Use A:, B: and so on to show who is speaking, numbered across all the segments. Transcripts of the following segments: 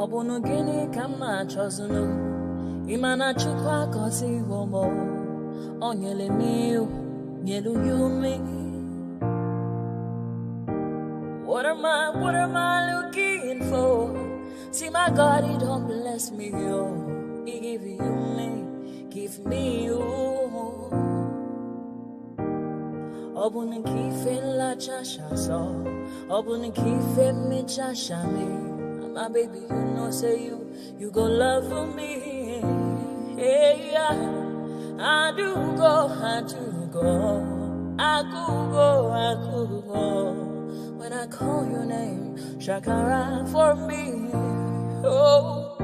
A: Obunu gini kama chozunu Imana chukwa kosi womo Onyele miu Nyelu yumi What am I looking for? See my God, he don't bless me, yo. He give you me, give me you. Obuni kife la chasha so, obuni kife me chasha me. My baby, you know say you go love for me. Hey yeah, I do go, I could go. When I call your name, Shakara for me. Oh,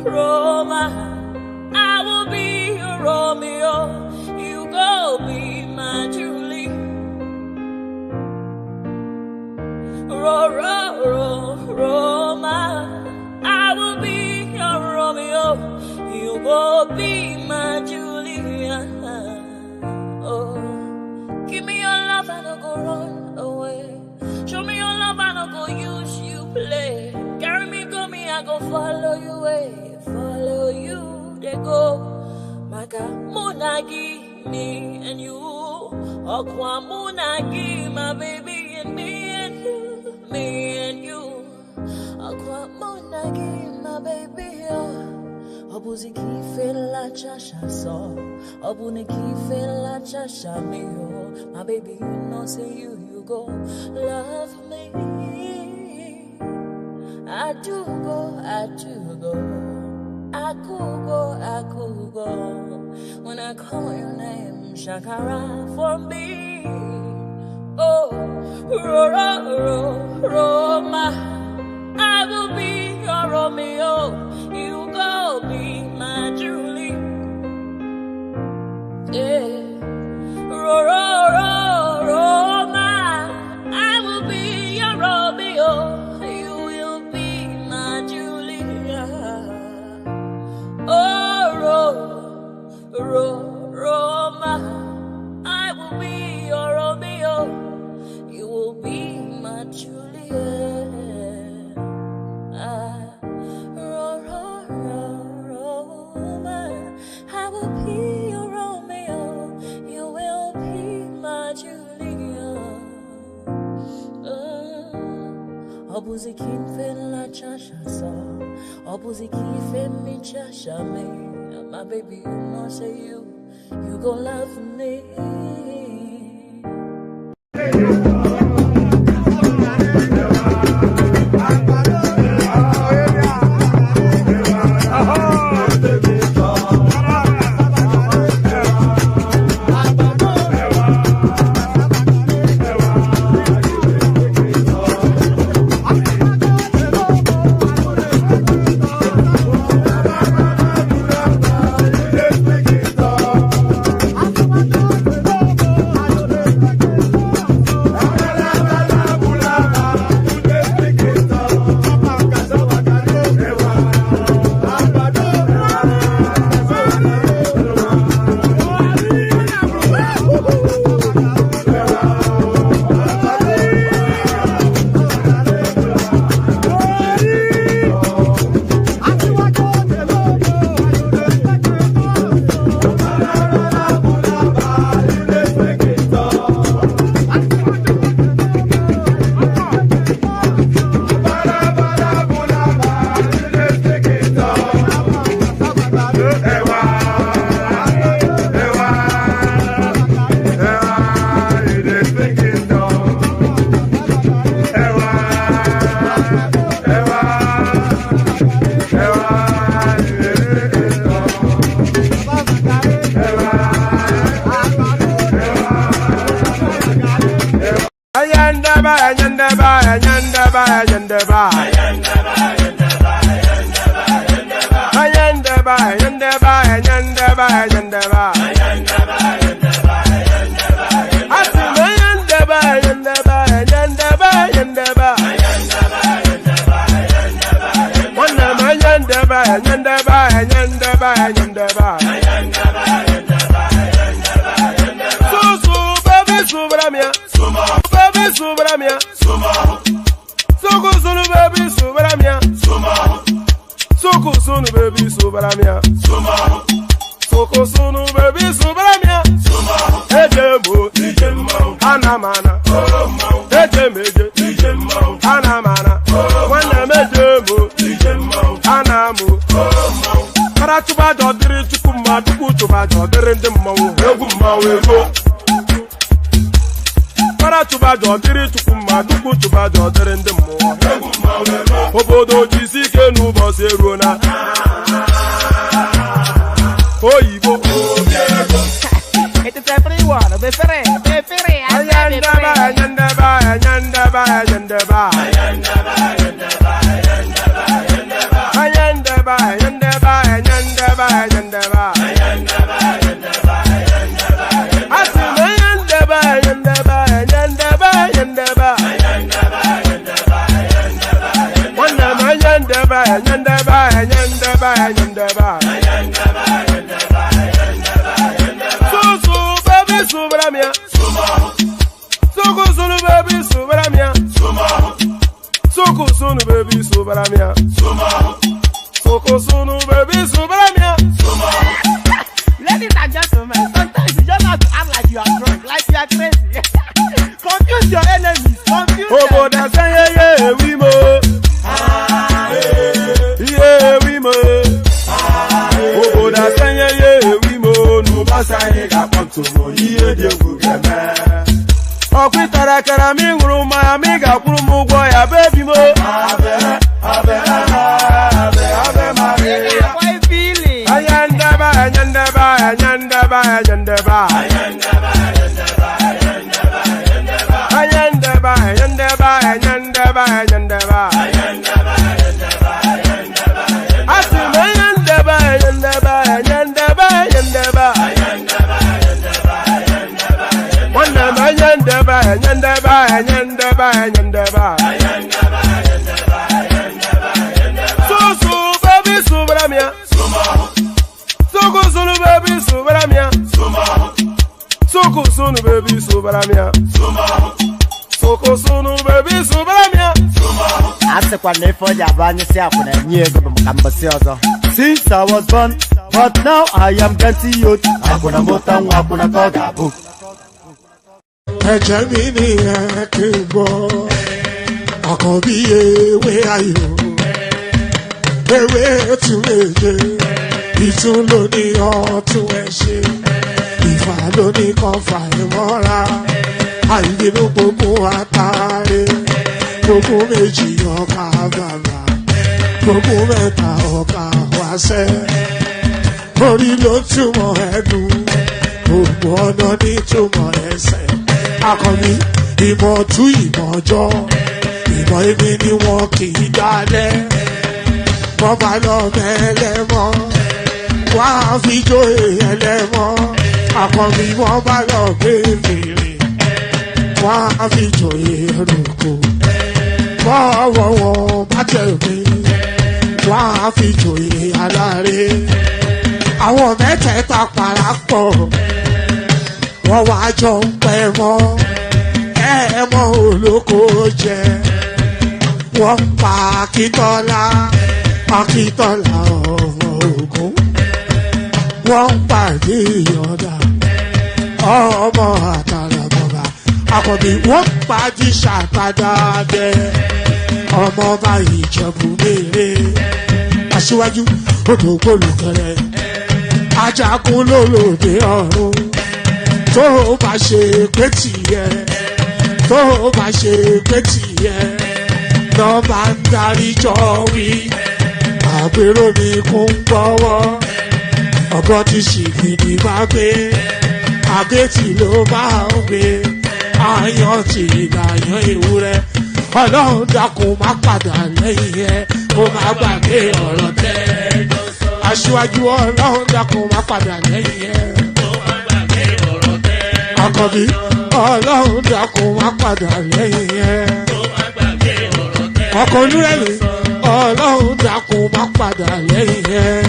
A: Roma, I will be your Romeo. You go be my Julie. Roma, I will be your Romeo. You go be my Julia. Oh, give me your love and I'll go run away. Show me your love and I'll go use you play. Carry me, go me, I go follow you way. Follow you, they go. Maka munagi, me and you. Okwa munagi, my baby and me and you. Me and you. Okwa munagi, my baby, oh. Obuzi kife la chasha so, obuni kife la chasha me oh. My baby, you know say you go love me. I do go, I could go. When I call your name, Shakara for me. Oh, Roma, I will be your Romeo. You go be my Julie. Yeah. Roma, I will be your Romeo. You will be my Julia. Oh, Roma, I will be your Romeo. You will be my Julia. Obuzi kife la chasha so, obuzi kife mi chasha me. My baby, you know say you gon' love me.
B: Baby, baby subramia. Soko sunu baby subramia. Ejemo, anamana. Ejemeje, anamana. Wana mejemo, anamu. Para tuba jodiri chukuma duku tuba jodiri ndemawo. Egu mawewo. Para tuba jodiri chukuma duku tuba jodiri ndemawo. Egu mawewo. Obodo jisike nubo serona. Oyibo.
C: It is everyone. Be free.
B: Ayandaba.
C: Ladies and gentlemen, sometimes you just have to act like you are drunk, like you are crazy. Confuse your enemies. Confuse them.
B: We mo. Yeah, we mo. Oboda sanye we mo. Nuba sanye kapanto mo. Iye de gugeme. Okwitara kara mi nguru ma amiga kuru mu gwo ya baby mo. Abe Maria.
C: Boy feeling.
B: Ayandaba. Soko sunu baby subramia.
D: Ase kwa nefo jabani si akuna nyego mkambasi ozo. Since I was born, but now I am getting youth. Akuna motangu, akuna kogabu.
E: Ejemini ekebo, akobi ewe ayo, ewe tumeje, itun loni otun eshe, ifa loni konfa imora, aibinu gbogbo atare, gbogbo meji ọkà bàbà, gbogbo mẹ́ta ọkà wáṣẹ, orí ló túmọ̀ ẹnu, gbogbo ọ̀nà ní túmọ̀ ẹsẹ̀. Akọni ìmọ̀ tú ìmọ̀ ọjọ́, ìmọ̀ èmi ni wọn kì í dálẹ̀. Wọ́n bá lọ mẹ́lẹ́mọ́, wọ́n á fi jó ẹlẹ́mọ́. Akọni wọ́n bá lọ gbé fèrè, wọ́n á fi jó ẹrùkù. Bọ́wọ́ wọn bá tẹ̀lé, wọ́n á fi jó aláre. Àwọn mẹ́tẹ̀ẹ̀ta parapọ̀. Wọ́n wá jọ ń pẹ́ mọ́, ẹ̀mọ́ olóko jẹ. Wọ́n ń pa Akíntọ́lá ọmọ Ògún. Wọ́n ń pàdé Ìyọ̀dà, ọmọ Àtàràbọ̀bà. Àkọ́bí wọ́n ń pàdé Ṣàtàdàdẹ, ọmọ ọba Ìjẹ̀bú Mèrè. Aṣíwájú odò gbólùkẹrẹ, ajagun lólòdì ọ̀run. Tó bá ṣe pé tìyẹ, tó bá ṣe pé tìyẹ, lọ́ bá ń darí jọ wí. Àgbèrò mi kún gbọ́wọ́, ọ̀gọ́ ti ṣìgìdì máa gbé, àbẹ́tì ló máa ń gbé, àyàn ti ìlàyàn ewúrẹ́. Ọlọ́run dákun má padà lẹ́yìn ẹ̀, kó má gbàgbé ọ̀rọ̀ tẹ́. Aṣíwájú Ọlọ́run dákun má padà lẹ́yìn ẹ̀. Àkọ́bí Ọlọ́run dákun má padà lẹ́yìn ẹ̀. Ọkọ̀ olúrẹ̀lẹ̀ Ọlọ́run dákun má padà lẹ́yìn ẹ̀.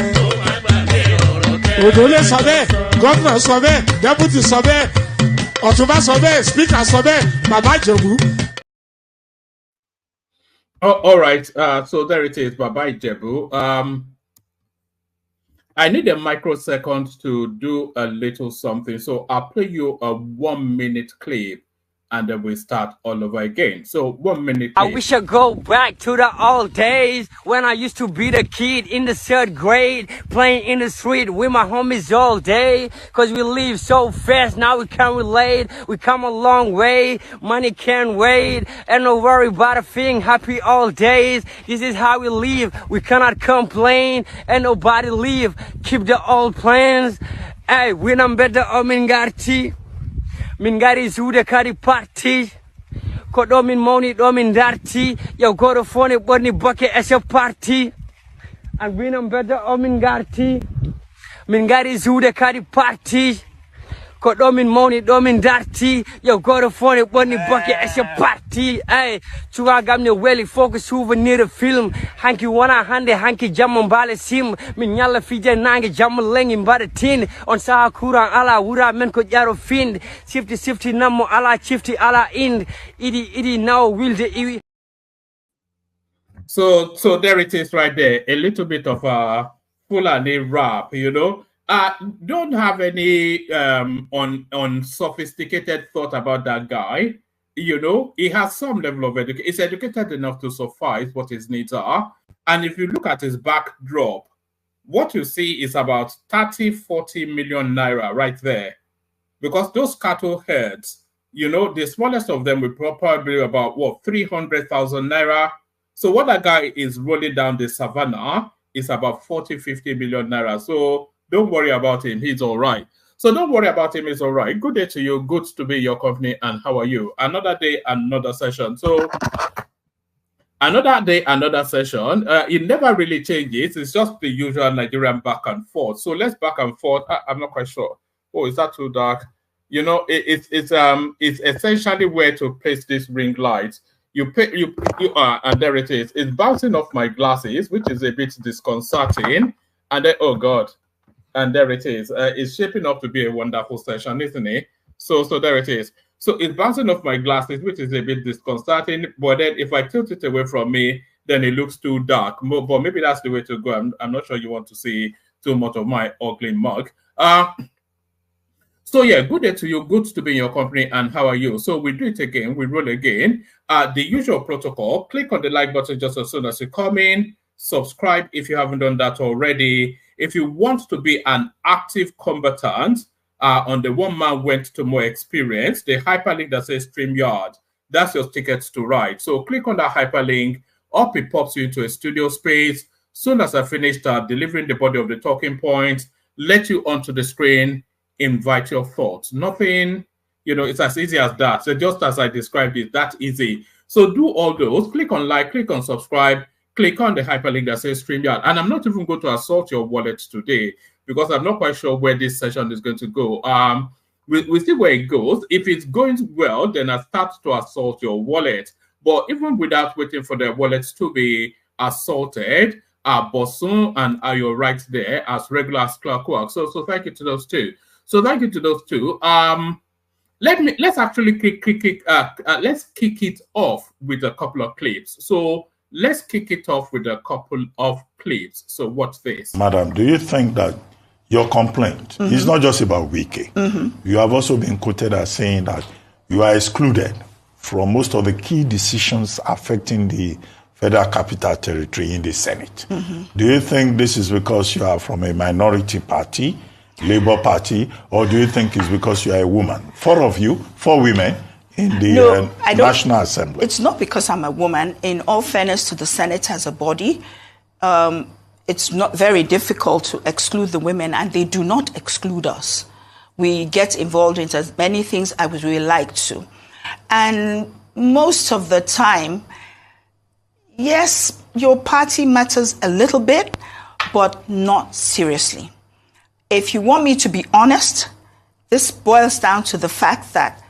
E: Òdòlé sọ bẹ́ẹ̀, gómìnà sọ bẹ́ẹ̀, dẹ́pútì sọ bẹ́ẹ̀, ọ̀túnba sọ bẹ́ẹ̀, spíkà sọ bẹ́ẹ̀, bàbá Ìjẹ̀bú.
F: Oh, all right. So there it is, Baba Ijebu. I need a microsecond to do a little something. So I'll play you a 1 minute clip and then we start all over again. So 1 minute clip.
G: I wish I go back to the old days when I used to be the kid in the 3rd grade, playing in the street with my homies all day. Cause we live so fast, now we can't relate. We come a long way, money can't wait. And no worry about a thing, happy all days. This is how we live, we cannot complain. And nobody leave, keep the old plans. Hey, when I'm better, Mingarti. Mingari Zuda Kari Party. Kodomin Moni Domin Darty. Yo go to phone it bunny bucket as a party. And when I'm better, Mingarti. Mingari Zuda Kari Party. Kodomin Moni Domin Darty. Yo go to phone it bunny bucket as a party. Hey, Chua Gamne Welly focus souvenir the film. Hanky wana hande hanky jamambale sim. Minyala fija nange jamaleng in badatin. On Saha Kurang ala wura men ko jaro find. Sifty namo ala chifty ala ind. Idi now will the iwi.
F: So there it is right there. A little bit of a Fulani rap, you know. Don't have any unsophisticated thought about that guy. You know, he has some level of education. He's educated enough to suffice what his needs are. And if you look at his backdrop, what you see is about 30-40 million naira right there. Because those cattle herds, you know, the smallest of them will probably about, 300,000 naira. So what that guy is rolling down the savannah is about 40-50 million naira. So don't worry about him. He's all right. So don't worry about him. He's all right. Good day to you. Good to be in your company. And how are you? Another day, another session. So another day, another session. It never really changes. It's just the usual Nigerian back and forth. So let's back and forth. I'm not quite sure. Oh, is that too dark? You know, it's essentially where to place this ring light. And there it is. It's bouncing off my glasses, which is a bit disconcerting. And then, oh God. And there it is. It's shaping up to be a wonderful session, isn't it? So there it is. So it's bouncing off my glasses, which is a bit disconcerting. But then if I tilt it away from me, then it looks too dark. But maybe that's the way to go. I'm not sure you want to see too much of my ugly mug. So yeah, good day to you. Good to be in your company. And how are you? So we do it again. We roll again. The usual protocol. Click on the like button just as soon as you come in. Subscribe if you haven't done that already. If you want to be an active combatant on the one man went to more experience, the hyperlink that says StreamYard, that's your ticket to ride. So click on that hyperlink, up it pops you into a studio space. Soon as I finished delivering the body of the talking points, let you onto the screen, invite your thoughts. Nothing, you know, it's as easy as that. So just as I described it, that easy. So do all those. Click on like, click on subscribe. Click on the hyperlink that says StreamYard. And I'm not even going to assault your wallet today because I'm not quite sure where this session is going to go. We'll see where it goes. If it's going well, then I start to assault your wallet. But even without waiting for the wallets to be assaulted, Bosun and Ayo right there as regular as clockwork. So thank you to those two. Let's actually let's kick it off with a couple of clips. So let's kick it off with a couple of clips. So what's this?
H: Madam, do you think that your complaint is not just about Wiki? You have also been quoted as saying that you are excluded from most of the key decisions affecting the Federal Capital Territory in the Senate. Do you think this is because you are from a minority party, Labour Party, or do you think it's because you are a woman? 4 of you, 4 women, in the National Assembly.
I: It's not because I'm a woman. In all fairness to the Senate as a body, it's not very difficult to exclude the women, and they do not exclude us. We get involved in as many things I would really like to. And most of the time, yes, your party matters a little bit, but not seriously. If you want me to be honest, this boils down to the fact that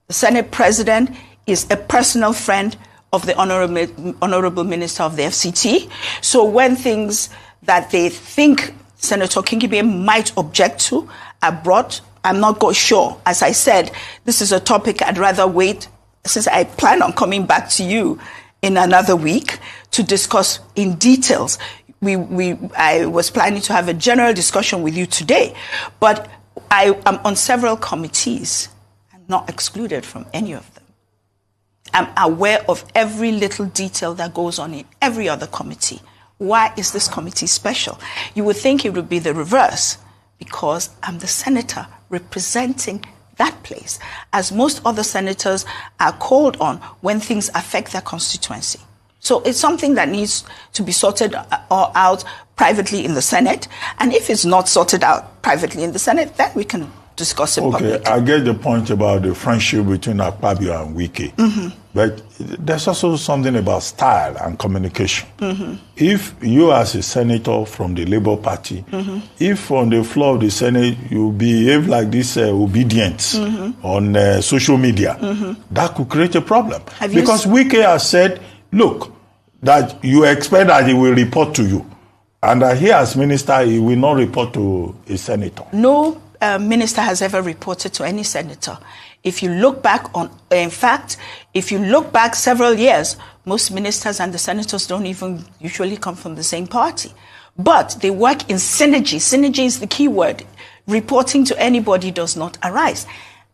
I: the Senate President is a personal friend of the Honorable Minister of the FCT. So when things that they think Senator Kingibe might object to are brought, I'm not sure. As I said, this is a topic I'd rather wait, since I plan on coming back to you in another week to discuss in details. I was planning to have a general discussion with you today, but I am on several committees. I'm not excluded from any of them. I'm aware of every little detail that goes on in every other committee. Why is this committee special? You would think it would be the reverse, because I'm the senator representing that place, as most other senators are called on when things affect their constituency. So it's something that needs to be sorted out privately in the Senate. And if it's not sorted out privately in the Senate, then we can discuss it publicly.
H: Okay, I get the point about the friendship between Akpabio and Wike. But there's also something about style and communication. If you as a senator from the Labour Party, if on the floor of the Senate you behave like this obedient on social media, that could create a problem. Because Wike has said, look, that you expect that he will report to you. And he as minister, he will not report to a senator.
I: No minister has ever reported to any senator. If you look back if you look back several years, most ministers and the senators don't even usually come from the same party. But they work in synergy. Synergy is the key word. Reporting to anybody does not arise.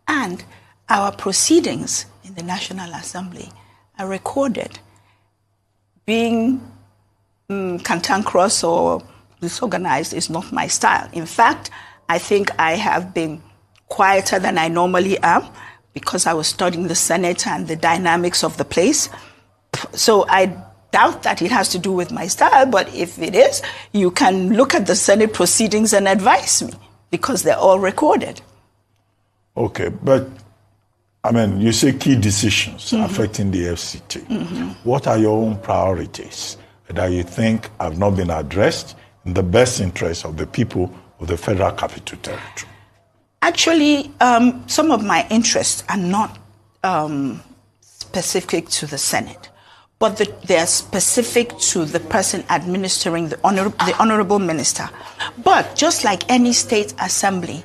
I: And our proceedings in the National Assembly are recorded. Being cantankerous or disorganized is not my style. In fact, I think I have been quieter than I normally am because I was studying the Senate and the dynamics of the place. So I doubt that it has to do with my style, but if it is, you can look at the Senate proceedings and advise me because they're all recorded.
H: Okay, but I mean, you say key decisions affecting the FCT. What are your own priorities that you think have not been addressed in the best interest of the people of the Federal Capital Territory?
I: Actually, some of my interests are not specific to the Senate, but they are specific to the person administering the honorable minister. But just like any state assembly,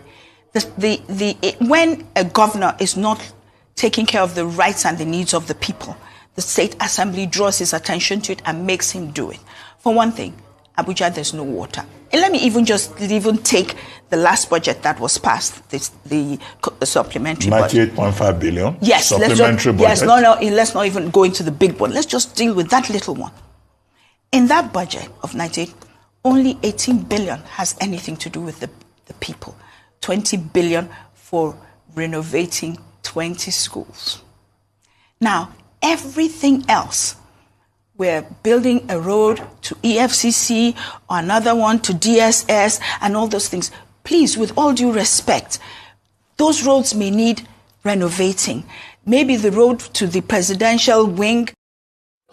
I: when a governor is not taking care of the rights and the needs of the people, the state assembly draws his attention to it and makes him do it. For one thing, Abuja, there's no water. And let me even take the last budget that was passed, the supplementary budget.
H: 98.5 billion?
I: Yes.
H: Supplementary budget?
I: Yes, let's not even go into the big one. Let's just deal with that little one. In that budget of 98, only 18 billion has anything to do with the people. 20 billion for renovating 20 schools. Now, everything else, we're building a road to EFCC or another one to DSS and all those things. Please, with all due respect, those roads may need renovating. Maybe the road to the presidential wing.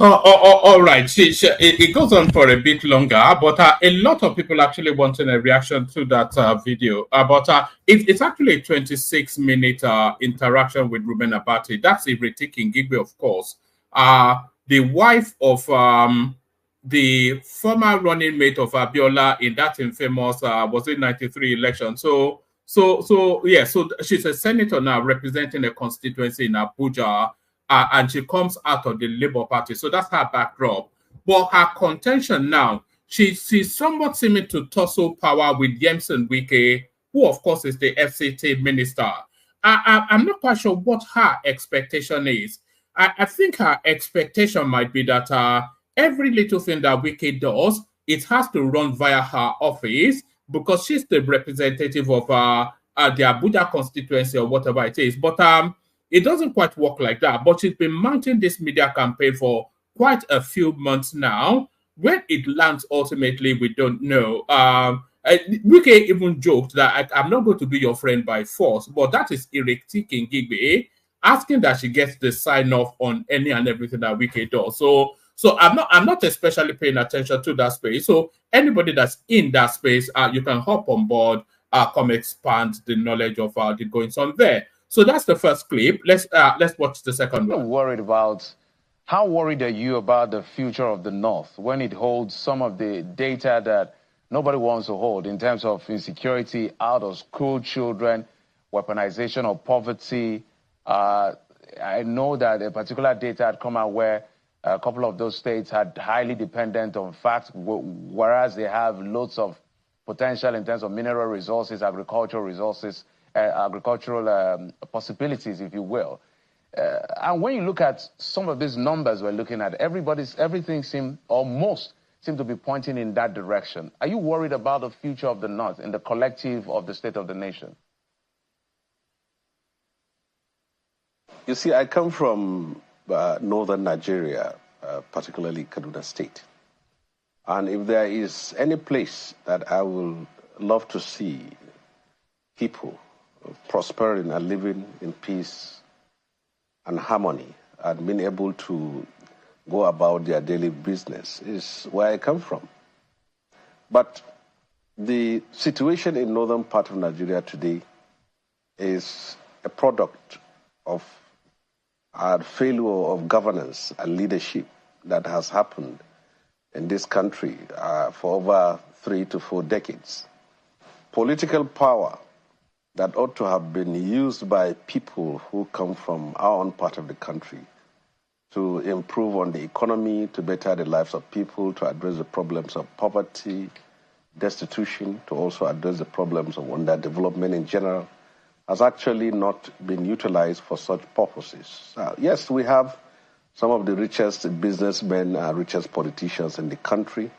F: All right. It goes on for a bit longer, but a lot of people actually wanting a reaction to that video. But it's actually a 26-minute interaction with Ruben Abati. That's a critic kingibe, of course. The wife of the former running mate of Abiola in that infamous was it 93 election. So she's a senator now representing a constituency in Abuja. And she comes out of the Labour Party. So that's her backdrop. But her contention now, she's somewhat seeming to tussle power with Yemson Wike, who, of course, is the FCT minister. I'm not quite sure what her expectation is. I think her expectation might be that every little thing that Wike does, it has to run via her office because she's the representative of the Abuja constituency or whatever it is. But it doesn't quite work like that, but she's been mounting this media campaign for quite a few months now. When it lands ultimately, we don't know. Wike even joked that I'm not going to be your friend by force, but that is critic kingibe, asking that she gets the sign off on any and everything that Wike does. So I'm not especially paying attention to that space. So anybody that's in that space, you can hop on board, come expand the knowledge of the goings on there. So that's the first clip. Let's watch the second one.
J: How worried are you about the future of the North when it holds some of the data that nobody wants to hold in terms of insecurity, out of school children, weaponization of poverty? I know that a particular data had come out where A couple of those states had highly dependent on facts, whereas they have loads of potential in terms of mineral resources, agricultural resources, agricultural possibilities, if you will. And when you look at some of these numbers we're looking at, everything seemed, or most seem to be pointing in that direction. Are you worried about the future of the North in the collective of the state of the nation?
K: You see, I come from northern Nigeria, particularly Kanu'S state. And if there is any place that I will love to see people prospering and living in peace and harmony and being able to go about their daily business, is where I come from. But the situation in northern part of Nigeria today is a product of a failure of governance and leadership that has happened in this country for over 3 to 4 decades. Political power that ought to have been used by people who come from our own part of the country to improve on the economy, to better the lives of people, to address the problems of poverty, destitution, to also address the problems of underdevelopment in general, has actually not been utilized for such purposes. Yes, we have some of the richest businessmen and richest politicians in the country,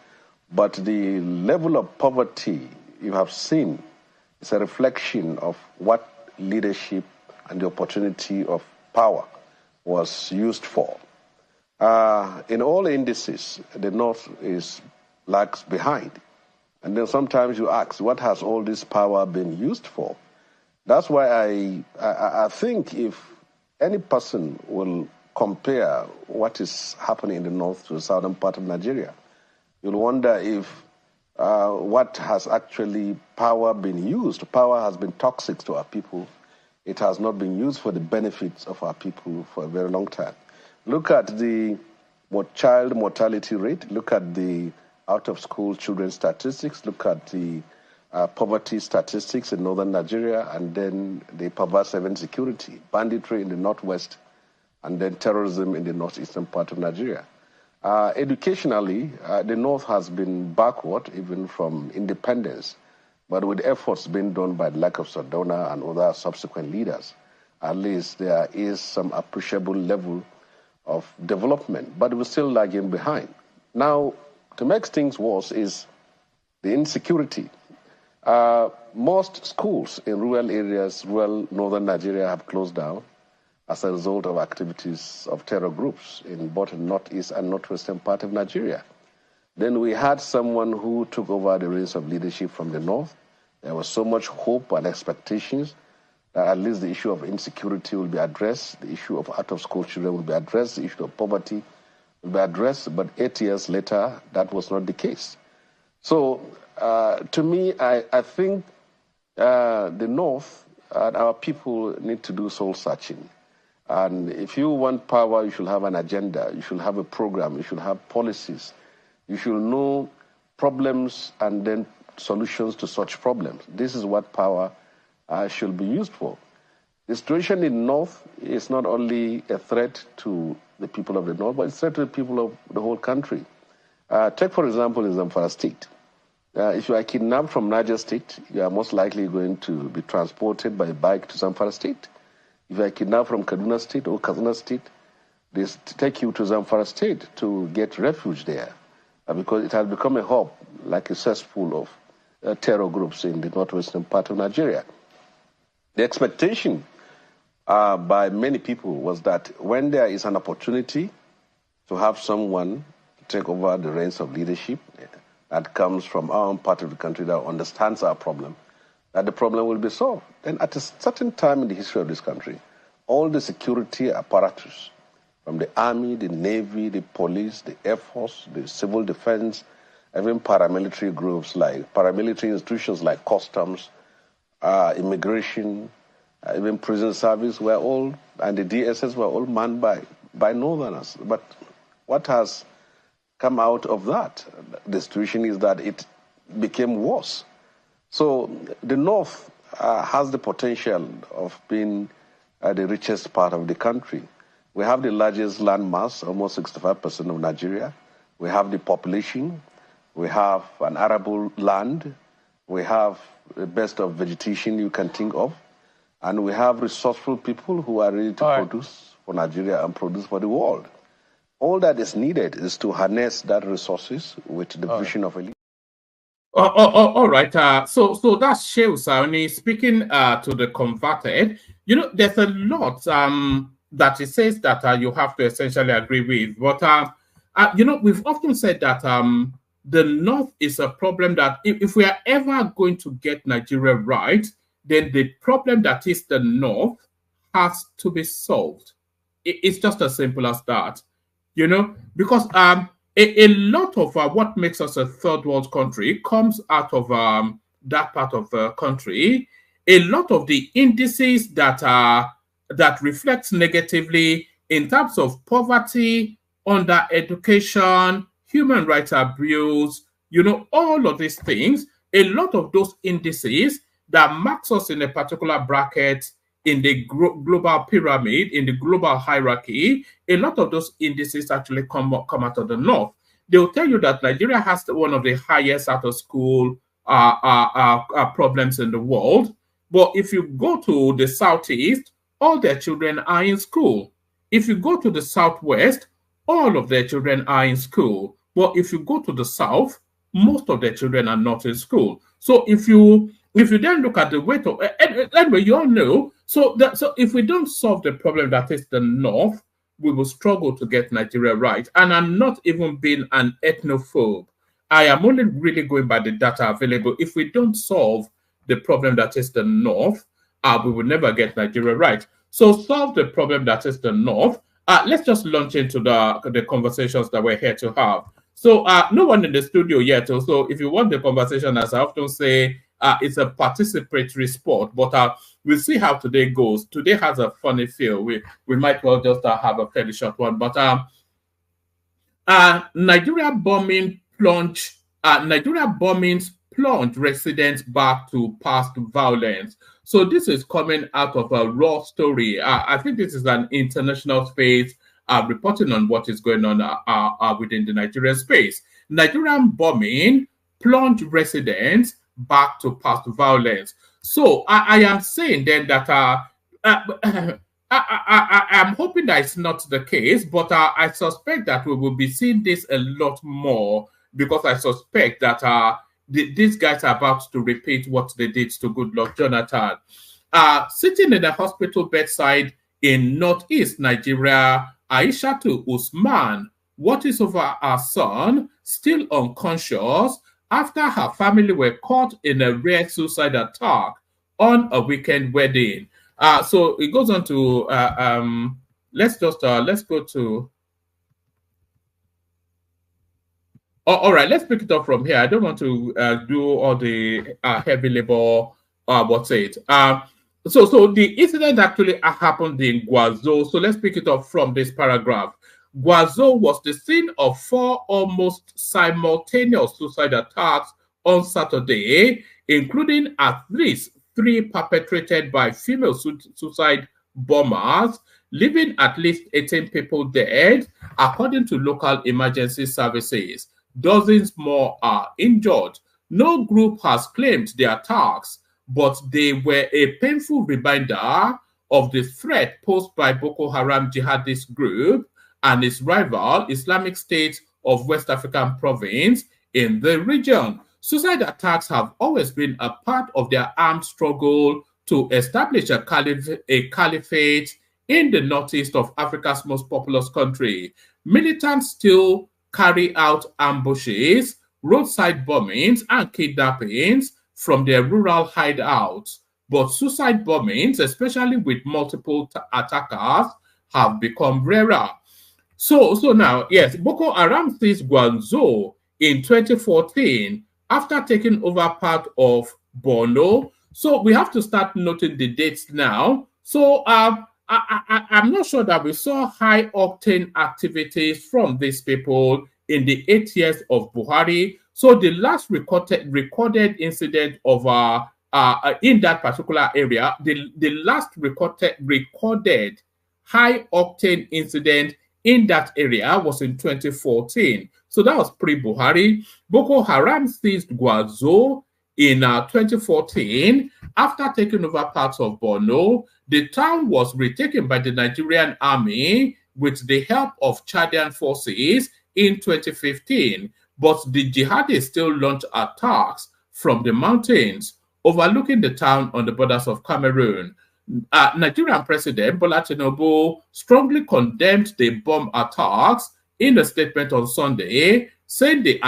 K: but the level of poverty you have seen is a reflection of what leadership and the opportunity of power was used for. In all indices, the North lags behind. And then sometimes you ask, what has all this power been used for? That's why I think if any person will compare what is happening in the North to the southern part of Nigeria, you'll wonder if what has actually power been used. Power has been toxic to our people. It has not been used for the benefits of our people for a very long time. Look at the child mortality rate. Look at the out-of-school children statistics. Look at the poverty statistics in northern Nigeria, and then the perverse insecurity, banditry in the northwest, and then terrorism in the northeastern part of Nigeria. Educationally, the North has been backward even from independence, but with efforts being done by the like of Sardauna and other subsequent leaders, at least there is some appreciable level of development, but we're still lagging behind. Now, to make things worse is the insecurity. Most schools in rural areas, rural northern Nigeria, have closed down as a result of activities of terror groups in both the northeast and northwestern part of Nigeria. Then we had someone who took over the reins of leadership from the north. There was so much hope and expectations that at least the issue of insecurity will be addressed, the issue of out-of-school children will be addressed, the issue of poverty will be addressed, but 8 years later, that was not the case. So, to me, I think the North and our people need to do soul-searching. And if you want power, you should have an agenda, you should have a program, you should have policies, you should know problems and then solutions to such problems. This is what power should be used for. The situation in the North is not only a threat to the people of the North, but it's a threat to the people of the whole country. Take, for example, in Zamfara State. If you are kidnapped from Niger State, you are most likely going to be transported by bike to Zamfara State. If you are kidnapped from Kaduna State or Katsina State, they take you to Zamfara State to get refuge there, because it has become a hub, like a cesspool of terror groups in the northwestern part of Nigeria. The expectation by many people was that when there is an opportunity to have someone take over the reins of leadership that comes from our own part of the country that understands our problem, that the problem will be solved. Then at a certain time in the history of this country, all the security apparatus, from the army, the navy, the police, the air force, the civil defense, even paramilitary groups like paramilitary institutions like customs, immigration, even prison service were all, and the DSS were all manned by Northerners. But what has come out of that? The situation is that it became worse. So the North has the potential of being the richest part of the country. We have the largest land mass, almost 65% of Nigeria. We have the population. We have an arable land. We have the best of vegetation you can think of. And we have resourceful people who are ready to produce for Nigeria and produce for the world. All that is needed is to harness that resources with the vision of a leader.
F: All right. So that's Shehu Sauni speaking to the converted. You know, there's a lot that it says that you have to essentially agree with. But, you know, we've often said that the North is a problem that if we are ever going to get Nigeria right, then the problem that is the North has to be solved. It's just as simple as that, you know, because a lot of what makes us a third world country comes out of that part of the country. A lot of the indices that reflect negatively in terms of poverty, under education, human rights abuse, you know, all of these things, a lot of those indices that marks us in a particular bracket in the global pyramid, in the global hierarchy, a lot of those indices actually come out of the North. They'll tell you that Nigeria has one of the highest out of school problems in the world. But if you go to the Southeast, all their children are in school. If you go to the Southwest, all of their children are in school. But if you go to the South, most of their children are not in school. So if you then look at the weight of, anyway, you all know, so if we don't solve the problem that is the North, we will struggle to get Nigeria right. And I'm not even being an ethnophobe. I am only really going by the data available. If we don't solve the problem that is the North, we will never get Nigeria right. So solve the problem that is the North. Let's just launch into the conversations that we're here to have. So no one in the studio yet. So if you want the conversation, as I often say, it's a participatory sport, but we'll see how today goes. Today has a funny feel. We might well just have a fairly short one. But Nigeria bombings plunge residents back to past violence. So this is coming out of a raw story. I think this is an international space reporting on what is going on within the Nigerian space. Nigerian bombing plunged residents back to past violence. So I am saying then that I'm hoping that it's not the case, but I suspect that we will be seeing this a lot more, because I suspect that these guys are about to repeat what they did to Goodluck Jonathan. Sitting in a hospital bedside in northeast Nigeria, Aishatu Usman watches over her son, still unconscious, after her family were caught in a rare suicide attack on a weekend wedding. So it goes on to let's go to. All right, let's pick it up from here. I don't want to do all the heavy labor. What's it? So the incident actually happened in Gwoza. So let's pick it up from this paragraph. Gwoza was the scene of 4 almost simultaneous suicide attacks on Saturday, including at least 3 perpetrated by female suicide bombers, leaving at least 18 people dead, according to local emergency services. Dozens more are injured. No group has claimed the attacks, but they were a painful reminder of the threat posed by Boko Haram jihadist group and its rival Islamic State of West African province in the region. Suicide attacks have always been a part of their armed struggle to establish a caliphate in the northeast of Africa's most populous country. Militants still carry out ambushes, roadside bombings, and kidnappings from their rural hideouts. But suicide bombings, especially with multiple attackers, have become rarer. So now, yes, Boko Haram seized Gwoza in 2014 after taking over part of Borno. So we have to start noting the dates now. So I'm not sure that we saw high-octane activities from these people in the 8 years of Buhari. So the last recorded incident of in that particular area, the last recorded high-octane incident in that area was in 2014. So that was pre-Buhari. Boko Haram seized Gwoza in 2014 after taking over parts of Borno. The town was retaken by the Nigerian army with the help of Chadian forces in 2015, but the jihadists still launched attacks from the mountains overlooking the town on the borders of Cameroon. Nigerian President Bola Tinubu strongly condemned the bomb attacks in a statement on Sunday, saying the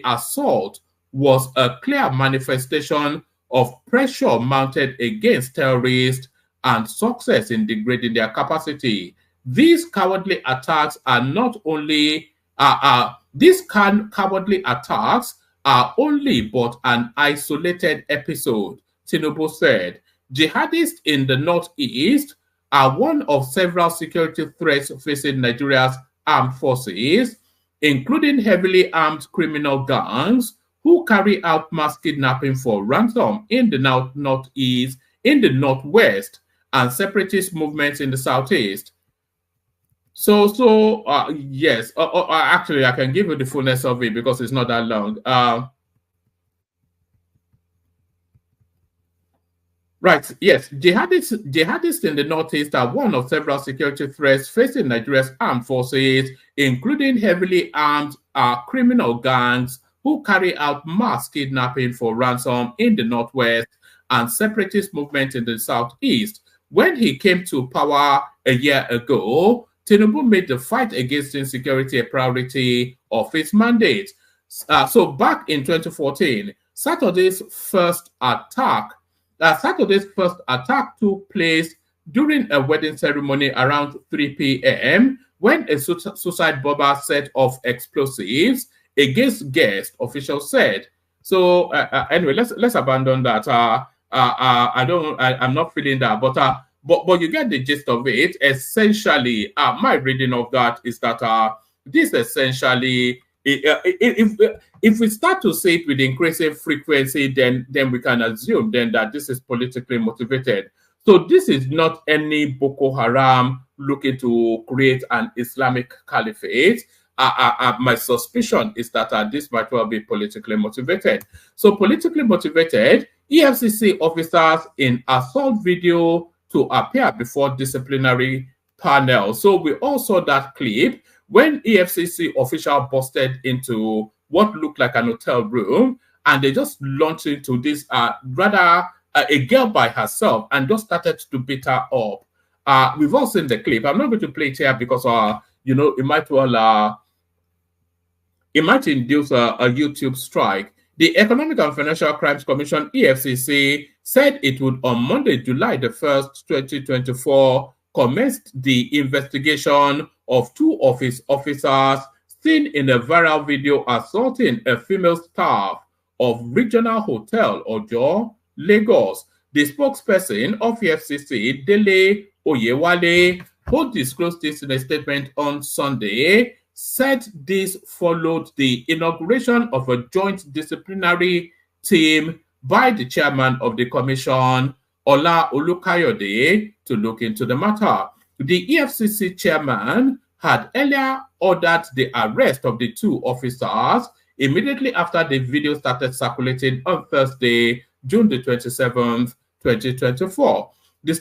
F: assault was a clear manifestation of pressure mounted against terrorists and success in degrading their capacity. These cowardly attacks are not only cowardly attacks are only but an isolated episode, Tinubu said. Jihadists in the northeast are one of several security threats facing Nigeria's armed forces, including heavily armed criminal gangs who carry out mass kidnapping for ransom in the northeast, in the northwest, and separatist movements in the southeast. Yes. Actually, I can give you the fullness of it because it's not that long. Right. Yes. Jihadists in the northeast are one of several security threats facing Nigeria's armed forces, including heavily armed criminal gangs who carry out mass kidnapping for ransom in the northwest and separatist movements in the southeast. When he came to power a year ago, Tinubu made the fight against insecurity a priority of his mandate. So back in 2014, Saturday's first attack took place during a wedding ceremony around 3 p.m. when a suicide bomber set off explosives against guests, officials said. So anyway, let's abandon that. I'm not feeling that, but you get the gist of it. Essentially, my reading of that is that this essentially, if we start to say it with increasing frequency, then we can assume then that this is politically motivated. So this is not any Boko Haram looking to create an Islamic caliphate. My suspicion is that this might well be politically motivated. So politically motivated, EFCC officers in assault video to appear before disciplinary panel. So we all saw that clip when EFCC official busted into what looked like an hotel room, and they just launched into this a girl by herself and just started to beat her up. We've all seen the clip. I'm not going to play it here because it might induce a YouTube strike. The Economic and Financial Crimes Commission, EFCC, said it would on Monday, July the 1st, 2024, commenced the investigation of two of its officers seen in a viral video assaulting a female staff of Regional Hotel Ojo, Lagos. The spokesperson of EFCC, Dele Oyewale, who disclosed this in a statement on Sunday, said this followed the inauguration of a joint disciplinary team by the chairman of the commission, Ola Olukayode, to look into the matter. The EFCC chairman had earlier ordered the arrest of the two officers immediately after the video started circulating on Thursday, June the 27th, 2024. The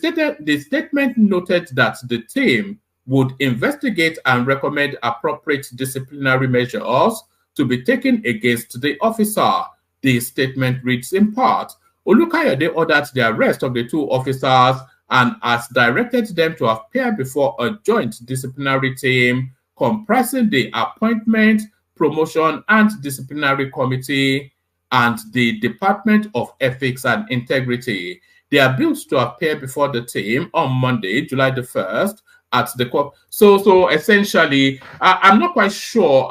F: statement noted that the team would investigate and recommend appropriate disciplinary measures to be taken against the officer. The statement reads in part, Olukayode ordered the arrest of the two officers and has directed them to appear before a joint disciplinary team comprising the appointment, promotion, and disciplinary committee and the Department of Ethics and Integrity. They are built to appear before the team on Monday, July the 1st, at the court. So essentially, I'm not quite sure.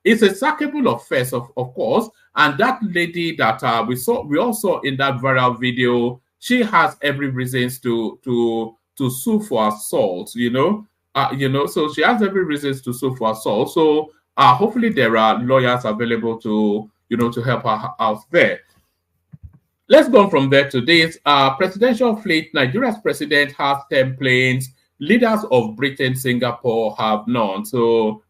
F: It's a sackable offense, of course. And that lady that we all saw in that viral video, she has every reason to sue for assault. So she has every reason to sue for assault. So hopefully there are lawyers available to help her out there. Let's go on from there to this. Presidential fleet. Nigeria's president has 10 planes leaders of Britain, Singapore have none. So,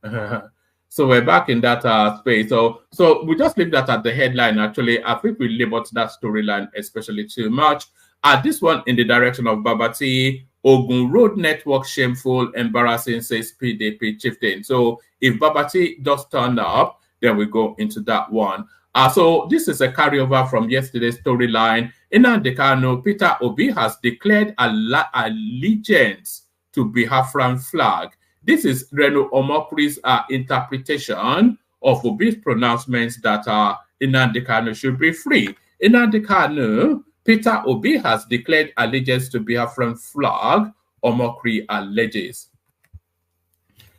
F: so we're back in that space. So we just leave that at the headline. Actually, I think we labored that storyline especially too much. This one in the direction of Babati. Ogun Road Network shameful, embarrassing, says PDP chieftain. So if Babati does turn up, then we go into that one. So this is a carryover from yesterday's storyline. Nnamdi Kanu, Peter Obi has declared allegiance to Biafran flag. This is Reno Omokri's interpretation of Obi's pronouncements that Nnamdi Kanu should be free. Nnamdi Kanu, Peter Obi has declared allegiance to Biafran flag, Omokri alleges.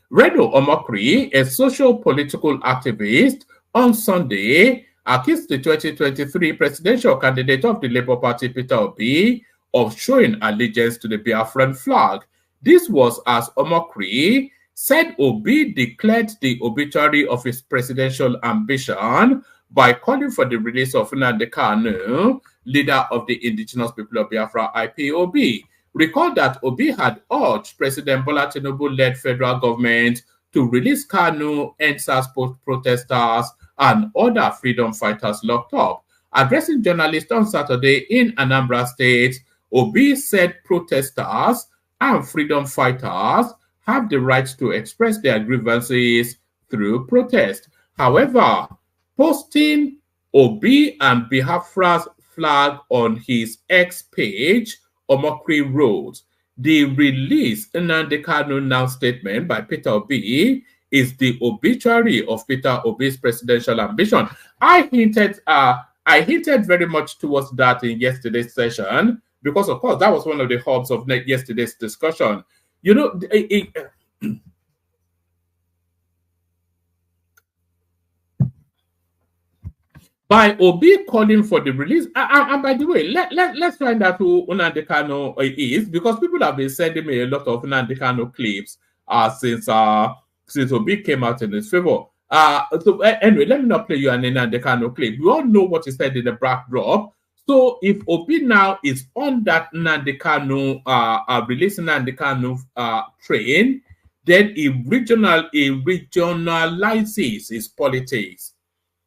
F: Reno Omokri, a social political activist, on Sunday accused the 2023 presidential candidate of the Labour Party, Peter Obi, of showing allegiance to the Biafran flag. This was as Omokri said Obi declared the obituary of his presidential ambition by calling for the release of Nnamdi Kanu, leader of the indigenous people of Biafra, IPOB. Recall that Obi had urged President Bola Tinubu-led federal government to release Kanu, EndSARS protesters, and other freedom fighters locked up. Addressing journalists on Saturday in Anambra State, Obi said protesters and freedom fighters have the right to express their grievances through protest. However, posting Obi and Biafra's flag on his X page, Omokri wrote, the release Nnamdi Kanu now statement by Peter Obi is the obituary of Peter Obi's presidential ambition. I hinted very much towards that in yesterday's session because, of course, that was one of the hubs of yesterday's discussion. You know, by Obi calling for the release, and by the way, let's find out who Nnamdi Kanu is, because people have been sending me a lot of Nnamdi Kanu clips since Obi came out in his favor. So anyway, let me not play you an Nnamdi Kanu clip. We all know what he said in the backdrop. So if Obi now is on that Nnamdi Kanu, releasing Nnamdi Kanu train, then he regionalizes his politics.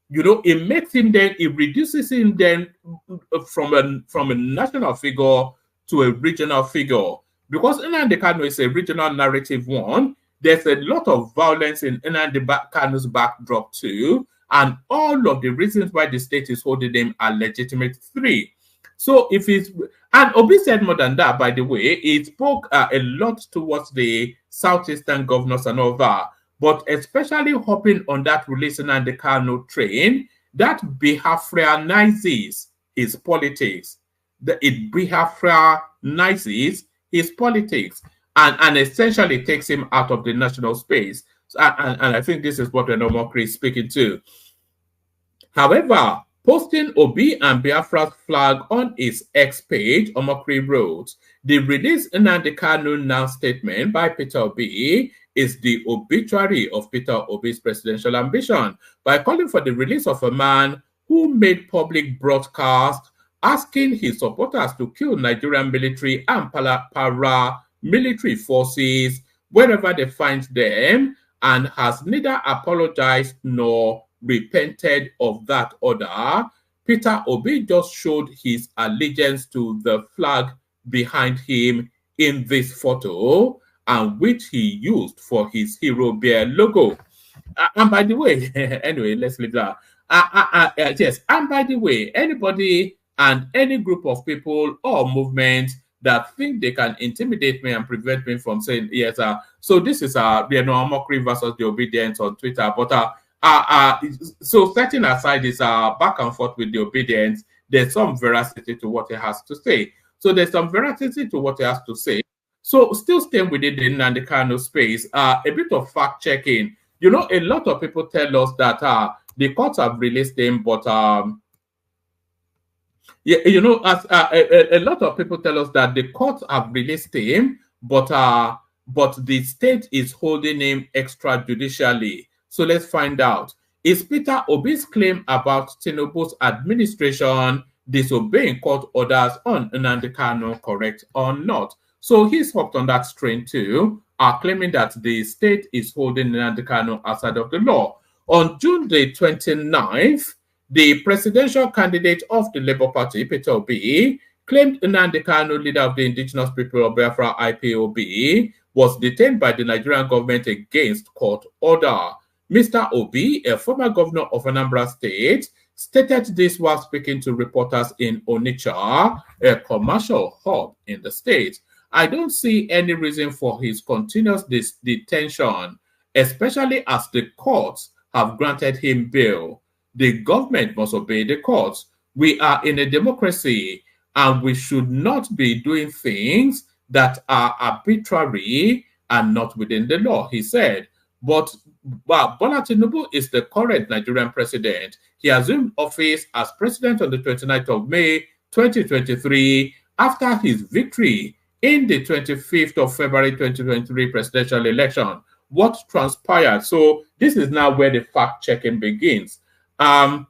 F: You know, it makes him then, it reduces him then from a national figure to a regional figure. Because Nnamdi Kanu is a regional narrative one, there's a lot of violence in Nnamdi Kanu's backdrop too, and all of the reasons why the state is holding him are legitimate three. So if it's, and Obi said more than that, by the way, he spoke a lot towards the southeastern governors and all that. But especially hopping on that releasing and the Kanu train, that Biafranizes his politics. It Biafranizes his politics and essentially takes him out of the national space. And I think this is what Omokri is speaking to. However, posting Obi and Biafra's flag on his X page, Omokri wrote, the release Nnamdi Kanu now statement by Peter Obi is the obituary of Peter Obi's presidential ambition by calling for the release of a man who made public broadcast asking his supporters to kill Nigerian military and paramilitary forces wherever they find them, and has neither apologized nor repented of that order. Peter Obi just showed his allegiance to the flag behind him in this photo, and which he used for his Hero Bear logo. And by the way, anyway, let's leave that. Yes, and by the way, anybody and any group of people or movement that think they can intimidate me and prevent me from saying yes, so this is Omokri versus the Obedience on Twitter. But so setting aside this back and forth with the Obedience, there's some veracity to what he has to say. So there's some veracity to what he has to say. So still staying within the Nnamdi Kanu space, a bit of fact checking. You know, a lot of people tell us that the courts have released him, but yeah, you know, as a lot of people tell us that the courts have released him, but the state is holding him extrajudicially. So let's find out. Is Peter Obi's claim about Tinubu's administration disobeying court orders on Nnamdi Kanu correct or not? So he's hopped on that train too, claiming that the state is holding Nnamdi Kanu outside of the law. On June the 29th, the presidential candidate of the Labour Party, Peter Obi, claimed Nnamdi Kanu, leader of the indigenous people of Biafra IPOB, was detained by the Nigerian government against court order. Mr. Obi, a former governor of Anambra State, stated this while speaking to reporters in Onitsha, a commercial hub in the state. I don't see any reason for his continuous detention, especially as the courts have granted him bail. The government must obey the courts. We are in a democracy, and we should not be doing things that are arbitrary and not within the law, he said. But Bola Tinubu is the current Nigerian president. He assumed office as president on the 29th of May, 2023, after his victory in the 25th of February 2023 presidential election. What transpired? So this is now where the fact-checking begins. Mr.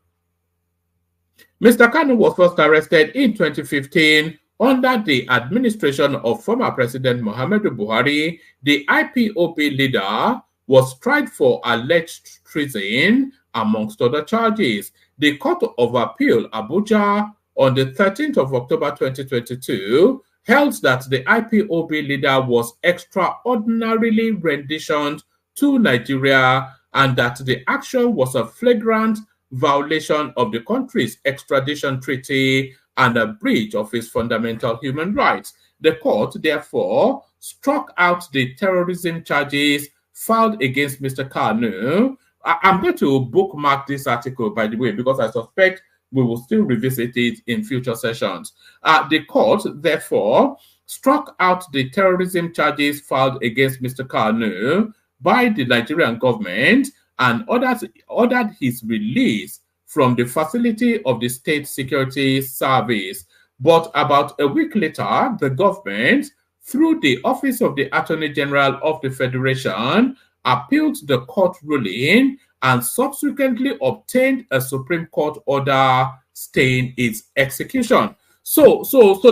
F: Kanu was first arrested in 2015 under the administration of former President Muhammadu Buhari. The IPOB leader was tried for alleged treason, amongst other charges. The Court of Appeal, Abuja, on the 13th of October 2022, held that the IPOB leader was extraordinarily renditioned to Nigeria and that the action was a flagrant violation of the country's extradition treaty and a breach of its fundamental human rights. The court, therefore, struck out the terrorism charges filed against Mr. Kanu. I'm going to bookmark this article, by the way, because I suspect we will still revisit it in future sessions. The court, therefore, struck out the terrorism charges filed against Mr. Kanu by the Nigerian government and ordered his release from the facility of the State Security Service. But about a week later, the government, through the Office of the Attorney General of the Federation, appealed the court ruling and subsequently obtained a Supreme Court order staying its execution. So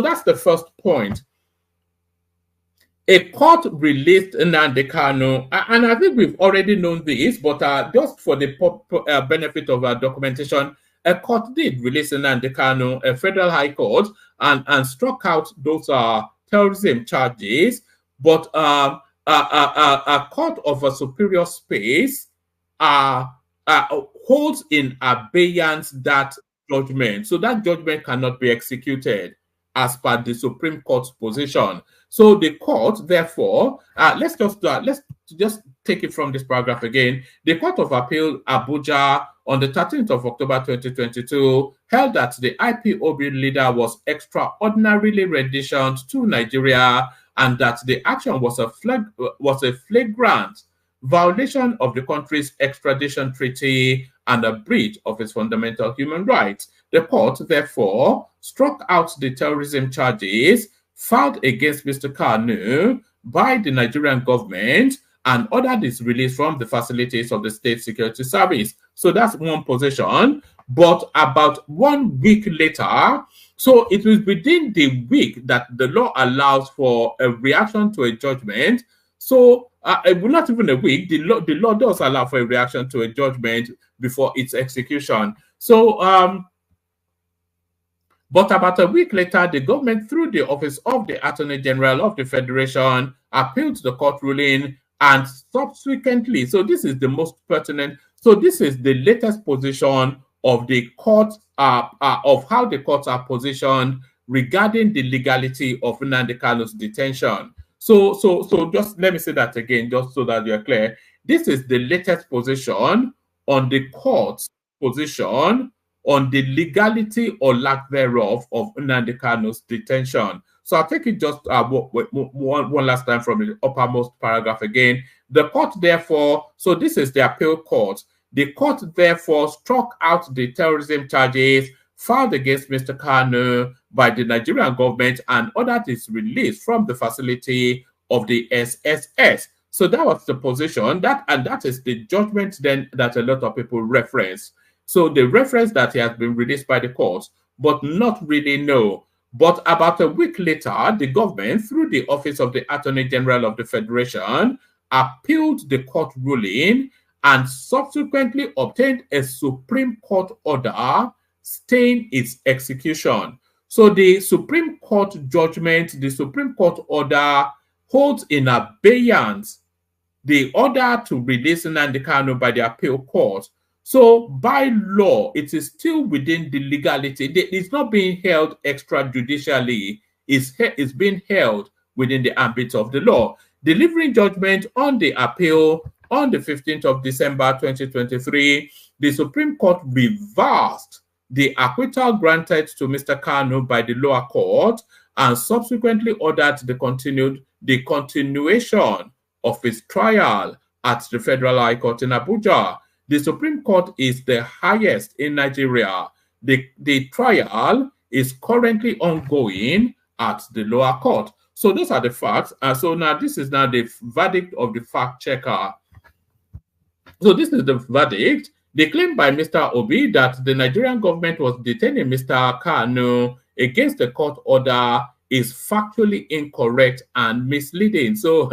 F: that's the first point. A court released Nnamdi Kanu, and I think we've already known this, but just for the benefit of our documentation, a court did release Nnamdi Kanu, a federal high court, and struck out those terrorism charges, but a court of a superior space holds in abeyance that judgment. So that judgment cannot be executed as per the Supreme Court's position. So the court, therefore, let's just take it from this paragraph again. The Court of Appeal, Abuja, on the 13th of October 2022, held that the IPOB leader was extraordinarily renditioned to Nigeria and that the action was a flagrant violation of the country's extradition treaty and a breach of its fundamental human rights. The court, therefore, struck out the terrorism charges filed against Mr. Kanu by the Nigerian government and ordered his release from the facilities of the State Security Service. So that's one position. But about 1 week later, so it was within the week that the law allows for a reaction to a judgment. So not even a week, the law does allow for a reaction to a judgment before its execution. So, but about a week later, the government, through the Office of the Attorney General of the Federation, appealed the court ruling and subsequently, so this is the most pertinent, so this is the latest position of the court, of how the courts are positioned regarding the legality of Nnamdi Kanu's detention. So just let me say that again, just so that you're clear. This is the latest position on the court's position on the legality or lack thereof of Nnamdi Kanu's detention. So I'll take it just one last time from the uppermost paragraph again. The court, therefore, so this is the appeal court. The court, therefore, struck out the terrorism charges filed against Mr. Kanu by the Nigerian government and ordered his release from the facility of the SSS. So that was the position, and that is the judgment then that a lot of people reference. So they reference that he has been released by the court, but not really know But about a week later, the government, through the Office of the Attorney General of the Federation, appealed the court ruling and subsequently obtained a Supreme Court order staying its execution. So the Supreme Court judgment, the Supreme Court order holds in abeyance the order to release Nnamdi Kanu by the appeal court. So by law, it is still within the legality. It's not being held extrajudicially. It's being held within the ambit of the law. Delivering judgment on the appeal on the 15th of December 2023, the Supreme Court reversed the acquittal granted to Mr. Kanu by the lower court and subsequently ordered the continuation of his trial at the Federal High Court in Abuja. The Supreme Court is the highest in Nigeria. The trial is currently ongoing at the lower court. So those are the facts. So now this is now the verdict of the fact checker. So this is the verdict. The claim by Mr. Obi that the Nigerian government was detaining Mr. Kanu against the court order is factually incorrect and misleading. So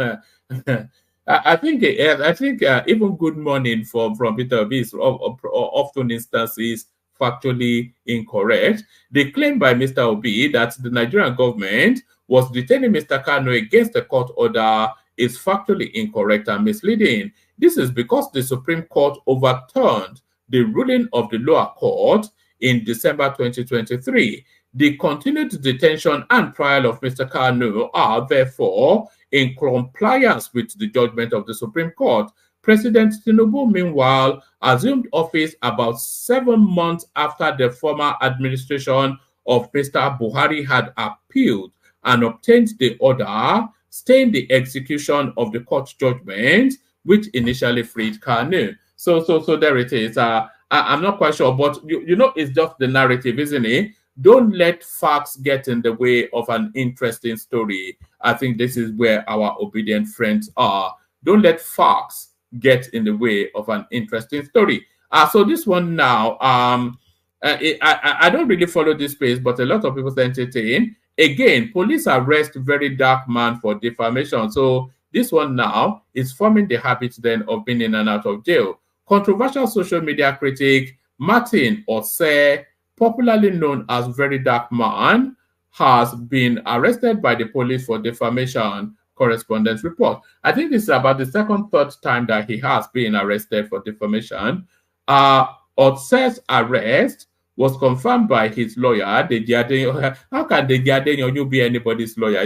F: I think even good morning from Peter Obi is often instances factually incorrect. The claim by Mr. Obi that the Nigerian government was detaining Mr. Kanu against the court order is factually incorrect and misleading. This is because the Supreme Court overturned the ruling of the lower court in December 2023. The continued detention and trial of Mr. Kanu are therefore in compliance with the judgment of the Supreme Court. President Tinubu, meanwhile, assumed office about 7 months after the former administration of Mr. Buhari had appealed and obtained the order staying the execution of the court judgment, which initially freed Kanu. So there it is. I'm not quite sure, but you know, it's just the narrative, isn't it? Don't let facts get in the way of an interesting story. I think this is where our obedient friends are. Don't let facts get in the way of an interesting story. So this one now, I don't really follow this space, but a lot of people entertain. Again, police arrest very dark man for defamation. So this one now is forming the habit then of being in and out of jail. Controversial social media critic Martin Ose, popularly known as Very Dark Man, has been arrested by the police for defamation, correspondence report. I think this is about the third time that he has been arrested for defamation. Ose's arrest was confirmed by his lawyer. How can the Giadenyo be anybody's lawyer?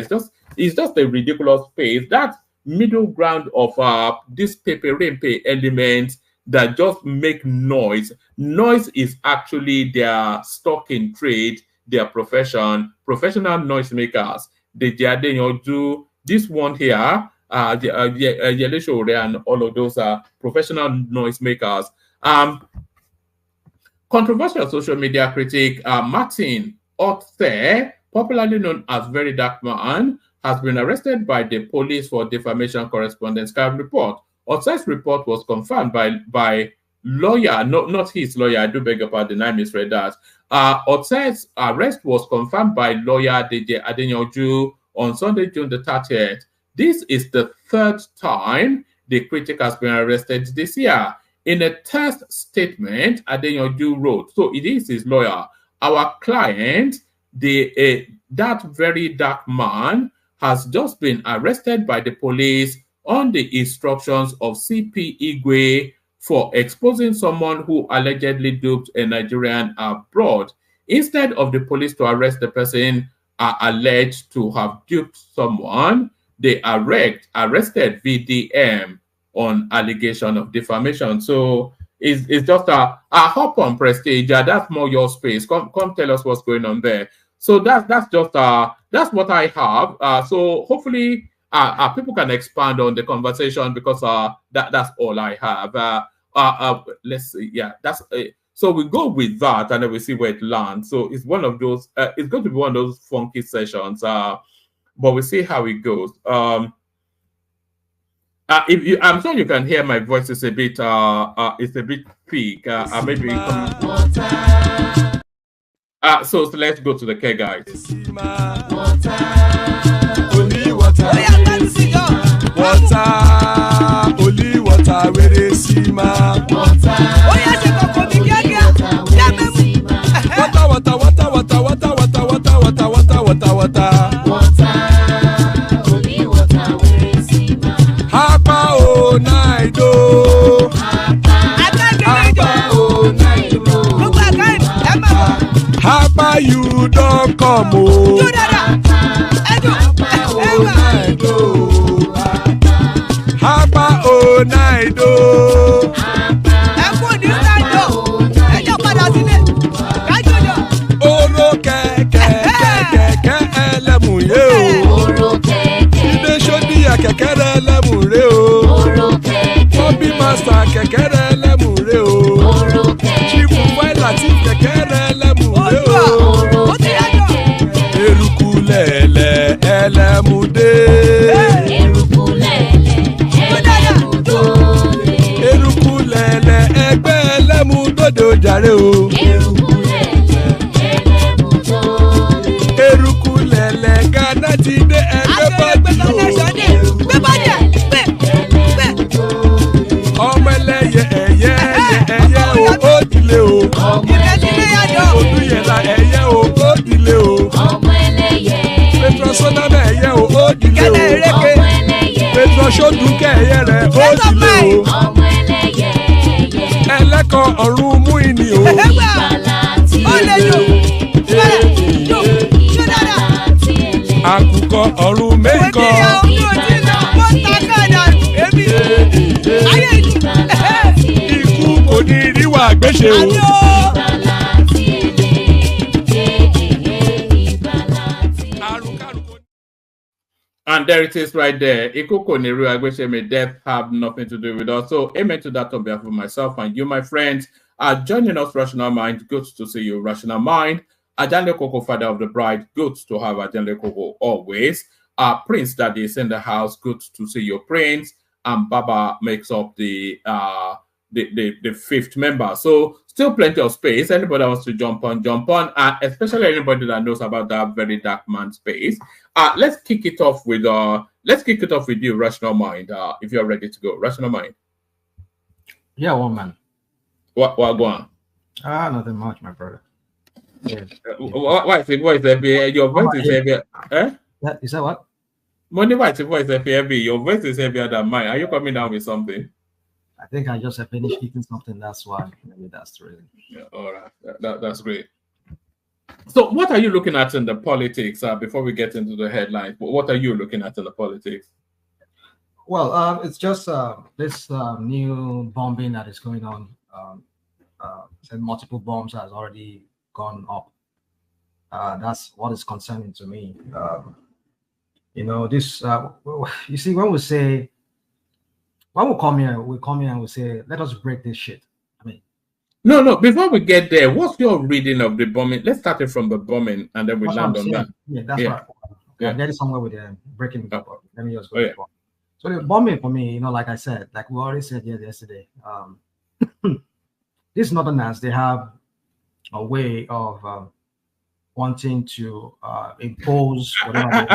F: It's just a ridiculous space. That middle ground of this pepe element that just make noise. Noise is actually their stock in trade, their profession, professional noisemakers. The Giadenyo do this one here, and all of those are professional noisemakers. Controversial social media critic Martin Ose, popularly known as Very Dark Man, has been arrested by the police for defamation correspondence crime report. Ose's report was confirmed by lawyer, not his lawyer, I do beg your pardon, I misread that. Ose's arrest was confirmed by lawyer DJ Adenyoju on Sunday, June the 30th. This is the third time the critic has been arrested this year. In a test statement, Adenyoju wrote, so it is his lawyer, our client, that Very Dark Man, has just been arrested by the police on the instructions of CP Igwe for exposing someone who allegedly duped a Nigerian abroad. Instead of the police to arrest the person alleged to have duped someone, they arrested VDM on allegation of defamation. So it's just a hop on Prestige. That's more your space. Come tell us what's going on there. So that's just that's what I have. So hopefully people can expand on the conversation because that's all I have. Let's see. Yeah, that's so we go with that and then we see where it lands. So it's one of those. It's going to be one of those funky sessions. But we'll see how it goes. I'm sure you can hear my voice is a bit thick. Maybe So let's go to the care guys.
B: Only water, only water, where they see ma. Water, Hapa o naido. Hapa you don't come o. Hapa o naido. Oro keke elemu ye o. Ide shodi ya kekere elemu re o. Obi master kekere elemu re o. Chifu Failati kekere elemu re o. Eruku lele elemu de. Eruku lele egbe elemu dodo jare o. Eruku lele Ghana ti de egbe body o. Ọmọ ẹlẹ́yẹ ẹ̀yẹ o ó dilé o. Olúyẹ̀lá ẹ̀yẹ o ó dilé o. Petrosoname ẹ̀yẹ o ó dilé o. Petrosodunke ẹ̀yẹ rẹ̀ ó dilé o. Ẹlẹ́kọ̀ ọ̀run mú ìní o. Àkùkọ ọ̀run mẹ́kọ̀. Ikú kò ní ríwà gbéṣe o.
F: And there it is right there. Ikoko Neru Agwesheme, death have nothing to do with us. So amen to that on behalf of myself and you, my friends, are joining us, Rational Mind. Good to see you, Rational Mind. Ajanle Koko, father of the bride. Good to have Ajanle Koko always. Prince Daddy is in the house. Good to see your Prince. And Baba makes up the fifth member. So still plenty of space. Anybody wants to jump on, especially anybody that knows about that very dark man space. Let's kick it off with you, Rational Mind. If you're ready to go, Rational Mind.
L: Yeah, one man.
F: What go on?
L: Nothing much, my brother. Yeah.
F: What is heavy? Your voice is heavy.
L: Is that what?
F: Money, why is your voice heavy? Your voice is heavier than mine. Are you coming down with something?
L: I think I just finished eating something. That's why. Maybe that's really.
F: Yeah, all right. That's great. So, what are you looking at in the politics? Before we get into the headlines, what are you looking at in the politics?
L: Well, it's just this new bombing that is going on. And multiple bombs has already gone up. That's what is concerning to me. This. You see, when we come here and we say, let us break this shit. I mean,
F: no. Before we get there, what's your reading of the bombing? Let's start it from the bombing, and then we land on that.
L: Yeah, that's right. I'm getting somewhere with breaking it up. Let me just go.
F: Yeah.
L: So the bombing for me, like I said, like we already said yesterday, these Northerners, they have a way of wanting to impose whatever.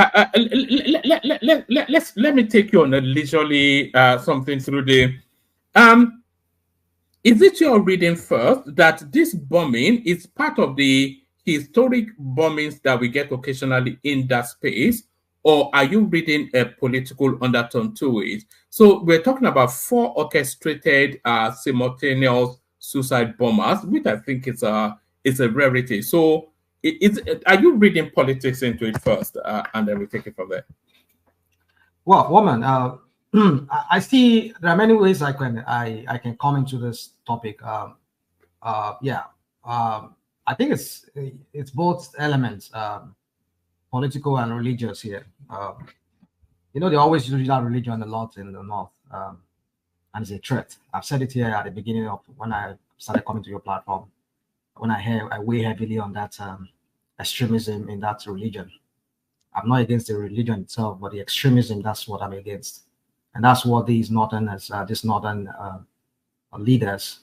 F: Let me take you on a leisurely something through the. Is it your reading first that this bombing is part of the historic bombings that we get occasionally in that space, or are you reading a political undertone to it? So we're talking about 4 orchestrated simultaneous suicide bombers, which I think is a rarity. So are you reading politics into it first, and then we take it from there?
L: Well, woman, I see there are many ways I can come into this topic. I think it's both elements, political and religious here. They always use that religion a lot in the North, and it's a threat. I've said it here at the beginning of when I started coming to your platform. When I weigh heavily on that extremism in that religion. I'm not against the religion itself, but the extremism, that's what I'm against. And that's what these northern leaders,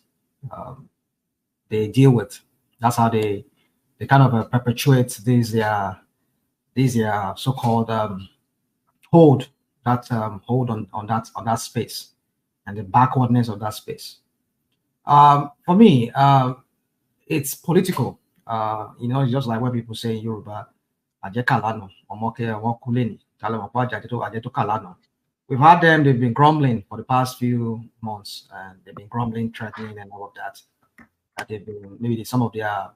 L: they deal with. That's how they they kind of perpetuate these so-called hold on that space and the backwardness of that space. For me, it's political. It's just like when people say in Yoruba, we've had them, they've been grumbling for the past few months, and they've been grumbling, threatening, and all of that. They've been, maybe some of their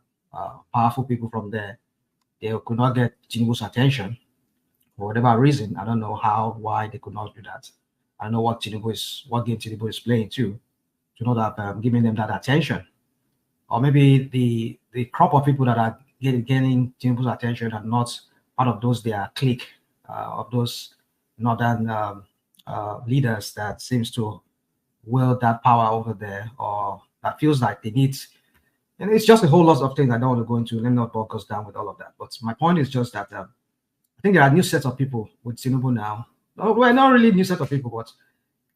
L: powerful people from there, they could not get Tinubu's attention for whatever reason. I don't know why they could not do that. I don't know what game Tinubu is playing to not have giving them that attention. Or maybe the crop of people that are getting Tinubu's attention are not part of those their clique, of those northern leaders that seems to wield that power over there, or that feels like they need. And it's just a whole lot of things I don't want to go into. Let me not bog us down with all of that. But my point is just that I think there are new sets of people with Tinubu now. Well, not really new set of people, but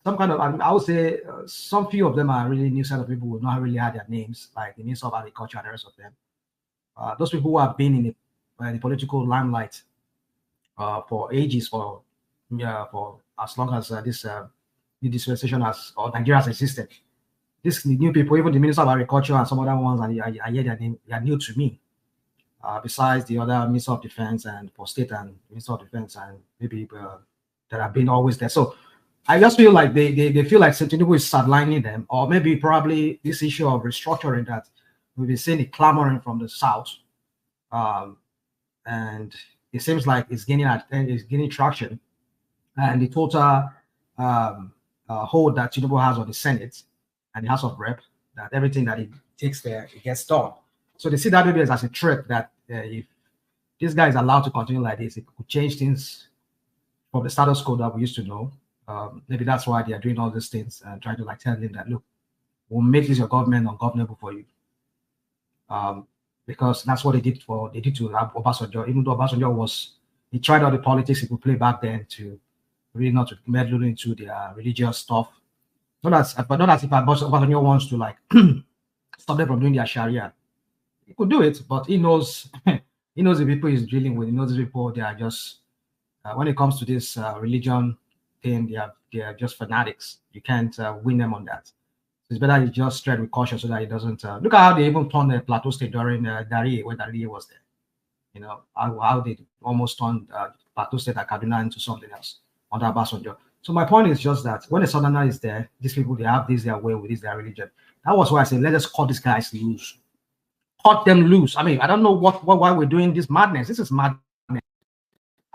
L: some kind of, I would say some few of them are really new set of people who not really had their names, like the Minister of Agriculture and the rest of them. Those people who have been in the political limelight for ages, for as long as this dispensation or Nigeria has existed. These new people, even the Minister of Agriculture and some other ones, I hear their name, they are new to me. Besides the other Minister of Defense and for State and Minister of Defense and maybe that have been always there. So I just feel like they feel like Tinubu is sidelining them, or maybe probably this issue of restructuring that we've been seeing it clamoring from the South, and it seems like it's gaining traction, and the total hold that Tinubu has on the Senate and the House of Rep, that everything that he takes there, it gets done. So they see that maybe as a threat that if this guy is allowed to continue like this, it could change things from the status quo that we used to know. Maybe that's why they are doing all these things and trying to like tell him that, look, we'll make this your government ungovernable for you. Because that's what they did to Obasanjo. Even though Obasanjo he tried all the politics he could play back then to really not to meddle into their religious stuff. Not as if Obasanjo wants to like stop them from doing their Sharia. He could do it, but he knows he knows the people he's dealing with. He knows the people, they are just when it comes to this religion thing, they are just fanatics. You can't win them on that. It's better you just tread with caution so that it doesn't. Look at how they even turned the Plateau State during Darie, when Darie was there. You know how they almost turned Plateau State and Kaduna into something else under Obasanjo. So my point is just that when a Southerner is there, these people, they have this their way with this their religion. That was why I said let us cut these guys loose, cut them loose. I mean, I don't know why we're doing this madness. This is madness.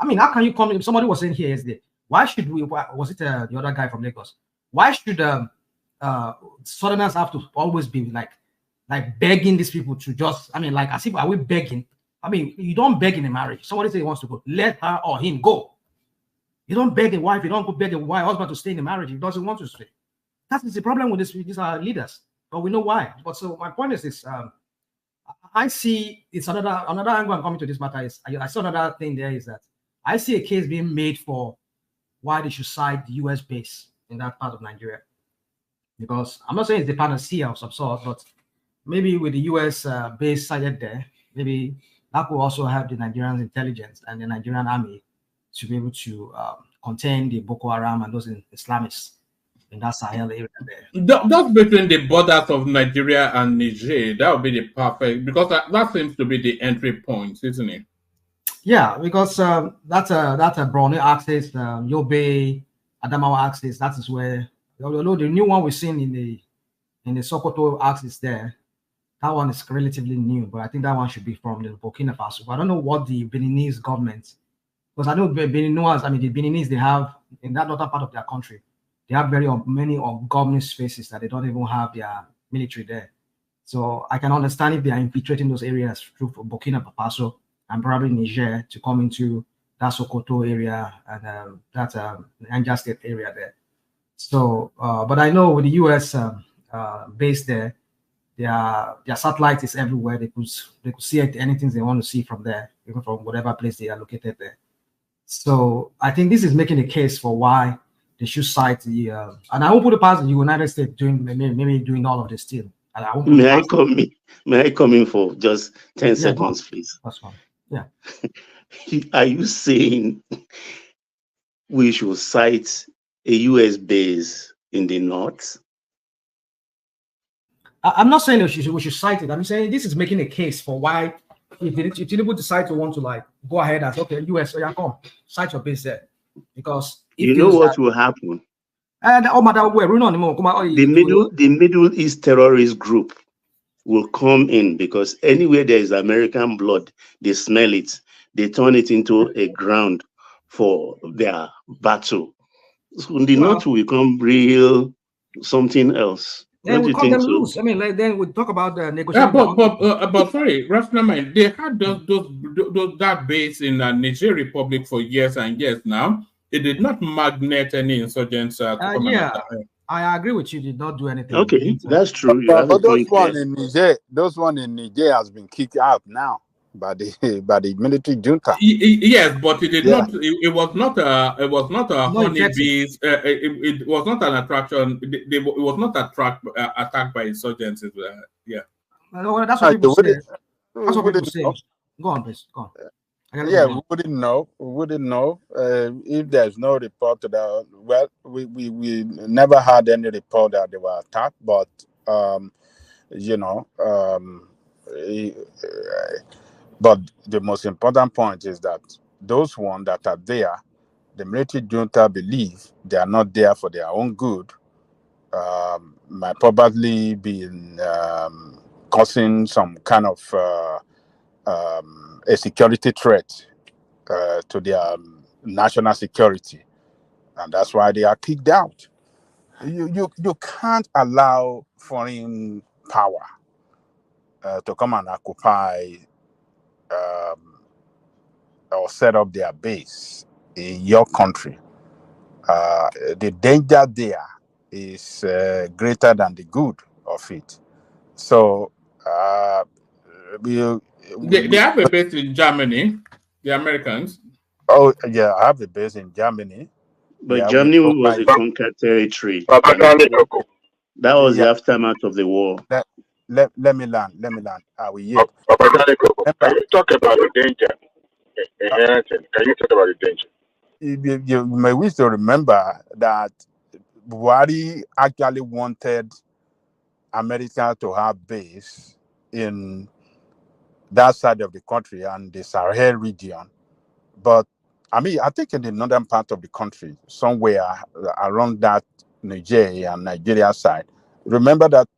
L: I mean, how can you come? If somebody was saying here yesterday, why should we? Was it the other guy from Lagos? Why should Southerners have to always be like begging these people to just? I mean, like as if are we begging? I mean, you don't beg in a marriage. Somebody says he wants to go, let her or him go. You don't beg a wife. You don't go beg a wife husband to stay in the marriage. He doesn't want to stay. That is the problem with this. These are leaders, but we know why. But so my point is this: I see it's another angle I'm coming to this matter is I saw another thing there is that I see a case being made for why they should side the U.S. base in that part of Nigeria. Because I'm not saying it's the panacea of some sort, but maybe with the U.S. Base sided there, maybe that will also have the Nigerian intelligence and the Nigerian army to be able to contain the Boko Haram and those Islamists in that Sahel area there.
F: That's between the borders of Nigeria and Niger. That would be the perfect, because that seems to be the entry point, isn't it?
L: Yeah, because that's a Borno axis, Yobe, Adamawa axis. That is where, although the new one we've seen in the Sokoto axis there, that one is relatively new, but I think that one should be from the Burkina Faso. But I don't know what the Beninese government, because I know the Beninese, they have in that northern part of their country, they have many ungoverned spaces that they don't even have their military there. So I can understand if they are infiltrating those areas through Burkina Faso and probably Niger to come into that Sokoto area and that Niger State area there. So, but I know with the U.S. Base there, their satellite is everywhere. They could see anything they want to see from there, even from whatever place they are located there. So I think this is making a case for why they should cite the and I won't put it past the United States doing maybe doing all of this still. And I want
M: May I come in for just 10 seconds, please?
L: That's fine. Yeah.
M: Are you saying we should cite a US base in the north?
L: I'm not saying we should cite it. I'm saying this is making a case for why if Tinubu decide to want to like go ahead and say, okay, US, so yeah, come cite your base there, because
M: you know what will happen.
L: And
M: the Middle East terrorist group will come in, because anywhere there is American blood, they smell it. They turn it into a ground for their battle. So the north will become real something else.
L: Then we cut them loose. I mean, like, then we talk about the negotiation.
F: But sorry, Rafnaman, they had that base in Niger Republic for years and years now. It did not magnet any insurgents.
L: Yeah, I agree with you. Did not do anything.
M: Okay, that's true.
N: But those one in Niger has been kicked out now by the military junta.
F: Yes, but it did not. It was not a honeybees. It was not an attraction. It was not attacked by insurgents. Yeah.
L: Well, that's what people say. That's what people say. Go on, please. Go on.
N: Yeah, we wouldn't know. We wouldn't know if there's no report that. Well, we never had any report that they were attacked, but but the most important point is that those ones that are there, the military junta believe they are not there for their own good. Might probably be causing some kind of a security threat to their national security, and that's why they are kicked out. You can't allow foreign power to come and occupy or set up their base in your country. The danger there is greater than the good of it. So
F: they have a base in Germany, the Americans.
N: Oh yeah, I have a base in Germany.
M: But Germany was a conquered territory. That was the aftermath of the war.
N: Let me land. I will yield.
E: Can you talk about the danger? Can you talk about the danger?
N: You may wish to remember that Buhari actually wanted America to have base in that side of the country and the Sahel region. But I mean, I think in the northern part of the country, somewhere around that Niger and Nigeria side. Remember that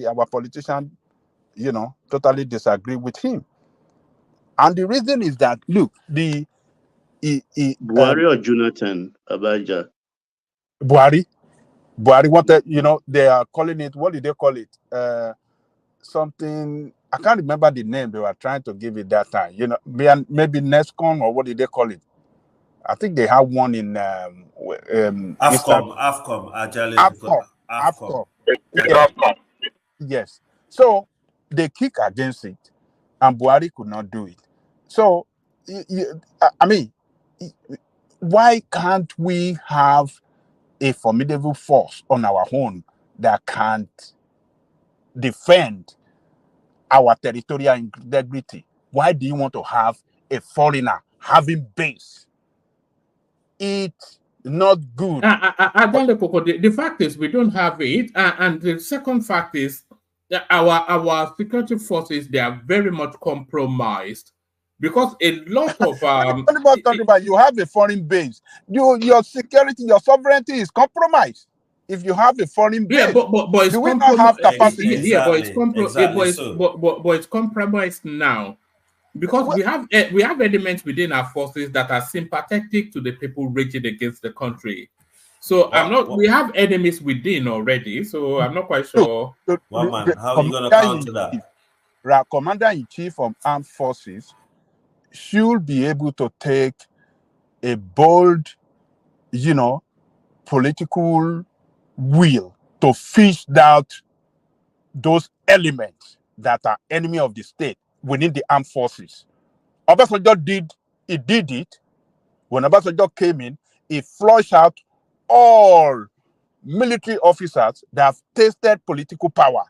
N: our politicians, totally disagree with him. And the reason is that, look,
M: Buhari or Jonathan Abaja?
N: Buhari wanted, they are calling it, what did they call it? Something, I can't remember the name they were trying to give it that time. Maybe NESCOM, or what did they call it? I think they have one in AFCOM. Yes. So they kick against it, and Buhari could not do it. So, I mean, why can't we have a formidable force on our own that can't defend our territorial integrity? Why do you want to have a foreigner having base? It's not good.
F: The fact is we don't have it, and the second fact is that our security forces, they are very much compromised, because a lot of
N: talking about you have a foreign base, your security, your sovereignty is compromised. If you have a foreign base,
F: but it's
N: do we not have capacity?
F: But it's compromised now. Because we have elements within our forces that are sympathetic to the people raging against the country. So we have enemies within already, so I'm not quite sure.
O: How are you going to counter that?
N: Commander-in-Chief of Armed Forces should be able to take a bold, political will to fish out those elements that are enemy of the state within the armed forces. Obasanjo did it. When Obasanjo came in, he flushed out all military officers that have tasted political power.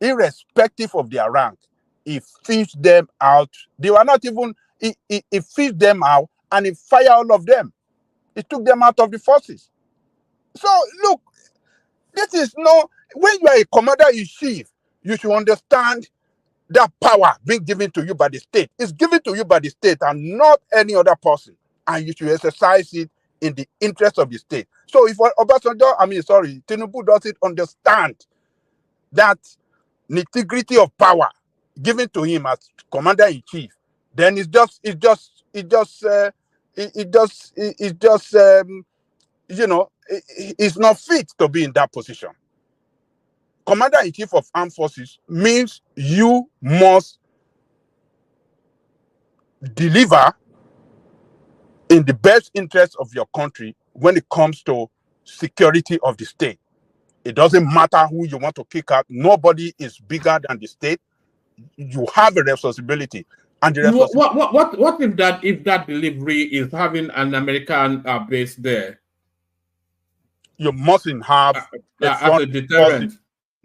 N: irrespective of their rank, he fished them out. They were not even, he fished them out and he fired all of them. He took them out of the forces. So look, this is no, when you are a commander-in-chief, you should understand that power being given to you by the state is given to you by the state and not any other person. And you should exercise it in the interest of the state. So if Tinubu doesn't understand that nitty-gritty of power given to him as commander-in-chief, then he's not fit to be in that position. Commander-in-chief of armed forces means you must deliver in the best interest of your country when it comes to security of the state. It doesn't matter who you want to kick out. Nobody is bigger than the state. You have a responsibility. And the responsibility.
F: What if that delivery is having an American base there?
N: You mustn't have
F: as a deterrent.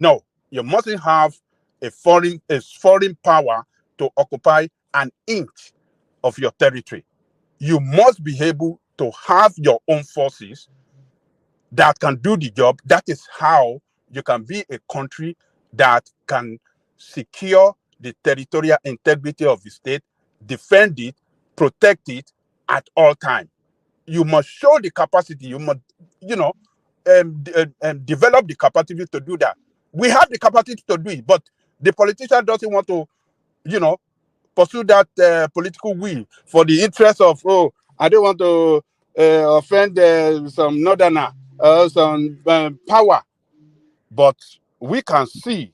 N: No, you mustn't have a foreign power to occupy an inch of your territory. You must be able to have your own forces that can do the job. That is how you can be a country that can secure the territorial integrity of the state, defend it, protect it at all times. You must show the capacity. You must, develop the capacity to do that. We have the capacity to do it, but the politician doesn't want to, pursue that political will for the interest of, I don't want to offend some northerner, some power. But we can see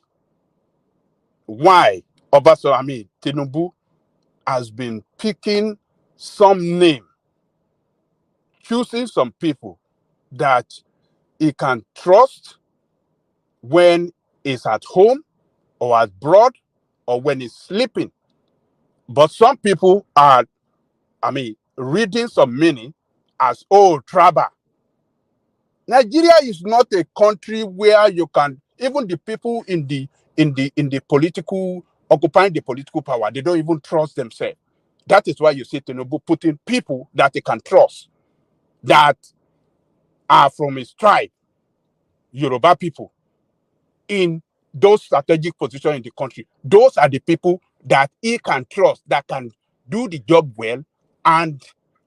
N: why Tinubu has been picking some name, choosing some people that he can trust when he's at home or abroad or when he's sleeping. But some people are, reading some meaning as, tribal. Nigeria is not a country where you can, even the people in the political, occupying the political power, they don't even trust themselves. That is why you see Tinubu putting people that they can trust, that are from his tribe, Yoruba people, in those strategic positions in the country. Those are the people that he can trust, that can do the job well and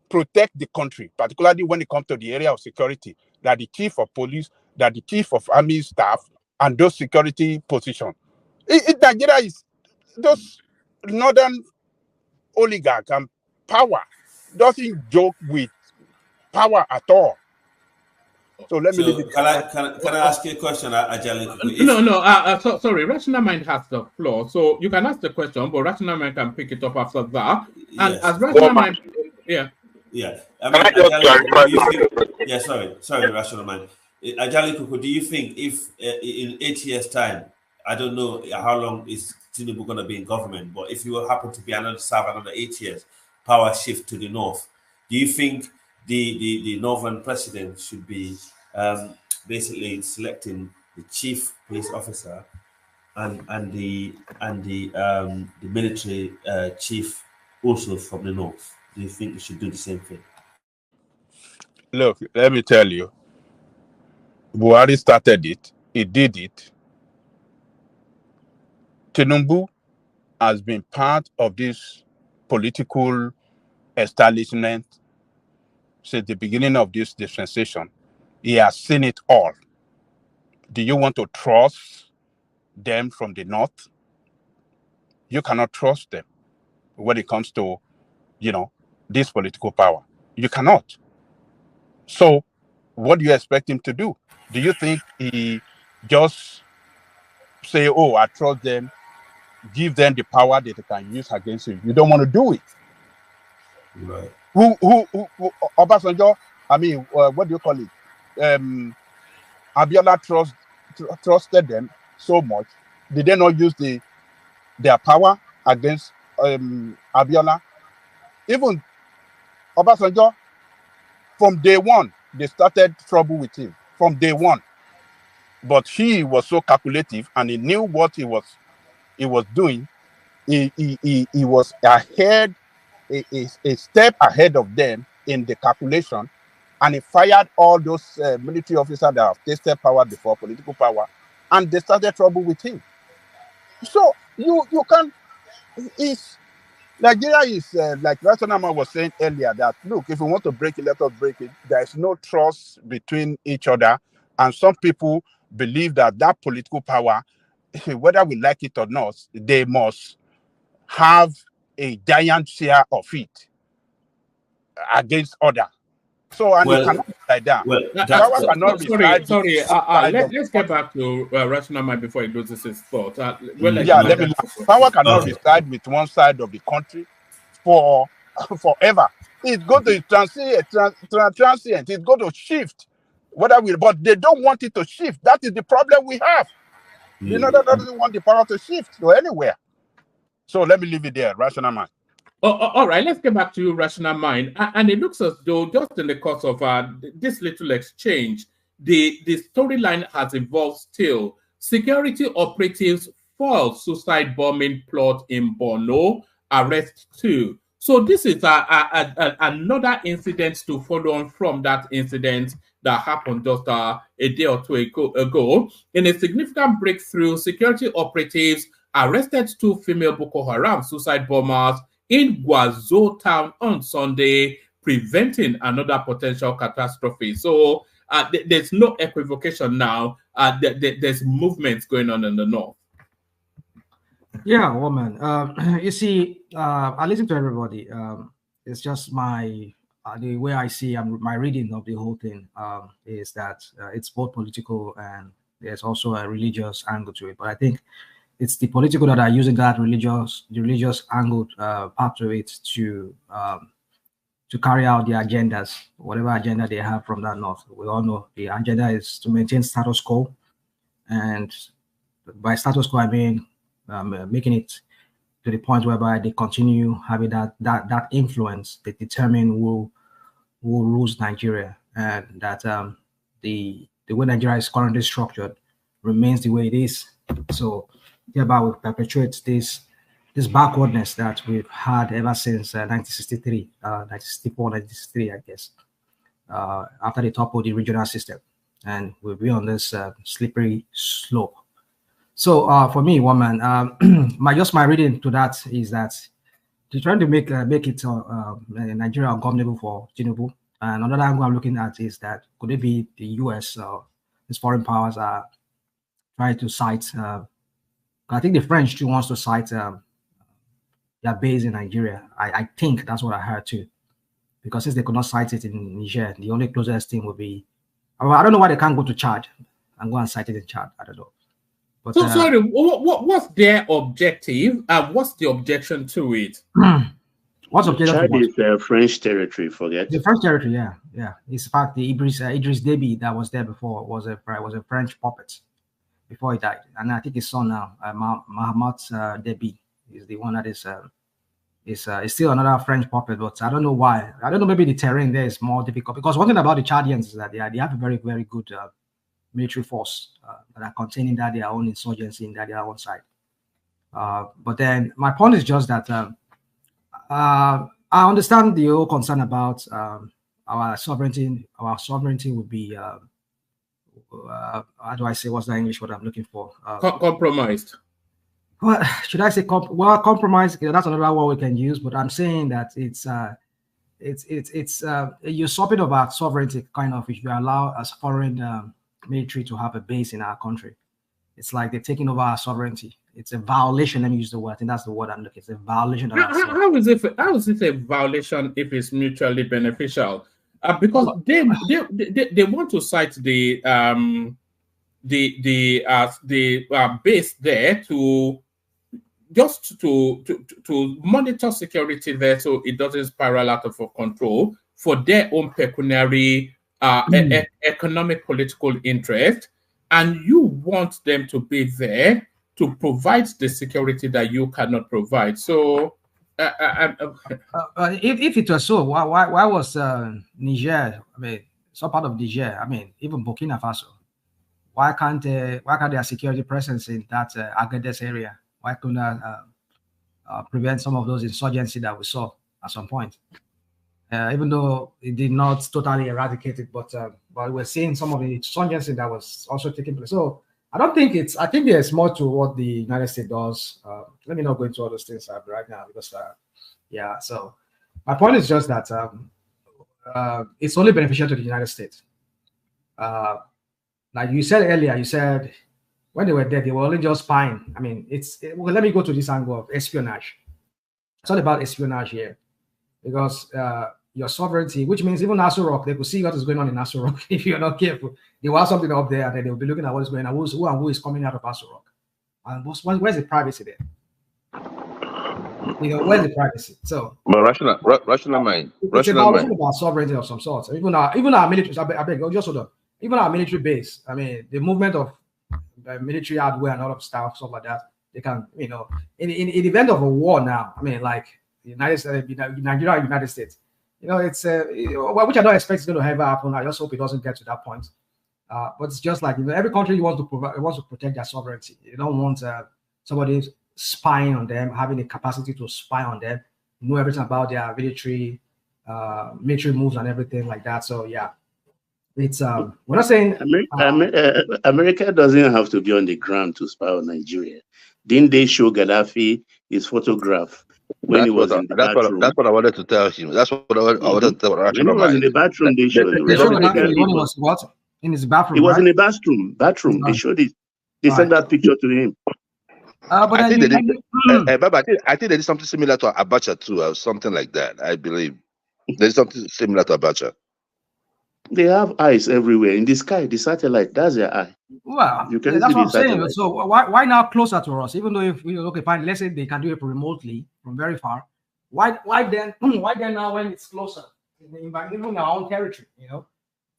N: protect the country, particularly when it comes to the area of security, that the chief of police, that the chief of army staff, and those security positions. Nigeria is those northern oligarchs and power doesn't joke with power at all. So let me leave it.
O: Can I ask you a question, Ajali?
F: No. Sorry, Rational Mind has the floor, so you can ask the question, but Rational Mind can pick it up after that. And as Rational Mind,
O: yeah. Ajali, sorry, Rational Mind. Ajali Kuku, do you think if in 8 years' time, I don't know how long is Tinubu going to be in government, but if you will happen to be serve another 8 years, power shift to the north, do you think the northern president should be basically selecting the chief police officer and the military chief also from the north? Do you think we should do the same thing?
N: Look, let me tell you, Buhari started it. He did it. Tinubu has been part of this political establishment since the beginning of this dispensation. He has seen it all. Do you want to trust them from the north? You cannot trust them when it comes to, this political power. You cannot. So what do you expect him to do? Do you think he just say, I trust them, give them the power that they can use against you? You don't want to do it.
O: Right.
N: Who Obasanjo, what do you call it? Abiola trusted them so much. Did they not use their power against Abiola? Even Obasanjo, from day one, they started trouble with him. From day one. but he was so calculative, and he knew what he was doing. He was ahead, a step ahead of them in the calculation, and he fired all those military officers that have tasted power before, political power, and they started trouble with him. So you can, Nigeria is like Rationama was saying earlier, that look, if we want to break it, let us break it. There is no trust between each other, and some people believe that political power, whether we like it or not, they must have a giant share of it against other. So, and it cannot be like that. Power cannot reside.
F: Let's get back to Rational Mind before he loses his thought.
N: Power cannot reside with one side of the country for forever. It's going to transient. It's going to shift. But they don't want it to shift. That is the problem we have. You know, that doesn't want the power to shift to anywhere. So let me leave it there, Rational Mind.
F: All right, let's get back to you, Rational Mind. And it looks as though just in the course of this little exchange, the storyline has evolved still. Security operatives foil suicide bombing plot in Borno, arrest 2. So this is another incident to follow on from that incident that happened just a day or two ago. In a significant breakthrough, security operatives arrested 2 female Boko Haram suicide bombers in Gwoza town on Sunday, preventing another potential catastrophe. So there's no equivocation now. There's movements going on in the north.
L: Yeah, woman. You see, I listen to everybody. It's just the way I see my reading of the whole thing is that it's both political and there's also a religious angle to it. But I think it's the political that are using that religious angle part of it to carry out their agendas, whatever agenda they have from that north. We all know the agenda is to maintain status quo, and by status quo I mean making it to the point whereby they continue having that influence that determine who rules Nigeria, and that the way Nigeria is currently structured remains the way it is. So thereby we perpetuate this backwardness that we've had ever since 1963, 1964, 1963, I guess, after they toppled the regional system, and we'll be on this slippery slope. So for me, woman, my reading to that is that they're trying to make it Nigeria ungovernable for Tinubu. And another angle I'm looking at is that could it be the U.S. these foreign powers are trying to cite. I think the French too wants to cite their base in Nigeria. I think that's what I heard too, because since they could not cite it in Niger, the only closest thing would be. I don't know why they can't go to Chad and go and cite it in Chad. I don't know. But,
F: so sorry, what's their objective? What's the objection to it?
L: What's objection?
M: Chad is French territory. Forget
L: the French territory. Yeah. It's in fact the Idris Deby that was there before was a French puppet before he died, and I think his son now, Mahamat Deby, is the one that is still another French puppet. But I don't know why. I don't know. Maybe the terrain there is more difficult, because one thing about the Chadians is that they have a very, very good military force that are containing their own insurgency in their own side. But then my point is just that I understand the whole concern about our sovereignty. Our sovereignty would be how do I say, what's the English word I'm looking for?
F: Compromised.
L: Well, should I say compromise? That's another word we can use. But I'm saying that it's a usurping of our sovereignty, kind of, if you allow a foreign military to have a base in our country. It's like they're taking over our sovereignty. It's a violation. Let me use the word. I think that's the word I'm looking. It's a violation of our sovereignty.
F: How is it a violation if it's mutually beneficial? Because they want to cite the base there to just to monitor security there, so it doesn't spiral out of control for their own pecuniary economic political interest, and you want them to be there to provide the security that you cannot provide. So
L: if it was so, why was Niger, I mean, some part of Niger, I mean, even Burkina Faso, why can't their security presence in that Agadez area? Why couldn't prevent some of those insurgency that we saw at some point? Even though it did not totally eradicate it, but we're seeing some of the insurgency that was also taking place. So I don't think it's. I think there's more to what the United States does. Let me not go into all those things right now because, yeah. So my point is just that it's only beneficial to the United States. Like you said earlier, you said when they were there, they were only just spying. I mean, well, let me go to this angle of espionage. It's all about espionage here because your sovereignty, which means even Aso Rock, they could see what is going on in Aso Rock if you're not careful. They will have something up there, and then they'll be looking at what is going on, who is coming out of Aso Rock. And where's the privacy there? Where's the privacy? So,
P: but rational mind.
L: It's about sovereignty of some sort. Even our military, I beg, just hold on. Even our military base, I mean, the movement of military hardware and all of stuff like that, they can, in the event of a war now, I mean, like the United States, Nigeria, United States, it's which I don't expect is going to ever happen. I just hope it doesn't get to that point. But it's just like every country wants to protect their sovereignty. You don't want somebody spying on them, having the capacity to spy on them, know everything about their military moves and everything like that. So yeah, it's we're not saying
M: America doesn't have to be on the ground to spy on Nigeria. Didn't they show Gaddafi his photograph when he was in the bathroom?
P: That's what I wanted to tell him. That's what I wanted to tell him.
M: When he was in the bathroom, they showed him.
L: What? In his bathroom.
M: He was in the bathroom. They showed it. They sent that picture to him.
P: But I think they did something similar to Abacha too, or something like that. I believe there's something similar to Abacha.
M: They have eyes everywhere in the sky. The satellite, that's their eye.
L: Well,
M: you can
L: that's
M: see
L: what I'm saying.
M: satellite.
L: So why now closer to us? Even though if we fine, let's say they can do it remotely from very far. Why then? Why then now when it's closer, even our own territory?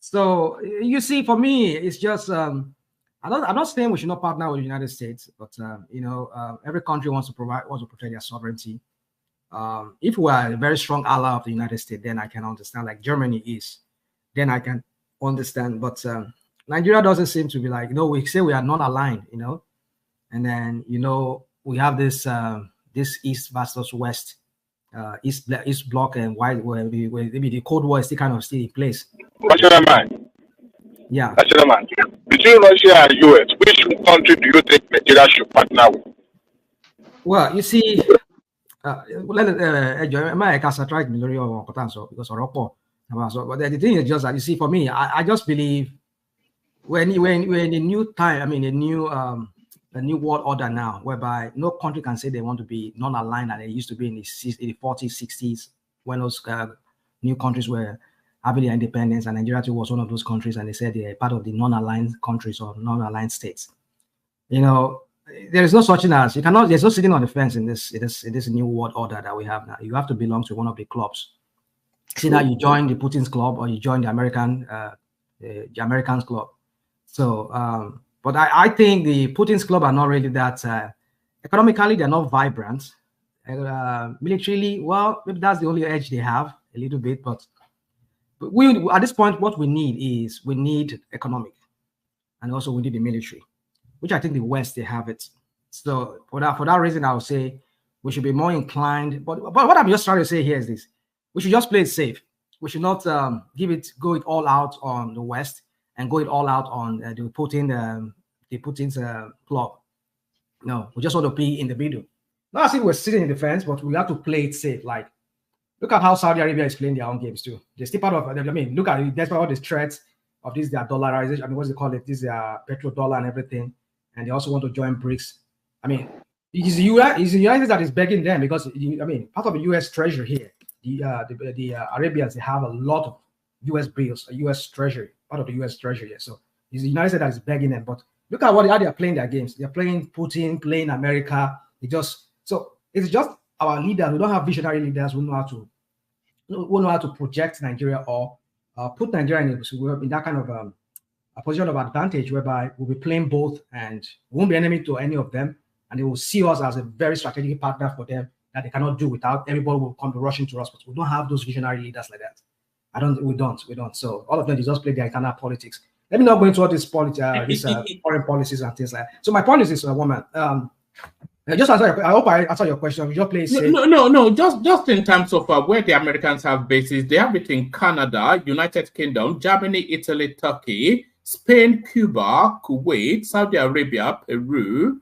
L: So you see, for me, it's just I'm not saying we should not partner with the United States, but every country wants to protect their sovereignty. If we are a very strong ally of the United States, then I can understand, like Germany is. Then I can understand. But Nigeria doesn't seem to be like, we say we are not aligned, and then we have this this East versus West, East block and why maybe the Cold War is still in place.
Q: Rational man.
L: Yeah.
Q: Rational man. Between Russia and US, which country do you think Nigeria should partner with?
L: Well, you see, but the thing is just that, you see, for me, I just believe when we're in a new time, I mean, a new world order now, whereby no country can say they want to be non-aligned and they used to be in the 40s, 60s, when those new countries were having their independence, and Nigeria too was one of those countries, and they said they're part of the non-aligned countries or non-aligned states. There is no such thing as there's no sitting on the fence in this new world order that we have now. You have to belong to one of the clubs. See that you join the Putin's club or you join the Americans club. So, but I think the Putin's club are not really that economically. They're not vibrant. Militarily, well, maybe that's the only edge they have a little bit. But we at this point, what we need is economic, and also we need the military, which I think the West, they have it. So for that reason, I would say we should be more inclined. But what I'm just trying to say here is this: we should just play it safe. We should not go it all out on the West and go it all out on the Putin's club. No, we just want to be in the middle. Not as if we're sitting in the fence, but we have to play it safe. Like, look at how Saudi Arabia is playing their own games too. They're still part of. I mean, look at it. Despite all these threats of this, their dollarization. I mean, what's it called? This petrodollar and everything, and they also want to join BRICS. I mean, it's the United States that is begging them because part of the U.S. treasury here. The Arabians, they have a lot of U.S. bills, a U.S. treasury, part of the U.S. treasury. So it's the United States that is begging them. But look at how they are playing their games. They're playing Putin, playing America. It's just our leaders. We don't have visionary leaders who know how to project Nigeria or put Nigeria in that kind of a position of advantage whereby we'll be playing both and we won't be enemy to any of them, and they will see us as a very strategic partner for them that they cannot do without. Everybody will come to rushing to us, but we don't have those visionary leaders like that. We don't. So all of them, they just play their internal politics. Let me not go into all these foreign policies and things like that. So my point is this, woman. Just answer I hope I answer your question. Your place.
F: No. Just in terms of where the Americans have bases, they have it in Canada, United Kingdom, Germany, Italy, Turkey, Spain, Cuba, Kuwait, Saudi Arabia, Peru,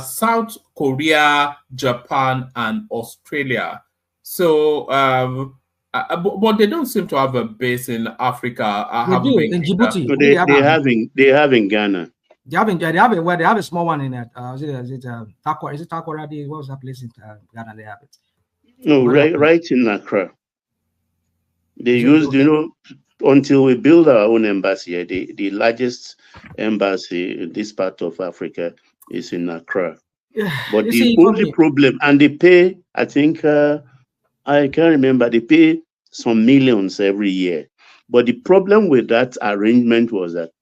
F: South Korea, Japan, and Australia. So, but they don't seem to have a base in Africa.
L: They do in Djibouti.
M: So they have in Ghana.
L: They have a small one in it. Is it Takoradi? What was that place in Ghana? They have it.
M: No, right in Accra. They used, until we build our own embassy here. The largest embassy in this part of Africa is in Accra. But the only problem, and they pay, I think, I can't remember, they pay some millions every year. But the problem with that arrangement was that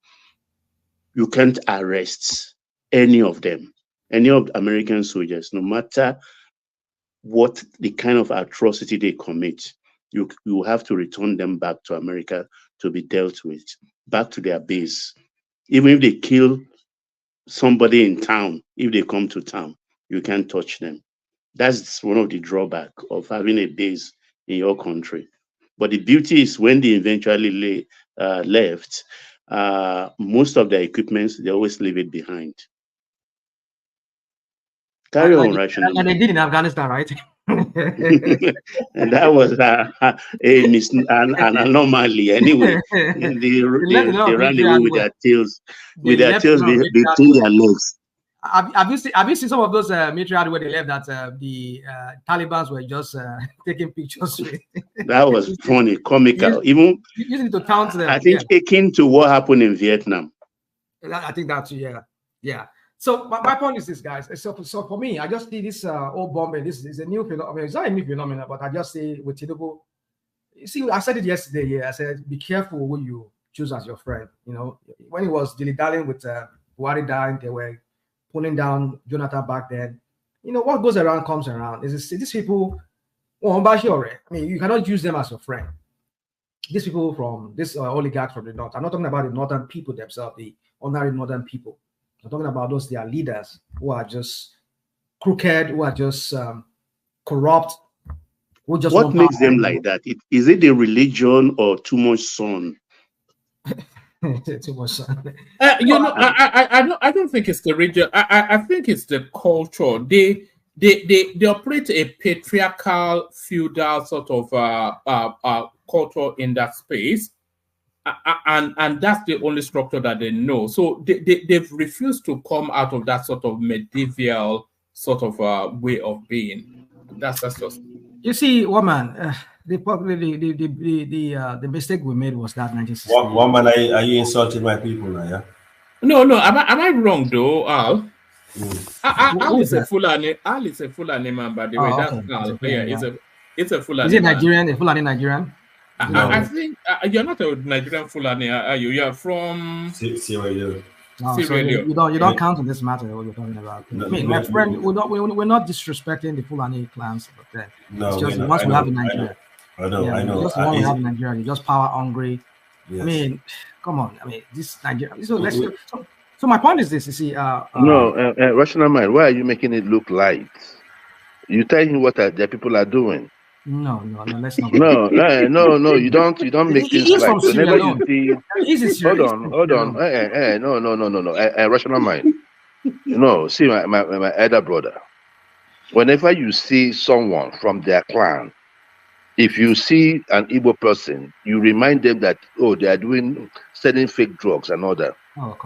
M: you can't arrest any of them, any of the American soldiers, no matter what the kind of atrocity they commit. You have to return them back to America to be dealt with, back to their base. Even if they kill somebody in town, if they come to town, you can't touch them. That's one of the drawbacks of having a base in your country. But the beauty is when they eventually left, most of their equipment, they always leave it behind. Carry on, rational.
L: And they did in Afghanistan, right?
M: And that was an anomaly anyway. They ran away with their tails, between their legs.
L: Have you seen some of those military where they left that the Taliban were just taking pictures with?
M: That was funny, comical. Even
L: using to count them.
M: I think akin to what happened in Vietnam.
L: I think that's yeah. So my point is this, guys. So for me, I just see this old bombing. This is a new phenomenon. I mean, it's not a new phenomenon, but I just say with Tinubu. You see, I said it yesterday. Yeah, I said be careful who you choose as your friend. When he was dilly-dallying with Buhari dying, they were pulling down Jonathan back then. What goes around comes around. These people, I mean, you cannot use them as your friend. These people from this oligarchs from the north. I'm not talking about the northern people themselves, the ordinary northern people. I'm talking about those their leaders who are just crooked, who are just corrupt. Who just
M: what makes them like that? Is it the religion or too much sun?
L: Too much sun.
F: I don't think it's the region. I think it's the culture. They operate a patriarchal, feudal sort of culture in that space. And that's the only structure that they know. So they've refused to come out of that sort of medieval sort of way of being. That's just.
L: You see, woman, the mistake we made was that 1960.
O: Woman, are you insulting my people now? Yeah.
F: No. Am I wrong though, Al? Al is a Fulani. Al is a Fulani man, by the way. That's Al. It's a Fulani.
L: Is it Nigerian? A Fulani Nigerian?
F: No. I think you're not a Nigerian Fulani, are you? You're from
O: Sierra Leone.
L: No, so you don't count on this matter what you're talking about.
O: No,
L: I mean, my friend, we're not disrespecting the Fulani clans, but then it's just once we have in Nigeria.
O: I know.
L: Just one we have in Nigeria, you're just power hungry. Yes. I mean, come on. I mean, this Nigeria. So my point is this. You see,
P: rational mind. Why are you making it look light? You tell him what the people are doing.
L: No, let's not.
P: No, you don't make things like whenever you see. Hold on. No. Rational mind. See my elder brother. Whenever you see someone from their clan, if you see an Igbo person, you remind them that they are selling fake drugs and all that.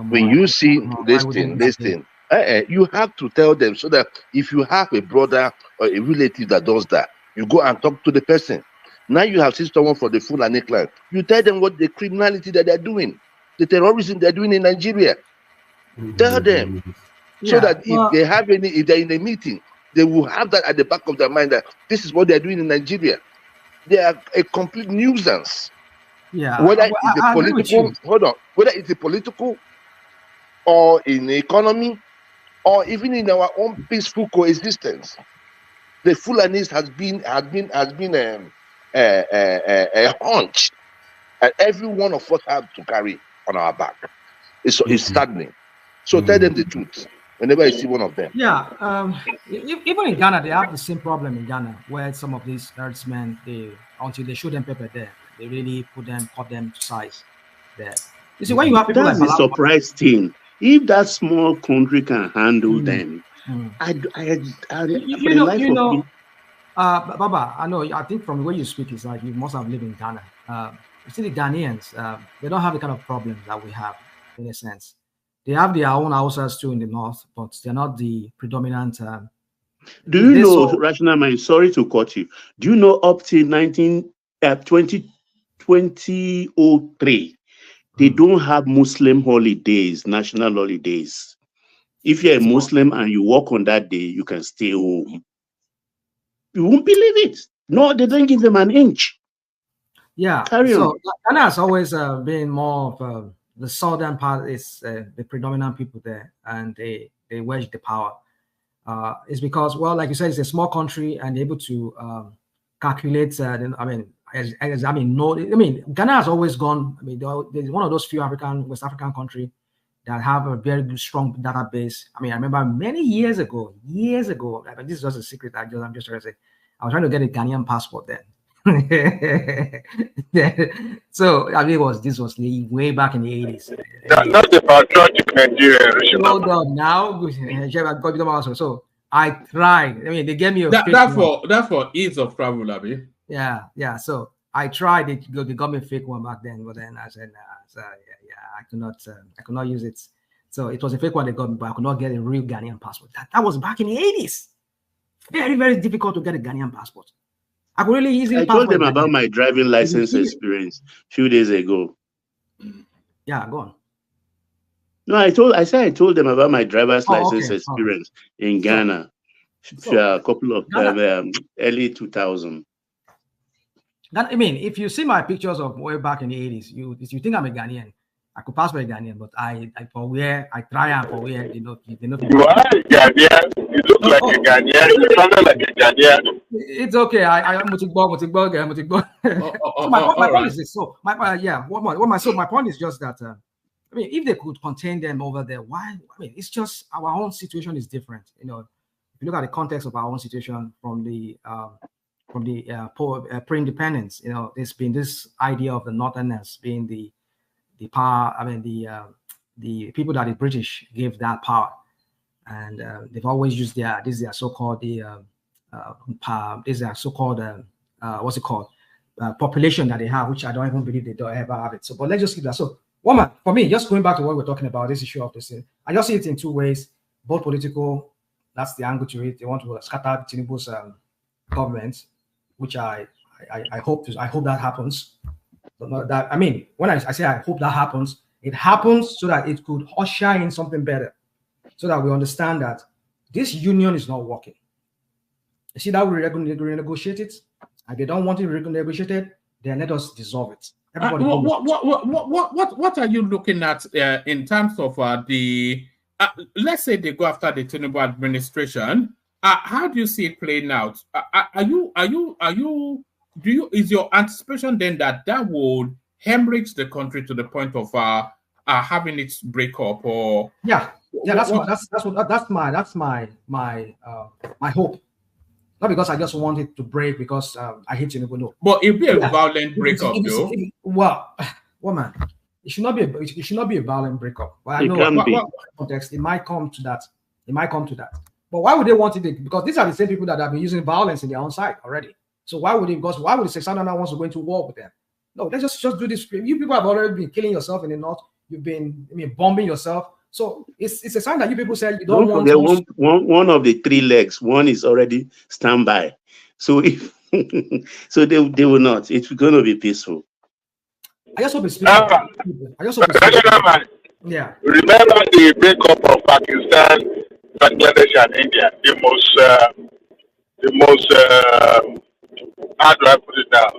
P: When you see this thing, you have to tell them so that if you have a brother or a relative that does that, you go and talk to the person. Now you have seen someone from the Fulani clan. You tell them what the criminality that they're doing, the terrorism they're doing in Nigeria. Tell them so that if they're in a meeting, they will have that at the back of their mind that this is what they're doing in Nigeria. They are a complete nuisance.
L: Yeah.
P: Whether it's a political or in the economy or even in our own peaceful coexistence. The Fulanis has been a hunch, and every one of us have to carry on our back. It's saddening. So tell them the truth whenever you see one of them.
L: Yeah, even in Ghana, they have the same problem in Ghana, where some of these herdsmen, until they show them pepper there, they really cut them to size there. You see, when you have people
M: that's
L: like
M: the surprise thing. If that small country can handle them,
L: Baba, I know. I think from the way you speak, it's like you must have lived in Ghana. You see, the Ghanaians, they don't have the kind of problems that we have, in a sense. They have their own houses too in the north, but they're not the predominant.
M: Do you know, Rational Mind? Sorry to cut you. Do you know up till 2003, they don't have Muslim holidays, national holidays. If you're a Muslim and you work on that day, you can stay home. You won't believe it. No, they don't give them an inch.
L: Yeah.
M: Carry on.
L: Ghana has always been more of the southern part is the predominant people there, and they wedge the power. It's because, well, like you said, it's a small country and able to calculate. Ghana has always gone. I mean, there's one of those few West African countries that have a very strong database. I mean, I remember many years ago. I mean, this is just a secret. I'm just trying to say, I was trying to get a Ghanaian passport then. So I mean, this was way back in the 80s.
Q: Not the patriotic Nigerian.
L: Hold on now. So I tried. I mean, they gave me a
F: that's for ease of travel, Abi.
L: Yeah. So I tried it. They got me a fake one back then, but then I said, nah, I could not use it. So it was a fake one they got me, but I could not get a real Ghanaian passport. That was back in the 80s. Very, very difficult to get a Ghanaian passport. I could really easily.
M: I told them about my driving license experience a few days ago.
L: Yeah, go on.
M: No, I told them about my driver's license experience in Ghana. A couple of early 2000.
L: I mean, if you see my pictures of way back in the 80s, you think I'm a Ghanaian. I could pass for a Ghanaian, but I try and for where they know.
Q: You are a Ghanaian. You look like a Ghanaian. You sound like a Ghanaian.
L: It's okay. I am Mutikbo. So my point is this. So my point is just that. I mean, if they could contain them over there, why? I mean, it's just our own situation is different. You know, if you look at the context of our own situation from the pre-independence, you know, there's been this idea of the Northerners being the power. I mean, the people that the British gave that power, and they've always used their so-called population that they have, which I don't even believe they don't ever have it. So, but let's just keep that. So, woman, for me, just going back to what we're talking about, this issue of this, I just see it in two ways, both political. That's the angle to it. They want to scatter Tinubu's government, which I hope that happens. That, I mean, when I say I hope that happens, it happens so that it could usher in something better, so that we understand that this union is not working. You see that we renegotiate it, and they don't want it renegotiated, then let us dissolve it. Everybody
F: what are you looking at in terms of the let's say they go after the Tinubu administration? How do you see it playing out? Is your anticipation then that would hemorrhage the country to the point of having it break up? Or
L: that's my hope. Not because I just want it to break because I hate Tinubu. No,
F: but it'd be a violent breakup, though.
L: Well, woman, it should not be a violent breakup. But I know what context it might come to that. But why would they want it? Because these are the same people that have been using violence in their own side already. So why would they say Southerners wants to go into war with them? No, let's just do this. You people have already been killing yourself in the north. You've been bombing yourself. So it's a sign that you people say you don't want to.
M: One of the three legs, one is already standby. So if so they will not. It's going to be peaceful.
L: I just hope it's peaceful. Yeah.
Q: Remember the breakup of Pakistan, Bangladesh, and India. The most how do I put it now?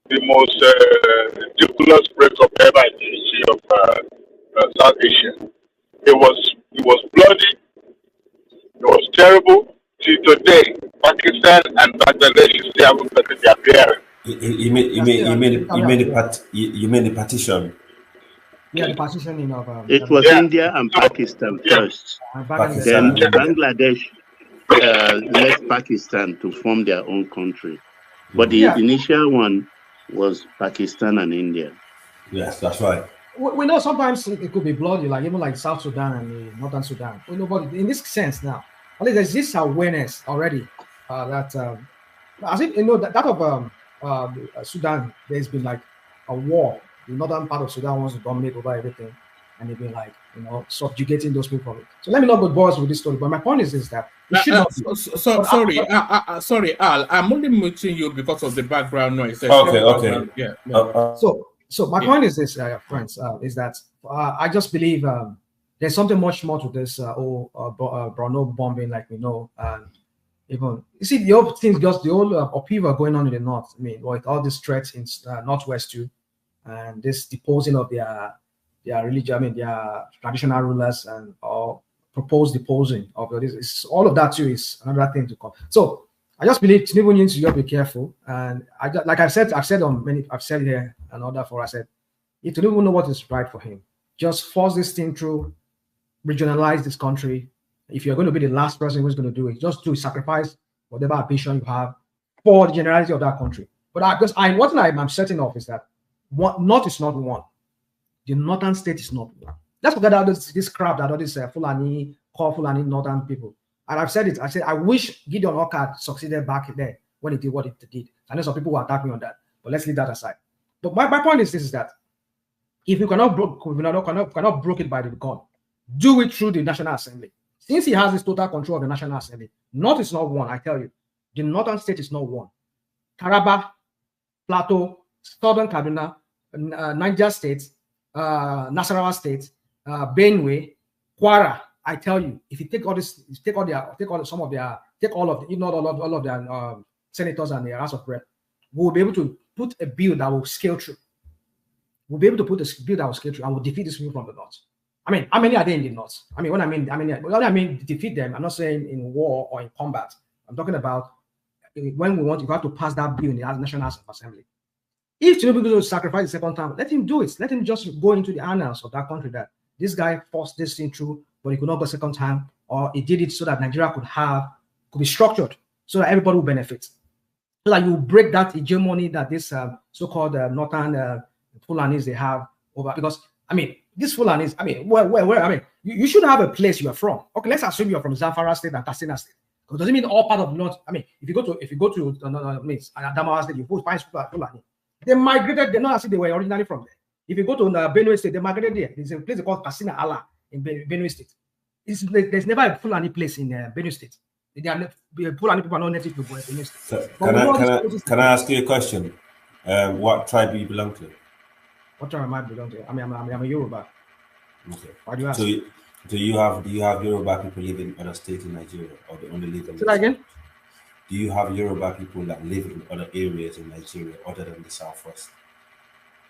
Q: The most ridiculous breakup ever in the history of South Asia. It was bloody. It was terrible. See, today, Pakistan and Bangladesh still haven't gotten their bearings.
O: You mean the partition?
L: Yeah, the partitioning of
M: it was India and Pakistan first. Then Bangladesh left Pakistan to form their own country. But the initial one was Pakistan and India.
O: Yes, that's right.
L: We know sometimes it could be bloody, like even like South Sudan and the Northern Sudan. We know, but in this sense now, at least there's this awareness already that as if you know that of Sudan, there's been like a war. The northern part of Sudan wants to dominate over everything, and they've been like subjugating those people. So let me not go bored with this story. But my point is that we should not.
F: Sorry, Al. I'm only muting you because of the background noise.
O: Okay.
F: Yeah.
L: So my point is this, friends, is that I just believe there's something much more to this Borno bombing, like we know. Even you see the whole thing, just the whole upheaval going on in the north. I mean, with all these threats in northwest too, and this deposing of their religion, I mean their traditional rulers, and proposed deposing of this. All of that too is another thing to come. So I just believe Tinubu needs to be careful. And I've said here and other for I said, if Tinubu know what is right for him, just force this thing through, regionalize this country. If you're going to be the last person who's going to do it, just do sacrifice whatever ambition you have for the generality of that country. But what I'm certain of is that North is not one. The northern state is not one. Let's forget about this crap that all these Fulani northern people. And I've said it. I said I wish Gideon Orchard succeeded back there when he did what he did. I know some people will attack me on that, but let's leave that aside. But my point is this: is that if you cannot broke it by the gun, do it through the National Assembly. Since he has this total control of the National Assembly, North is not one. I tell you, the northern state is not one. Taraba, Plateau, Southern Kaduna, Niger State, Nasarawa State, Benue, Kwara. I tell you, if you take all this, all of their senators and their House of Rep, we'll be able to put a bill that will scale through. We'll be able to put a bill that will scale through and will defeat this people from the north. I mean, how many are there in the north? I mean, when I mean defeat them, I'm not saying in war or in combat. I'm talking about when you have to pass that bill in the National House of Assembly. If Tinubu goes to sacrifice the second time, let him do it. Let him just go into the annals of that country that this guy forced this thing through, but he could not go second time, or he did it so that Nigeria could be structured so that everybody will benefit. So that you break that hegemony that this so-called northern Fulanis they have over. Because I mean, these Fulanis, I mean, where I mean, you should have a place you are from. Okay, let's assume you're from Zamfara State and Katsina State. Because doesn't mean all part of North. I mean, if you go to Adamawa State, you go find Fulani. They migrated. They're not as if they were originally from there. If you go to Benue State, they migrated there. There's a place called Katsina Ala in Benue State. There's never a Fulani place in Benue State. Fulani people are not native to Benue State.
O: So can I ask you a question? What tribe do you belong to?
L: What tribe am I belong to? I mean, I'm a Yoruba.
O: Okay.
L: Why do you ask?
O: So do you have Yoruba people living in other states in Nigeria, or they only live in?
L: Say that again.
O: Do you have Yoruba people that live in other areas in Nigeria other than the southwest?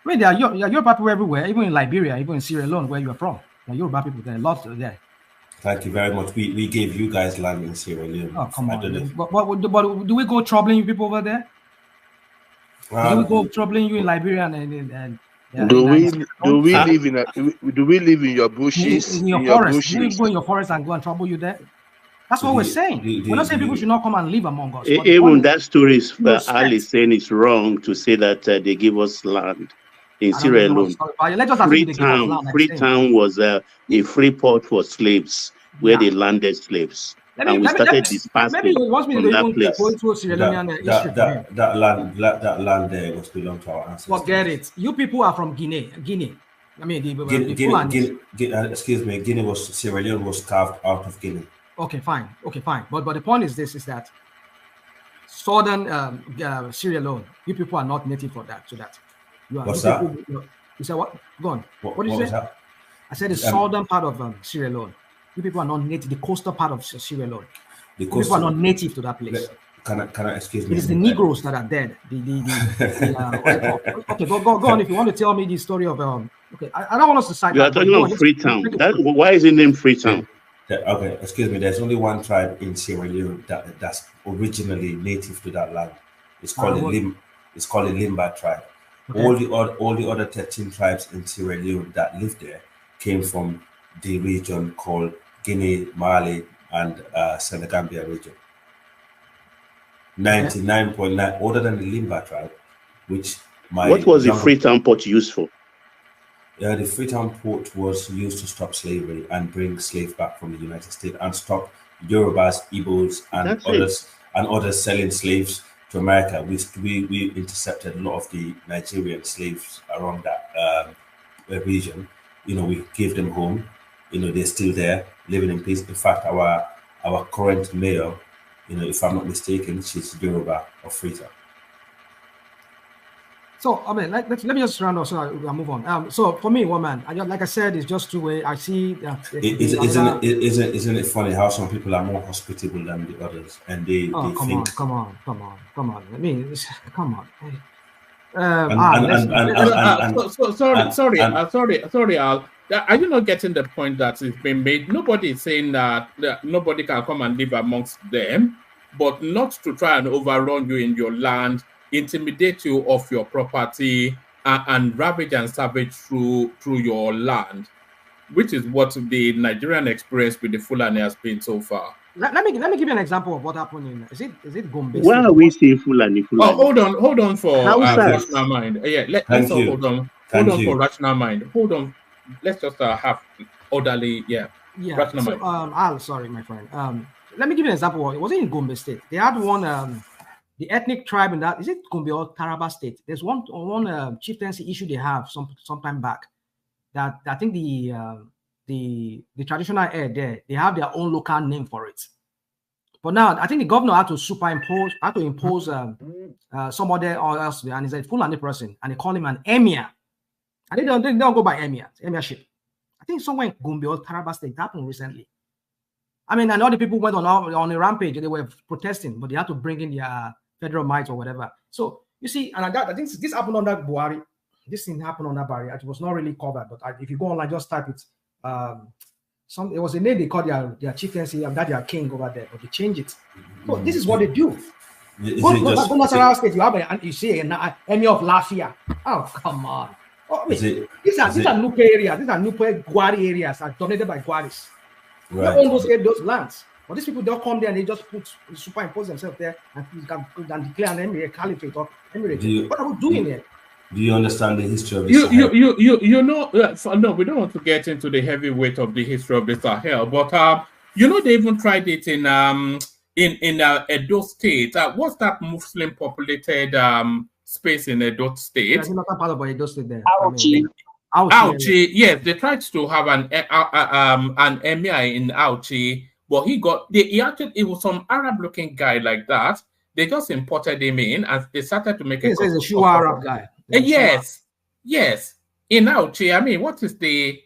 L: I mean, there are Yoruba people everywhere, even in Liberia, even in Sierra Leone, where you are from. There are Yoruba people there, lots there.
O: Thank you very much. We gave you guys land in Sierra Leone.
L: Oh, come on. But do we go troubling you people over there? Do we go troubling you in Liberia and
P: do we live in your bushes?
L: In your forest? Do we go in your forest and go and trouble you there? That's what we're saying. We're not saying people should not come and live among us.
M: Even that story is Ali saying it's wrong to say that they give us land in Sierra Leone. Freetown was a free port for slaves where they landed slaves. And we started dispersing from that place.
O: That land there was belong to our ancestors.
L: Forget it. You people are from Guinea. I mean,
O: Guinea was Sierra Leone was carved out of Guinea.
L: Okay, fine. But the point is this: is that southern Sierra Leone, you people are not native for that. So that you are.
O: What's that?
L: You said what? Go on. What did you say?
O: That?
L: I said the southern part of Sierra Leone. You people are not native. The coastal part of Sierra Leone. People are not native to that place.
O: Can I excuse me?
L: It is the Negroes that are dead. Okay, go on. If you want to tell me the story of okay, I don't want us to cite.
M: You are talking about Freetown. Why is it named Freetown?
O: Okay, excuse me. There's only one tribe in Sierra Leone that's originally native to that land. It's called the Limba tribe. Okay. All the other 13 tribes in Sierra Leone that lived there came from the region called Guinea, Mali, and Senegambia region. 99.9, other than the Limba tribe, which
M: what was the Freetown Port used for?
O: The Freetown Port was used to stop slavery and bring slaves back from the United States and stop Yorubas, Igbos, and others selling slaves to America. We intercepted a lot of the Nigerian slaves around that region. We gave them home. They're still there, living in peace. In fact, our current mayor, if I'm not mistaken, she's Yoruba of Freetown.
L: So, I mean, let me just round off so I'll move on. So, for me, woman, like I said, it's just two way. I see.
O: Isn't it funny how some people are more hospitable than the others, and they think?
L: Come on. I mean, come on.
F: Sorry, Al. Are you not getting the point that it's been made? Nobody is saying that nobody can come and live amongst them, but not to try and overrun you in your land, intimidate you of your property, and ravage and savage through your land, which is what the Nigerian experience with the Fulani has been so far.
L: Let me give you an example of what happened in. Is it Gombe?
M: Why are we saying Fulani?
F: Oh, hold on for rational mind. Yeah, let's hold on for rational mind. Hold on. Let's just have orderly, rational mind.
L: Al, sorry, my friend. Let me give you an example. It wasn't in Gombe State. They had one. The ethnic tribe in that, is it Gombe or Taraba State? There's one chieftaincy issue they have some time back that I think the traditional head there, they have their own local name for it. But now I think the governor had to impose somebody else, and he's a Fulani person, and they call him an emir. And they don't go by emirship. I think somewhere in Gombe or Taraba State, that happened recently. I mean, and all the people went on a rampage, they were protesting, but they had to bring in their federal might or whatever. So you see, and I think this happened under Buhari. This thing happened under Buhari. It was not really covered, but if you go online, just type it. It was a name they called their chieftaincy, and that their king over there, but they changed it. So this is what they do. Go to Taraba State, you see an emir of Lafia. Oh, come on. Oh, these are Nupe areas. These are Nupe Gwari areas are dominated by Gwaris. They own those lands. But these people don't come there and they just superimpose themselves there and declare an emirate, caliphate or emirate. What are we doing here?
O: Do you understand the history of
F: the Sahel? No, we don't want to get into the heavyweight of the history of the Sahel, but they even tried it in Edo State. What's that Muslim populated space in Edo State?
L: There's another part of Edo State there.
F: Auchi, yes, they tried to have an emir in Auchi, but it was some Arab-looking guy like that. They just imported him in and they started to make
L: a Shua Arab guy.
F: Yes. In Auchi, I mean, what is the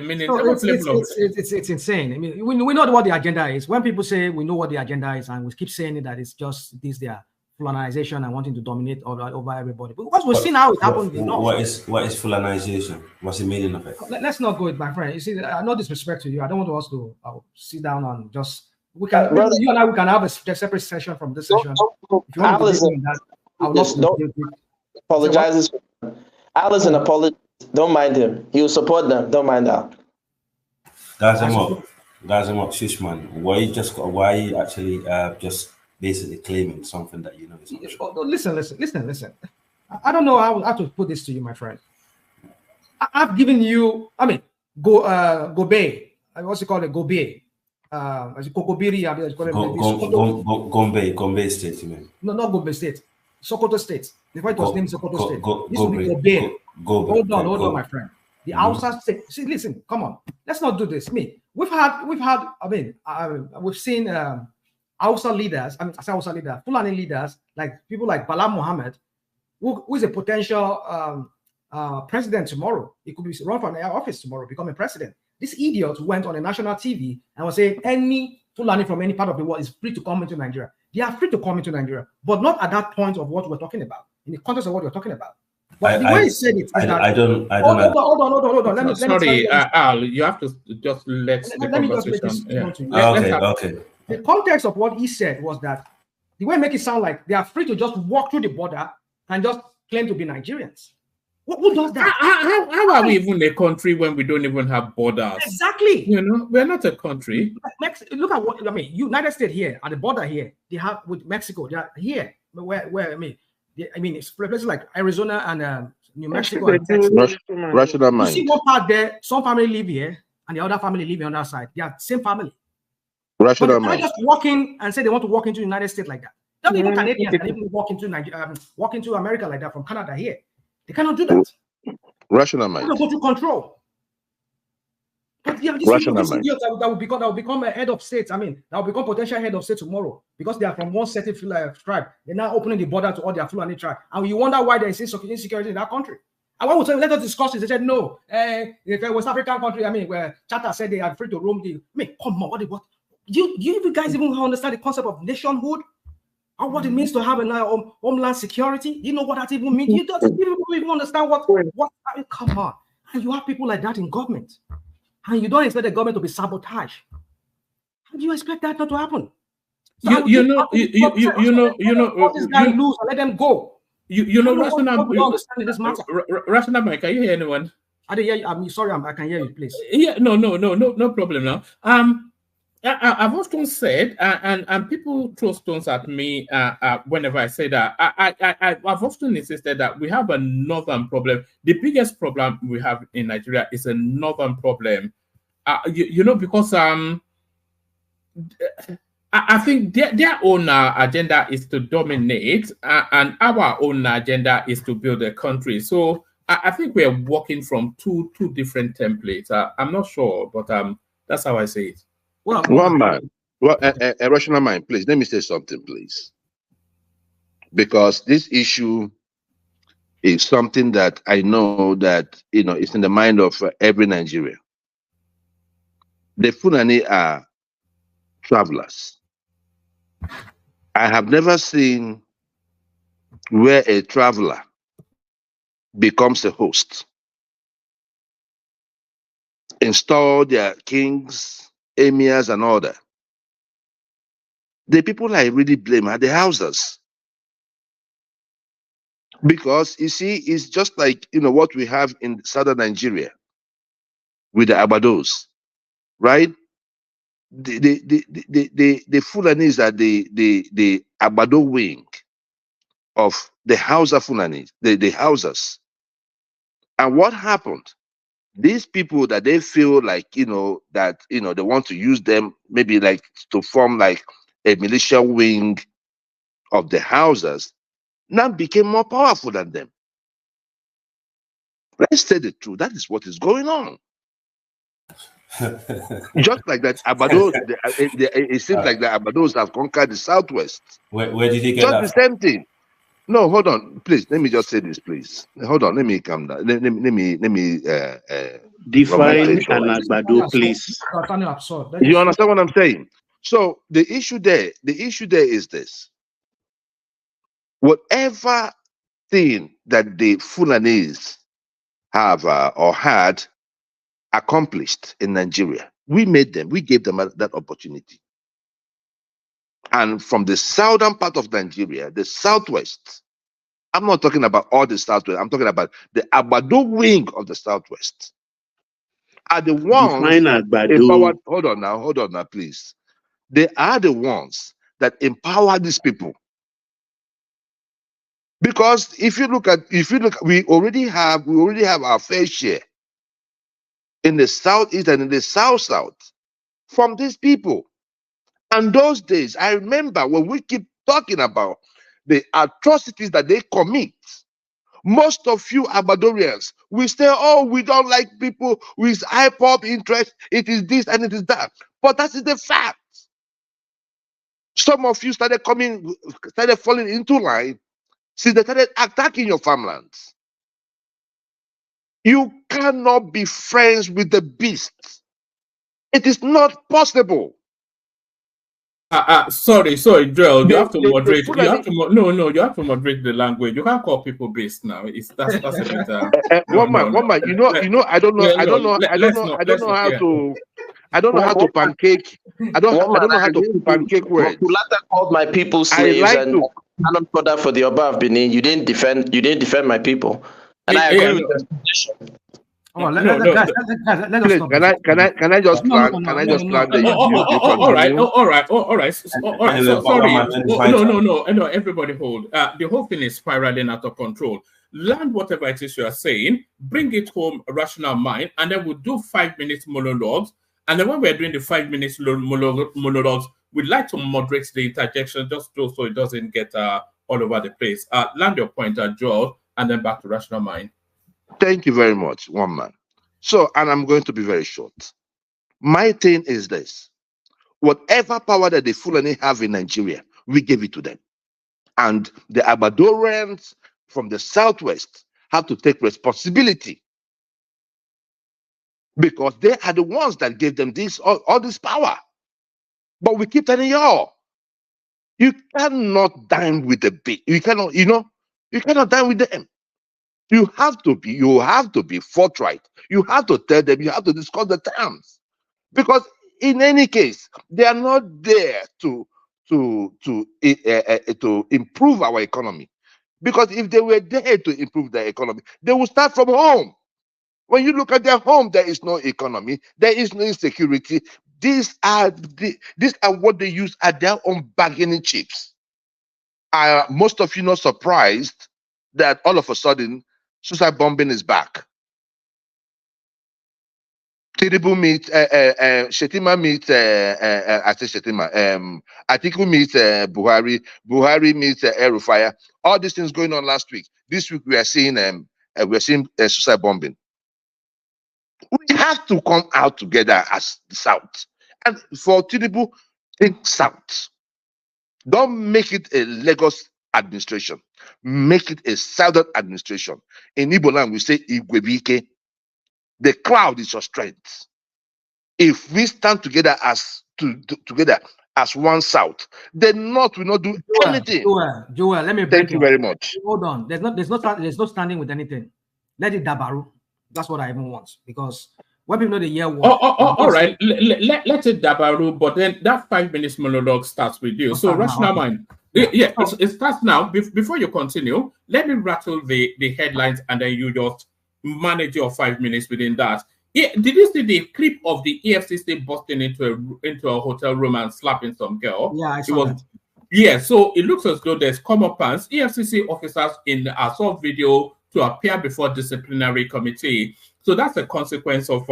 F: meaning?
L: So it's insane. I mean, we know what the agenda is. When people say we know what the agenda is, and we keep saying it, that it's just their Fulanization and wanting to dominate over everybody. Because we've seen how it happened.
O: What is Fulanization? What's the meaning of it?
L: Let's not go with my friend. You see, no disrespect to you. I don't want us to sit down and just you and I can have a separate session from this session. If you want to I would love to
R: apologize. Al is an apologist. Don't mind him. He will support them. Don't mind Al.
O: Guys, I'm up. Shush, man. Why you actually just basically claiming something that you know is not true?
L: Listen. I don't know how to put this to you, my friend. I've given you, Gobe. What's it called? Gobe. Kokobiri.
O: Gombe State, you mean?
L: No, not Gombe State. Sokoto State. The fight was named Sokoto State. This will be Gobe. Hold on, my friend. The Hausa State. See, listen, come on. Let's not do this. We've seen Hausa leaders, Fulani leaders, like people like Bala Mohammed, who is a potential president tomorrow. He could be run for an office tomorrow, becoming president. This idiot went on a national TV and was saying any Fulani from any part of the world is free to come into Nigeria. They are free to come into Nigeria, but not at that point of what we're talking about, in the context of what we're talking about. But the way he said it is that... Hold on.
F: Sorry, Al, you have to just let the conversation...
O: Okay.
L: The context of what he said was that the way he make it sound like they are free to just walk through the border and just claim to be Nigerians. Who does that?
F: How are we even a country when we don't even have borders?
L: Exactly.
F: You know, we're not a country.
L: Look at what I mean. United States here at the border here, they have with Mexico. They are here. Where I mean, it's places like Arizona and New Mexico and Texas.
P: Rational mind.
L: You see one part there. Some family live here, and the other family live on that side. They are the same family.
P: Rational
L: but they
P: mind.
L: just walk in and say they want to walk into the United States like that. Not even Canadians can even walk into America like that from Canada here. They cannot do that.
P: Rational mind.
L: They go to control. But yeah,
P: Rational
L: this
P: mind.
L: that will become a head of state. I mean, that will become potential head of state tomorrow because they are from one certain tribe. They're now opening the border to all their Fulani tribe, and you wonder why there is insecurity in that country. I want to let us discuss this. They said no. If a West African country, I mean, where Charter said they are free to roam. Come on, what? Do you guys even understand the concept of nationhood? Or what it means to have a homeland security? You know what that even means? You don't even understand what. Come on, and you have people like that in government, and you don't expect the government to be sabotaged. How do you expect that not to happen? So let them go.
F: Rational Mike, can you hear anyone?
L: I didn't hear you. I'm sorry, I can hear you, please.
F: Yeah, no problem now. I've often said, and people throw stones at me whenever I say that. I've often insisted that we have a northern problem. The biggest problem we have in Nigeria is a northern problem. Because I think their own agenda is to dominate, and our own agenda is to build a country. So I think we are working from two different templates. I'm not sure, but that's how I say it.
L: Well,
P: one man. Well, a rational mind, please. Let me say something, please. Because this issue is something that I know that it's in the mind of every Nigerian. The Fulani are travelers. I have never seen where a traveler becomes a host. Install their kings, emirs, and all that. The people I really blame are the houses. Because you see, it's just like what we have in southern Nigeria with the Abados, right? The Fulanis are the Abado wing of the Hausa Fulanis, the Hausas. And what happened? These people that they feel like that they want to use them maybe like to form like a militia wing of the Hausas now became more powerful than them. Let's say the truth. That is what is going on. Just like that, Abados, it seems like the Abados have conquered the southwest.
O: Where did he get
P: just
O: that?
P: The same thing. No, hold on, please. Let me just say this, please. Hold on. Let me calm down. Let me
M: define an Agbado, please.
P: You understand what I'm saying? So the issue there is this: whatever thing that the Fulanese have or had accomplished in Nigeria, we gave them that opportunity. And from the southern part of Nigeria, the southwest, I'm not talking about all the southwest, I'm talking about the Agbado wing of the southwest, are the ones empowered. Hold on now, please. They are the ones that empower these people. Because if you look, we already have our fair share in the southeast and in the south from these people. And those days, I remember when we keep talking about the atrocities that they commit, most of you Abadorians, we say, oh, we don't like people with high pop interest, it is this and it is that. But that is the fact. Some of you started falling into line since they started attacking your farmlands. You cannot be friends with the beasts. It is not possible.
F: Sorry, Joel. You have to moderate. You have to moderate the language. You can't call people beasts now. That's a bit.
P: One man. I don't know how to pancake. I don't know how to pancake words.
R: Mulata called my people slaves. cannon fodder for the Oba of Benin. You didn't defend my people, and I agree with your position.
L: Oh, let us stop.
P: Can I just plan? Can I just plan the
F: all right. Sorry. No. Everybody hold. The whole thing is spiraling out of control. Learn whatever it is you are saying. Bring it home, rational mind, and then we'll do 5 minutes monologues. And then when we're doing the 5 minutes monologues, we'd like to moderate the interjection just so it doesn't get all over the place. Land your point, George, and then back to rational mind.
P: Thank you very much, one man. So, and I'm going to be very short. My thing is this. Whatever power that the Fulani have in Nigeria, we gave it to them. And the Abadorians from the southwest have to take responsibility, because they are the ones that gave them all this power. But we keep telling y'all, you cannot dine with the big. You cannot, you cannot dine with them. You have to be forthright. You have to tell them, you have to discuss the terms. Because in any case, they are not there to improve our economy. Because if they were there to improve their economy, they would start from home. When you look at their home, there is no economy, there is no insecurity. These are what they use at their own bargaining chips. Are most of you not surprised that all of a sudden suicide bombing is back? Tinubu meets Shetima meets I say Shetima. Atiku meets Buhari. Buhari meets El-Rufai. All these things going on last week. This week we are seeing suicide bombing. We have to come out together as the South. And for Tinubu, think South. Don't make it a Lagos administration. Make it a Southern administration. In Igbo land, we say Igwebike. The crowd is your strength. If we stand together as one South, the North will not do anything.
L: Joel, let me
P: thank you very much.
L: Hold on. There's no standing with anything. Let it dabaru. That's what I even want, because when people know the year one.
F: All right. Let it dabaru, but then that 5 minutes monologue starts with you. So rational mind. Yeah, it starts now. Before you continue, let me rattle the headlines, and then you just manage your 5 minutes within that. Yeah, did you see the clip of the EFCC busting into a hotel room and slapping some girl?
L: Yeah, I saw that.
F: Yeah, so it looks as though there's comeuppance. EFCC officers in the assault video to appear before disciplinary committee. So that's a consequence of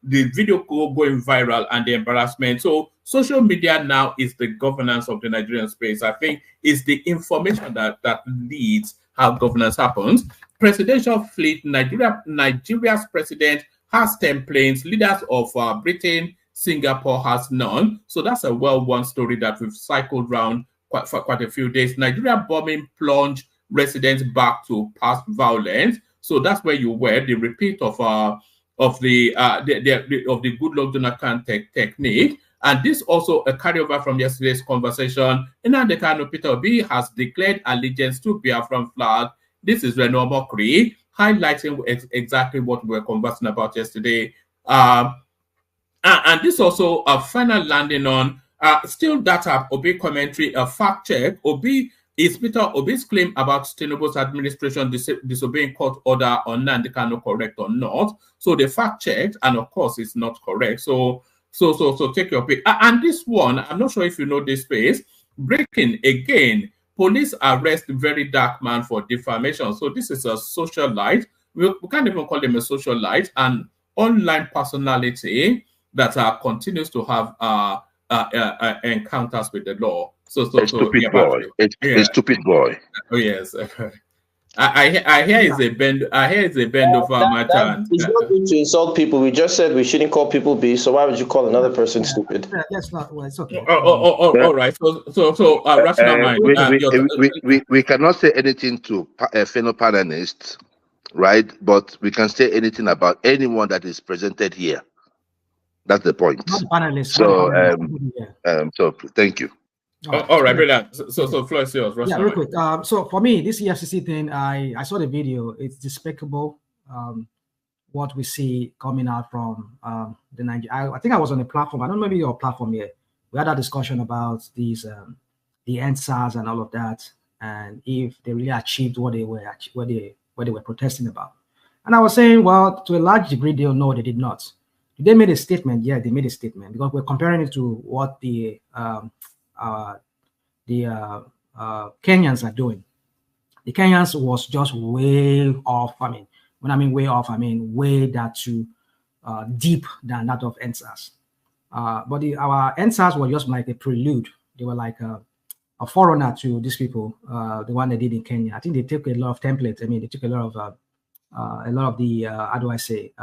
F: the video going viral and the embarrassment. So social media now is the governance of the Nigerian space. I think it's the information that leads how governance happens. Presidential fleet, Nigeria's president has 10 planes. Leaders of Britain, Singapore has none. So that's a well-worn story that we've cycled around for quite a few days. Nigeria bombing plunged residents back to past violence. So that's where you were. The repeat of the good luck Jonathan technique. And this also a carryover from yesterday's conversation. Nnamdi Kanu Peter Obi has declared allegiance to Biafran flag. This is Reno Omokri, highlighting exactly what we were conversing about yesterday. And this also a final landing on still data Obi commentary, a fact check. Is Peter Obi's claim about Tinubu's administration disobeying court order on Nnamdi Kanu correct or not? So the fact checked, and of course it's not correct. So take your pick. And this one, I'm not sure if you know this space. Breaking again, police arrest very dark man for defamation. So this is a socialite. We can't even call him a socialite, an online personality that continues to have encounters with the law. So
P: stupid boy. A stupid boy.
F: Oh yes. I hear it's a bend. I hear it's a bend over my turn.
R: It's not good to insult people. We just said we shouldn't call people beasts. So why would you call another person stupid?
L: That's not. Well, it's okay.
F: All right. So rational mind.
P: We cannot say anything to fellow panelists, right? But we can say anything about anyone that is presented here. That's the point.
L: Not panelists.
P: So thank you.
F: All right, brilliant. So floor is yours.
L: Yeah, real quick. So for me, this EFCC thing, I saw the video. It's despicable. What we see coming out from the Nigeria. I think I was on a platform. I don't know, maybe your platform here. We had a discussion about these the NSAS and all of that. and if they really achieved what they were protesting about. And I was saying, well, to a large degree, they know they did not. They made a statement. Yeah, they made a statement because we're comparing it to what the Kenyans are doing. The Kenyans was just way off. I mean, when I mean way off, I mean way that too deep than that of NSAS. But our NSAS were just like a prelude. They were like a forerunner to these people, the one they did in Kenya. I think they took a lot of templates. I mean, they took a lot of the how do I say?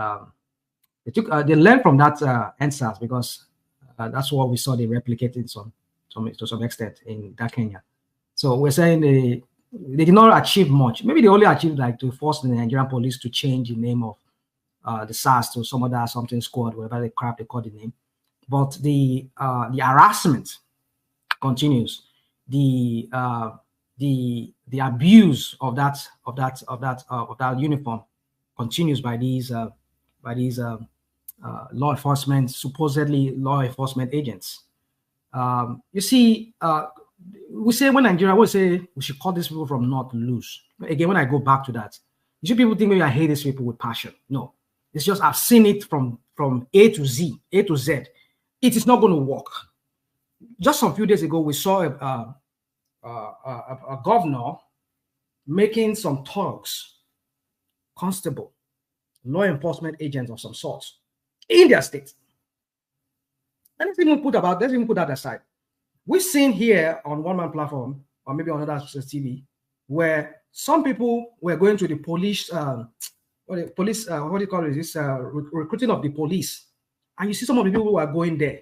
L: They learned from that NSAS because that's what we saw they replicated to some extent in that Kenya. So we're saying they did not achieve much. Maybe they only achieved like to force the Nigerian police to change the name of the SARS to some other something squad, whatever the crap they call the name. But the harassment continues. The abuse of that uniform continues by these supposedly law enforcement agents. You see, we say when Nigeria, we say we should cut these people from North loose. Again, when I go back to that, you see people think maybe I hate these people with passion. No, it's just I've seen it from A to Z. It is not going to work. Just some few days ago, we saw a governor making some thugs, constable, law enforcement agents of some sort in their state. And let's even put that aside. We've seen here on one man platform, or maybe on other TV, where some people were going to the police, what do you call it? This recruiting of the police, and you see some of the people who are going there.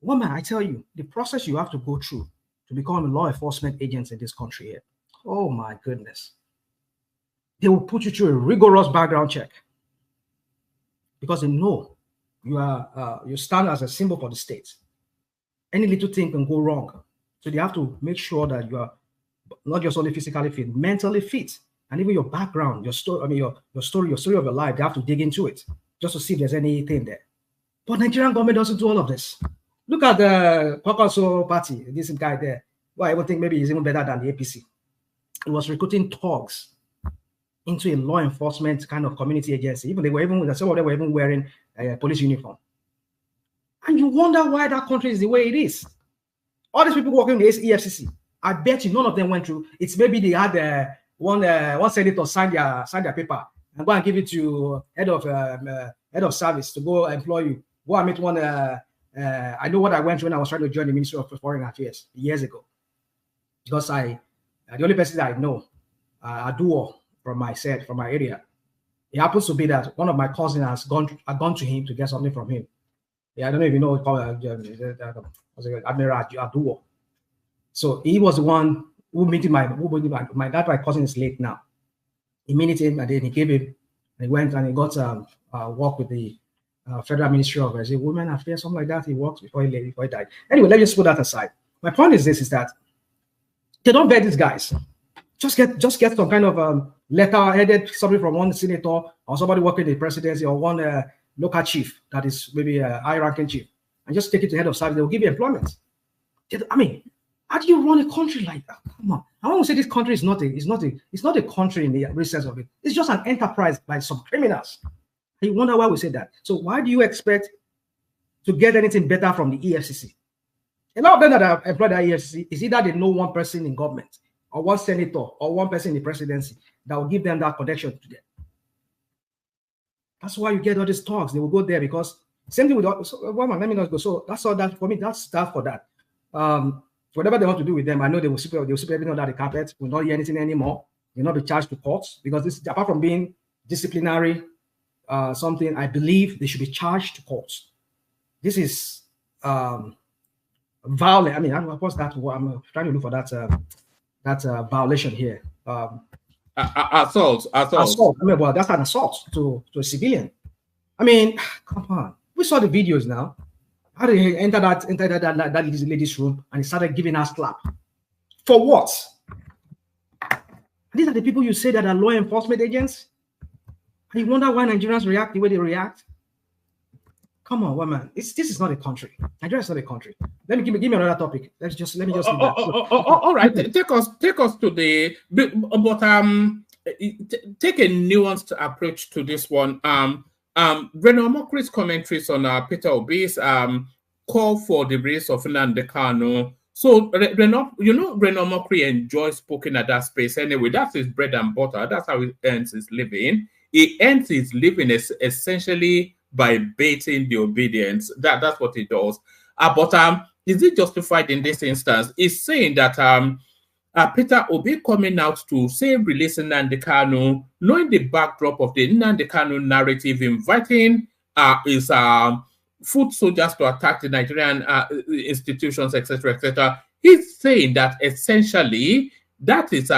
L: Woman, I tell you, the process you have to go through to become law enforcement agents in this country here. Oh my goodness. They will put you through a rigorous background check because they know you stand as a symbol for the state. Any little thing can go wrong. So they have to make sure that you are not just only physically fit, mentally fit, and even your background, your story, I mean your story of your life, they have to dig into it just to see if there's anything there. But Nigerian government doesn't do all of this. Look at the Kanu'S party, this guy there. Well, I would think maybe he's even better than the APC. He was recruiting thugs into a law enforcement kind of community agency. Some of them were even wearing a police uniform. And you wonder why that country is the way it is. All these people working in the EFCC, I bet you none of them went through. It's maybe they had one senator sign their paper and go and give it to head of service to go employ you. Go and meet one. I know what I went through when I was trying to join the Ministry of Foreign Affairs years ago, because the only person that I know, a duo from my area, it happens to be that one of my cousins has gone to him to get something from him. Yeah, I don't know if you know Admiral Aduo. So he was the one who meeted my cousin is late now. He met him and then he gave him, and he went and he got work with the Federal Ministry of Women Affairs, something like that. He worked before he died. Anyway, let me just put that aside. My point is this: is that they don't bet these guys. Just get some kind of letter-headed something from one senator or somebody working in the presidency or one local chief that is maybe a high-ranking chief, and just take it to head of service. They will give you employment. I mean, how do you run a country like that? Come on. I want to say this country is not a country in the real sense of it. It's just an enterprise by some criminals. And you wonder why we say that. So why do you expect to get anything better from the EFCC? A lot of them that are employed at EFCC is either they know one person in government or one senator or one person in the presidency that will give them that connection to them. That's why you get all these talks. They will go there because same thing with let me not go. So that's all that for me. That's that for that. Whatever they want to do with them, I know they will sweep everything under the carpet. Will not hear anything anymore. Will not be charged to courts because this, apart from being disciplinary, something I believe they should be charged to courts. This is violent. I mean, what's that? I'm trying to look for that violation here.
F: Assault.
L: I mean, well, that's an assault to a civilian. I mean, come on. We saw the videos now. How did he enter that lady's room and he started giving her slap? For what? These are the people you say that are law enforcement agents? And you wonder why Nigerians react the way they react? Come on, woman. This is not a country. Nigeria is not a country. Let me give me another topic. Let me just leave that.
F: All right, take us to the but take a nuanced approach to this one. Reno Omokri's commentaries on Peter Obi's call for the release of Nnamdi Kanu. So Reno Omokri enjoys poking at that space anyway. That's his bread and butter. That's how he earns his living. He earns his living essentially by baiting the obedience. That's what he does. But is it justified in this instance? He's saying that Peter Obi coming out to say releasing Nnamdi Kanu, knowing the backdrop of the Nnamdi Kanu narrative, inviting his foot soldiers to attack the Nigerian institutions, etc., etc. He's saying that essentially that is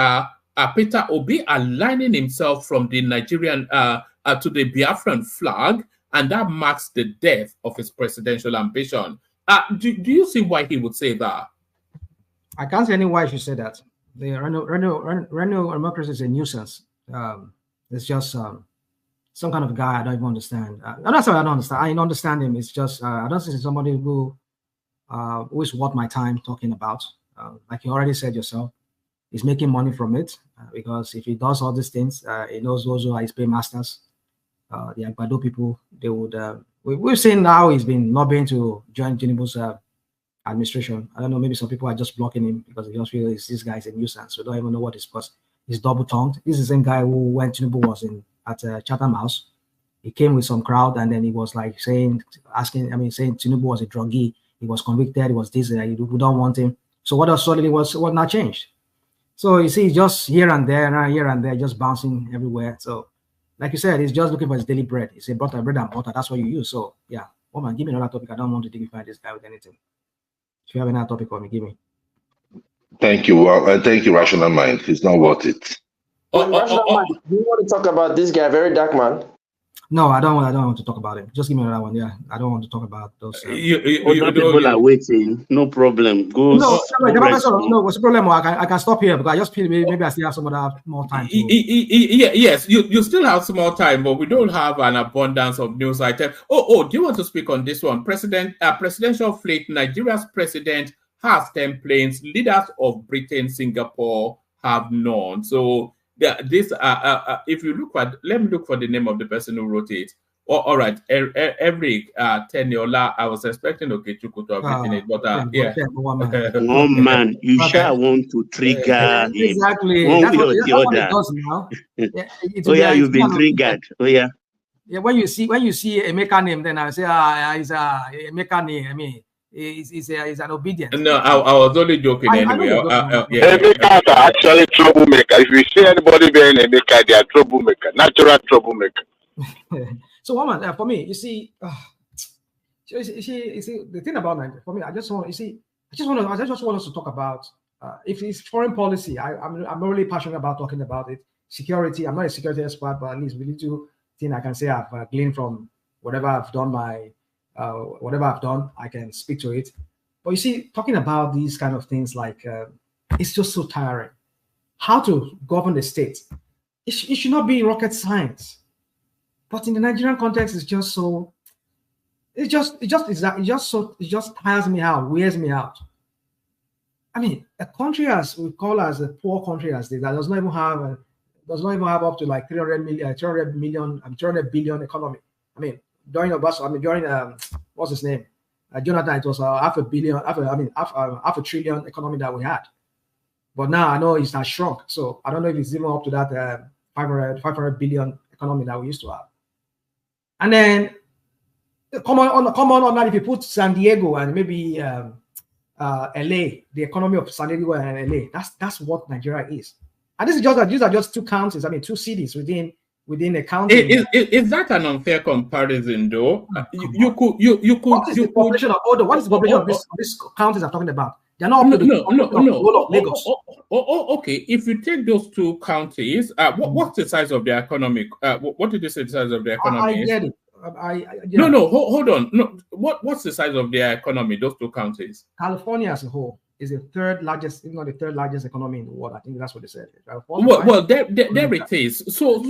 F: Peter Obi aligning himself from the Nigerian to the Biafran flag, and that marks the death of his presidential ambition. Do you see why he would say that?
L: I can't see any why he should say that. The Reno Omokri is a nuisance. It's just some kind of guy I don't even understand. That's why I don't understand. I understand him. It's just I don't think it's somebody who is worth my time talking about. Like you already said yourself, he's making money from it because if he does all these things, he knows those who are his paymasters. The Agbado people, they would. We've seen how he's been lobbying to join Tinubu's administration. I don't know, maybe some people are just blocking him because they just feel this guy is a nuisance. We don't even know what he's because he's double-tongued. This is the same guy who, when Tinubu was at Chatham House, he came with some crowd and then he was like saying Tinubu was a druggie. He was convicted. He was this. We don't want him. So what else suddenly what not changed? So you see, just here and there, just bouncing everywhere. So like you said, he's just looking for his daily bread. He's a bread and butter. That's what you use. So yeah, woman, give me another topic. I don't want to dignify this guy with anything. If you have another topic for me, give me.
P: Thank you. Well, thank you, Rational Mind. It's not worth it.
R: Rational Mind, do you want to talk about this guy, very dark man?
L: No, I don't want to talk about him. Just give me another one. Yeah, I don't want to talk about those.
M: People are waiting. No problem. Go.
L: No, what's the problem? I can stop here because I just feel maybe I still have some more time.
F: Yes, you still have some more time, but we don't have an abundance of news items. Do you want to speak on this one? Presidential fleet. Nigeria's president has 10 planes. Leaders of Britain, Singapore have none. So. This if you look at, let me look for the name of the person who wrote it. All right, Eric Teniola. I was expecting Okechukwu to have written it, but yeah.
M: One man, you shall want to trigger him.
L: Exactly.
M: One
L: That's
M: way
L: what
M: or the
L: it does now.
M: Oh yeah, you've been triggered. Oh yeah.
L: Yeah, when you see a maker name, then I say, he's a maker name. I mean, he's an obedient.
F: No, I was only joking anyway.
Q: Makers are actually troublemakers. If you see anybody being a maker, they are troublemaker, natural troublemaker.
L: So, woman, for me, you see, the thing about Nigeria, for me, I just want us to talk about if it's foreign policy. I'm really passionate about talking about it. Security. I'm not a security expert, but at least we need to think I can say I've gleaned from whatever I've done. Whatever I've done, I can speak to it. But you see, talking about these kind of things, like it's just so tiring. How to govern the state? It should not be rocket science. But in the Nigerian context, it's just so. It just tires me out, wears me out. I mean, a country as we call as a poor country as this that does not even have up to like 300 billion economy. I mean. During what's his name? Jonathan, it was half a trillion economy that we had. But now I know it's not shrunk. So I don't know if it's even up to that 500 billion economy that we used to have. And then come on that if you put San Diego and maybe LA, the economy of San Diego and LA, that's what Nigeria is. And these are just two counties, two cities within a county.
F: Is that an unfair comparison, though? You could.
L: What is the population of these counties I'm talking about? They're not up to the Lagos.
F: Okay. If you take those two counties, what's the size of their economic? What did you say the size of their economy?
L: I get it.
F: No. Hold on. No. What's the size of their economy? Those two counties.
L: California as a whole is the third largest, if not the third largest economy in the world. I think that's what they said.
F: Well, there it is. So.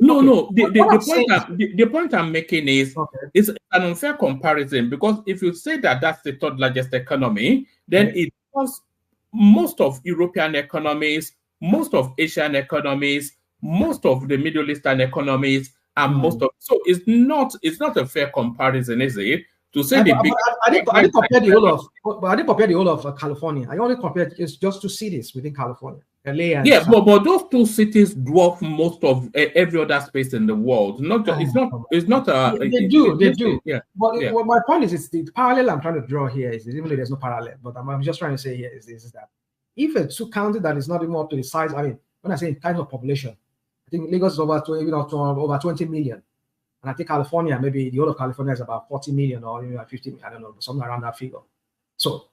F: No,
L: Okay.
F: no.
L: The
F: The point I'm making is it's an unfair comparison, because if you say that that's the third largest economy, then it was most of European economies, most of Asian economies, most of the Middle Eastern economies, and most of it's not a fair comparison, is it? To say the big.
L: I didn't compare the whole of. But I didn't compare the whole of California. I only compared just 2 cities within California, LA and.
F: Yeah, but those 2 cities dwarf most of every other space in the world. Not just, it's not a.
L: They do.
F: Yeah.
L: But my point is, the parallel I'm trying to draw here is, even though there's no parallel, but I'm just trying to say here is that if a county that is not even up to the size, I mean, when I say in kind of population, I think Lagos is over 20 million. And I think California, maybe the whole of California is about 40 million or 50, I don't know, something around that figure. So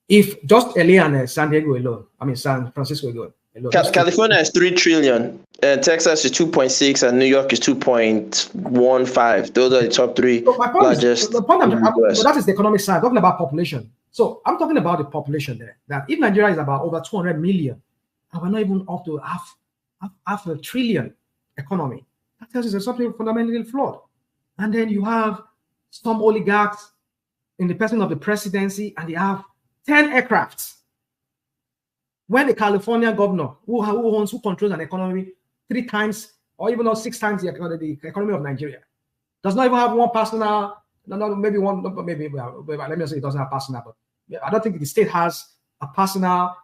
L: if just LA and San Diego alone, I mean, San Francisco alone.
R: California is 3 trillion, Texas is 2.6, and New York is 2.15. Those are the top 3 largest.
L: That is the economic side. I'm talking about population. So I'm talking about the population there. That if Nigeria is about over 200 million, and we're not even up to half a trillion economy, that tells you there's something fundamentally flawed. And then you have some oligarchs in the person of the presidency, and they have 10 aircrafts. When the California governor, who controls an economy 3 times or even not 6 times the economy of Nigeria, does not even have one personal, let me say it doesn't have personal, but I don't think the state has a personal,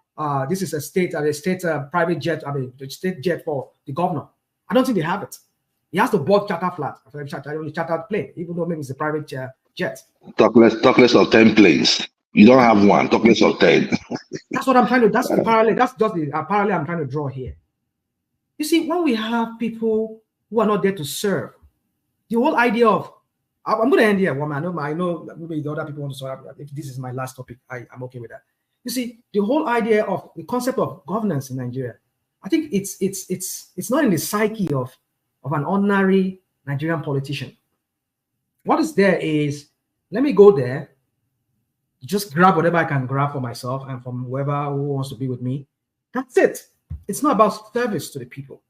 L: this is a state private jet, the state jet for the governor. I don't think they have it. He has to board charter plane, even though maybe it's a private jet.
P: Talk less of 10 planes. You don't have one. Talk less of 10.
L: That's what I'm trying to. That's the parallel. That's just the parallel I'm trying to draw here. You see, when we have people who are not there to serve, the whole idea of, I'm going to end here, woman. I know maybe the other people want to sort out. If this is my last topic, I'm okay with that. You see, the whole idea of the concept of governance in Nigeria, I think it's not in the psyche of an ordinary Nigerian politician. What is there is, let me go there, just grab whatever I can grab for myself and from whoever who wants to be with me. That's it. It's not about service to the people.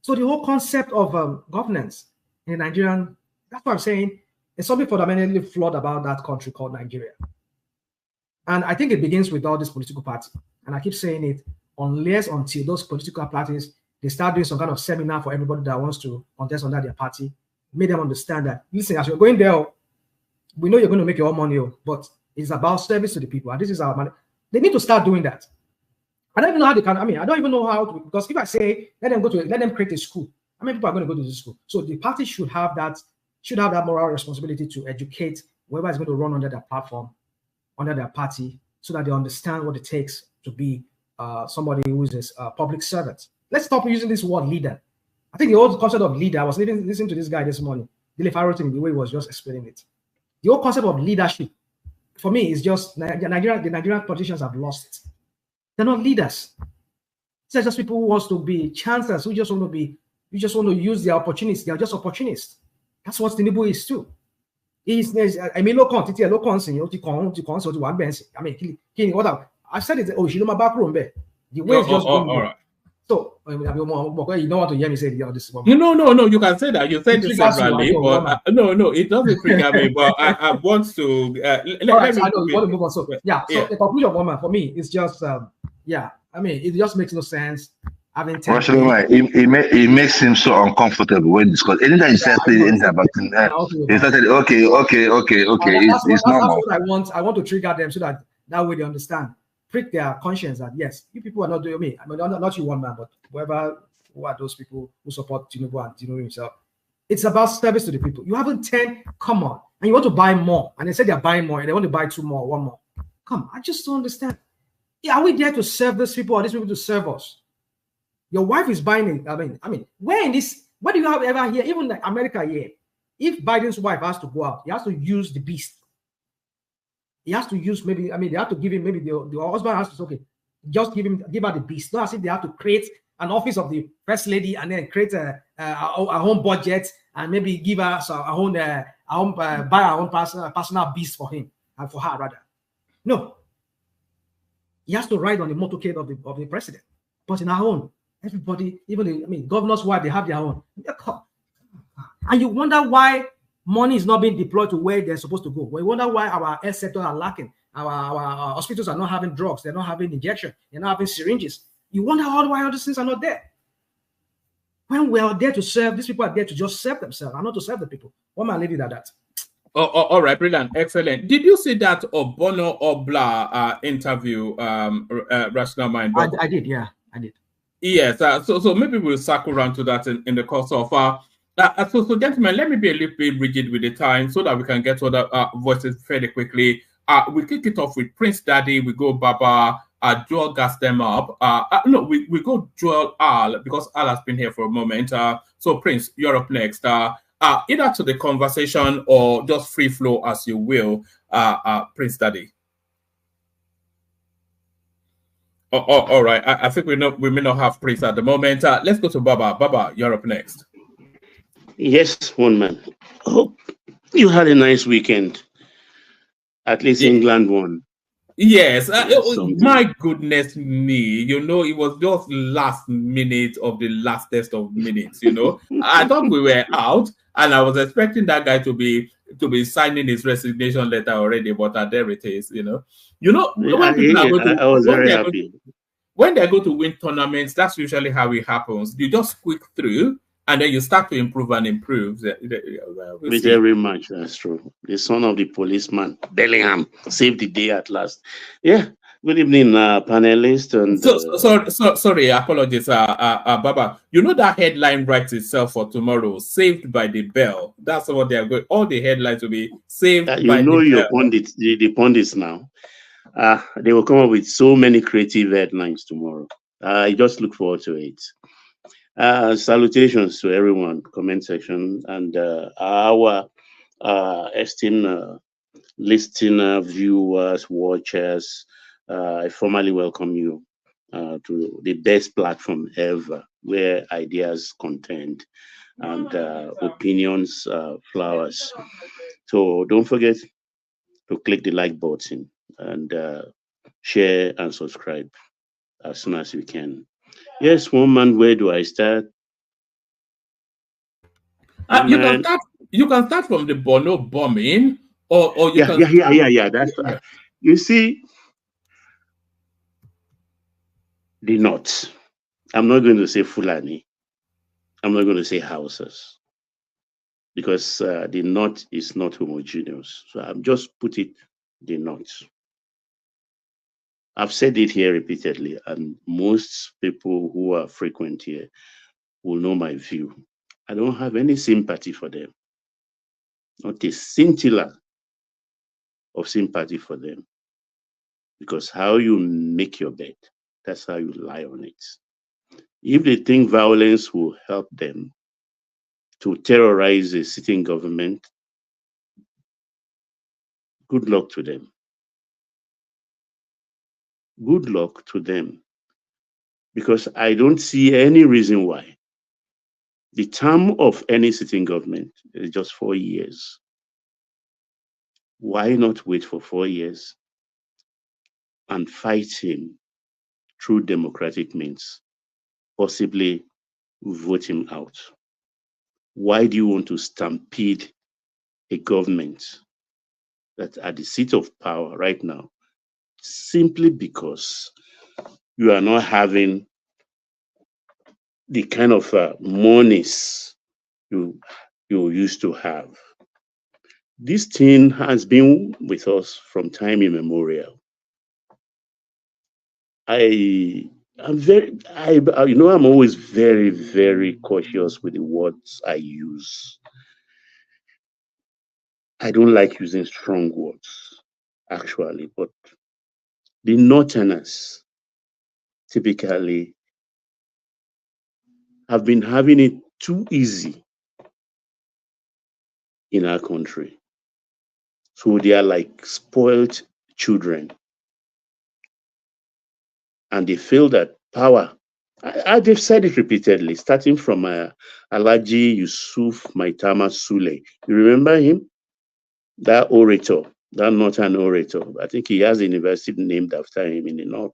L: So the whole concept of governance in Nigerian, that's what I'm saying, is something fundamentally flawed about that country called Nigeria. And I think it begins with all these political parties. And I keep saying it, until those political parties, they start doing some kind of seminar for everybody that wants to contest under their party, make them understand that, listen, as you're going there, we know you're going to make your own money, but it's about service to the people, and this is our money. They need to start doing that. I don't even know how they can. I don't even know how to, because if I say let them create a school, how many people are going to go to this school? So the party should have that moral responsibility to educate whoever is going to run under their platform, under their party, so that they understand what it takes to be somebody who is a public servant. Let's stop using this word leader. I think the old concept of leader, I was listening to this guy this morning, Dile Farrotin, the way he was just explaining it. The whole concept of leadership, for me, is just the Nigerian politicians have lost it. They're not leaders. They're just people who wants to be chancellors, who just want to use their opportunities. They are just opportunists. That's what Tinubu is too. I've said it. Oh, she know my back room there. The way it's just going.
F: All right.
L: So you don't want to hear me say this one.
F: No. You can say that. You said it severally, but no, it doesn't trigger me. But I want to.
L: Let me want to move on. So the conclusion, woman, for me is just it just makes no sense.
P: It makes him so uncomfortable when discussed. Anytime you say anything about him, he started okay. It's normal.
L: That's what I want to trigger them so that way they understand. Prick their conscience that yes, you people are not doing me. I mean, not you one man, but who are those people who support Tinubu and Tinubu himself? It's about service to the people. You haven't 10, come on, and you want to buy more, and they say they're buying more, and they want to buy 2 more, 1 more. Come, I just don't understand. Are we there to serve these people, or these people to serve us? Your wife is buying it. I mean, where do you ever hear, even like America here, if Biden's wife has to go out, he has to use the beast. He has to use they have to give him, maybe the husband has to, just give her the beast. Not as if they have to create an office of the first lady and then create a home budget and maybe give her buy our own personal beast for him and for her rather. No. He has to ride on the motorcade of the president. But in our own, Everybody, even governors' wife, they have their own. And you wonder why money is not being deployed to where they're supposed to go. We wonder why our health sector are lacking. Our hospitals are not having drugs. They're not having injection. They're not having syringes. You wonder why all these things are not there. When we are there to serve, these people are there to just serve themselves and not to serve the people. What am I leaving at that?
F: All right, brilliant, excellent. Did you see that Obono Obla interview, Rational Mind?
L: I did, yeah, I did.
F: Yes, so maybe we'll circle around to that in the course of so gentlemen, let me be a little bit rigid with the time so that we can get to other voices fairly quickly. We kick it off with Prince Daddy. We go Baba. Joel gas them up. No, we go Joel Al because Al has been here for a moment. So Prince, you're up next. Either to the conversation or just free flow as you will. Prince Daddy. All right. I think we may not have Prince at the moment. Let's go to Baba. Baba, you're up next.
M: Yes, one man. Hope you had a nice weekend. At least England won.
F: Yes, my goodness me, it was just last minute of the lastest of minutes, I thought we were out and I was expecting that guy to be signing his resignation letter already, but there it is, I was very happy. When they go to win tournaments, that's usually how it happens. You just squeak through and then you start to improve and improve.
M: With every match, that's true. The son of the policeman, Bellingham, saved the day at last. Yeah. Good evening, panelists. And
F: sorry, apologies, Baba. That headline writes itself for tomorrow. Saved by the bell. That's what they are going. All the headlines will be saved by the bell.
M: Your pundits, the pundits now. They will come up with so many creative headlines tomorrow. I just look forward to it. Salutations to everyone, comment section, and our esteemed listener, viewers, watchers. I formally welcome you to the best platform ever, where ideas contend and opinions flowers. So don't forget to click the like button and share and subscribe as soon as you can. Yes, one man, where do I start?
F: You can start from the Bono bombing, or you can.
M: Yeah. That's you see the North. I'm not going to say Fulani. I'm not going to say Hausas because the North is not homogeneous. So I'm just put it the North. I've said it here repeatedly, and most people who are frequent here will know my view. I don't have any sympathy for them, not a scintilla of sympathy for them, because how you make your bed, that's how you lie on it. If they think violence will help them to terrorize a sitting government, good luck to them. Good luck to them, because I don't see any reason why. The term of any sitting government is just 4 years. Why not wait for 4 years and fight him through democratic means, possibly vote him out? Why do you want to stampede a government that's at the seat of power right now simply because you are not having the kind of monies you used to have? This thing has been with us from time immemorial. I'm always very, very cautious with the words I use. I don't like using strong words, actually, but the Northerners typically have been having it too easy in our country. So they are like spoiled children. And they feel that power, they've said it repeatedly, starting from Alhaji Yusuf Maitama Sule. You remember him? That orator, that Northern orator. I think he has a university named after him in the North.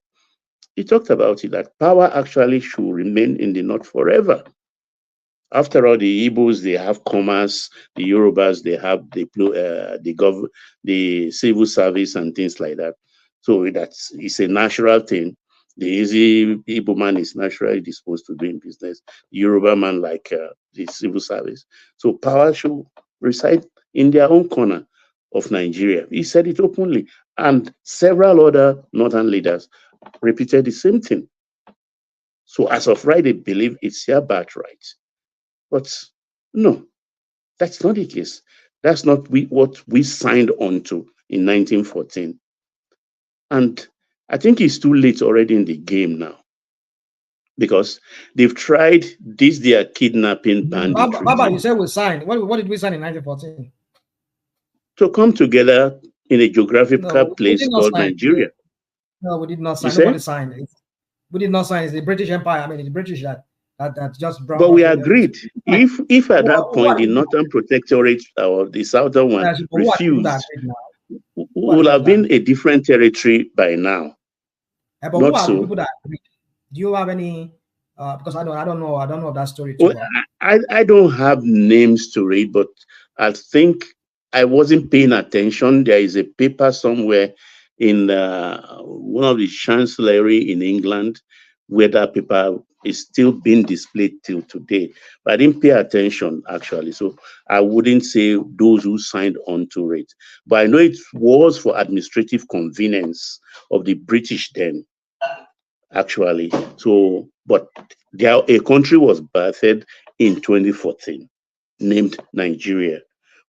M: He talked about it, that power actually should remain in the North forever. After all, the Igbos, they have commerce, the Yorubas, they have the civil service and things like that. So it's a natural thing. The easy Igbo man is naturally disposed to doing business. The Yoruba man like the civil service. So power should reside in their own corner of Nigeria. He said it openly. And several other northern leaders repeated the same thing. So as of right, they believe it's their birthright. But no, that's not the case. That's not what we signed on to in 1914. And I think it's too late already in the game now, because they've tried this, their kidnapping banditry.
L: Baba, you said we signed. What did we sign in 1914?
M: To come together in a geographical place called Nigeria.
L: No, we did not sign. Nobody signed it. We did not sign. It's the British Empire. I mean, it's the British that just brought.
M: But we agreed. If at that point the Northern Protectorate or the Southern one refused, it would have been a different territory by now.
L: But who are the people that agreed? Do you have any? Because I don't know that story too well.
M: I don't have names to read, but I think I wasn't paying attention. There is a paper somewhere in one of the chancellery in England where that paper is still being displayed till today. But I didn't pay attention, actually. So I wouldn't say those who signed on to it. But I know it was for administrative convenience of the British then, actually. So, but a country was birthed in 2014 named Nigeria,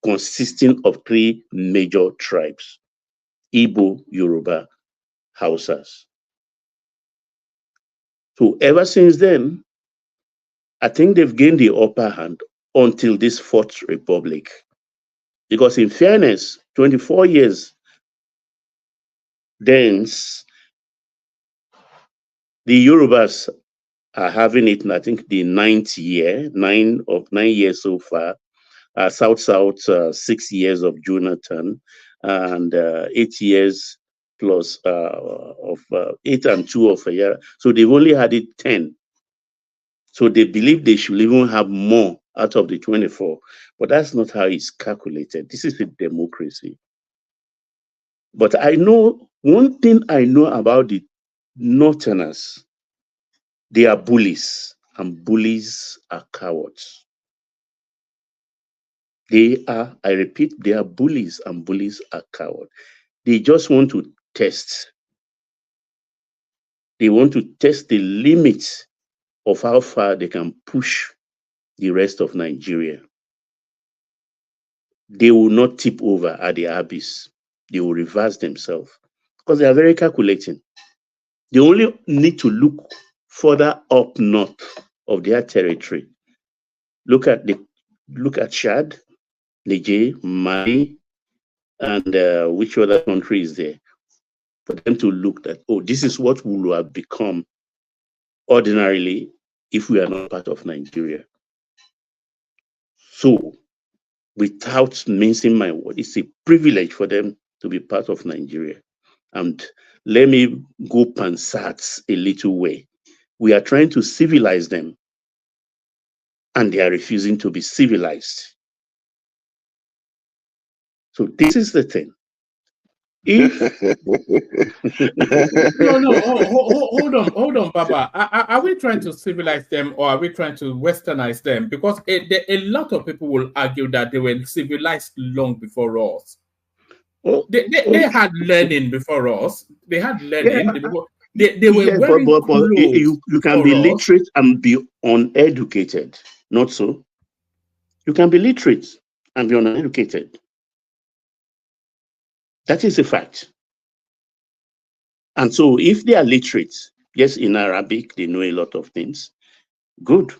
M: consisting of 3 major tribes: Igbo, Yoruba, Hausas. So ever since then, I think they've gained the upper hand until this 4th Republic. Because in fairness, 24 years, thence, the Yorubas are having it in, I think, the 9th year, 9 years so far. South, 6 years of Jonathan, and 8 years plus of 8 and 2 of a year. So they've only had it 10. So they believe they should even have more out of the 24. But that's not how it's calculated. This is a democracy. But I know, one thing I know about the Northerners, they are bullies, and bullies are cowards. They are, I repeat, they are bullies, and bullies are cowards. They just want to test. They want to test the limits of how far they can push the rest of Nigeria. They will not tip over at the abyss. They will reverse themselves because they are very calculating. They only need to look further up north of their territory. Look at Chad, Niger, Mali, and which other country is there? For them to look at, oh, this is what we will have become ordinarily if we are not part of Nigeria. So, without mincing my word, it's a privilege for them to be part of Nigeria. And let me go pansats a little way. We are trying to civilize them, and they are refusing to be civilized. So this is the thing. If
F: hold on, Baba. Are we trying to civilize them, or are we trying to westernize them? Because a lot of people will argue that they were civilized long before us. They had learning before us. They had learning. Yeah. They were wearing clothes.
M: You can be literate and be uneducated. Not so. You can be literate and be uneducated. That is a fact. And so if they are literate, yes, in Arabic, they know a lot of things. Good.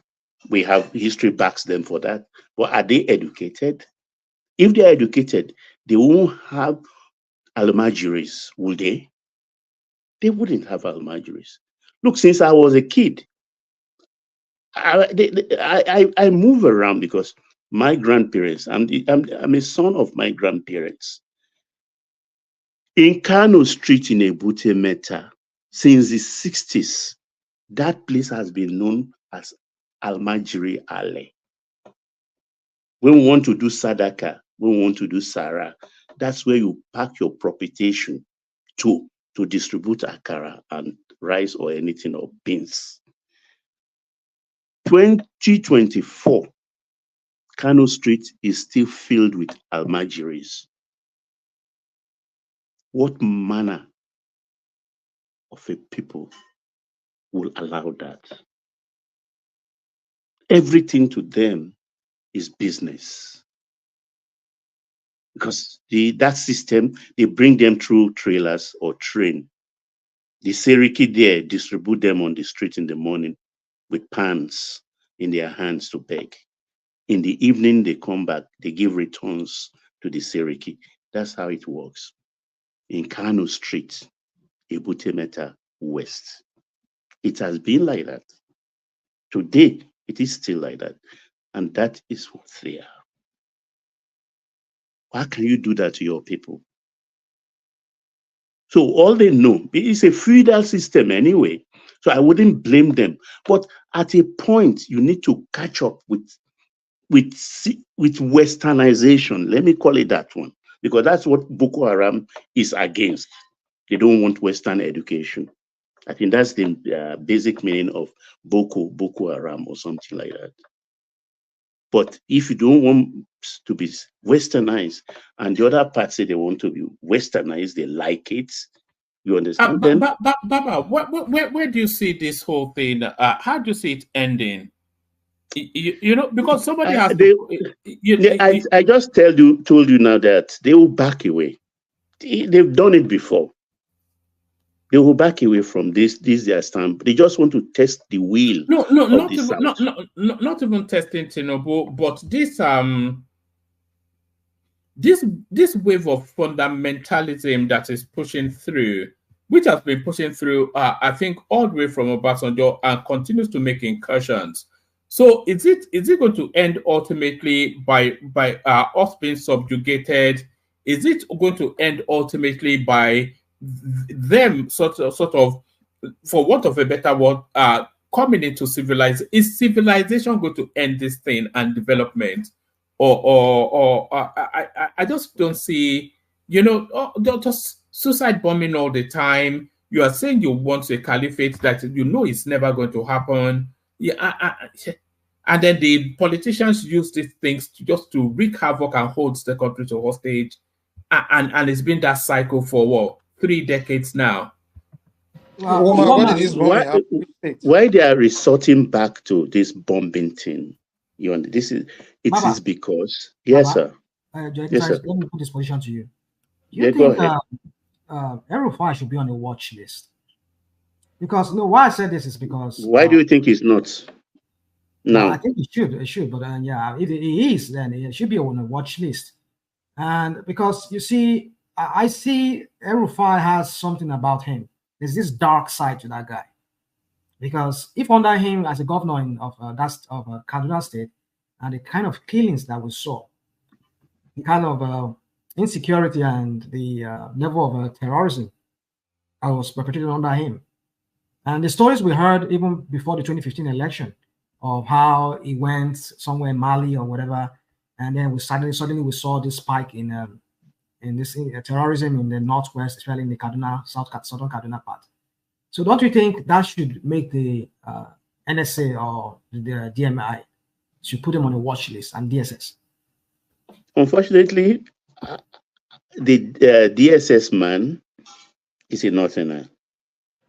M: We have history backs them for that. But are they educated? If they are educated, they won't have almajiris, will they? They wouldn't have almajiris. Look, since I was a kid, I move around because my grandparents, I'm a son of my grandparents. In Kanu'S street in Ebute Meta, Since the 60s, that place has been known as Almajiri Alley. When we want to do Sadaka, when we want to do Sarah, that's where you pack your propitiation to distribute akara and rice or anything or beans. 2024, Kano Street is still filled with Almajiris. What manner of a people will allow that? Everything to them is business. Because that system, they bring them through trailers or train. The Seriki there distribute them on the street in the morning with pans in their hands to beg. In the evening, they come back, they give returns to the Seriki. That's how it works. In Kano Street, Ebutemeta West. It has been like that. Today, it is still like that. And that is what they are. Why can you do that to your people? So all they know is a feudal system anyway. So I wouldn't blame them. But at a point, you need to catch up with westernization. Let me call it that one. Because that's what Boko Haram is against. They don't want Western education. I think that's the basic meaning of Boko Haram or something like that. But if you don't want to be westernized, and the other part say they want to be westernized, they like it, you understand?
F: Baba, where do you see this whole thing? How do you see it ending? You know, because somebody has.
M: I just told you now that they will back away. They've done it before. They will back away from this their stand. They just want to test the wheel.
F: Not even testing Tinubu, but this wave of fundamentalism that is pushing through, which has been pushing through, I think, all the way from Obasanjo and continues to make incursions. So is it going to end ultimately by us being subjugated? Is it going to end ultimately by them sort of, for want of a better word, coming into civilization? Is civilization going to end this thing and development? Or I just don't see, just suicide bombing all the time. You are saying you want a caliphate that you know is never going to happen. And then the politicians use these things just to wreak havoc and hold the country to hostage. And it's been that cycle for what? 3 decades now.
M: Why they are resorting back to this bombing thing? It is because yes, sir.
L: Yes, sir. Let me put this position to you. Do you think El-Rufai should be on the watch list? Because why I said this is because
M: why do you think he's not? No,
L: I think he should. It should, but if he is, then he should be on the watch list. And because you see, I see El-Rufai has something about him. There's this dark side to that guy. Because if under him as a governor of Kaduna State, and the kind of killings that we saw, the kind of insecurity and the level of terrorism that was perpetrated under him, and the stories we heard even before the 2015 election of how he went somewhere in Mali or whatever, and then we suddenly we saw this spike in this terrorism in the northwest, especially in the southern Kaduna part. So don't you think that should make the NSA or the DMI should put them on a watch list and DSS?
M: Unfortunately, the DSS man is a northerner.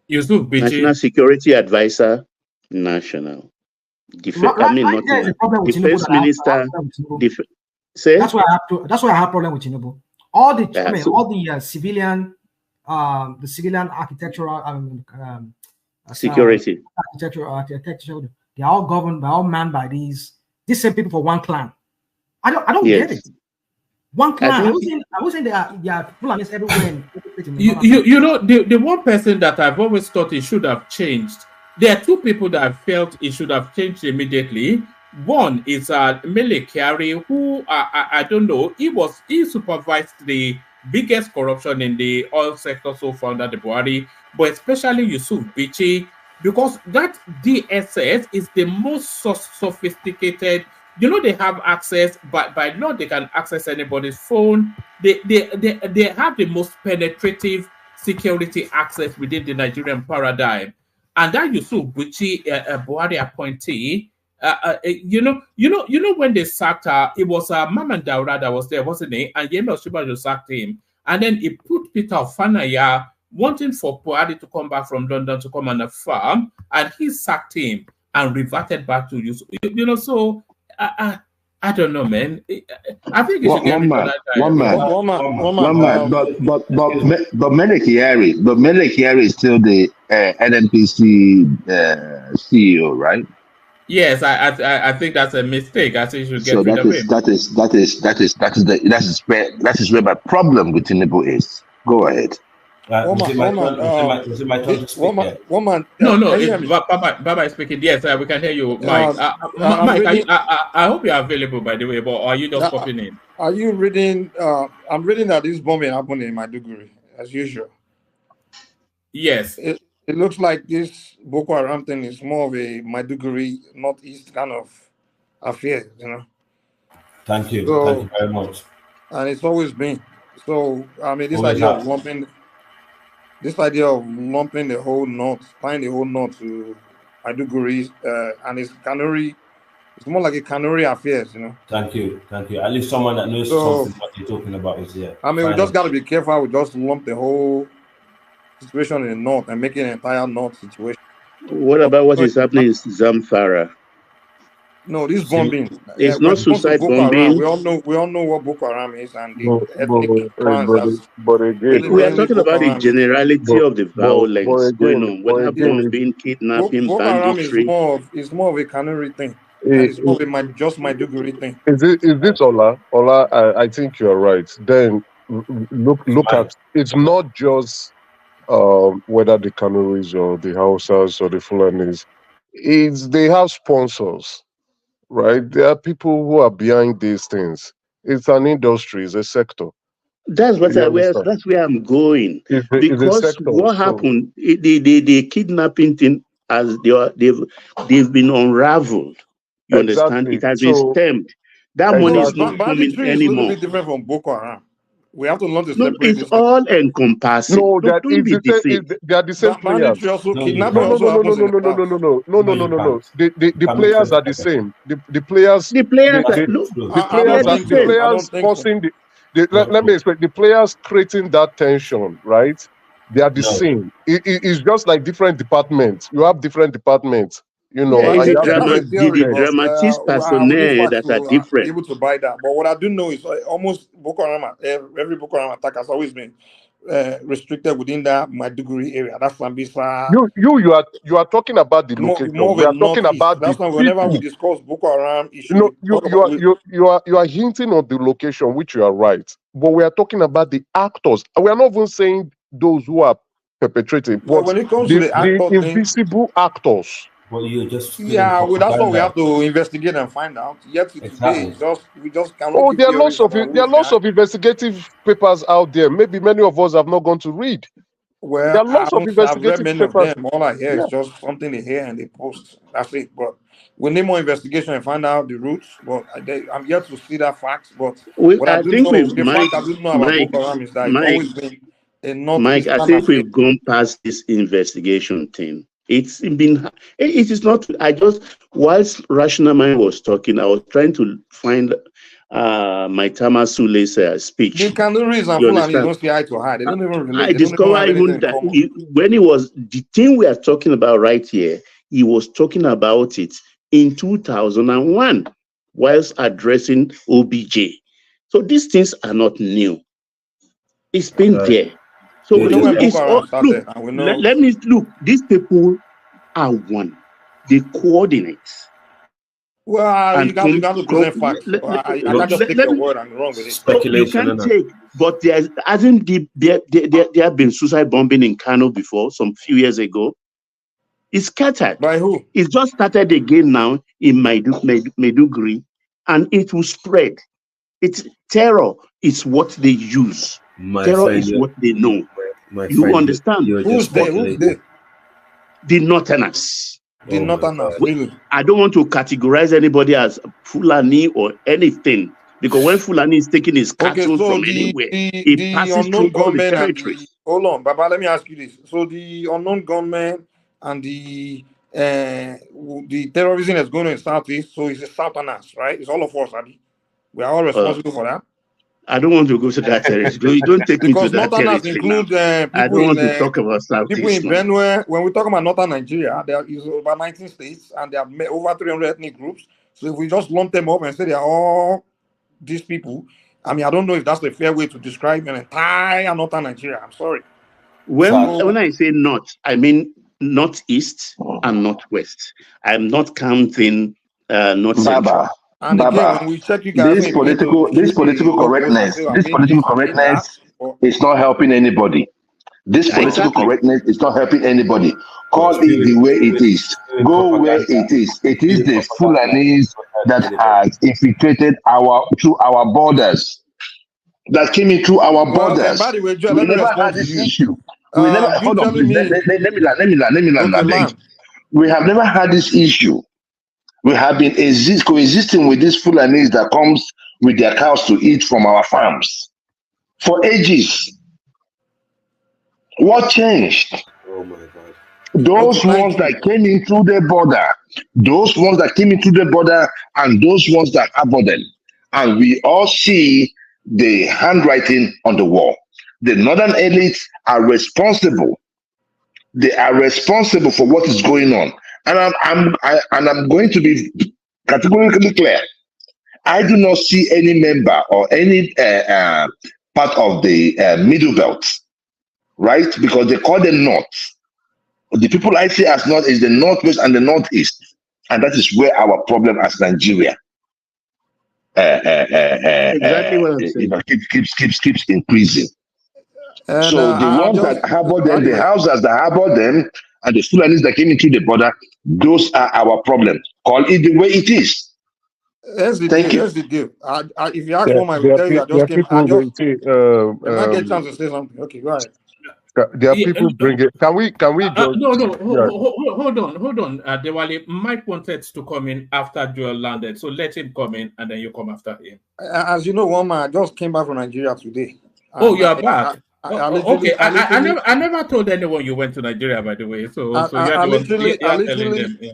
M: National Security Advisor, national. Defense Minister.
L: That's why I have problem with Tinubu. All the civilian, the civilian architectural
M: security
L: architecture, they're all governed by all manned by these same people for one clan. I don't get it. One clan. I was saying there are people everywhere.
F: The one person that I've always thought it should have changed. There are two people that I felt it should have changed immediately. One is Mele Kyari, who I don't know. He supervised the biggest corruption in the oil sector so far under the Buhari. but especially Yusuf Bichi, because that DSS is the most sophisticated. You know, they have access, but by law they can access anybody's phone. They have the most penetrative security access within the Nigerian paradigm. And that Yusuf Bichi, Buhari appointee, you know when they sacked her, it was Maman Daura that was there, wasn't it? And Yemi Osinbajo sacked him, and then he put Peter Ofanaya wanting for Buhari to come back from London to come on a farm, and he sacked him and reverted back to Yusuf. You know, so I don't know, man. I think you should get rid of that guy.
P: One man. But Melek is still the NNPC CEO, right?
F: Yes, I think that's a mistake. I think you should get
P: So
F: rid of him.
P: that is where my problem with Tinubu is. Go ahead.
O: Was it my turn to speak?
F: Baba is speaking. Yes, we can hear you, Mike. Mike, I hope you are available, by the way, but are you just popping in?
S: Are you reading? I'm reading that this bombing happened in Maiduguri, as usual.
F: Yes.
S: It looks like this Boko Haram thing is more of a Maiduguri, northeast kind of affair, you know.
O: Thank you. Thank you very much.
S: And it's always been. So, I mean, this
O: Always
S: idea
O: has.
S: of lumping the whole north, tying the whole north to Maiduguri, and it's Kanuri, it's more like a Kanuri affairs, you know.
O: Thank you. At least someone that knows something what you're talking about is here.
S: I mean, we just got to be careful. We just lump the whole situation in the north and make it an entire north situation.
M: What about what is happening in Zamfara?
S: No, this bombing.
M: It's not suicide bombing.
S: We all know what Boko Haram is and the ethnic clans.
M: We are talking about the generality of the violence going on. Whether bombing, kidnapping,
S: Boko Haram
M: banditry.
S: is more of a Kanuri thing. It's more of a just Maiduguri thing.
T: Is it Ola? Ola, I think you're right. Then look at it's not just whether the Kanu'S or the Hausas or the Fulanis. They have sponsors. Right, there are people who are behind these things. It's an industry, it's a sector.
M: That's where I'm going. Because what happened, the kidnapping thing, as they've been unraveled. You understand? It has been stemmed. That money is not coming anymore.
S: It's a little bit different from Boko Haram. We have to learn to separate.
M: It's all encompassing.
T: No, they are the same players. No. The players are the same. The players forcing let me explain. The players creating that tension, right? They are the same. It's just like different departments. You have different departments. You know,
M: the dramatist personnel that are different.
S: Able to buy that, but what I do know is almost Boko Haram, every Boko Haram attack has always been restricted within that Maiduguri area. That's Sambisa.
T: You are talking about the location. We are talking about
S: that's why whenever we discuss Boko Haram issue.
T: No, you are hinting on the location, which you are right. But we are talking about the actors. We are not even saying those who are perpetrating. But
S: when it comes to the
T: invisible actors.
O: Well, you just
S: that's what we have to investigate and find out. Yet today, we just cannot.
T: Oh, there are lots of investigative papers out there. Maybe many of us have not gone to read.
S: Well,
T: there are lots of investigative
S: I've read many
T: papers.
S: Of them. All I hear is just something they hear and they post. That's it. But we need more investigation and find out the roots. But I'm yet to see that fact. But what I do know about Boko Haram is that it's always been a
M: Mike, I think we've gone past this investigation thing. It is not. Whilst Rational Mind was talking, I was trying to find my Tamasule's speech.
S: The Kanu'S and Fulani don't see eye to eye. They don't even relate.
M: I discovered even that when he was the thing we are talking about right here, he was talking about it in 2001 whilst addressing OBJ. So these things are not new. It's been there. So let me look. These people are one. They coordinate.
S: Well, you got to present facts. I can't just take your word and run with it.
O: Speculation.
M: You can take, but there have been suicide bombing in Kano before, some few years ago. It's scattered.
S: By who?
M: It's just started again now in Maiduguri, and it will spread. It's terror. It's what they use. Terror is what they know. You understand?
S: Who's there? Who's there?
M: The Northerners.
S: The Northerners, really?
M: I don't want to categorize anybody as Fulani or anything, because when Fulani is taking his cattle from anywhere, it passes through all the territories.
S: Hold on, Baba, let me ask you this. So the unknown gunmen and the terrorism that's going on in Southeast, so it's the Southerners, right? It's all of us, Abi. We are all responsible for that.
M: I don't want to go to that territory. Don't take me to that territory.
S: Include,
M: I don't want to talk about Southeast.
S: People in Benue. When we talk about Northern Nigeria, there is about 19 states and there are over 300 ethnic groups. So if we just lump them up and say they are all these people, I mean, I don't know if that's the fair way to describe an entire Northern Nigeria. I'm sorry.
M: When I say north, I mean northeast and northwest. I'm not counting north central.
S: And again, when we check you guys,
P: this political correctness is not helping anybody. This political correctness is not helping anybody. Call it the way it is. Go where it is. It is the Fulanis that has infiltrated through our borders. That came in through our borders.
S: By the way, Joe,
P: we never had this issue. We never. Hold on, please. Let me land. We have never had this issue. We have been coexisting with these Fulanis that comes with their cows to eat from our farms for ages. What changed?
O: Oh my God.
P: Those ones that came in through the border, and those ones that harbored them. And we all see the handwriting on the wall. The northern elites are responsible. They are responsible for what is going on. And I'm going to be categorically clear. I do not see any member or any part of the middle belt, right? Because they call them North. The people I see as North is the Northwest and the Northeast, and that is where our problem as Nigeria
M: exactly what I'm saying.
P: Keeps increasing. So the ones that harbor them, the houses that harbor them, and the Fulanis that came into the border, those are our problem. Call it the way it is.
S: That's the deal. That's the deal. If you ask for my will tell you, I just came. I get a chance to say something. Okay, go ahead.
T: There are people bringing. Can we just?
F: Hold on. Dewale, Mike wanted to come in after Joel landed, so let him come in, and then you come after him.
S: As you know, one man, I just came back from Nigeria today.
F: Oh, you are back. Okay, I never told anyone you went to Nigeria, by the way. So you're telling them. Yeah.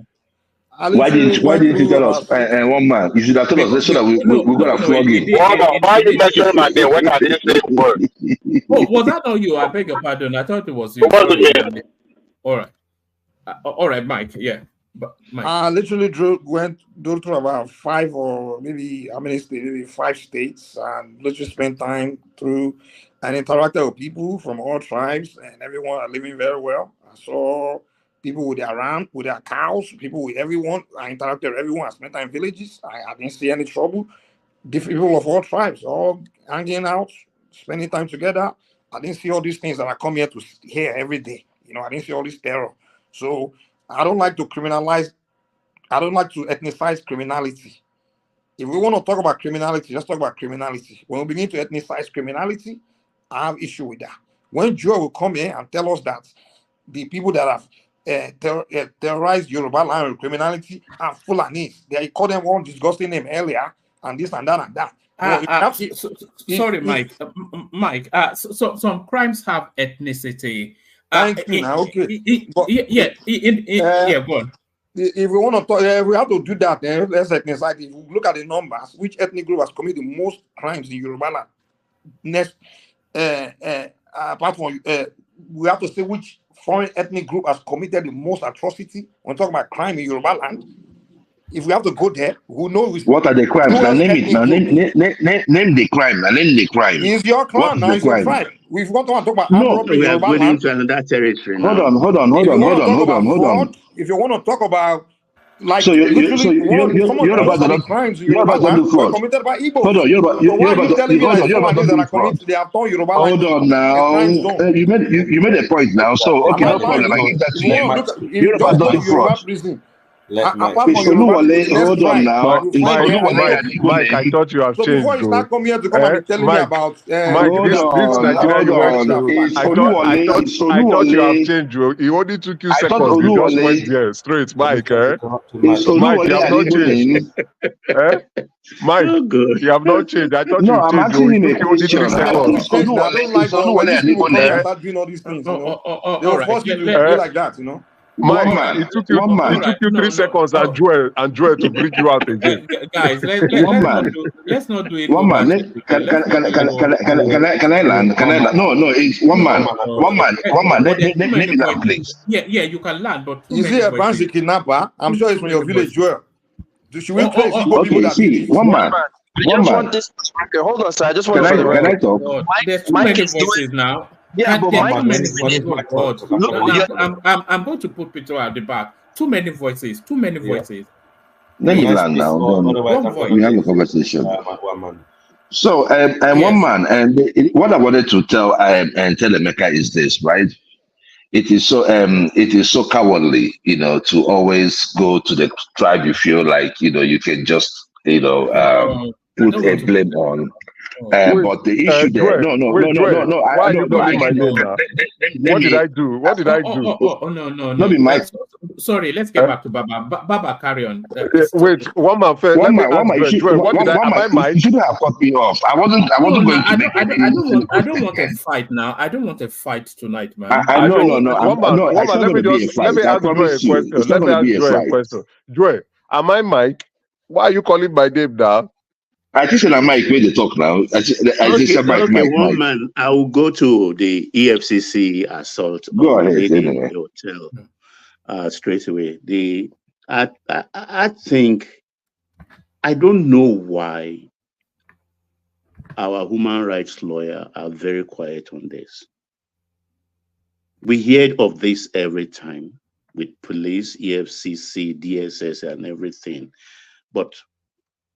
P: Why didn't you tell us? One man, you should have told us so that we're gonna flog him.
Q: Why are you mentioning my name when I didn't say a word?
F: Oh, was that not you? I beg your pardon. I thought it was you. All right, Mike. Yeah. Mike.
S: I literally went through about 5 or maybe how many states? Maybe 5 states, and literally spent time through and interacted with people from all tribes, and everyone are living very well. I saw people with their ram, with their cows, people with everyone. I interacted with everyone. I spent time in villages. I didn't see any trouble. Different people of all tribes, all hanging out, spending time together. I didn't see all these things that I come here to hear every day. You know, I didn't see all this terror. So I don't like to criminalize. I don't like to ethnicize criminality. If we want to talk about criminality, let's talk about criminality. When we begin to ethnicize criminality, I have issue with that. When Joe will come here and tell us that the people that have terrorized Yoruba land with criminality are Fulanis, they call them one disgusting name earlier, and this and that and that.
F: Sorry, Mike. Mike. So some crimes have ethnicity.
S: Thank you. Now, okay.
F: Go on.
S: If we want to talk, if we have to do that, then let's ethnicize. If we look at the numbers, which ethnic group has committed the most crimes in Yoruba land? Next, apart from we have to say which foreign ethnic group has committed the most atrocity when talking about crime in Yoruba land. If we have to go there, who knows
P: what are the crimes? Now name it. Now name the crime. Now name the crime.
S: It's your crime. Now it's your crime. We've got to talk about
M: we are going into another territory now.
P: Hold on.
S: If you want to talk about like
P: you're about to
S: crimes in Yoruba land were committed by Igbo.
P: Hold on, you're about hold on now. You made a point now. So okay, no problem. I give that to you. You're about to do fraud.
S: apart from Yoruba,
K: hold on now.
T: Mike, I thought you have
S: so
T: changed.
S: before you start coming here to come and be telling me about
T: Mike, this Nigerian you went to, I thought you have changed. It only took you seconds. You just went there straight, Mike. Mike, you have not changed. Mike, you have not changed. I thought you changed. It took you only 3 seconds.
S: I don't like when these people come and start doing all these things, you know. They will force you to be like that, you know.
T: Mike, it took you 3 seconds and Joel to bring you out again.
F: Guys, let's not do it.
K: One man, can I land? No, it's one man. Let me land, please.
F: Yeah, you can land, but
S: is he a fancy kidnapper? I'm sure it's from your village, Joel. Should we trace people that
K: see, one man.
R: Want this hold on, sir. I just want to
K: can I talk?
F: There's too many voices now.
R: Yeah, but
F: I'm going to put Peter at the back. Too many voices.
K: Let me land now. We have a conversation. So, one man, and what I wanted to tell Emeka is this, right? It is so cowardly, to always go to the tribe you feel like, you can just, put a blame on. But the issue there, no.
T: Why you calling my name now? What did I do?
F: No. Not
K: be Mike.
F: Sorry, let's get back to Baba. Baba, carry on.
T: Wait, one man first.
K: One man. You shouldn't have cut me off. I wasn't going to make it.
F: I don't want a fight now. I don't want a fight tonight, man.
T: No. Let me ask Joy a question. Joy, am I Mike? Why are you calling my name now?
K: I just said Mike when they talk now. Mike.
M: One man, I will go to the EFCC assault
K: go ahead,
M: the hotel straight away. I think I don't know why our human rights lawyers are very quiet on this. We hear of this every time with police, EFCC, DSS, and everything, but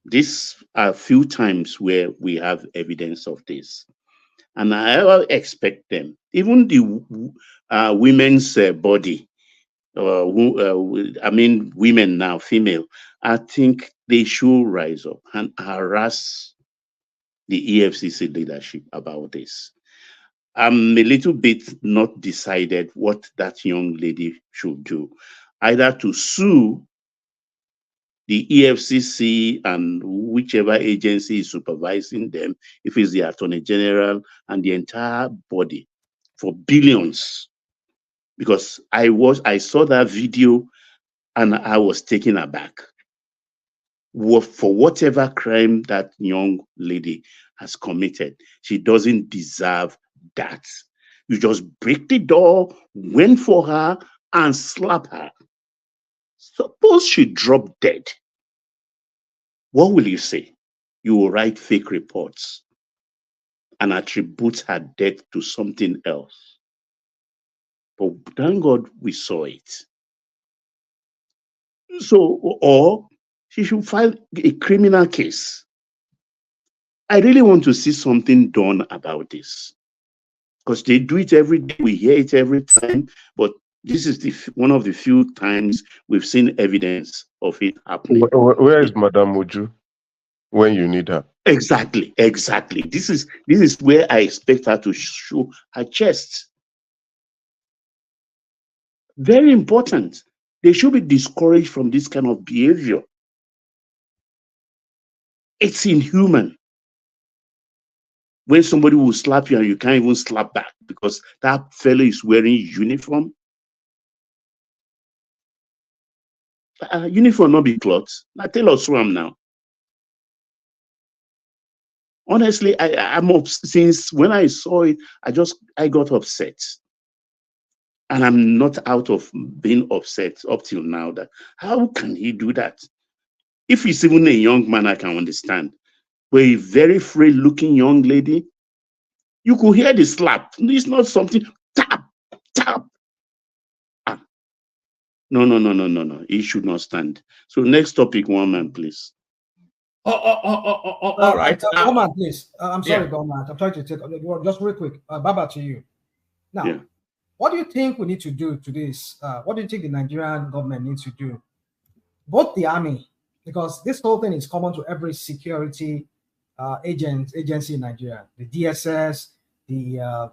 M: these are a few times where we have evidence of this. And I expect them, even the women's body, women now, female, I think they should rise up and harass the EFCC leadership about this. I'm a little bit not decided what that young lady should do, either to sue the EFCC and whichever agency is supervising them, if it's the Attorney General and the entire body, for billions. Because I saw that video and I was taken aback. For whatever crime that young lady has committed, she doesn't deserve that. You just break the door, went for her, and slap her. Suppose she dropped dead. What will you say? You will write fake reports and attribute her death to something else. But thank God we saw it. So, or she should file a criminal case. I really want to see something done about this, because they do it every day. We hear it every time, but this is one of the few times we've seen evidence of it happening.
T: Where is Madame Uju when you need her?
M: Exactly. This is where I expect her to show her chest. Very important. They should be discouraged from this kind of behavior. It's inhuman. When somebody will slap you and you can't even slap back because that fellow is wearing uniform. Uniform not be clothes. Now tell us who I'm now. Honestly, I'm up since when I saw it, I got upset. And I'm not out of being upset up till now that how can he do that? If he's even a young man, I can understand. But a very free-looking young lady, you could hear the slap. It's not something tap. No. He should not stand. So next topic, one man, please.
F: All right.
L: One man, please. I'm sorry, Government. I'm trying to take just real quick. Baba, to you. Now, what do you think we need to do to this? What do you think the Nigerian government needs to do both the army, because this whole thing is common to every security agency in Nigeria, the DSS, the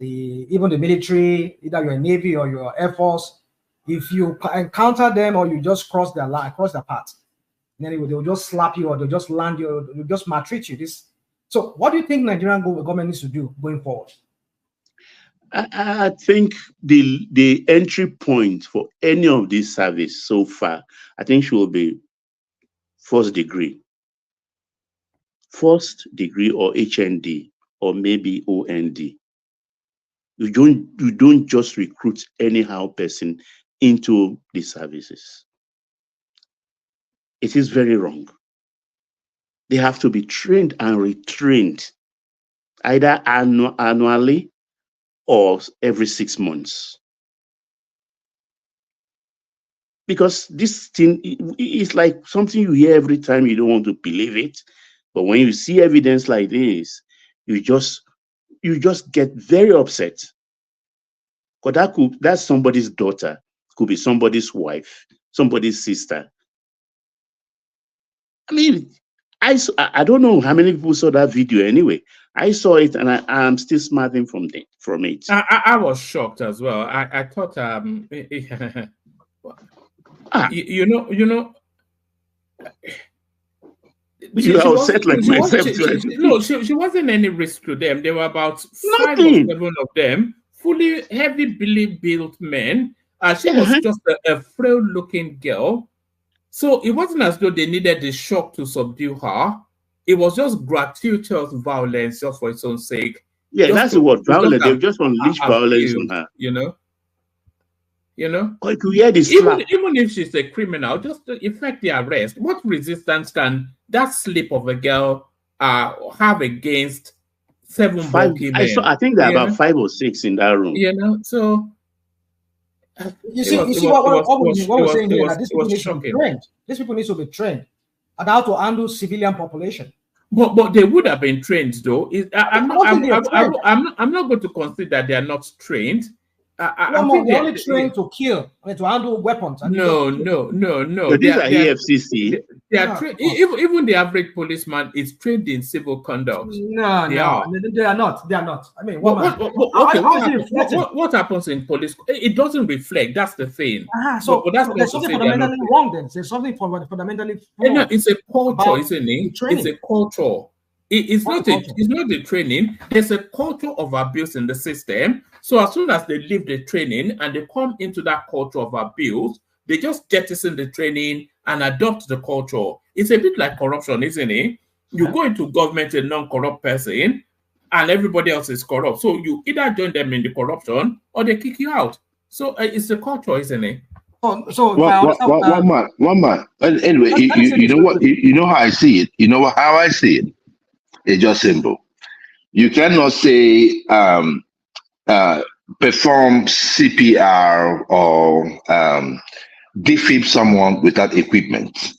L: even the military, either you're Navy or you're Air Force. If you encounter them or you just cross their line, cross their path, then they'll just slap you or they'll just land you or they'll just maltreat you. So what do you think Nigerian government needs to do going forward?
M: I think the entry point for any of these service so far, I think should be first degree or HND or maybe OND. You don't just recruit anyhow person into the services. It is very wrong. They have to be trained and retrained either annually or every 6 months. Because this thing is like something you hear every time, you don't want to believe it. But when you see evidence like this, you just get very upset. Because that's somebody's daughter, could be somebody's wife, somebody's sister. I mean, I don't know how many people saw that video anyway. I saw it and I'm still smarting from it.
F: I was shocked as well. I thought you know
M: you are upset like myself.
F: She wasn't any risk to them. There were about 5 or 7 of them, fully heavily built men. She was just a frail looking girl. So it wasn't as though they needed the shock to subdue her. It was just gratuitous violence just for its own sake.
M: Yeah, that's the word, violence. They've just unleashed violence on her.
F: You know?
M: Like, even
F: if she's a criminal, just to effect the arrest, what resistance can that slip of a girl have against 7 bulky men?
M: I think there are about 5 or 6 in that room.
F: So
L: you see what we're saying here, that these people need to be trained. These people need to be trained on how to handle civilian population.
F: But they would have been trained though. I'm not going to consider that they are not trained.
L: They're only trained to kill, to handle weapons.
F: No.
M: These are EFCC.
F: They are trained. Even the average policeman is trained in civil conduct.
L: No, they are not. I mean,
F: what happens in police? It doesn't reflect. That's the thing.
L: So there's something fundamentally wrong. Then there's something fundamentally wrong.
F: No, it's a culture, isn't it? It's a culture. It's not the training. There's a culture of abuse in the system. So as soon as they leave the training and they come into that culture of abuse, they just jettison the training and adopt the culture. It's a bit like corruption, isn't it? You go into government, a non-corrupt person, and everybody else is corrupt. So you either join them in the corruption or they kick you out. So it's the culture, isn't it?
P: One man. Anyway, you know what? You know how I see it. You know how I see it. It's just simple. You cannot say perform CPR or defib someone without equipment.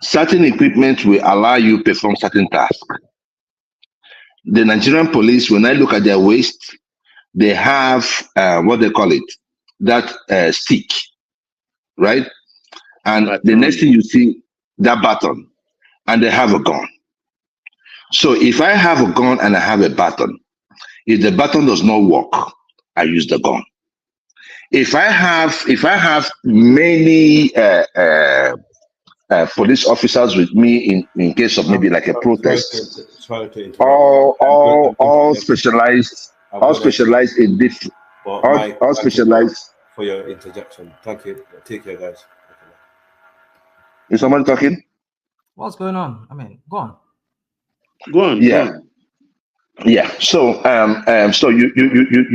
P: Certain equipment will allow you to perform certain tasks. The Nigerian police, when I look at their waist, they have what they call it, that stick, right? And the next thing you see, that baton, and they have a gun. So if I have a gun and I have a baton, if the baton does not work, I use the gun. If I have many police officers with me in case of maybe like a protest, all specialized in this, all specialized.
O: For your interjection, thank you. Take care, guys.
P: Is someone talking?
L: What's going on? I mean, go on.
P: Yeah. So so you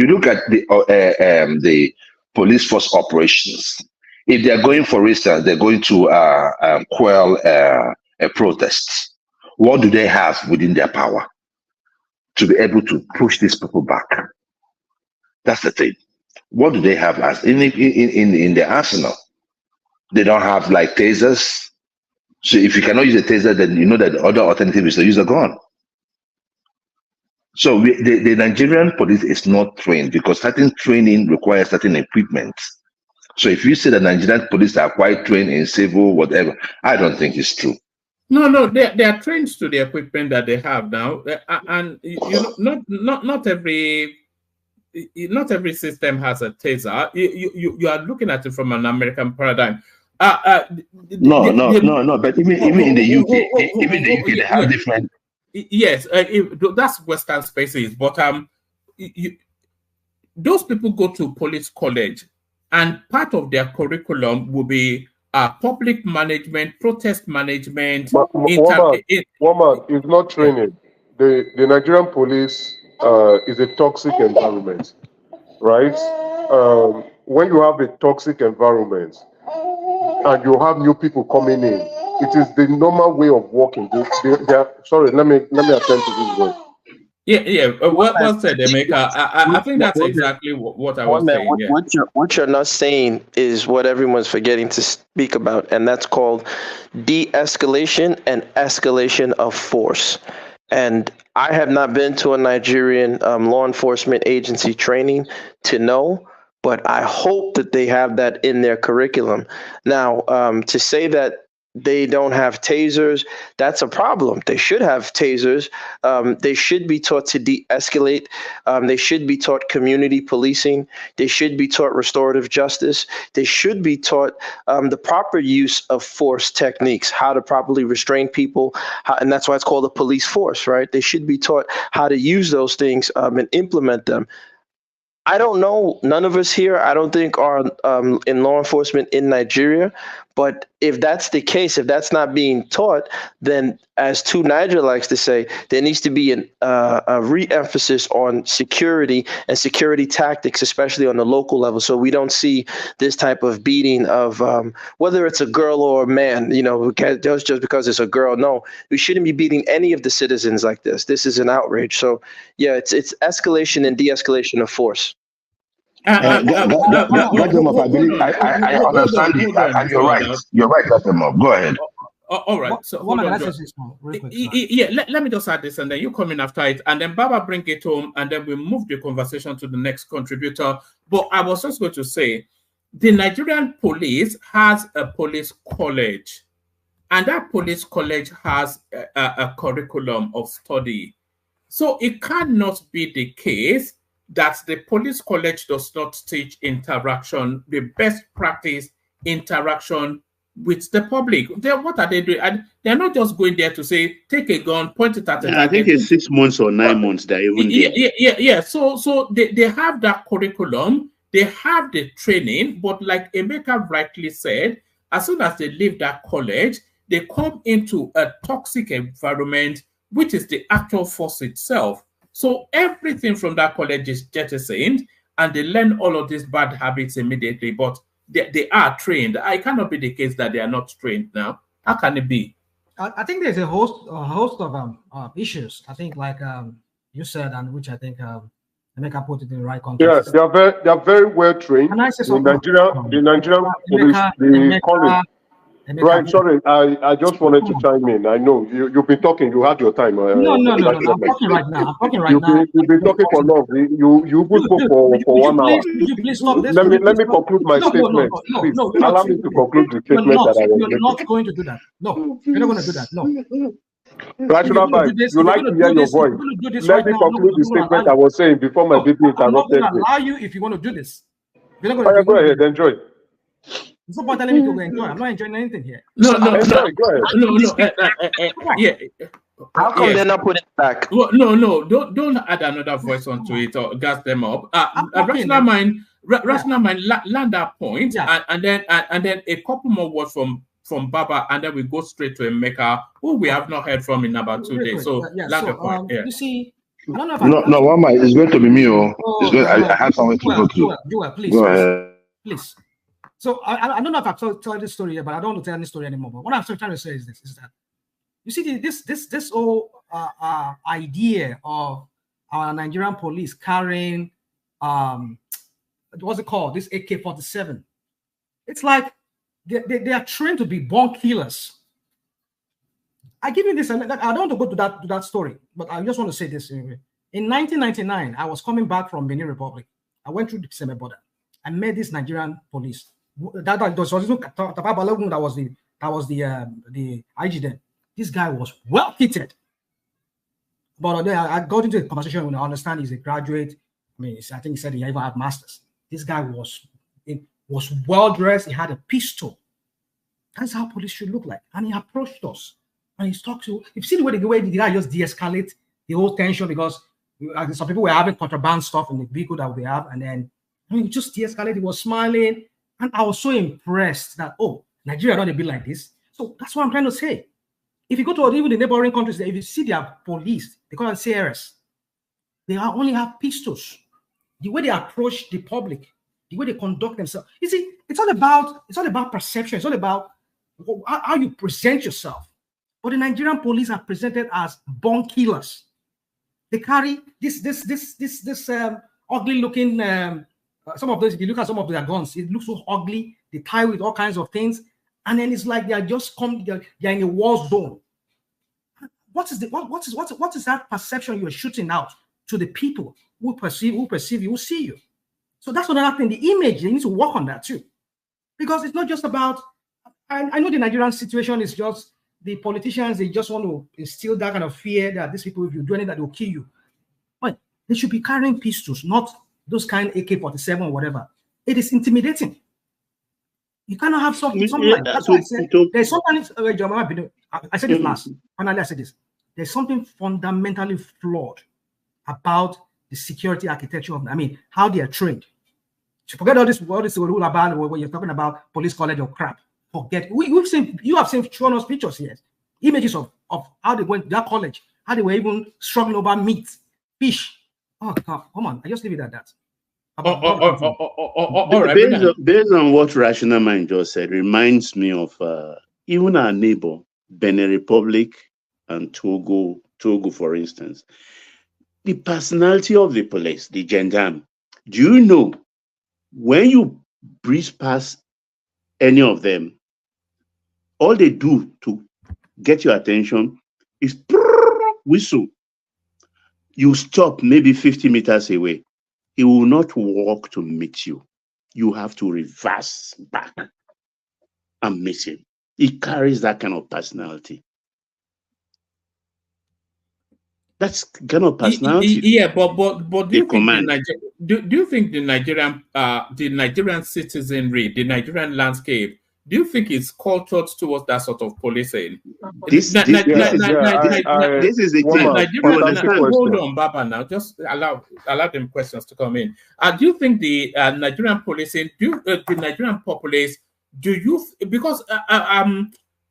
P: look at the police force operations. If they're going, for instance, they're going to quell a protest, what do they have within their power to be able to push these people back? That's the thing. What do they have as in their arsenal? They don't have like tasers. So if you cannot use a taser, then you know that the other alternative is to use a gun. So the Nigerian police is not trained because certain training requires certain equipment. So if you say the Nigerian police are quite trained in civil, whatever, I don't think it's true.
F: No, they are trained to the equipment that they have now, and not every system has a taser. You are looking at it from an American paradigm.
P: No. But even in the UK, they have different.
F: Yes, that's Western spaces, but those people go to police college, and part of their curriculum will be public management, protest management.
T: Woman is not training. The Nigerian police is a toxic environment, right? When you have a toxic environment and you have new people coming in, it is the normal way of working. Sorry, let me attend to this one.
F: Yeah. Well said, Emeka. I think that's exactly what I was saying. Yeah.
R: What you're not saying is what everyone's forgetting to speak about, and that's called de-escalation and escalation of force. And I have not been to a Nigerian law enforcement agency training to know, but I hope that they have that in their curriculum. Now, to say that they don't have tasers, that's a problem. They should have tasers. They should be taught to de-escalate. They should be taught community policing. They should be taught restorative justice. They should be taught the proper use of force techniques, how to properly restrain people, and that's why it's called a police force, right? They should be taught how to use those things and implement them. I don't know. None of us here, I don't think, are in law enforcement in Nigeria. But if that's the case, if that's not being taught, then as 2 Niger likes to say, there needs to be a re-emphasis on security and security tactics, especially on the local level, so we don't see this type of beating of whether it's a girl or a man, just because it's a girl. No, we shouldn't be beating any of the citizens like this. This is an outrage. So yeah, it's escalation and de-escalation of force.
P: I understand you, and you're right. You're right, Gatemov. Go ahead.
F: All right. So let me just add this, and then you come in after it, and then Baba bring it home, and then we move the conversation to the next contributor. But I was just going to say, the Nigerian police has a police college, and that police college has a curriculum of study. So it cannot be the case that the police college does not teach interaction, the best practice interaction with the public. What are they doing? And they're not just going there to say, take a gun, point it at the
P: I think it's 6 months or 9 months that even
F: Yeah. So they have that curriculum, they have the training, but like Emeka rightly said, as soon as they leave that college, they come into a toxic environment, which is the actual force itself. So everything from that college is jettisoned, and they learn all of these bad habits immediately, but they are trained. It cannot be the case that they are not trained now. How can it be?
L: I think there's a host of issues. I think, like you said, and which I think Emeka put it in the right context.
T: Yeah, they are very well trained.
L: Can I say
T: something? The Nigerian police, they call it. Right, sorry, I just wanted to chime in. I know you've been talking, you had your time.
L: No, I'm talking right now.
T: You've been talking for long. You spoke for 1 hour.
L: Please stop this.
T: Let me conclude my statement. Please allow me to conclude the statement that I was making.
L: You're not going to do that. No, you're not going to do that. No.
T: Rational Bank, you like to hear your voice. Let me conclude the statement I was saying before my baby interrupted me.
L: I'm not going to allow you if you want to do this. You're not going to
T: go ahead, enjoy.
L: It's not about telling me to enjoy. I'm not enjoying anything here.
F: No.
R: Yeah. How come they're not putting it back?
F: Well, no. Don't add another voice onto it or gas them up. Rational mind, land that point, yeah. and then a couple more words from Baba, and then we go straight to Emeka, who we have not heard from in about 2 days. So land the point.
L: You see, I don't know if
P: no, Wama, it's going to be me. I have somewhere to go to.
L: Joel, please.
P: Go ahead.
L: Please. So I don't know if I've told this story yet, but I don't want to tell any story anymore. But what I'm trying to say is this: is that you see this whole idea of our Nigerian police carrying what's it called? This AK-47. It's like they are trained to be born killers. I give you this, and I don't want to go to that story, but I just want to say this anyway. In 1999, I was coming back from Benin Republic. I went through the Seme border. I met this Nigerian police. that was even Tafa Balogun that was the IG then. This guy was well fitted. But then I got into a conversation when I understand he's a graduate. I mean, I think he said he even had masters. This guy was well dressed. He had a pistol. That's how police should look like. And he approached us. And he's talked to. You've seen the way the guy just de-escalate the whole tension, because some people were having contraband stuff in the vehicle that we have, and then he just de-escalated. He was smiling, and I was so impressed that Nigeria not a bit like this. So that's what I'm trying to say. If you go to even the neighboring countries, if you see their police, they call them CRS. They only have pistols. The way they approach the public, the way they conduct themselves. You see, it's all about perception. It's all about how you present yourself. But the Nigerian police are presented as born killers. They carry this ugly looking. Some of those, if you look at some of their guns, it looks so ugly. They tie with all kinds of things, and then it's like they are just they're in a war zone. What is that perception you're shooting out to the people who perceive you, who see you? So that's another thing. The image, they need to work on that too, because it's not just about. I know the Nigerian situation is just the politicians. They just want to instill that kind of fear that these people, if you do anything, that they'll kill you. But they should be carrying pistols, not those kind of AK-47 or whatever. It is intimidating. You cannot have something like that. That's why I said there's something. I said it last. Finally, I said this. There's something fundamentally flawed about the security architecture of. I mean, how they are trained. So forget all this rule about when you're talking about police college or crap. Forget. You have shown us pictures here, images of how they went to that college, how they were even struggling over meat, fish. Oh God, come on! I just leave it at that.
M: Based on what Rational Mind just said, reminds me of even our neighbor Benin Republic and Togo, for instance. The personality of the police, the gendarme. Do you know when you breeze past any of them, all they do to get your attention is whistle. You stop maybe 50 meters away. He will not walk to meet you. You have to reverse back and meet him. He carries that kind of personality. That's kind of personality.
F: Yeah, but do you think the Nigerian citizenry, the Nigerian landscape, do you think it's cultured towards that sort of policing?
M: This is a
F: hold on, Baba. Now, just allow them questions to come in. Do you think the Nigerian policing, the Nigerian populace, because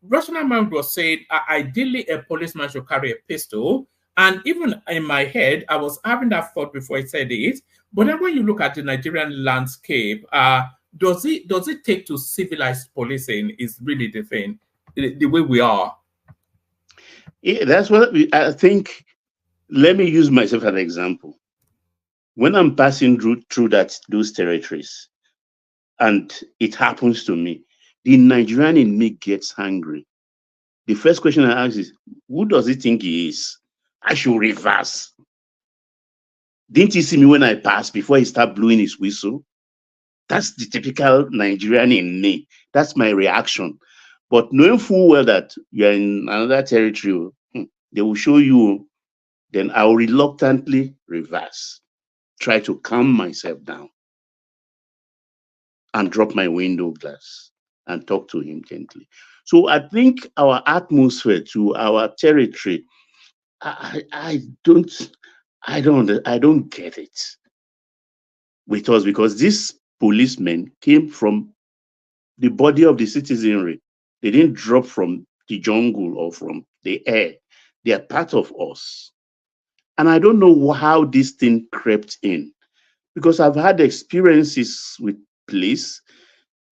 F: Rational Mind was saying ideally a policeman should carry a pistol, and even in my head I was having that thought before I said it. But then when you look at the Nigerian landscape, does it take to civilized policing is really the thing, the way we are?
M: Yeah, that's what I think. Let me use myself as an example. When I'm passing through those territories, and it happens to me, the Nigerian in me gets angry. The first question I ask is, who does he think he is? I should reverse. Didn't he see me when I passed before he started blowing his whistle? That's the typical Nigerian in me. That's my reaction. But knowing full well that you're in another territory, they will show you, then I will reluctantly reverse. Try to calm myself down and drop my window glass and talk to him gently. So I think our atmosphere to our territory, I don't get it with us, because these policemen came from the body of the citizenry. They didn't drop from the jungle or from the air. They are part of us. And I don't know how this thing crept in, because I've had experiences with police,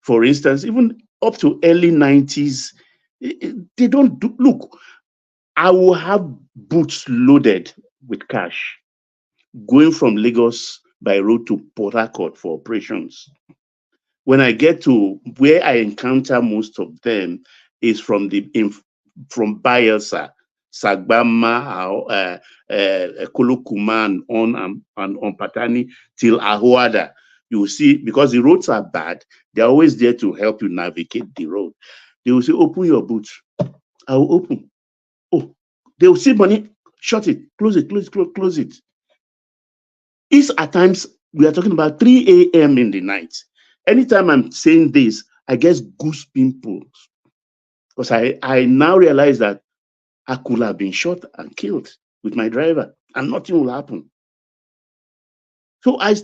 M: for instance, even up to early 90s, they don't do, look, I will have boots loaded with cash going from Lagos by road to Port Harcourt for operations. When I get to where I encounter most of them is from Bayelsa, Sagbama, Kolokuma, and on Patani till Ahoada. You will see, because the roads are bad, they're always there to help you navigate the road. They will say, open your boot. I will open. Oh, they will see money, shut it, close it, close it, close it. It's at times, we are talking about 3 a.m. in the night. Anytime I'm saying this, I get goose pimples. Because I now realize that I could have been shot and killed with my driver, and nothing will happen. So I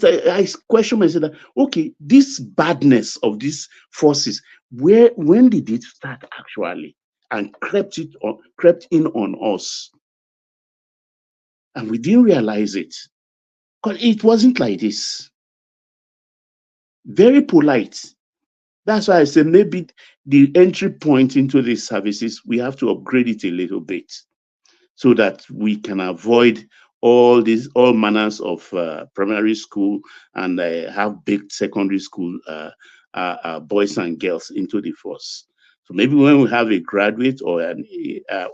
M: question myself that, okay, this badness of these forces, when did it start actually, and crept in on us? And we didn't realize it, because it wasn't like this. Very polite. That's why I say maybe the entry point into these services, we have to upgrade it a little bit, so that we can avoid all manners of primary school and have big secondary school boys and girls into the force. So maybe when we have a graduate or an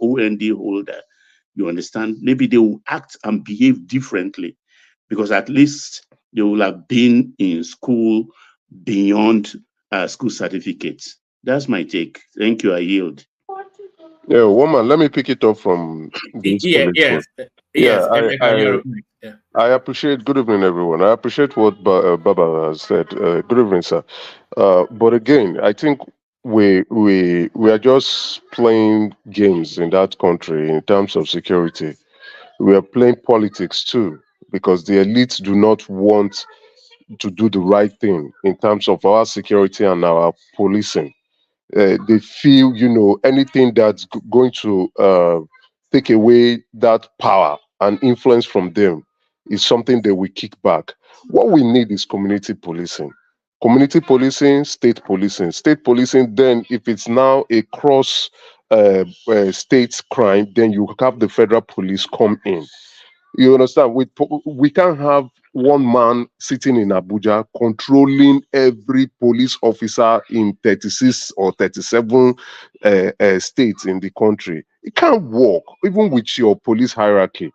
M: OND holder, you understand, maybe they will act and behave differently, because at least they will have been in school beyond school certificates. That's my take. Thank you. I yield.
T: Yeah, woman, let me pick it up from this. I appreciate, good evening, everyone. I appreciate what Baba has said. Good evening, sir. But again, I think we are just playing games in that country in terms of security. We are playing politics too, because the elites do not want to do the right thing in terms of our security and our policing. They feel, anything that's going to take away that power and influence from them is something that we kick back. What we need is community policing. Community policing, state policing. State policing, then if it's now a cross state crime, then you have the federal police come in. You understand? We can't have one man sitting in Abuja controlling every police officer in 36 or 37 states in the country. It can't work, even with your police hierarchy.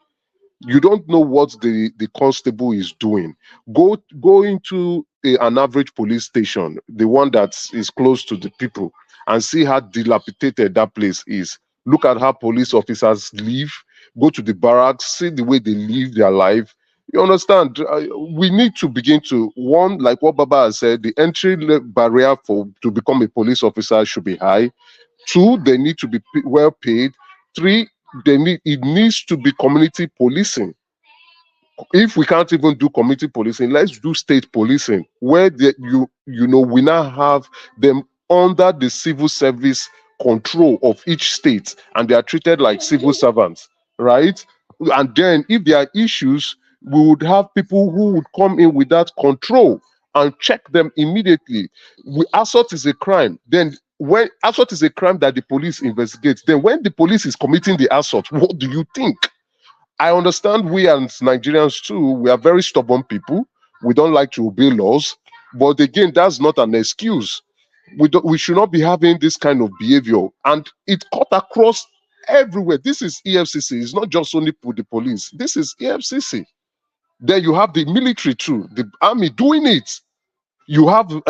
T: You don't know what the constable is doing. Go into an average police station, the one that is close to the people, and see how dilapidated that place is. Look at how police officers live. Go to the barracks, see the way they live their life. You understand? We need to begin to, one, like what Baba has said, the entry barrier to become a police officer should be high. Two, they need to be well paid. Three, it needs to be community policing. If we can't even do community policing, let's do state policing, where we now have them under the civil service control of each state, and they are treated like civil servants, right? And then if there are issues, we would have people who would come in with that control and check them immediately. Assault is a crime. Then when assault is a crime that the police investigates, then when the police is committing the assault, what do you think? I understand we as Nigerians too, we are very stubborn people. We don't like to obey laws. But again, that's not an excuse. We should not be having this kind of behavior. And it cut across everywhere. This is EFCC. It's not just only the police. This is EFCC. Then you have the military too, the army doing it. You have the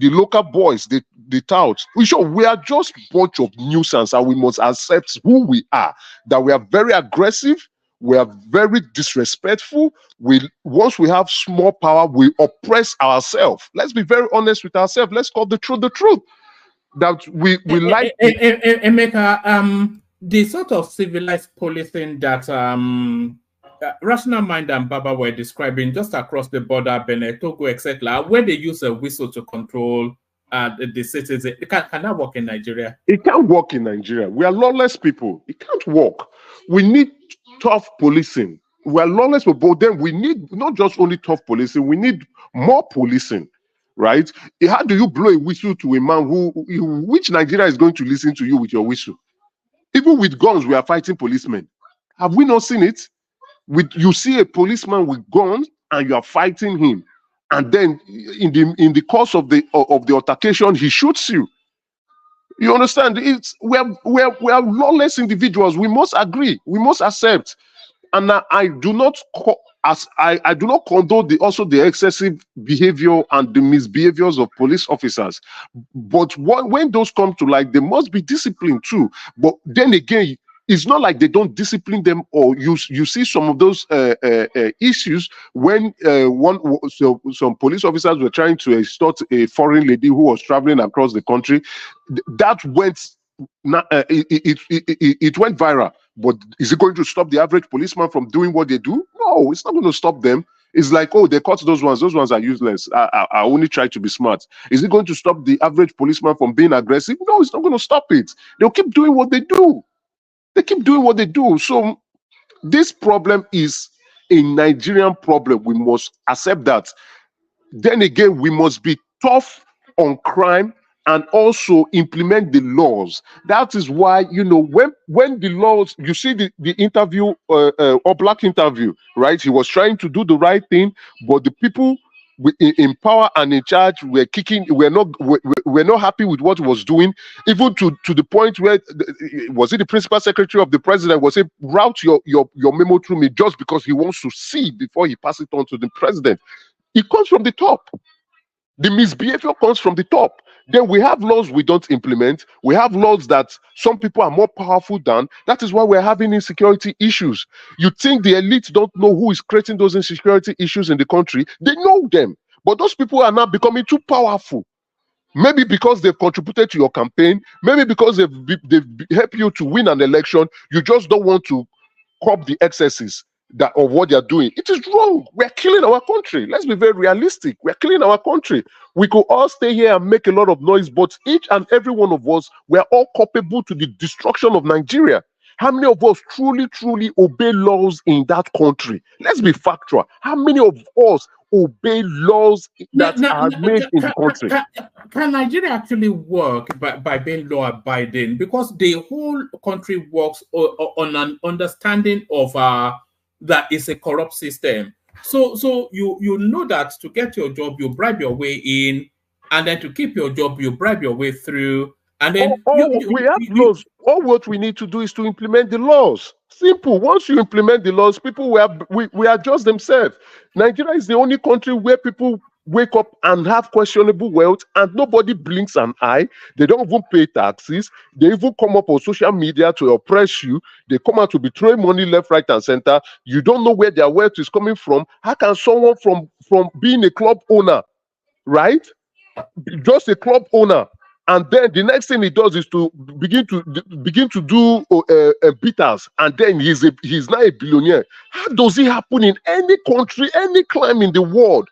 T: local boys, the touts. We are just a bunch of nuisance, and we must accept who we are. That we are very aggressive, we are very disrespectful. Once we have small power, we oppress ourselves. Let's be very honest with ourselves. Let's call the truth. That we like.
F: Emeka, the sort of civilized policing that Rational Mind and Baba were describing just across the border, Benin, Togo, etc., where they use a whistle to control the citizens. Can that work in Nigeria?
T: It can't work in Nigeria. We are lawless people. It can't work. We need tough policing. We are lawless people, but then we need not just only tough policing, we need more policing, right? How do you blow a whistle to a man which Nigeria is going to listen to you with your whistle? Even with guns, we are fighting policemen. Have we not seen it? You see a policeman with guns and you are fighting him, and then in the course of the altercation, he shoots you. You understand? We are lawless individuals. We must agree. We must accept. And I do not as I do not condone the excessive behavior and the misbehaviors of police officers. But when those come to light, they must be disciplined too. But then again, it's not like they don't discipline them, or you see some of those issues when some police officers were trying to extort a foreign lady who was traveling across the country. That went it went viral. But is it going to stop the average policeman from doing what they do? No, it's not going to stop them. It's like, oh, they caught those ones. Those ones are useless. I only try to be smart. Is it going to stop the average policeman from being aggressive? No, it's not going to stop it. They'll keep doing what they do. They keep doing what they do. So this problem is a Nigerian problem. We must accept that. Then again, we must be tough on crime and also implement the laws. That is why, when the laws, you see the interview, or Black interview, right? He was trying to do the right thing, but the people in power and in charge were not happy with what he was doing, even to the point where was it the principal secretary of the president was saying, route your memo through me, just because he wants to see before he passes it on to the president. It comes from the top. The misbehavior comes from the top. Then we have laws we don't implement. We have laws that some people are more powerful than. That is why we're having insecurity issues. You think the elite don't know who is creating those insecurity issues in the country? They know them. But those people are now becoming too powerful. Maybe because they've contributed to your campaign. Maybe because they've helped you to win an election. You just don't want to curb the excesses of what they are doing. It is wrong. We are killing our country. Let's be very realistic. We are killing our country. We could all stay here and make a lot of noise, but each and every one of us, we are all culpable to the destruction of Nigeria. How many of us truly obey laws in that country? Let's be factual. How many of us obey laws that are made in the country?
F: Can Nigeria actually work by being law abiding? Because the whole country works on an understanding of that is a corrupt system. So you know that to get your job, you bribe your way in, and then to keep your job, you bribe your way through, and then
T: we have laws. All what we need to do is to implement the laws. Simple. Once you implement the laws, people will adjust themselves. Nigeria is the only country where people wake up and have questionable wealth and nobody blinks an eye. They don't even pay taxes. They even come up on social media to oppress you. They come out to be throwing money left, right, and center. You don't know where their wealth is coming from. How can someone from being a club owner, right? Just a club owner, and then the next thing he does is to begin to do bitters, and then he's now a billionaire. How does it happen in any country, any climb in the world?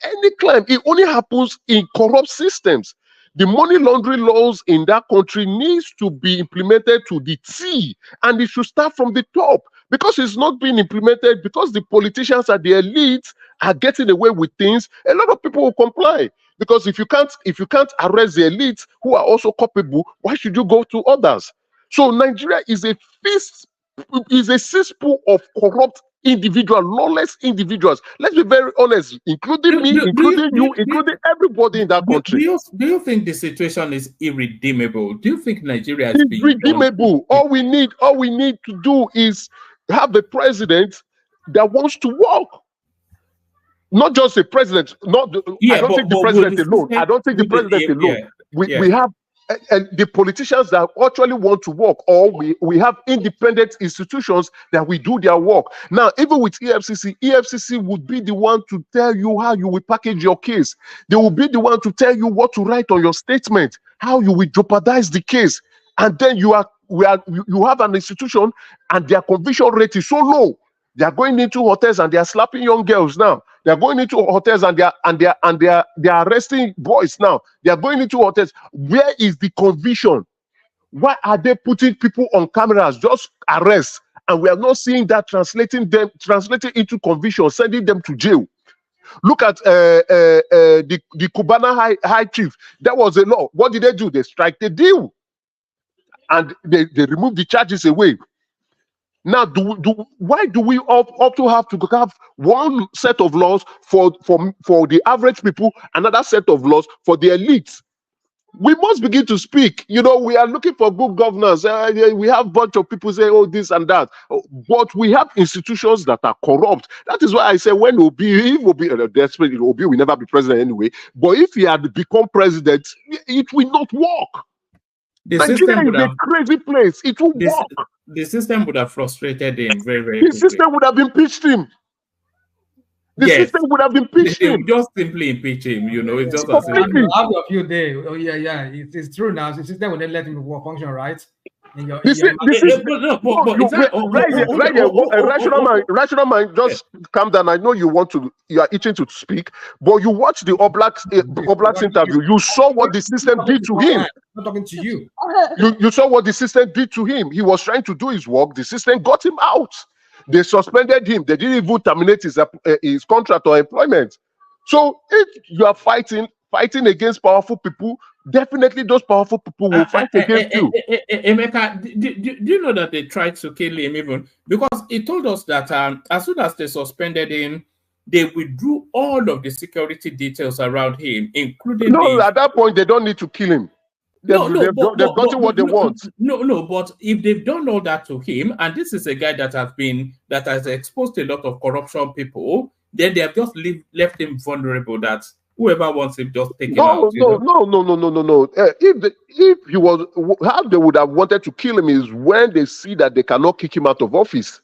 T: Any climb, it only happens in corrupt systems. The money laundering laws in that country needs to be implemented to the T, and it should start from the top, because it's not being implemented, because the politicians and the elites are getting away with things. A lot of people will comply, because if you can't arrest the elites who are also culpable, why should you go to others? So Nigeria is a cesspool of corrupt individual, lawless individuals. Let's be very honest, including me, including you, including everybody in that country.
F: Do you think the situation is irredeemable? Do you think Nigeria is
T: irredeemable? All we need to do is have a president that wants to work. Not just a president. I don't think the president alone. I don't think the president alone. We have the politicians that actually want to work, or we have independent institutions that we do their work. Now, even with EFCC would be the one to tell you how you will package your case. They will be the one to tell you what to write on your statement, how you will jeopardize the case. And then you have an institution and their conviction rate is so low. They are going into hotels and they are slapping young girls now. They are going into hotels and they are arresting boys now. They are going into hotels. Where is the conviction? Why are they putting people on cameras, just arrest, and we are not seeing that translating into conviction, sending them to jail? Look at the Cubana high chief. That was a law. What did they do? They strike the deal, and they removed the charges away. Now, why do we also have to have one set of laws for the average people, another set of laws for the elites? we must begin to speak. You know, we are looking for good governance. We have a bunch of people say, oh, this and that. But we have institutions that are corrupt. That is why I say when Obi will be desperate, Obi will never be president anyway. But if he had become president, it will not work. Nigeria is a crazy place. It will work.
F: The system would have frustrated him very, very
T: quickly. The system would have impeached him. The system would have impeached him.
F: Just simply impeach him, you know. It's just
L: after a few days. Oh yeah. It's true now. The system would then let him work function, right?
T: Rational mind, just calm down. I know you are itching to speak, but you watch the Oblak's interview. You saw what the system did to him.
L: I'm not talking to you.
T: You saw what the system did to him. He was trying to do his work. The system got him out. They suspended him. They didn't even terminate his contract or employment. So if you are fighting against powerful people, definitely those powerful people will fight against you.
F: Emeka, do you know that they tried to kill him even? Because he told us that as soon as they suspended him, they withdrew all of the security details around him, including
T: at that point, they don't need to kill him. They've gotten what they want.
F: But if they've done all that to him, and this is a guy that has exposed a lot of corruption people, then they have just left him vulnerable that whoever wants him just take him out.
T: No. If he was, how they would have wanted to kill him is when they see that they cannot kick him out of office.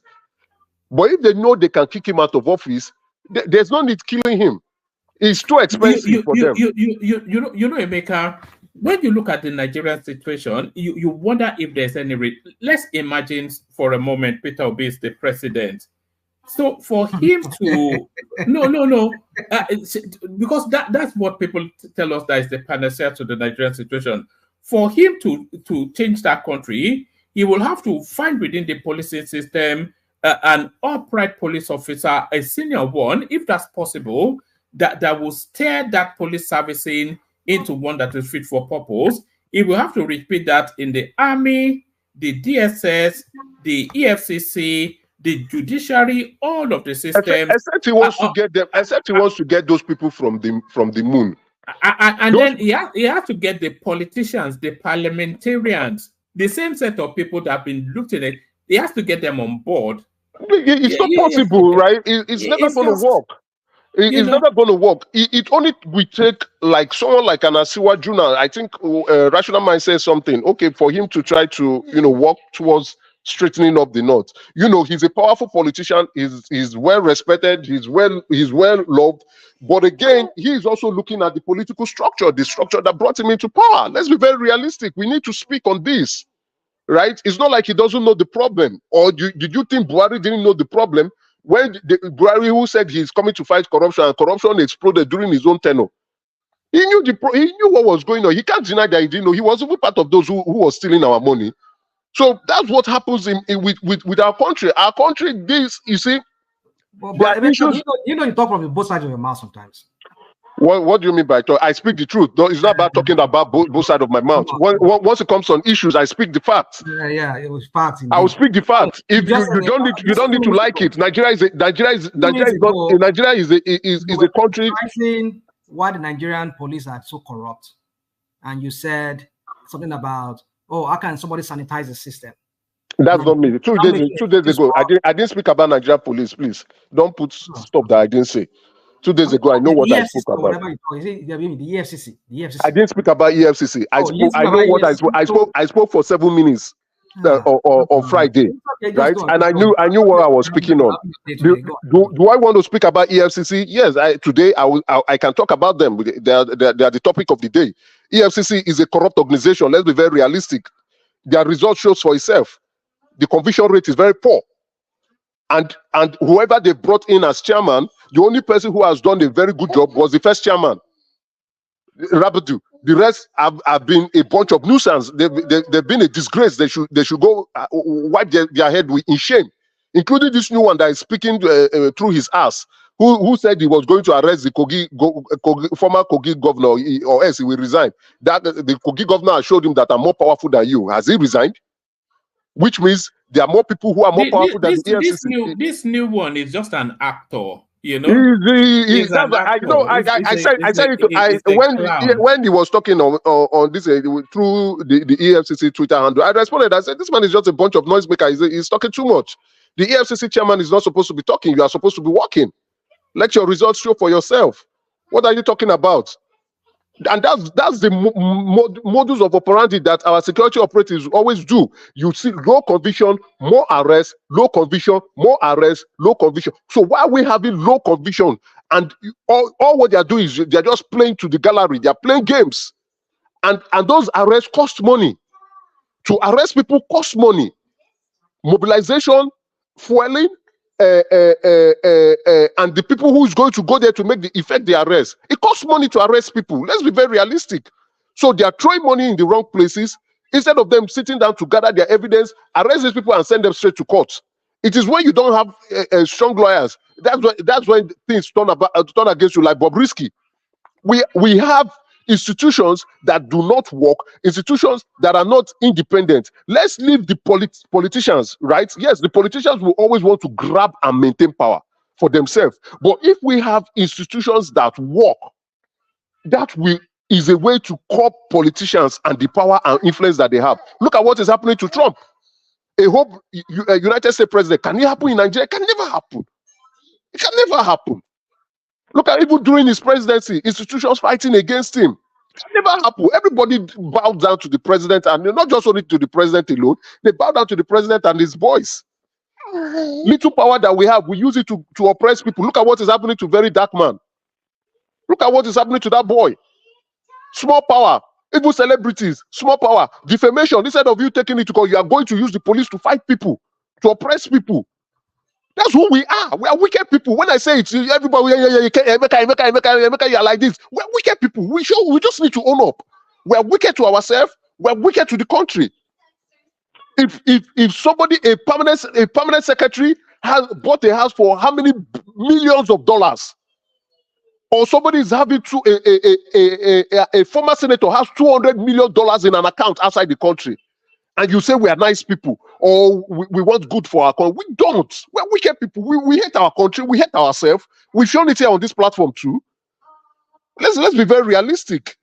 T: But if they know they can kick him out of office, there's no need killing him. It's too expensive for them.
F: You know, Emeka, when you look at the Nigerian situation, you wonder if there's any let's imagine for a moment Peter Obi is the president. So for him to because that's what people tell us that is the panacea to the Nigerian situation. For him to change that country, he will have to find within the policing system an upright police officer, a senior one, if that's possible, that will steer that police servicing into one that is fit for purpose. He will have to repeat that in the army, the DSS, the EFCC, the judiciary, all of the systems.
T: Except he wants to get them. Except he wants to get those people from the moon.
F: And then he has to get the politicians, the parliamentarians, the same set of people that have been looked at. He has to get them on board.
T: It's not possible, right? It's never going to work. It's never going to work. It only will take like someone like an Asiwa Juna. I think Rational Mind says something. Okay, for him to try to work towards straightening up the North. He's a powerful politician. He's well respected. He's well loved. But again, he is also looking at the political structure, the structure that brought him into power. Let's be very realistic. We need to speak on this, right? It's not like he doesn't know the problem. Or did you think Buhari didn't know the problem? When Buhari, who said he's coming to fight corruption, and corruption exploded during his own tenure, he knew what was going on. He can't deny that he didn't know. He was even part of those who was stealing our money. So that's what happens with our country. Our country, you see.
L: But you talk from both sides of your mouth sometimes.
T: What do you mean by talk? I speak the truth. It's not about talking about both sides of my mouth. Once it comes on issues, I speak the facts.
L: Yeah, it was facts.
T: I will speak the facts. If you don't need to like it. Nigeria is a country.
L: Why the Nigerian police are so corrupt, and you said something about, how can somebody sanitize the system?
T: That's not me. 2 days ago, I didn't speak about Nigerian police. Please don't put stuff that I didn't say. 2 days ago, I know what I spoke about.
L: The EFCC.
T: I didn't speak about EFCC. I know what I spoke. I spoke for 7 minutes on Friday, right? And I knew what I was speaking on. Do I want to speak about EFCC? Yes. Today I can talk about them. They are the topic of the day. EFCC is a corrupt organization. Let's be very realistic. Their result shows for itself. The conviction rate is very poor. And whoever they brought in as chairman, the only person who has done a very good job was the first chairman, Rabadu. The rest have been a bunch of nuisance. They've been a disgrace. They should go wipe their head in shame, including this new one that is speaking through his ass, who said he was going to arrest the former Kogi governor, or else he will resign. That the Kogi governor showed him that I'm more powerful than you. Has he resigned? Which means there are more people who are more powerful than the EFCC.
F: This new one is just an actor. You know, he's
T: that's
F: an actor.
T: When he was talking on this through the EFCC Twitter handle, I responded. I said, "This man is just a bunch of noisemakers. He's talking too much. The EFCC chairman is not supposed to be talking. You are supposed to be working. Let your results show for yourself. What are you talking about?" And that's the modus of operandi that our security operatives always do. You see low conviction, more arrest, low conviction, more arrest, low conviction. So why are we having low conviction? And all what they are doing is they're just playing to the gallery. They are playing games. And those arrests cost money. To arrest people costs money. Mobilization, fueling, and the people who is going to go there to make the effect the arrest. It costs money to arrest people. Let's be very realistic. So they are throwing money in the wrong places instead of them sitting down to gather their evidence, arrest these people and send them straight to court. It is when you don't have strong lawyers that's when things turn against you, like Bobrisky. We have institutions that do not work, institutions that are not independent. Let's leave the politicians, right? Yes, the politicians will always want to grab and maintain power for themselves. But if we have institutions that work, that is a way to curb politicians and the power and influence that they have. Look at what is happening to Trump. A United States president, can it happen in Nigeria? It can never happen. It can never happen. Look at even during his presidency, institutions fighting against him. It can never happen. Everybody bowed down to the president, and not just only to the president alone, they bow down to the president and his boys. Little power that we have, we use it to oppress people. Look at what is happening to Very Dark Man. Look at what is happening to that boy. Small power, even celebrities, small power, defamation. Instead of you taking it to court, you are going to use the police to fight people, to oppress people. That's who we are. We are wicked people. When I say it, everybody, you are like this. We are wicked people. We just need to own up. We are wicked to ourselves. We are wicked to the country. If somebody, a permanent secretary, has bought a house for how many millions of dollars, or somebody is having a former senator has $200 million in an account outside the country, and you say we are nice people or we want good for our country. We don't. We're wicked people. We hate our country. We hate ourselves. We've shown it here on this platform too. Let's be very realistic.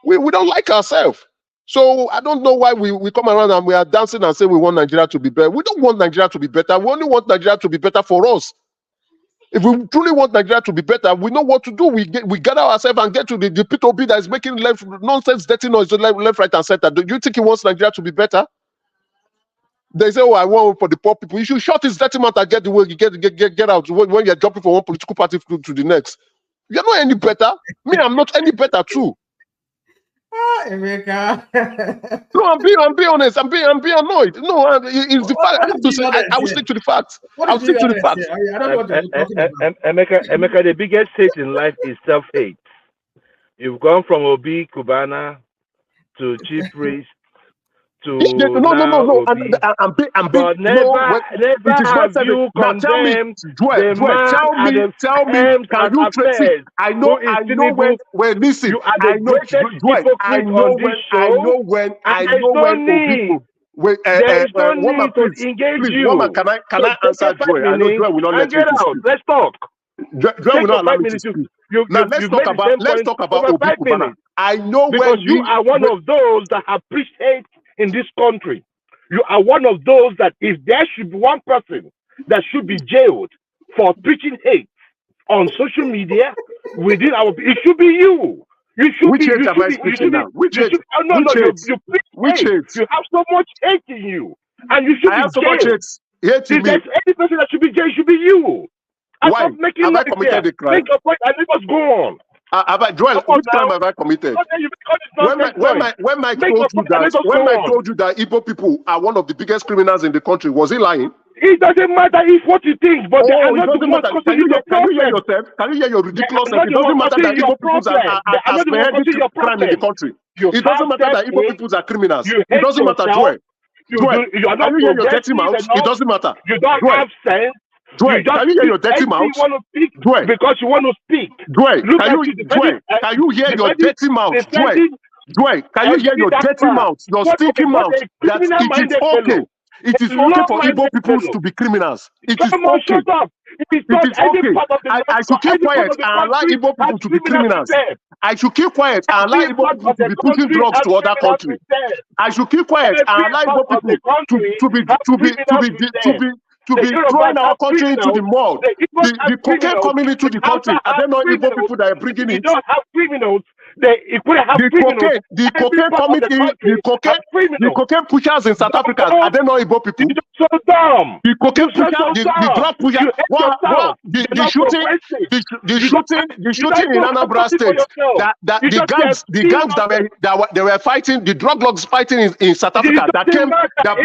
T: We don't like ourselves. So I don't know why we come around and we are dancing and say we want Nigeria to be better. We don't want Nigeria to be better. We only want Nigeria to be better for us. If we truly want Nigeria to be better, we know what to do. We gather ourselves and get to the P2B that is making nonsense, dirty noise left, right, and center. Do you think he wants Nigeria to be better? They say, "Oh, I want for the poor people." You should shut his dirty mouth and get the way you get out. When you're jumping from one political party to the next, you're not any better. Me, I'm not any better too.
L: Emeka.
T: No, I'm being honest. I'm being annoyed. No, it's the fact. I have to say. I will stick to the facts. I'll stick to the facts.
L: I don't know what you're talking about.
U: Emeka, the biggest hate in life is self-hate. You've gone from Obi Kubana to chief priest to
T: no. I'm
U: but never have you condemned the man
T: tell me, can you trace it? I know when listen.
U: You are the greatest hypocrite on this show.
T: I know when people. Wait,
U: there is no need to engage you.
T: Woman, can I answer Joy? I know Joy will not let me speak.
U: Let's talk.
T: Joy will not allow me to speak. Now let's talk about Obi Kubana. I know
U: because you are one of those that have preached hate in this country. You are one of those that if there should be one person that should be jailed for preaching hate on social media within it should be you. You should
T: Which
U: be.
T: hate am I speaking now? Which hate?
U: You preach hate. You have so much hate in you, and you should be jailed.
T: So much hate
U: if there's any person that should be jailed, it should be you.
T: Why? Have I committed a crime?
U: Make your point and let us go on.
T: Joel, which crime have I committed? When Mike told you that Igbo people are one of the biggest criminals in the country, was he lying?
U: It doesn't matter if what you think, but they are not the ones causing you
T: Can you hear yourself? Can you hear your ridiculous self? It doesn't matter that Igbo people are spearheading crime in the country. It doesn't matter that Igbo people are criminals. It doesn't matter, Joel. Joel, can you hear your dirty mouth? It doesn't matter.
U: You don't have sense.
T: Joel, can you hear your dirty mouth?
U: Joel, because you want to speak.
T: Joel, can you hear your dirty mouth? Joel, can you hear your dirty mouth? Your stinking mouth. That it is okay. It is okay for Igbo people to be criminals. It is okay.
U: It is
T: okay. I should keep quiet and allow Igbo people to be criminals. I should keep quiet and allow Igbo people to be pushing drugs to other countries. I should keep quiet and allow Igbo people to be throwing our country into the mud. The cocaine coming into the country. Are there not Igbo people that are bringing it?
U: They don't have criminals. The cocaine coming in, the cocaine pushers in South Africa. Are there not Igbo people? So dumb. The cocaine pushers, the drug pushers. The shooting in Anambra State. The gangs that were fighting, the drug lords fighting in South Africa that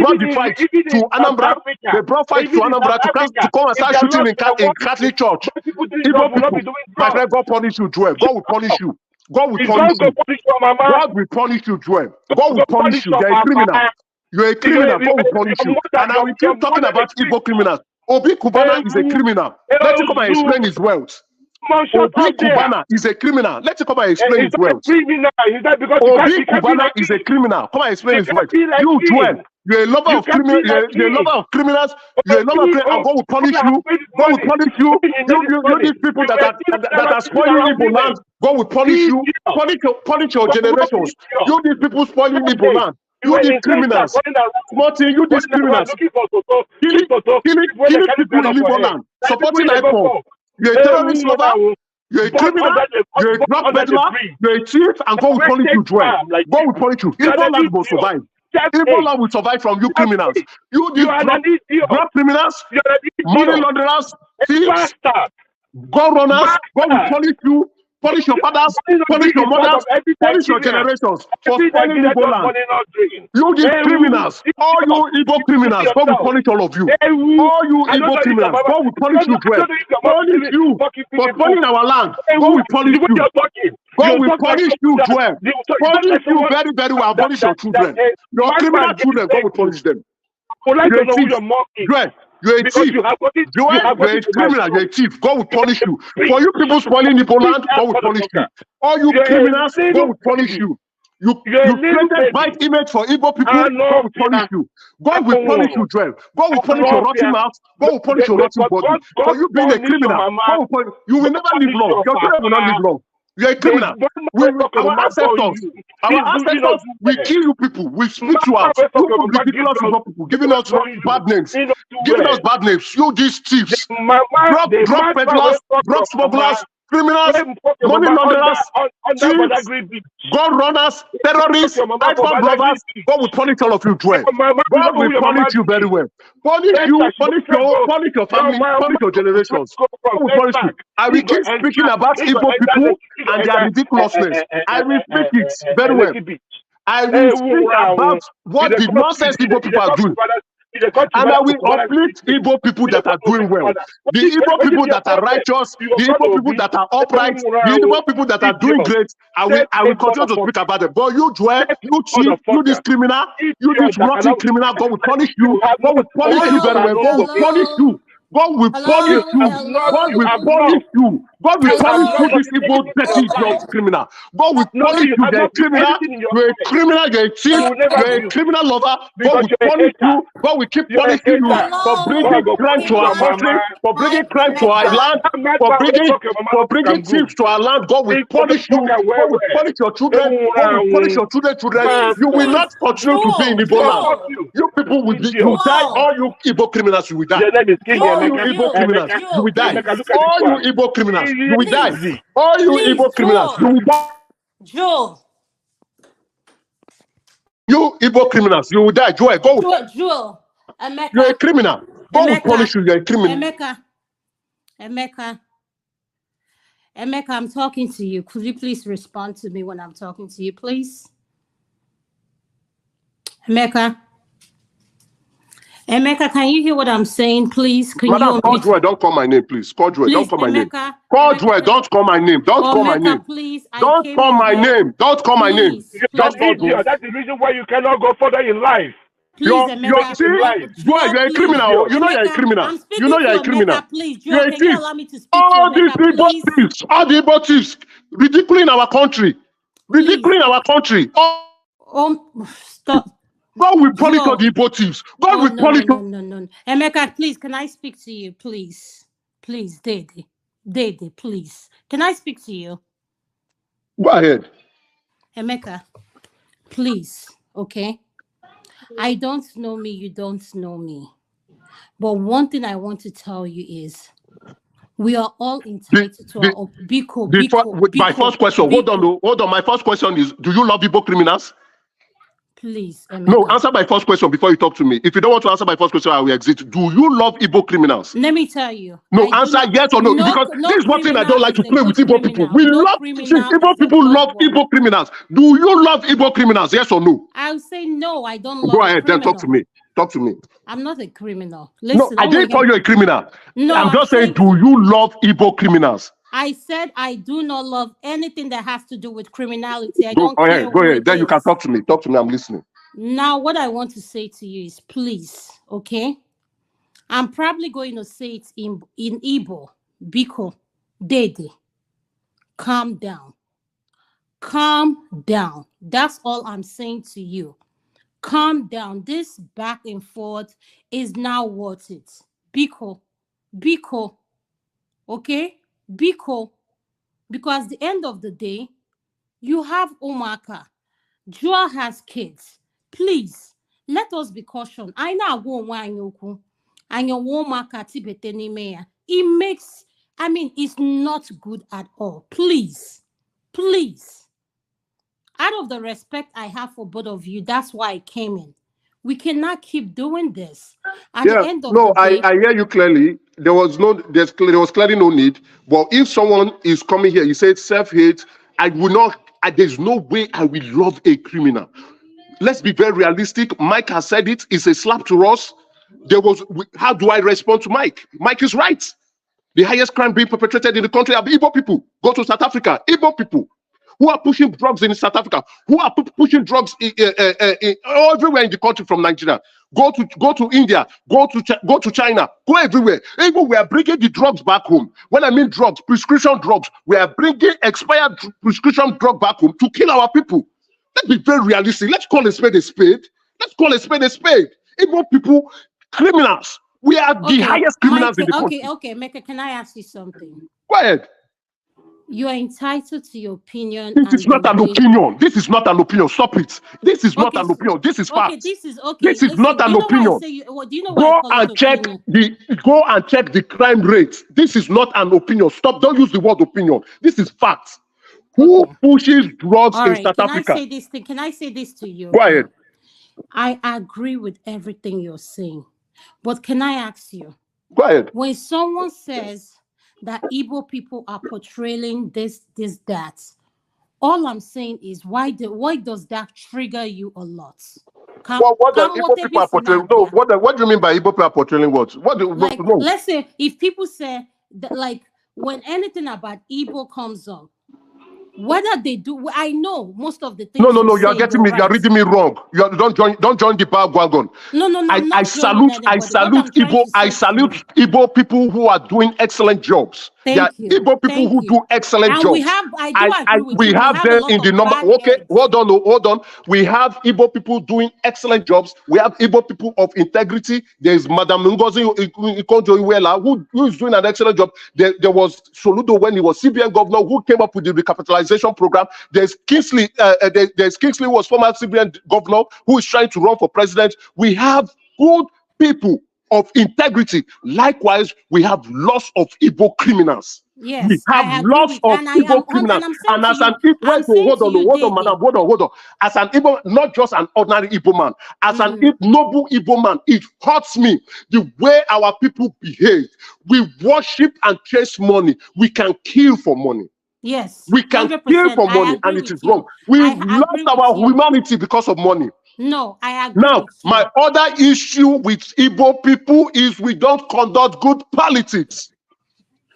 U: brought the fight to Anambra. They brought fight to Anambra to come and start shooting in Catholic Church. Igbo people, my friend, God punish you, Joel. God will punish you. God will punish you. God will punish you, Joel. God will punish you. You're a criminal. You're a criminal. God will punish you. And I will keep talking about Igbo criminals. Obi Kubana is a criminal. Let him come and explain his wealth. Obi Kubana is a criminal. Let him come and explain his wealth. Obi Kubana is a criminal. Come and explain his wealth. You, Joel. You're a lover of criminals. You're a lover of criminals. You're a lover of criminals. And God will punish you. God will punish you. You these people that are spoiling Igbo land. God will punish you. Punish your generations. You these people spoiling Igbo land. You these criminals. Martin, you these criminals. Killing people in Igbo land. Supporting IPOB. You're a terrorist lover. You're a criminal, you're a drug peddler, you're a thief, and God will punish you, Joel. God will punish you. Igbo land will survive. Igbo land will survive from you criminals. You these drug criminals, money launderers, thieves, gun runners. God will punish you. Punish your fathers, punish your mothers, punish your generations for spoiling Igbo land. You these criminals, all you Igbo criminals, God will punish all of you. All you Igbo criminals, God will punish you, Joel. Punish you for spoiling our land. God will punish you. God will punish you, Joel. Punish you very, very well. Punish your children. Your criminal children, God will punish them. You're a thief. Joel. You're a thief. You're a criminal. You're a thief. God will punish you. For you people spoiling Igbo land, God will punish you. All you criminals, God will punish you. You created bad image for Igbo people, God will punish you. God will punish you, Joel. God will punish your rotten mouth. God will punish your rotten body. For you being a criminal, God will punish you. You will never live long. Your children will not live long. You're a criminal. Our ancestors will kill you people. We speak you out. You people ridiculous people, giving us bad names. Giving us bad names. You these thieves. Drug peddlers, drug smugglers, criminals, money launderers, thieves, gun runners, terrorists, IPOB robbers. God will punish all of you, Joel. God will punish you very well. Punish you, punish your family, punish your generations. God will punish you. I will keep speaking about Igbo people and their ridiculousness. I will speak it very well. I will speak about what the nonsense Igbo people are doing. And I will uplift Igbo people that are doing well. The Igbo people that are righteous, the Igbo people that are upright, the Igbo people that are doing great, I will continue to speak about them. But you, Joel, you cheat, you this criminal, you this rotten criminal, God will punish you. God will punish you very well. God will punish you. God will punish you. God will punish you. God will punish you, this evil, dirty, blood criminal. God will punish you. You're a criminal. You're a criminal. You're a thief. You're a criminal lover. God will punish you. God will keep punishing you for bringing crime to our country, for bringing crime to our land, for bringing thieves to our land. God will punish you. God will punish your children. God will punish your children. You will not continue to be in Igbo land. You people will die. All you Igbo criminals, you will die. All you Igbo criminals, you will die. All you Igbo criminals, you will die. All you Igbo criminals, you will die.
A: Joel.
T: You Igbo criminals, you will die. Joel, go.
A: Joel. Emeka.
T: You're a criminal. God will punish you. You're a criminal.
A: Emeka, I'm talking to you. Could you please respond to me when I'm talking to you, please? Emeka, can you hear what I'm saying, please?
T: Madam, call Joel, don't call my name, please. Call Joel, don't call my name. Call Joel, don't call my name. Don't call my name.
A: Please,
T: don't call my name. Don't call my name.
U: That's the reason why you cannot go further in life.
T: Joel, you're a criminal. You know you're a criminal. You know you're a criminal. You're a thief. All the Igbo thieves ridiculing our country. Ridiculing our country.
A: Stop.
T: God will punish all the Igbo thieves. God will punish.
A: No. Emeka, please, can I speak to you, please? please, Dede, please. Can I speak to you?
P: Go ahead.
A: Emeka, please, okay? I don't know me, you don't know me. But one thing I want to tell you is we are all entitled to our
C: My first question, hold on. My first question is, do you love Igbo criminals?
A: Please, Emeka.
C: No, answer my first question before you talk to me. If you don't want to answer my first question, I will exit. Do you love Igbo criminals?
A: Let me tell you.
C: No, answer yes or no. Because this is one thing I don't like to play with Igbo people. We love Igbo people love Igbo criminals. Do you love Igbo criminals? Yes or no?
A: I'll say no, I don't love
C: Go ahead, then talk to me. Talk to me.
A: I'm not a criminal. Listen,
C: no, I didn't call you a criminal.
A: No,
C: I'm just saying, do you love Igbo criminals?
A: I said I do not love anything that has to do with criminality. I
C: don't care. Go ahead. Then you can talk to me. Talk to me. I'm listening.
A: Now, what I want to say to you is, please, okay? I'm probably going to say it in Igbo. Biko, Dede, calm down. Calm down. That's all I'm saying to you. Calm down. This back and forth is not worth it. Biko, okay? Biko, because at the end of the day, you have Omaka. Joa has kids. Please, let us be cautious. I know and your Omaka Tibete Nimeya. It makes, it's not good at all. Please. Out of the respect I have for both of you, that's why I came in. We cannot keep doing this. At the end of the day,
C: I hear you clearly. There was clearly no need. But if someone is coming here, you said self-hate, I will not. There's no way I will love a criminal. Let's be very realistic. Mike has said it. It's a slap to us. How do I respond to Mike? Mike is right. The highest crime being perpetrated in the country are the Igbo people. Go to South Africa. Igbo people who are pushing drugs in South Africa, who are pushing drugs everywhere in the country from Nigeria. Go to India, go to China, go everywhere. Even we are bringing the drugs back home. When I mean drugs, prescription drugs, we are bringing expired prescription drug back home to kill our people. Let's be very realistic. Let's call a spade a spade. Let's call a spade a spade. Igbo people, criminals. We are the highest criminals in the country.
A: Okay, Mecca, can I ask you something?
C: Go ahead.
A: You are entitled to your opinion.
C: This is not an opinion. This is not an opinion. Stop it. This is not an opinion. This is fact.
A: This is
C: not an opinion. Go and check the crime rate. This is not an opinion. Stop. Don't use the word opinion. This is fact. Who pushes drugs in South Africa?
A: Can I say this to you?
C: Go ahead.
A: I agree with everything you're saying. But can I ask you?
C: Go ahead.
A: When someone says that Igbo people are portraying this, that, all I'm saying is why does that trigger you a lot?
C: What do Igbo people are portraying? No, what do you mean by Igbo people are portraying what?
A: Let's say if people say that, like, when anything about Igbo comes up, whether they do, I know most of the things.
C: No, you are getting me. You are reading me wrong. You don't join the bandwagon.
A: No.
C: I salute Igbo. I salute Igbo people who are doing excellent jobs.
A: Thank you.
C: Igbo people who do excellent jobs.
A: We have
C: them in the number. Okay, hold on. We have Igbo people doing excellent jobs. We have Igbo people of integrity. There's Madam Ngozi Ikonjo-Iweala who is doing an excellent job. There was Soludo when he was CBN governor who came up with the recapitalization program. There's Kingsley. There's Kingsley who was former CBN governor who is trying to run for president. We have good people of integrity. Likewise, we have lots of Igbo criminals.
A: Yes,
C: we have lots of Igbo criminals. And as an Igbo, hold on. As an Igbo, not just an ordinary Igbo man, as an noble Igbo man, it hurts me the way our people behave. We worship and chase money. We can kill for money.
A: Yes,
C: we can kill for money, and it is wrong. We lost our humanity because of money.
A: No, I agree.
C: Now, my other issue with Igbo people is we don't conduct good politics.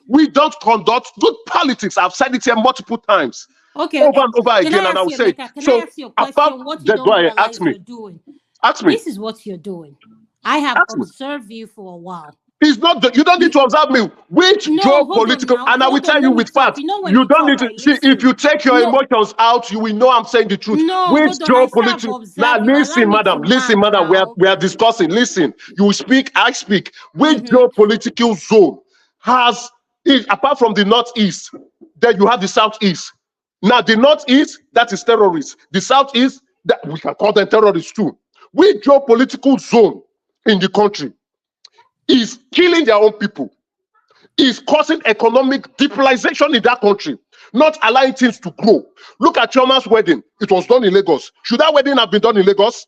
C: We don't conduct good politics. I've said it here multiple times.
A: Okay.
C: Over and over again, and I will say.
A: Can I ask you a question? What you don't realize you're doing?
C: Ask me.
A: This is what you're doing. I have observed you for a while.
C: It's not you don't need to observe me. Which political, and I will tell you with facts. You don't need to see if you take your emotions out, you will know I'm saying the truth. Which geopolitical? Now listen, madam. We are discussing. Listen, you speak, I speak. Which geopolitical zone has, apart from the Northeast, then you have the Southeast. Now, the Northeast, that is terrorists. The Southeast, that we can call them terrorists too. We geopolitical zone in the country is killing their own people, is causing economic depolarization in that country, not allowing things to grow. Look at Chioma's wedding. It was done in Lagos. Should that wedding have been done in Lagos?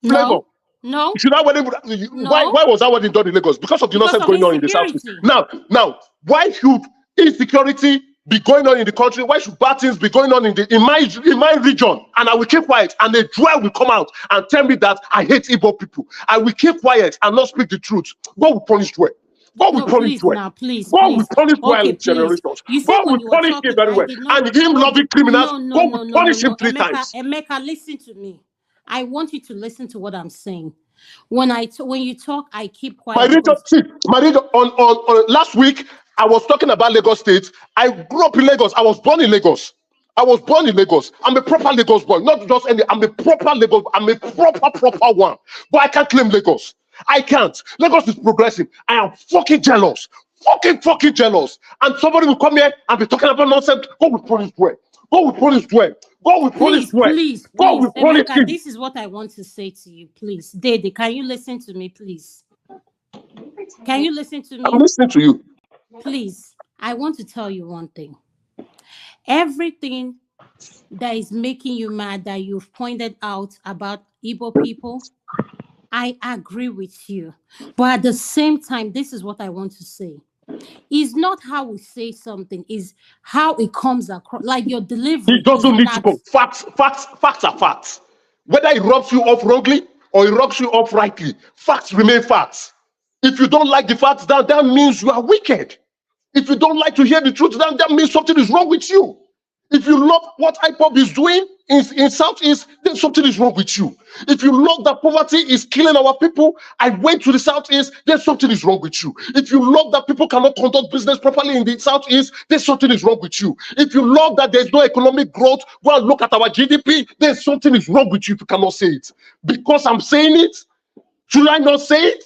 C: Flavor.
A: No.
C: Should that wedding?
A: No.
C: Why was that wedding done in Lagos? Because of the nonsense going on in the Southeast. Now, why should insecurity be going on in the country? Why should bad things be going on in my region? And I will keep quiet, and the Joel will come out and tell me that I hate Igbo people. I will keep quiet and not speak the truth. God will punish Joel. God will punish Joel.
A: Now, please,
C: God will punish violent generations. God will punish him very well. And him loving criminals, God will punish him 3 times.
A: Emeka, listen to me. I want you to listen to what I'm saying. When you talk, I keep quiet.
C: My region, on last week, I was talking about Lagos State. I grew up in Lagos. I was born in Lagos. I'm a proper Lagos boy, not just any. I'm a proper Lagos. I'm a proper one. But I can't claim Lagos. I can't. Lagos is progressing. I am fucking jealous. Fucking jealous. And somebody will come here and be talking about nonsense. God will punish Joel. God will punish Joel. God will punish Joel.
A: Please.
C: God will punish him.
A: This is what I want to say to you, please. Dede, can you listen to me, please? Can you listen to me?
C: I'm listening to you.
A: Please, I want to tell you one thing. Everything that is making you mad that you've pointed out about Igbo people, I agree with you. But at the same time, this is what I want to say. It's not how we say something, it's how it comes across, like your delivery.
C: It doesn't need to go. Facts are facts. Whether it rubs you off wrongly or it rubs you off rightly, facts remain facts. If you don't like the facts, that means you are wicked. If you don't like to hear the truth, that means something is wrong with you. If you love what IPOB is doing in Southeast, then something is wrong with you. If you love that poverty is killing our people, I went to the Southeast, then something is wrong with you. If you love that people cannot conduct business properly in the Southeast, then something is wrong with you. If you love that there's no economic growth, well, look at our GDP, then something is wrong with you if you cannot say it. Because I'm saying it, should I not say it?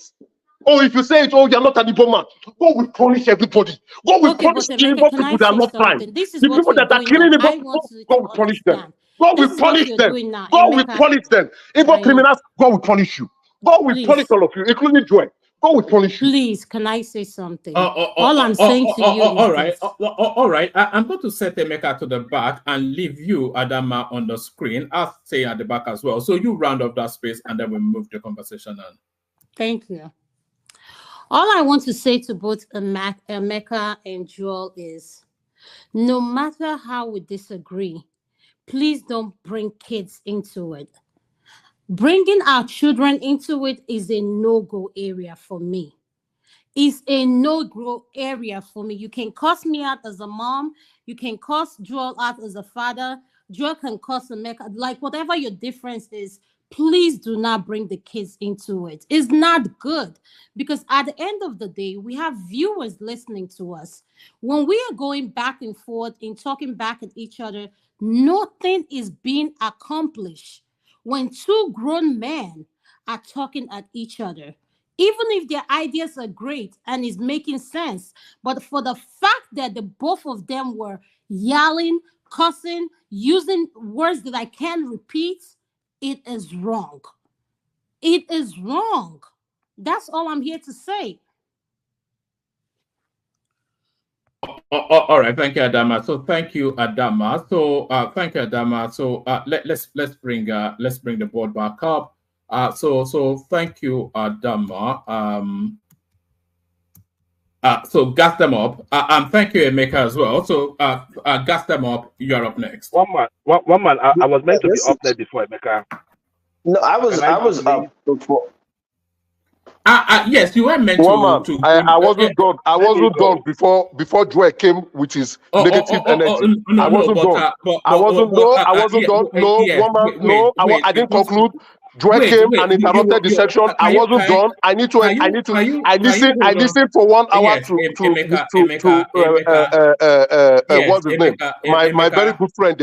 C: Or if you say it, oh, you're not an Igbo man, God will punish everybody. God will punish the Igbo people that are not crime. The people that are killing Igbo, God will punish them. God will punish them. God will punish them. Igbo criminals, God will punish you. God will punish all of you, including Joy. God will punish you.
A: Please, can I say something? All I'm saying to you is
F: all right. I'm going to set Emeka to the back and leave you, Adama, on the screen. I'll stay at the back as well. So you round up that space and then we move the conversation on.
A: Thank you. All I want to say to both Emeka and Joel is, no matter how we disagree, please don't bring kids into it. Bringing our children into it is a no-go area for me. It's a no-go area for me. You can cuss me out as a mom. You can cuss Joel out as a father. Joel can cuss Emeka. Like, whatever your difference is, please do not bring the kids into it. It's not good, because at the end of the day, we have viewers listening to us. When we are going back and forth and talking back at each other, nothing is being accomplished. When 2 grown men are talking at each other, even if their ideas are great and is making sense, but for the fact that the both of them were yelling, cussing, using words that I can't repeat, it is wrong. It is wrong. That's all I'm here to say.
F: All right, thank you, Adama. So thank you, Adama. So thank you, Adama. So let's bring the board back up. So thank you, Adama. So gas them up. Thank you, Emeka, as well. So gas them up. You're up next.
U: One man. I was meant to be up there before Emeka.
R: No, I was up before.
F: Yes, you were meant to.
C: I wasn't done. I wasn't done before Joy came with his negative energy. I wasn't done. I wasn't done. No, woman, no. I didn't conclude. Joy came and interrupted the section. I wasn't done. I listened for 1 hour to what's his name? My very good friend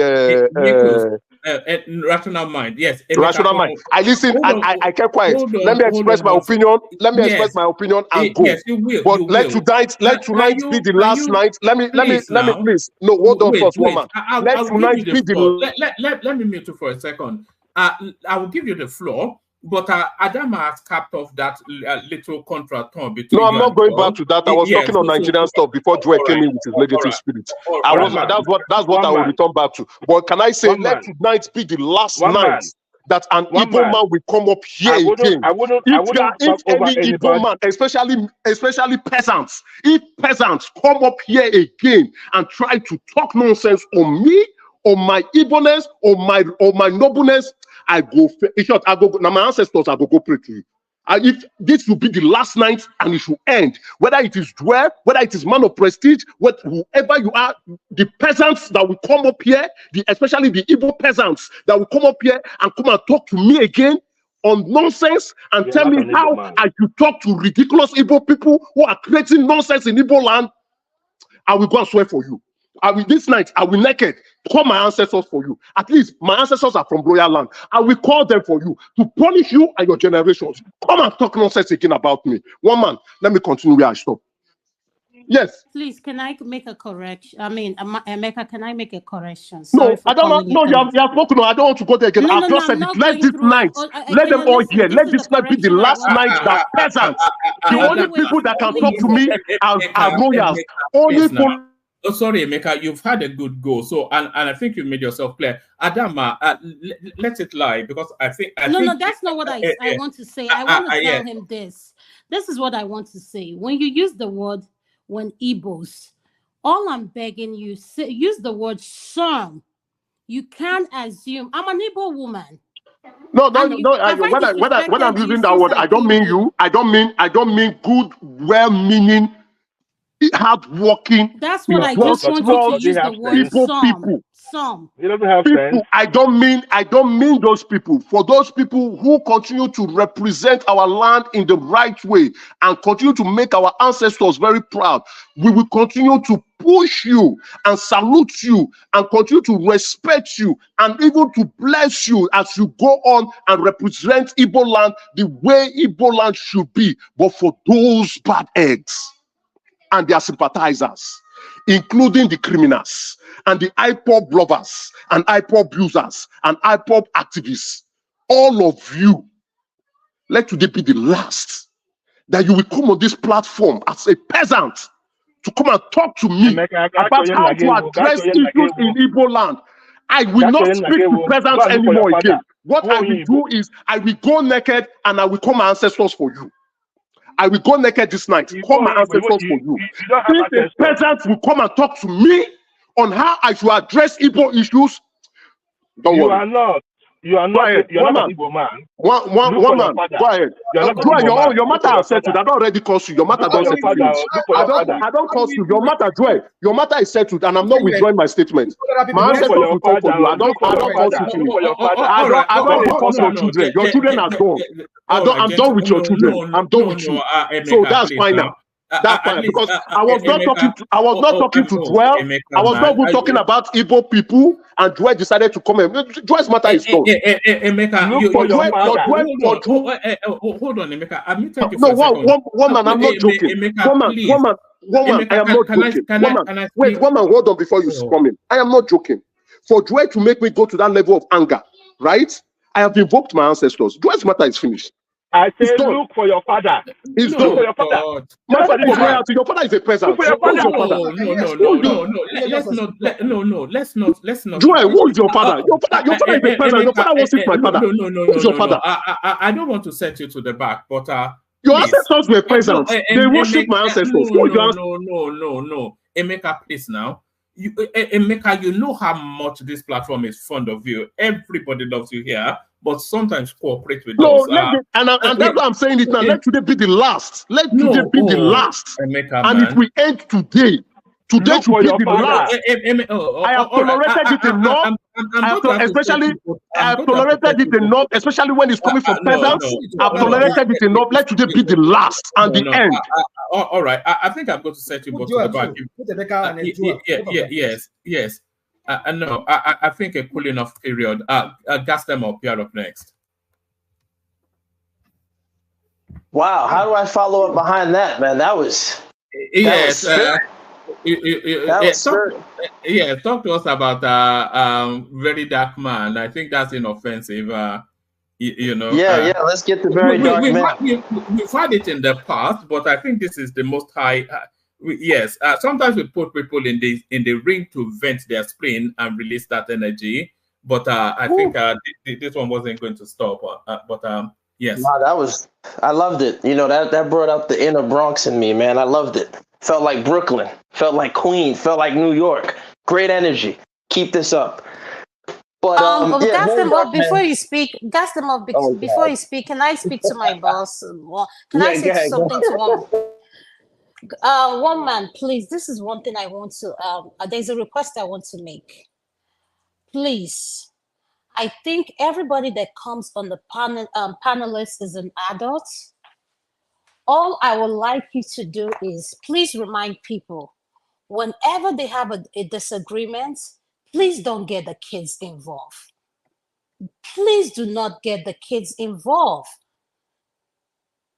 F: rational mind. Yes,
C: rational mind. I listen and I kept quiet. Let me express my opinion. Let me express my opinion and go.
F: Yes, you will.
C: But let tonight be the last night. Let me please. No, hold on first, woman. Let tonight be the.
F: Let me mute you for a second. I will give you the floor. But Adama has capped off that little contratone between.
C: No, I'm not going back to that. I was talking on Nigerian stuff before Joel came in with his negative spirit. That's what I will return back to. But can I say, let tonight be the last night that an Igbo man will come up here again. If any Igbo man, especially peasants, if peasants come up here again and try to talk nonsense on me, on my Igbo-ness, on my nobleness, I go. In short, I go. Now my ancestors, I go pray to you. And if this will be the last night and it should end, whether it is Dwell, whether it is man of prestige, whoever you are, the peasants that will come up here, especially the Igbo peasants that will come up here and come and talk to me again on nonsense and tell me how I should talk to ridiculous Igbo people who are creating nonsense in Igbo land, I will go and swear for you. This night, I will naked call my ancestors for you. At least my ancestors are from royal land. I will call them for you to punish you and your generations. Come and talk nonsense again about me. One man, let me continue where I stop. Yes.
A: Please, can I make a correction? I mean, Emeka, can I make a correction?
C: No, I don't know. No, you have spoken. I don't want to go there again. I've just said it. Let this night, let them all hear. Let this night be the last night that peasants, the only people that can talk to me are royals. Only for.
F: Oh, sorry, Emeka, you've had a good go. So, and I think you made yourself clear. Adama, let it lie, because I think...
A: No, that's not what I want to say. I want to tell him this. This is what I want to say. When you use the word, when Igbos, all I'm begging you, use the word some. You can't assume. I'm an Igbo woman.
C: No. When I'm using that word, I don't mean you. I don't mean good, well-meaning, hard-working.
A: That's what I just want you to use the word some. Some.
U: He doesn't have sense.
C: I don't mean those people. For those people who continue to represent our land in the right way and continue to make our ancestors very proud, we will continue to push you and salute you and continue to respect you and even to bless you as you go on and represent Igbo land the way Igbo land should be. But for those bad eggs and their sympathizers, including the criminals and the IPOB lovers and IPOB users and IPOB activists, all of you, let today be the last that you will come on this platform as a peasant to come and talk to me about how to address issues in Igbo land. I will not speak to peasants anymore again. What I will do is I will go naked and I will call my ancestors for you. I will go naked this night. Call my ancestors for you. If the peasants will come and talk to me on how I should address Igbo issues, don't worry.
U: You are not an Igbo man.
C: One man. Go ahead. Your matter has settled. I don't already cost you. Your matter don't settle. I don't cost you. Your matter, Joy. Your matter is settled, and I'm not withdrawing my statement. My ancestors will talk for you. I don't cost you. I don't cost your children. Your children are gone. I'm done with your children. I'm done with you. So that's fine now. That's fine, because I was not talking to Dwell. I was not even talking about Igbo people, and Dwell decided to come in. Dwell's matter is gone.
F: Emeka, hold on, Emeka.
C: One man, I'm not joking. One man, I am not joking. Wait, one man, hold on before you come in. I am not joking. For Dwell to make me go to that level of anger, right? I have invoked my ancestors. Dwell's matter is finished.
U: I say, look for your father.
C: It's
U: look for your father.
C: My father is royalty. Your father is a peasant.
U: Look for your father.
F: No. Let's not.
C: Joel, who is your father? Your father is a peasant. Your father was my father. Who's your father?
F: I don't want to set you to the back, but
C: your ancestors were peasants. They worship my ancestors.
F: No. Emeka, please now. Emeka, you know how much this platform is fond of you. Everybody loves you here, but sometimes cooperate with us.
C: And that's why I'm saying it now. Let today be the last. Let today be the last.
F: Emeka,
C: and if we end today should be the last. I have tolerated it enough. I have tolerated it enough, especially when it's coming from peasants. I've tolerated it enough. Let today be the last and the end.
F: All right. I think I'm going to set you both to the back. Yes. No, I think a cooling off period. Gas them up. You're up next.
R: Wow, how do I follow up behind that, man? That was
F: Yes.
R: spirit.
F: Talk to us about Very Dark Man. I think that's inoffensive.
R: Yeah, let's get the Very Dark Man.
F: We've had it in the past, but I think this is the most high. Yes, sometimes we put people in the ring to vent their spleen and release that energy. But I think this one wasn't going to stop. Yes.
R: Wow, I loved it. That brought out the inner Bronx in me, man. I loved it. Felt like Brooklyn, felt like Queens, felt like New York. Great energy. Keep this up. But
A: gas them up before you speak. Gas them up before you speak. Can I speak to my boss? Can I say something to one? One man, please. This is one thing I want to. There's a request I want to make. Please, I think everybody that comes on the panelist is an adult. All I would like you to do is please remind people, whenever they have a disagreement, please don't get the kids involved. Please do not get the kids involved.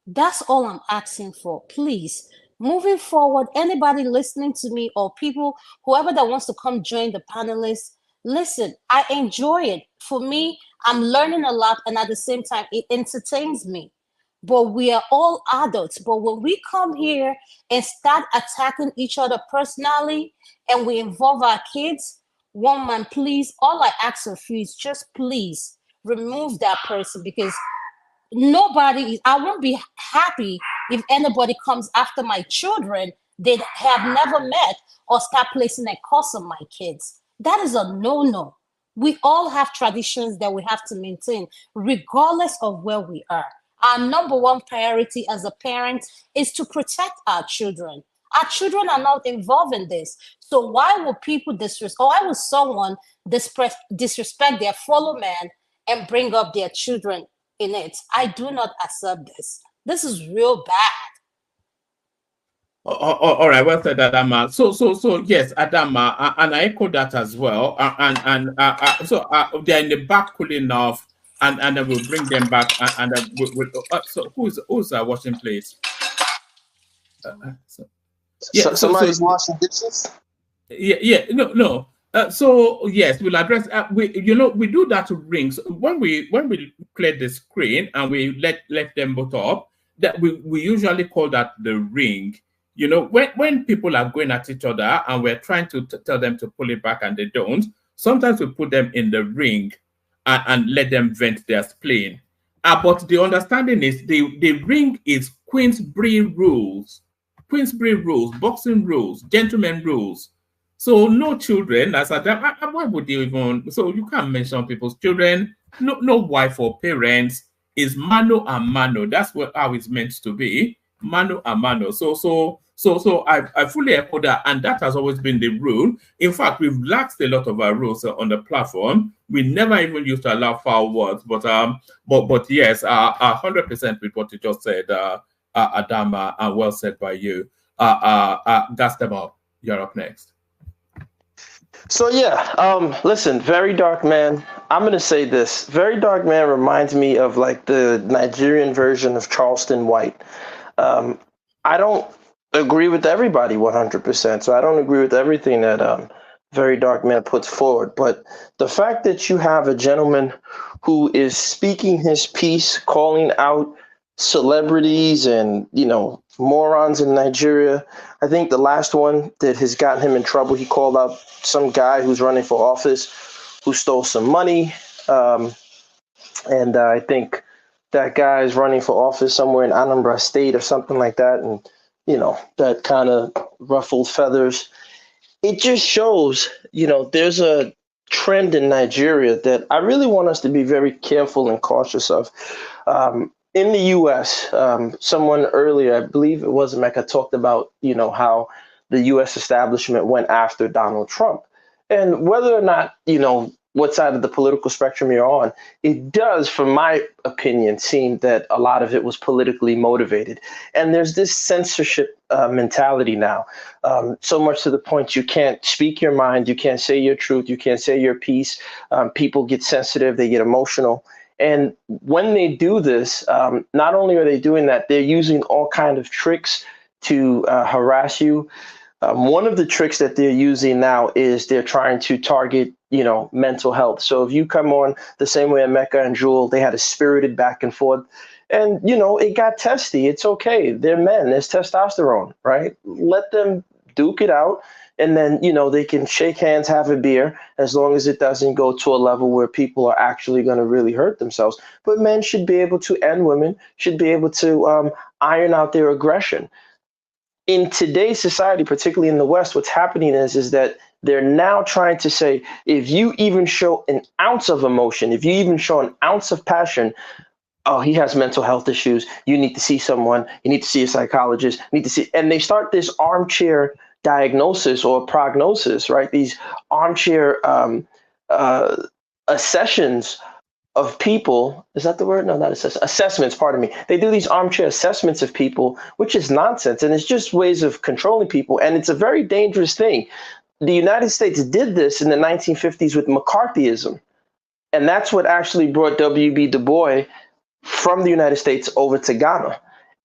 A: That's all I'm asking for, please. Moving forward, anybody listening to me or people, whoever that wants to come join the panelists, listen, I enjoy it. For me, I'm learning a lot, and at the same time, it entertains me. But we are all adults. But when we come here and start attacking each other personally and we involve our kids, one man, please, all I ask of you is just please remove that person, because I won't be happy if anybody comes after my children they have never met or start placing a curse on my kids. That is a no-no. We all have traditions that we have to maintain, regardless of where we are. Our number one priority as a parent is to protect our children. Our children are not involved in this. So why would people why would someone disrespect their fellow man and bring up their children in it? I do not accept this. This is real bad.
F: All right, well said, Adama. So yes, Adama, and I echo that as well. So they're in the back cooling off. And then we'll bring them back, and then so who's washing plates?
R: Somebody's washing dishes.
F: No. So yes, we'll address. We do that to rings when we clear the screen and we let them both up. That we usually call that the ring. When people are going at each other and we're trying to tell them to pull it back and they don't. Sometimes we put them in the ring and let them vent their spleen. But the understanding is the ring is Queensberry rules, boxing rules, gentlemen rules. So no children. Why would you even? So you can't mention people's children. No wife or parents. Is mano a mano. That's how it's meant to be. Mano a mano. So I fully echo that, and that has always been the rule. In fact, we've laxed a lot of our rules on the platform. We never even used to allow foul words, but yes, 100% with what you just said, Adama, and well said by you. Gas them up. You're up next.
R: So yeah, listen, Very Dark Man. I'm gonna say this. Very Dark Man reminds me of like the Nigerian version of Charleston White. I don't agree with everybody 100%. So I don't agree with everything that Very Dark Man puts forward. But the fact that you have a gentleman who is speaking his piece, calling out celebrities and, morons in Nigeria. I think the last one that has gotten him in trouble, he called out some guy who's running for office who stole some money. And I think that guy is running for office somewhere in Anambra State or something like that. And, that kind of ruffled feathers. It just shows, there's a trend in Nigeria that I really want us to be very careful and cautious of. In the U.S., someone earlier, I believe it was Mecca, talked about, how the U.S. establishment went after Donald Trump. And whether or not, what side of the political spectrum you're on, it does, from my opinion, seem that a lot of it was politically motivated. And there's this censorship mentality now, so much to the point you can't speak your mind, you can't say your truth, you can't say your piece. People get sensitive, they get emotional. And when they do this, not only are they doing that, they're using all kinds of tricks to harass you. One of the tricks that they're using now is they're trying to target, mental health. So if you come on the same way Emeka and Jewel, they had a spirited back and forth, and it got testy. It's okay. They're men. There's testosterone, right? Let them duke it out, and then they can shake hands, have a beer, as long as it doesn't go to a level where people are actually going to really hurt themselves. But men should be able to, and women should be able to iron out their aggression. In today's society, particularly in the West, what's happening is that they're now trying to say, if you even show an ounce of emotion, if you even show an ounce of passion, oh, he has mental health issues. You need to see someone. You need to see a psychologist. You need to see, and they start this armchair diagnosis or prognosis, right? These armchair assessments of people. Is that the word? No, not assessments, pardon me. They do these armchair assessments of people, which is nonsense. And it's just ways of controlling people. And it's a very dangerous thing. The United States did this in the 1950s with McCarthyism. And that's what actually brought W.B. Du Bois from the United States over to Ghana.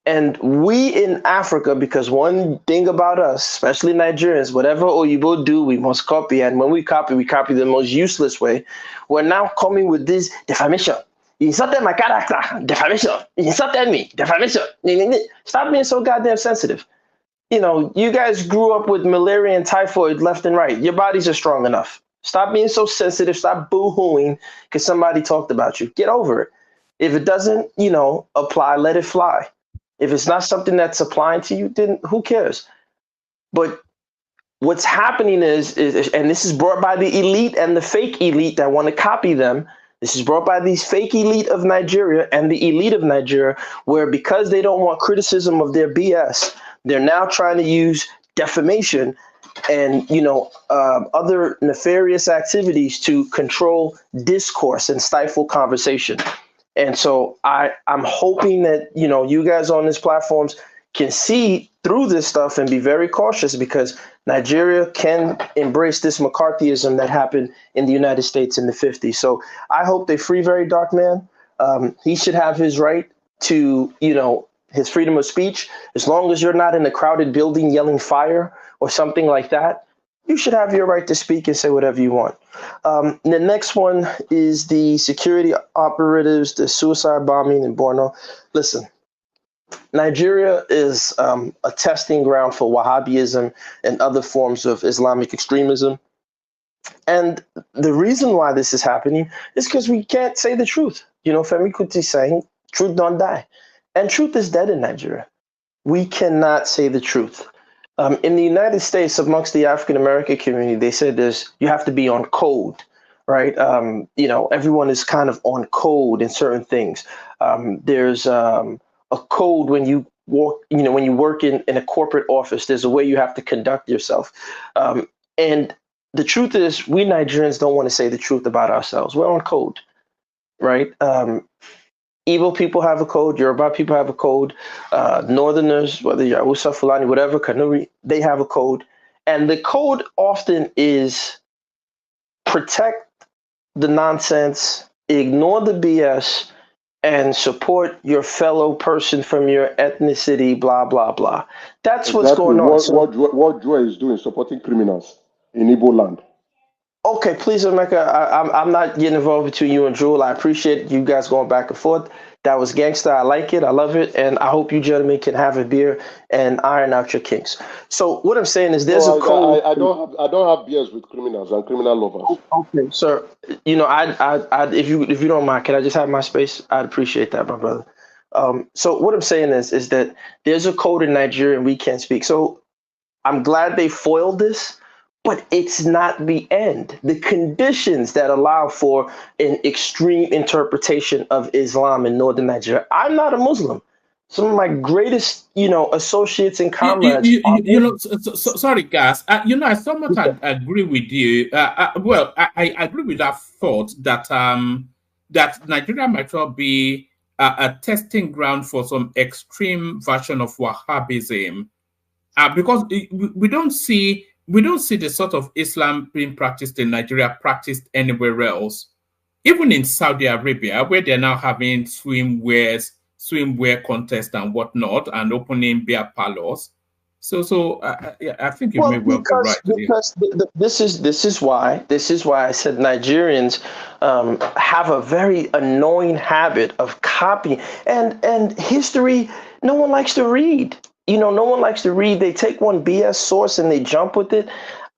R: And we in Africa, because one thing about us, especially Nigerians, whatever Oyibo do, we must copy. And when we copy the most useless way. We're now coming with this defamation. You insulted my character, defamation. You insulted me, defamation. Stop being so goddamn sensitive. You guys grew up with malaria and typhoid left and right. Your bodies are strong enough. Stop being so sensitive. Stop boo-hooing because somebody talked about you. Get over it. If it doesn't, apply, let it fly. If it's not something that's applying to you, then who cares? But what's happening is, and this is brought by the elite and the fake elite that want to copy them. This is brought by these fake elite of Nigeria and the elite of Nigeria, where because they don't want criticism of their BS, they're now trying to use defamation and other nefarious activities to control discourse and stifle conversation. And so I'm hoping that, you guys on these platforms can see through this stuff and be very cautious, because Nigeria can embrace this McCarthyism that happened in the United States in the 50s. So I hope they free Very Dark Man. He should have his right to, his freedom of speech. As long as you're not in a crowded building yelling fire or something like that, you should have your right to speak and say whatever you want. The next one is the security operatives, the suicide bombing in Borno. Listen, Nigeria is a testing ground for Wahhabism and other forms of Islamic extremism. And the reason why this is happening is because we can't say the truth. Femi Kuti saying, truth don't die. And truth is dead in Nigeria. We cannot say the truth. In the United States, amongst the African-American community, they said you have to be on code, right? Everyone is kind of on code in certain things. There's a code when you when you work in a corporate office. There's a way you have to conduct yourself. And the truth is, we Nigerians don't want to say the truth about ourselves. We're on code, right? Igbo people have a code, Yoruba people have a code, Northerners, whether you're Hausa, Fulani, whatever, Kanuri, they have a code. And the code often is protect the nonsense, ignore the BS, and support your fellow person from your ethnicity, blah, blah, blah. That's what's going on.
C: What Joy is doing, supporting criminals in Igbo land.
R: Okay, please, Emeka, I'm not getting involved between you and Jewel. I appreciate you guys going back and forth. That was gangster. I like it. I love it. And I hope you gentlemen can have a beer and iron out your kinks. So what I'm saying is there's a code.
C: I don't have beers with criminals. I'm criminal lovers.
R: Okay, sir. If you don't mind, can I just have my space? I'd appreciate that, my brother. So what I'm saying is that there's a code in Nigeria and we can't speak. So I'm glad they foiled this. But it's not the end. The conditions that allow for an extreme interpretation of Islam in northern Nigeria. I'm not a Muslim, Some of my greatest, associates and comrades.
F: Sorry, guys. I somewhat agree with you. I agree with that thought that that Nigeria might well be a testing ground for some extreme version of Wahhabism, because we don't see the sort of Islam being practiced in Nigeria practiced anywhere else. Even in Saudi Arabia, where they're now having swimwear contest and whatnot, and opening beer parlors. So I think you may well be right.
R: Because this is why I said Nigerians have a very annoying habit of copying and history. No one likes to read. No one likes to read. They take one BS source and they jump with it.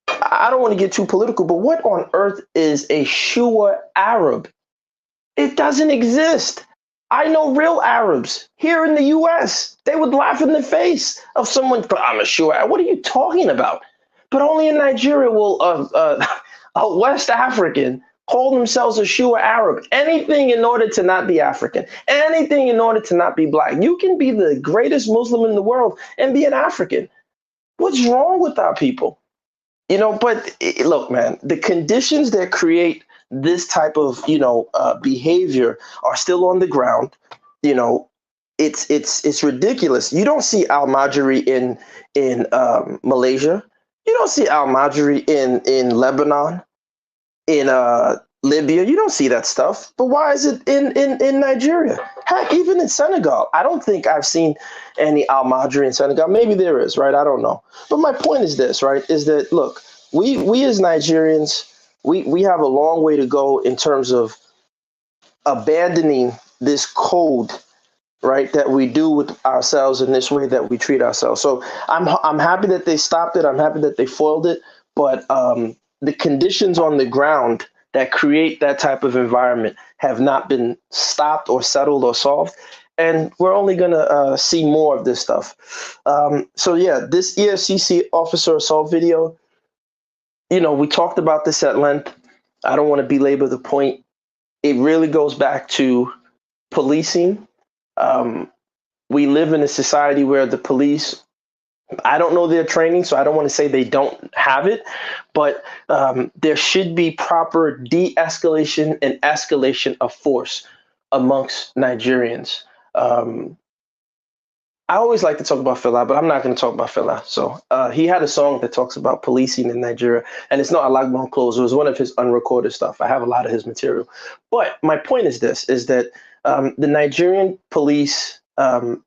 R: I don't want to get too political, but what on earth is a Shua Arab? It doesn't exist. I know real Arabs here in the U.S. They would laugh in the face of someone, but I'm a Shua Arab. What are you talking about? But only in Nigeria will a West African call themselves a Shua Arab. Anything in order to not be African. Anything in order to not be black. You can be the greatest Muslim in the world and be an African. What's wrong with our people? But look, man, the conditions that create this type of, behavior are still on the ground. It's ridiculous. You don't see al-Majri in Malaysia. You don't see al-Majri in Lebanon, in Libya. You don't see that stuff. But why is it in Nigeria? Heck, even in Senegal, I don't think I've seen any al-Majri in Senegal. Maybe there is, right? I don't know. But my point is this, right? Is that, look, we as Nigerians, we have a long way to go in terms of abandoning this code, right, that we do with ourselves in this way that we treat ourselves. So I'm happy that they stopped it. I'm happy that they foiled it. But the conditions on the ground that create that type of environment have not been stopped or settled or solved. And we're only going to see more of this stuff. So, yeah, this EFCC officer assault video, we talked about this at length. I don't want to belabor the point. It really goes back to policing. We live in a society where the police, I don't know their training, so I don't want to say they don't have it, but there should be proper de-escalation and escalation of force amongst Nigerians. I always like to talk about Fela, but I'm not going to talk about Fela. So he had a song that talks about policing in Nigeria, and it's not Alagbon Close. It was one of his unrecorded stuff. I have a lot of his material. But my point is this, is that the Nigerian police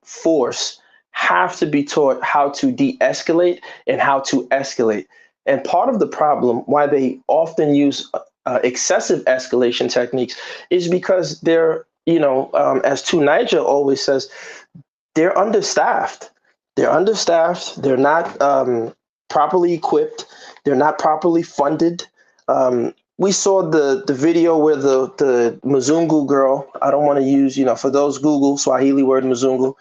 R: force have to be taught how to de-escalate and how to escalate. And part of the problem why they often use excessive escalation techniques is because they're, as Tu Niger always says, they're understaffed. They're understaffed. They're not properly equipped. They're not properly funded. We saw the video where the Mzungu girl, I don't want to use, for those Google Swahili word Mzungu.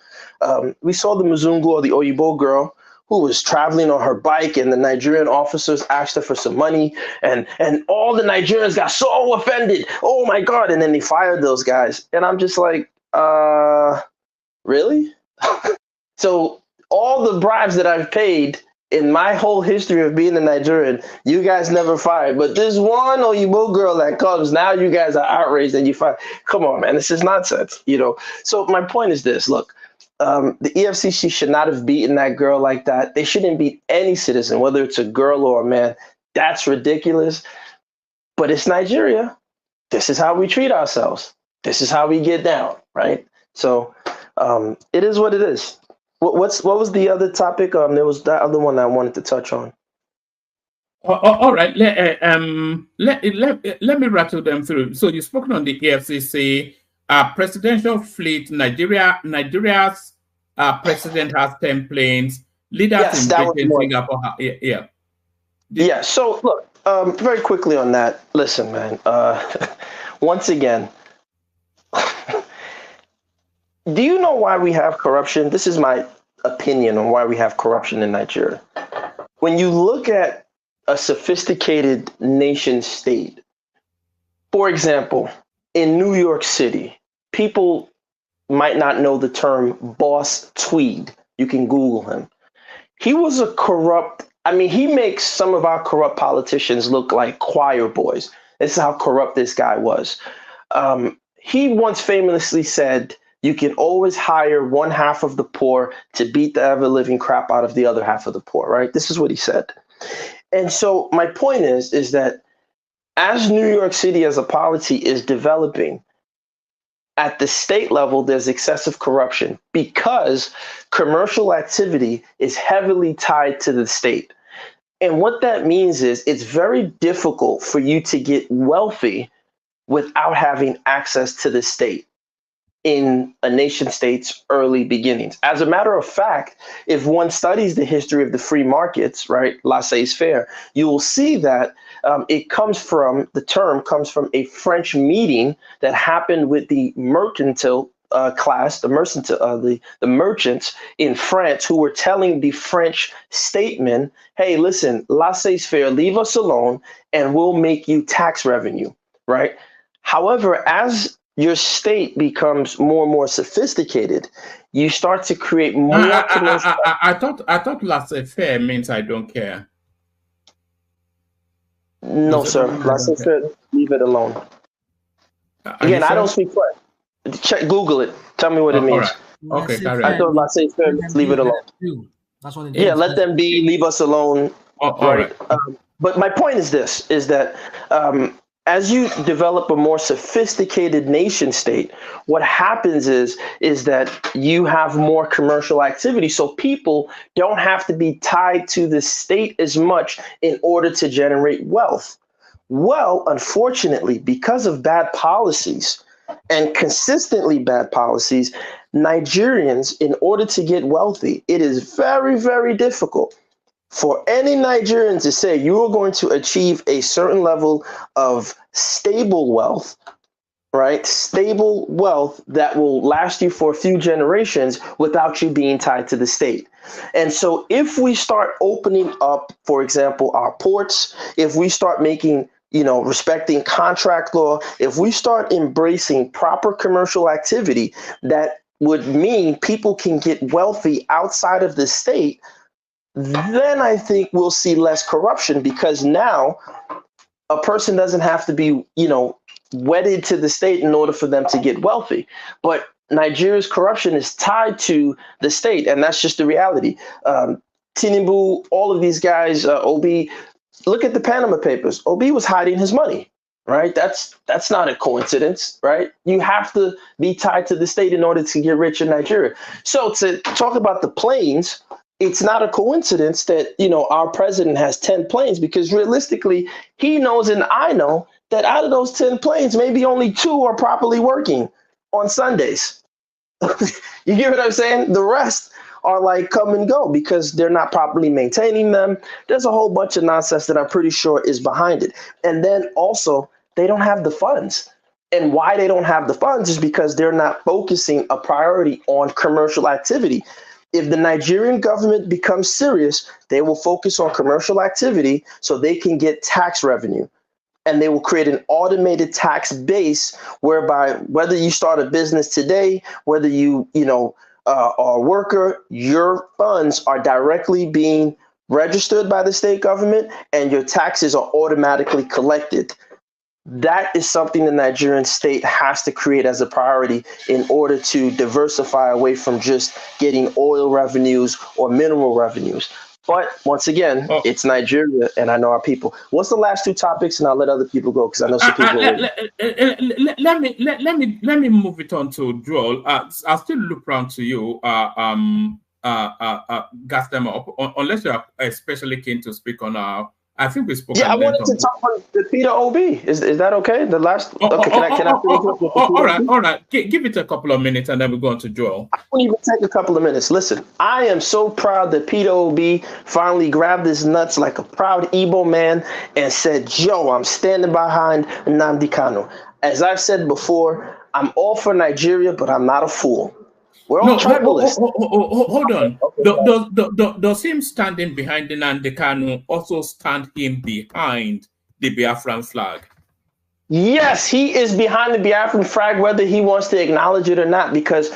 R: We saw the Mzungu or the Oyibo girl who was traveling on her bike, and the Nigerian officers asked her for some money, and all the Nigerians got so offended. Oh my God. And then they fired those guys. And I'm just like, really? So all the bribes that I've paid in my whole history of being a Nigerian, you guys never fired. But this one Oyibo girl that comes, now you guys are outraged and you fire. Come on, man, this is nonsense, So my point is this, look, the EFCC should not have beaten that girl like that. They shouldn't beat any citizen, whether it's a girl or a man. That's ridiculous. But it's Nigeria. This is how we treat ourselves. This is how we get down, right? So it is what it is. What was the other topic? There was that other one I wanted to touch on.
F: All right. Let me rattle them through. So you've spoken on the EFCC, presidential fleet. Nigeria's president has 10 planes. Leaders in Britain, Singapore.
R: Yeah. So look, very quickly on that. Listen, man. Once again. Do you know why we have corruption? This is my opinion on why we have corruption in Nigeria. When you look at a sophisticated nation state, for example, in New York City, people might not know the term Boss Tweed. You can Google him. He was a corrupt, I mean, he makes some of our corrupt politicians look like choir boys. This is how corrupt this guy was. He once famously said, you can always hire one half of the poor to beat the ever-living crap out of the other half of the poor, right? This is what he said. And so my point is that as New York City as a polity is developing, at the state level, there's excessive corruption because commercial activity is heavily tied to the state. And what that means is it's very difficult for you to get wealthy without having access to the state in a nation state's early beginnings. As a matter of fact, if one studies the history of the free markets, right, laissez-faire, you will see that the term comes from a French meeting that happened with the mercantile class, the merchants in France, who were telling the French statesmen, hey, listen, laissez-faire, leave us alone and we'll make you tax revenue, right? However, as your state becomes more and more sophisticated, you start to create more commercial.
F: I thought laissez-faire means I don't care.
R: No, sir. Laissez-faire, leave it alone. Again, I don't speak French. Check, Google it. Tell me what it means.
F: Right. Okay, carry
R: I thought laissez-faire, leave it alone.
L: That's what it
R: Yeah, let them be, leave us alone.
F: Right.
R: But my point is this, is that as you develop a more sophisticated nation state, what happens is that you have more commercial activity. So people don't have to be tied to the state as much in order to generate wealth. Well, unfortunately, because of bad policies and consistently bad policies, Nigerians, in order to get wealthy, it is very, very difficult for any Nigerian to say you are going to achieve a certain level of stable wealth, right? Stable wealth that will last you for a few generations without you being tied to the state. And so if we start opening up, for example, our ports, if we start making, respecting contract law, if we start embracing proper commercial activity, that would mean people can get wealthy outside of the state, then I think we'll see less corruption, because now a person doesn't have to be, wedded to the state in order for them to get wealthy. But Nigeria's corruption is tied to the state, and that's just the reality. Tinubu, all of these guys, Obi, look at the Panama Papers. Obi was hiding his money, right? That's not a coincidence, right? You have to be tied to the state in order to get rich in Nigeria. So to talk about the planes, it's not a coincidence that, our president has 10 planes, because realistically, he knows and I know that out of those 10 planes, maybe only 2 are properly working on Sundays. You get what I'm saying? The rest are like come and go because they're not properly maintaining them. There's a whole bunch of nonsense that I'm pretty sure is behind it. And then also, they don't have the funds. And why they don't have the funds is because they're not focusing a priority on commercial activity. If the Nigerian government becomes serious, they will focus on commercial activity so they can get tax revenue. And they will create an automated tax base whereby whether you start a business today, whether you are a worker, your funds are directly being registered by the state government and your taxes are automatically collected. That is something the Nigerian state has to create as a priority in order to diversify away from just getting oil revenues or mineral revenues. But once again, it's Nigeria, and I know our people. What's the last 2 topics, and I'll let other people go because I know some people.
F: Let me move it on to Joel. I'll still look around to you. Gas them up, unless you are especially keen to speak on our. I think we spoke.
R: Yeah, I wanted to talk on the Peter Obi. Is that okay? The last. Okay, can I
F: all right. Give it a couple of minutes, and then we go on to Joel.
R: I won't even take a couple of minutes. Listen, I am so proud that Peter Obi finally grabbed his nuts like a proud Igbo man and said, "Yo, I'm standing behind Nnamdi Kanu." As I've said before, I'm all for Nigeria, but I'm not a fool. We're all tribalists.
F: Hold on. Does him standing behind the Nnamdi Kanu also stand him behind the Biafran flag?
R: Yes, he is behind the Biafran flag, whether he wants to acknowledge it or not, because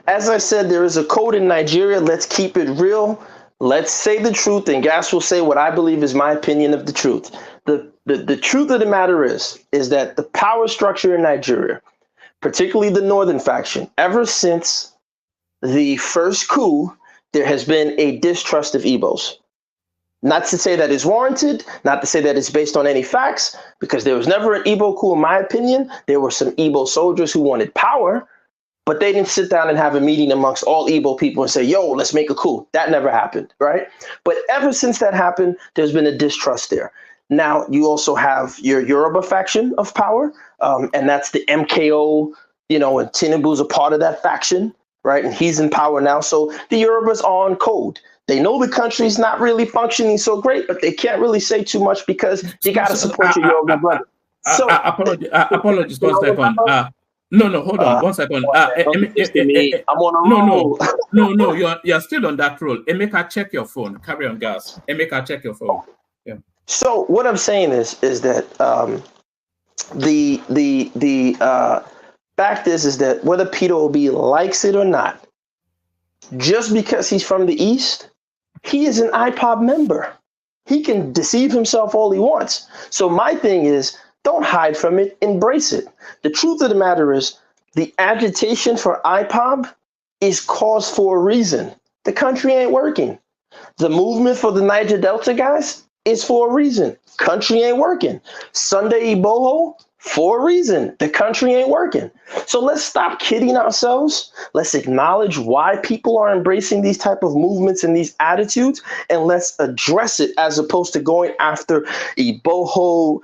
R: as I said, there is a code in Nigeria. Let's keep it real. Let's say the truth, and Gas will say what I believe is my opinion of the truth. The truth of the matter is that the power structure in Nigeria, particularly the northern faction, ever since the first coup, there has been a distrust of Igbos. Not to say that it's warranted, not to say that it's based on any facts, because there was never an Igbo coup, in my opinion. There were some Igbo soldiers who wanted power, but they didn't sit down and have a meeting amongst all Igbo people and say, yo, let's make a coup. That never happened, right? But ever since that happened, there's been a distrust there. Now, you also have your Yoruba faction of power, and that's the MKO, and Tinubu's a part of that faction, right? And he's in power now. So the Yorubas are on code. They know the country's not really functioning so great, but they can't really say too much because you got to support your Yoruba brother. So,
F: apologies, 1 second. No, hold on 1 second.
R: I'm on a roll.
F: No, you're still on that roll. Emeka, check your phone. Carry on, Gas. Emeka, check your phone. Yeah.
R: So what I'm saying is that the fact is that whether Peter Obi likes it or not, just because he's from the East, he is an IPOB member. He can deceive himself all he wants. So my thing is, don't hide from it, embrace it. The truth of the matter is, the agitation for IPOB is cause for a reason. The country ain't working. The movement for the Niger Delta guys is for a reason. Country ain't working. Sunday Igboho, for a reason. The country ain't working. So let's stop kidding ourselves. Let's acknowledge why people are embracing these type of movements and these attitudes, and let's address it as opposed to going after Igboho,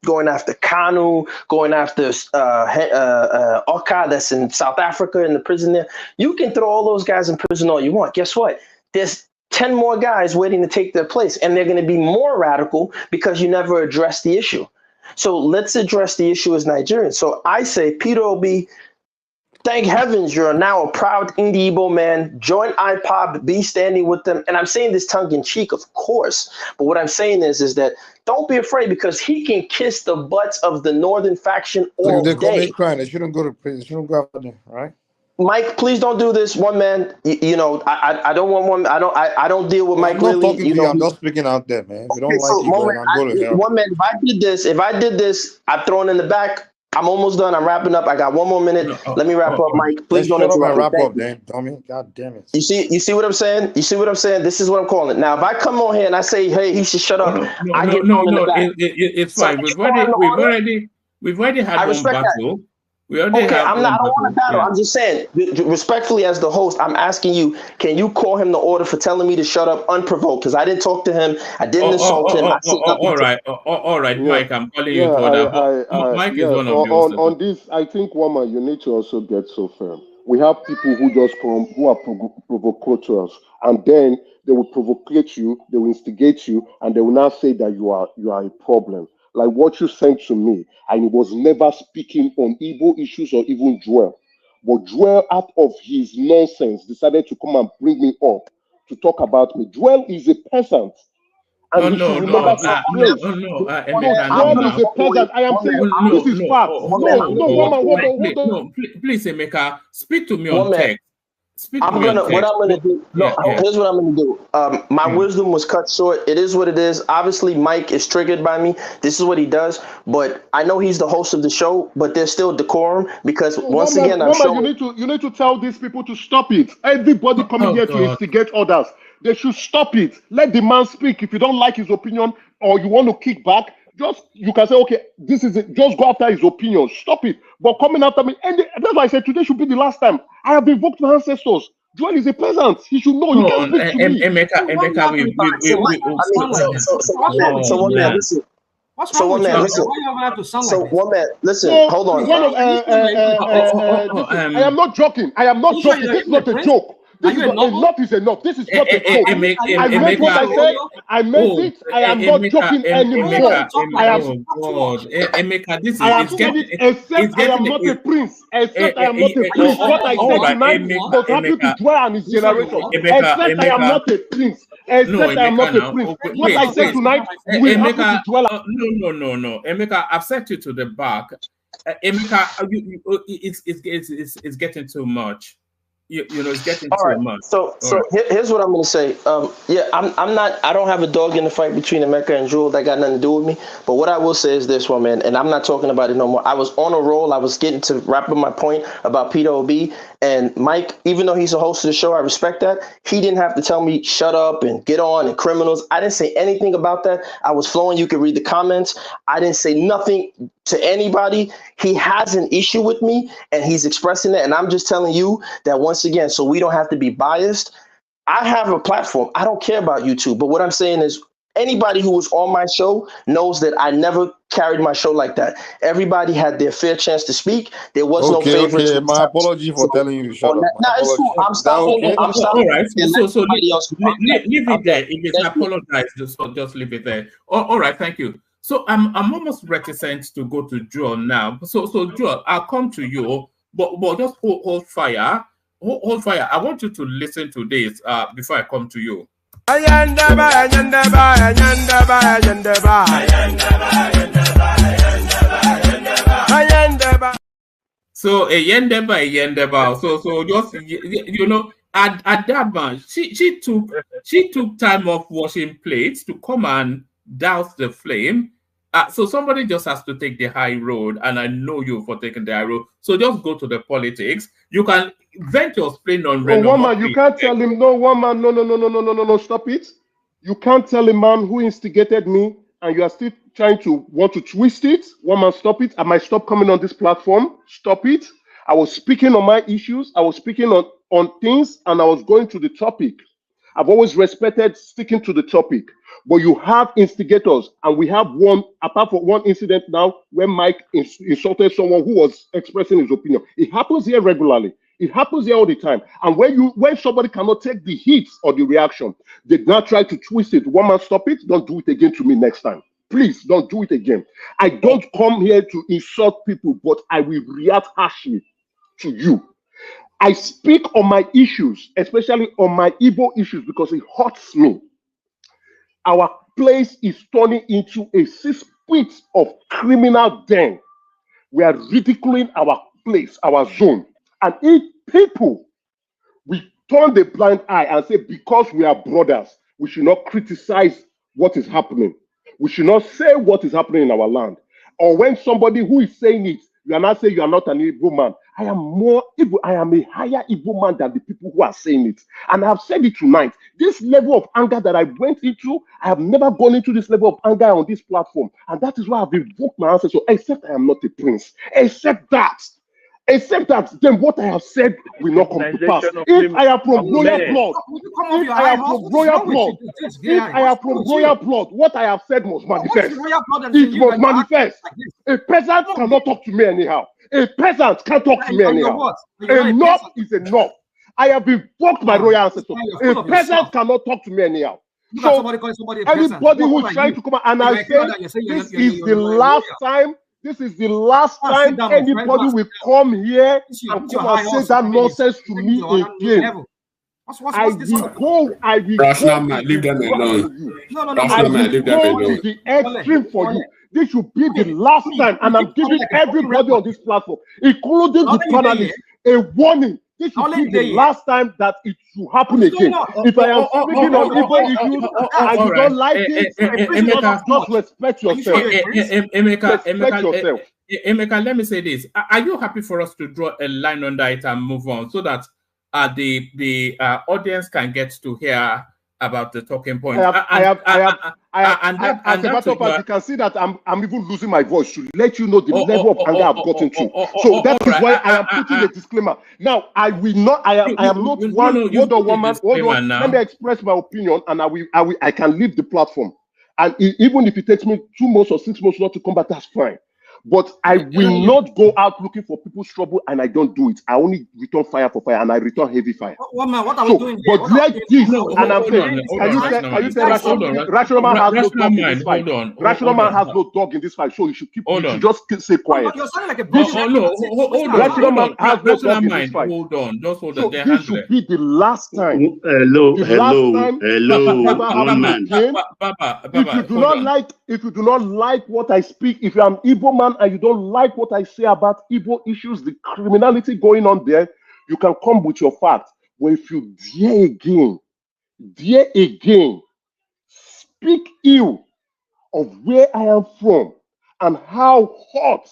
R: going after Kanu, going after Oka that's in South Africa in the prison there. You can throw all those guys in prison all you want. Guess what? There's 10 more guys waiting to take their place, and they're going to be more radical because you never address the issue. So let's address the issue as Nigerians. So I say, Peter Obi, thank heavens you're now a proud Indie Igbo man. Join IPOB, be standing with them. And I'm saying this tongue in cheek, of course. But what I'm saying is that don't be afraid, because he can kiss the butts of the northern faction all
S: they call
R: day.
S: me crying. They shouldn't go to prison. They shouldn't go out there, right?
R: Mike, please don't do this. One man, I don't want one. I don't deal with Mike.
S: I'm not
R: really,
S: talking to you. I'm just speaking out there, man. If you don't like
R: so
S: it, man, I'm going to hell.
R: one man, if I did this, I'm throwing in the back. I'm almost done. I'm wrapping up. I got 1 more minute. Let me wrap up, Mike. Please don't interrupt.
S: Wrap up, then, dummy. God damn it.
R: You see what I'm saying? You see what I'm saying? This is what I'm calling it. Now, if I come on here and I say, hey, he should shut up,
F: it's fine. We've already had one battle.
R: I don't want to battle. I'm just saying, respectfully, as the host, I'm asking you, can you call him the order for telling me to shut up unprovoked? Because I didn't talk to him. I didn't insult him.
F: All right, Mike, I'm calling you to order. Mike is one of those.
C: On this, I think, Wama, you need to also get so firm. We have people who just come, who are provocateurs, and then they will provocate you, they will instigate you, and they will now say that you are a problem. Like what you sent to me, and he was never speaking on Igbo issues or even Joel. But Joel, out of his nonsense, decided to come and bring me up to talk about me. Joel is a peasant. And Joel is a peasant. I am saying this is fact.
F: Please, Emeka, speak to me on text.
R: Here's what I'm gonna do. Here's what I'm gonna do. My wisdom was cut short. It is what it is. Obviously, Mike is triggered by me. This is what he does. But I know he's the host of the show. But there's still decorum because once again, I'm showing.
C: You need to tell these people to stop it. Everybody coming here to instigate others. They should stop it. Let the man speak. If you don't like his opinion or you want to kick back, you can say, okay, this is it. Just go after his opinion. Stop it. But coming after me, and that's why I said today should be the last time. I have invoked my ancestors. Joel is a peasant. He should know. You can't speak to me.
R: Listen. Hold on.
C: I am not joking. This is not a joke. Enough is enough. This is not a joke. I meant what I said. I meant it. I am not joking anymore. I have
F: Emeka, this is
C: I have said it, except I am not a prince. Except I am not a prince. What I said tonight was happy to dwell on his generation. Except I am not a prince. Except I am not a prince. What I said tonight, we have to dwell on.
F: No. Emeka, I've set you to the back. Emeka, it's getting too much. You know, it's getting too much.
R: So here's what I'm going to say. I don't have a dog in the fight between Emeka and Jewel. That got nothing to do with me. But what I will say is this one, man, and I'm not talking about it no more. I was on a roll. I was getting to wrap up my point about Peter O.B. And Mike, even though he's a host of the show, I respect that. He didn't have to tell me shut up and get on and criminals. I didn't say anything about that. I was flowing. You can read the comments. I didn't say nothing to anybody. He has an issue with me and he's expressing it. And I'm just telling you that once again, so we don't have to be biased. I have a platform. I don't care about YouTube. But what I'm saying is anybody who was on my show knows that I never carried my show like that. Everybody had their fair chance to speak. There was no favorites.
S: Okay, my apology for telling you to shut up.
R: No, it's cool. I'm stopping.
F: Okay? I'm stopping. All right. So leave it there. If it's apologized, just leave it there. All right. Thank you. So I'm almost reticent to go to Joel now. So Joel, I'll come to you, but just hold fire. Hold fire. I want you to listen to this before I come to you. So Yendeba. So just you know, Adaba, she took time off washing plates to come and douse the flame. So somebody just has to take the high road, and I know you for taking the high road. So just go to the politics. You can vent your spleen on Reno.
C: One man, you can't tell him no. Stop it. You can't tell a man who instigated me, and you are still trying to want to twist it. One man, stop it. I might stop coming on this platform. Stop it. I was speaking on my issues. I was speaking on things, and I was going to the topic. I've always respected sticking to the topic. But you have instigators, and we have one, apart from one incident now, where Mike insulted someone who was expressing his opinion. It happens here regularly. It happens here all the time. And when somebody cannot take the heat or the reaction, they now try to twist it. One man, stop it. Don't do it again to me next time. Please don't do it again. I don't come here to insult people, but I will react harshly to you. I speak on my issues, especially on my Igbo issues, because it hurts me. Our place is turning into a 6 feet of criminal den. We are ridiculing our place, our zone. And if people, we turn the blind eye and say, because we are brothers, we should not criticize what is happening. We should not say what is happening in our land. Or when somebody who is saying it, you are not saying you are not an Igbo man. I am more Igbo. I am a higher Igbo man than the people who are saying it. And I have said it tonight. This level of anger that I went into, I have never gone into this level of anger on this platform. And that is why I've invoked my ancestors, except I am not a prince. Except that, then what I have said will not come to pass. If I am from royal blood, what I have said must manifest. It must manifest. A peasant cannot talk to me anyhow. A peasant can't talk to me anyhow. Enough is enough. I have invoked my royal ancestors. A peasant cannot talk to me anyhow. So everybody who is trying to come out, and I say this is the last time. This is the last time anybody will come here and come and say that nonsense to me again. I will go.
B: Leave them alone.
C: I will go to the extreme for you. This should be the last time, and I'm giving everybody on this platform, including the panelists, a warning. This should be the last time that it should happen again. If I am speaking on Igbo issues and you don't like it, just respect yourself. Respect yourself.
F: Emeka, let me say this. Are you happy for us to draw a line under it and move on so that the audience can get to hear about the talking point?
C: As a matter of fact, you can see that I'm even losing my voice to let you know the level of anger I've gotten to. So that is why I am putting a disclaimer. Now, I will not. I am not one. Hold on, one man. Hold on. Let me express my opinion, and I can leave the platform. And even if it takes me 2 months or 6 months not to come back, that's fine. But I will not go out looking for people's trouble, and I don't do it. I only return fire for fire, and I return heavy fire.
L: What are we doing here?
C: But like this, and I'm saying, can you say rational man has no dog in this fight? Rational man has no dog in this fight, so you should just say quiet.
L: You're sounding like a
C: rational man has no dog in this fight.
F: Hold on.
C: So this should be the last time.
M: Hello.
C: One man. If you do not like what I speak, if you're an Igbo man and you don't like what I say about Igbo issues, the criminality going on there, you can come with your facts. But if you dare again, speak ill of where I am from and how hot,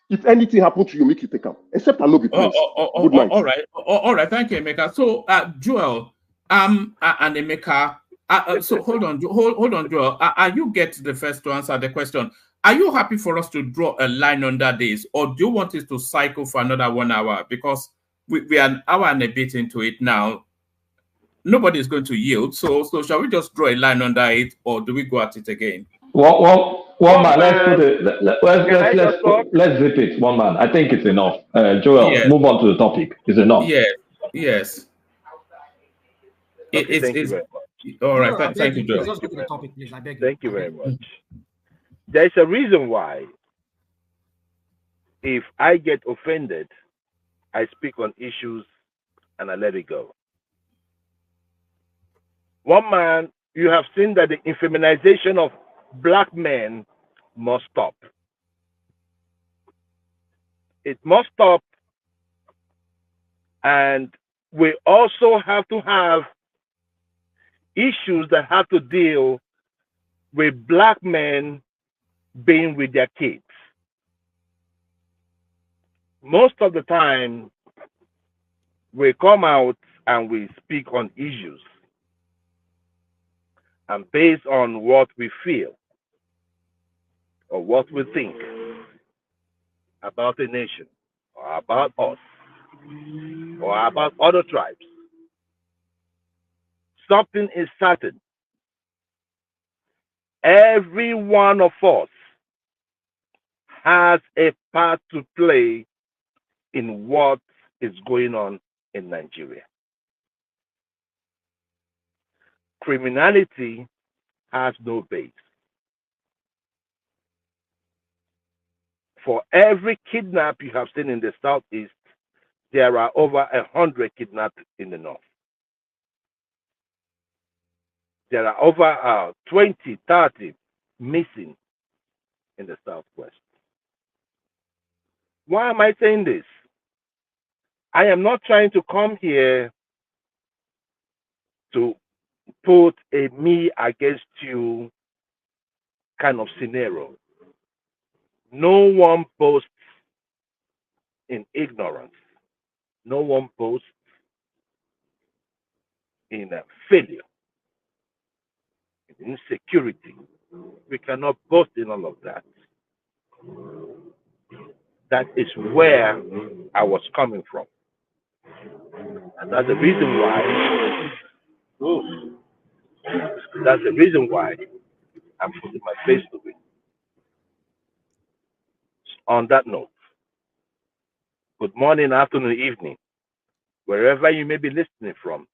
C: if anything happened to you, make you take up. Except I know be pleased. Good night.
F: All right. Thank you, Emeka. So, Joel, and Emeka. So hold on, Joel. You get the first to answer the question. Are you happy for us to draw a line under this, or do you want us to cycle for another 1 hour? Because we are an hour and a bit into it now. Nobody is going to yield. So shall we just draw a line under it, or do we go at it again?
D: One man. Let's zip it. One man. I think it's enough. Joel, move on to the topic. It's enough.
F: Yes. It's all right. Thank you, Joel.
L: Just go to the topic, please. I beg you.
U: Thank you very much. There's a reason why, if I get offended, I speak on issues and I let it go. One man, you have seen that the infeminization of black men must stop. It must stop. And we also have to have issues that have to deal with black men being with their kids. Most of the time, we come out and we speak on issues, and based on what we feel or what we think about the nation or about us or about other tribes, something is certain. Every one of us has a part to play in what is going on in Nigeria. Criminality has no base. For every kidnap you have seen in the Southeast, there are over 100 kidnapped in the North. There are over 20, 30 missing in the Southwest. Why am I saying this? I am not trying to come here to put a me against you kind of scenario. No one boasts in ignorance. No one boasts in failure, in insecurity. We cannot boast in all of that. That is where I was coming from. And that's the reason why I'm putting my face to it. On that note, good morning, afternoon, evening, wherever you may be listening from,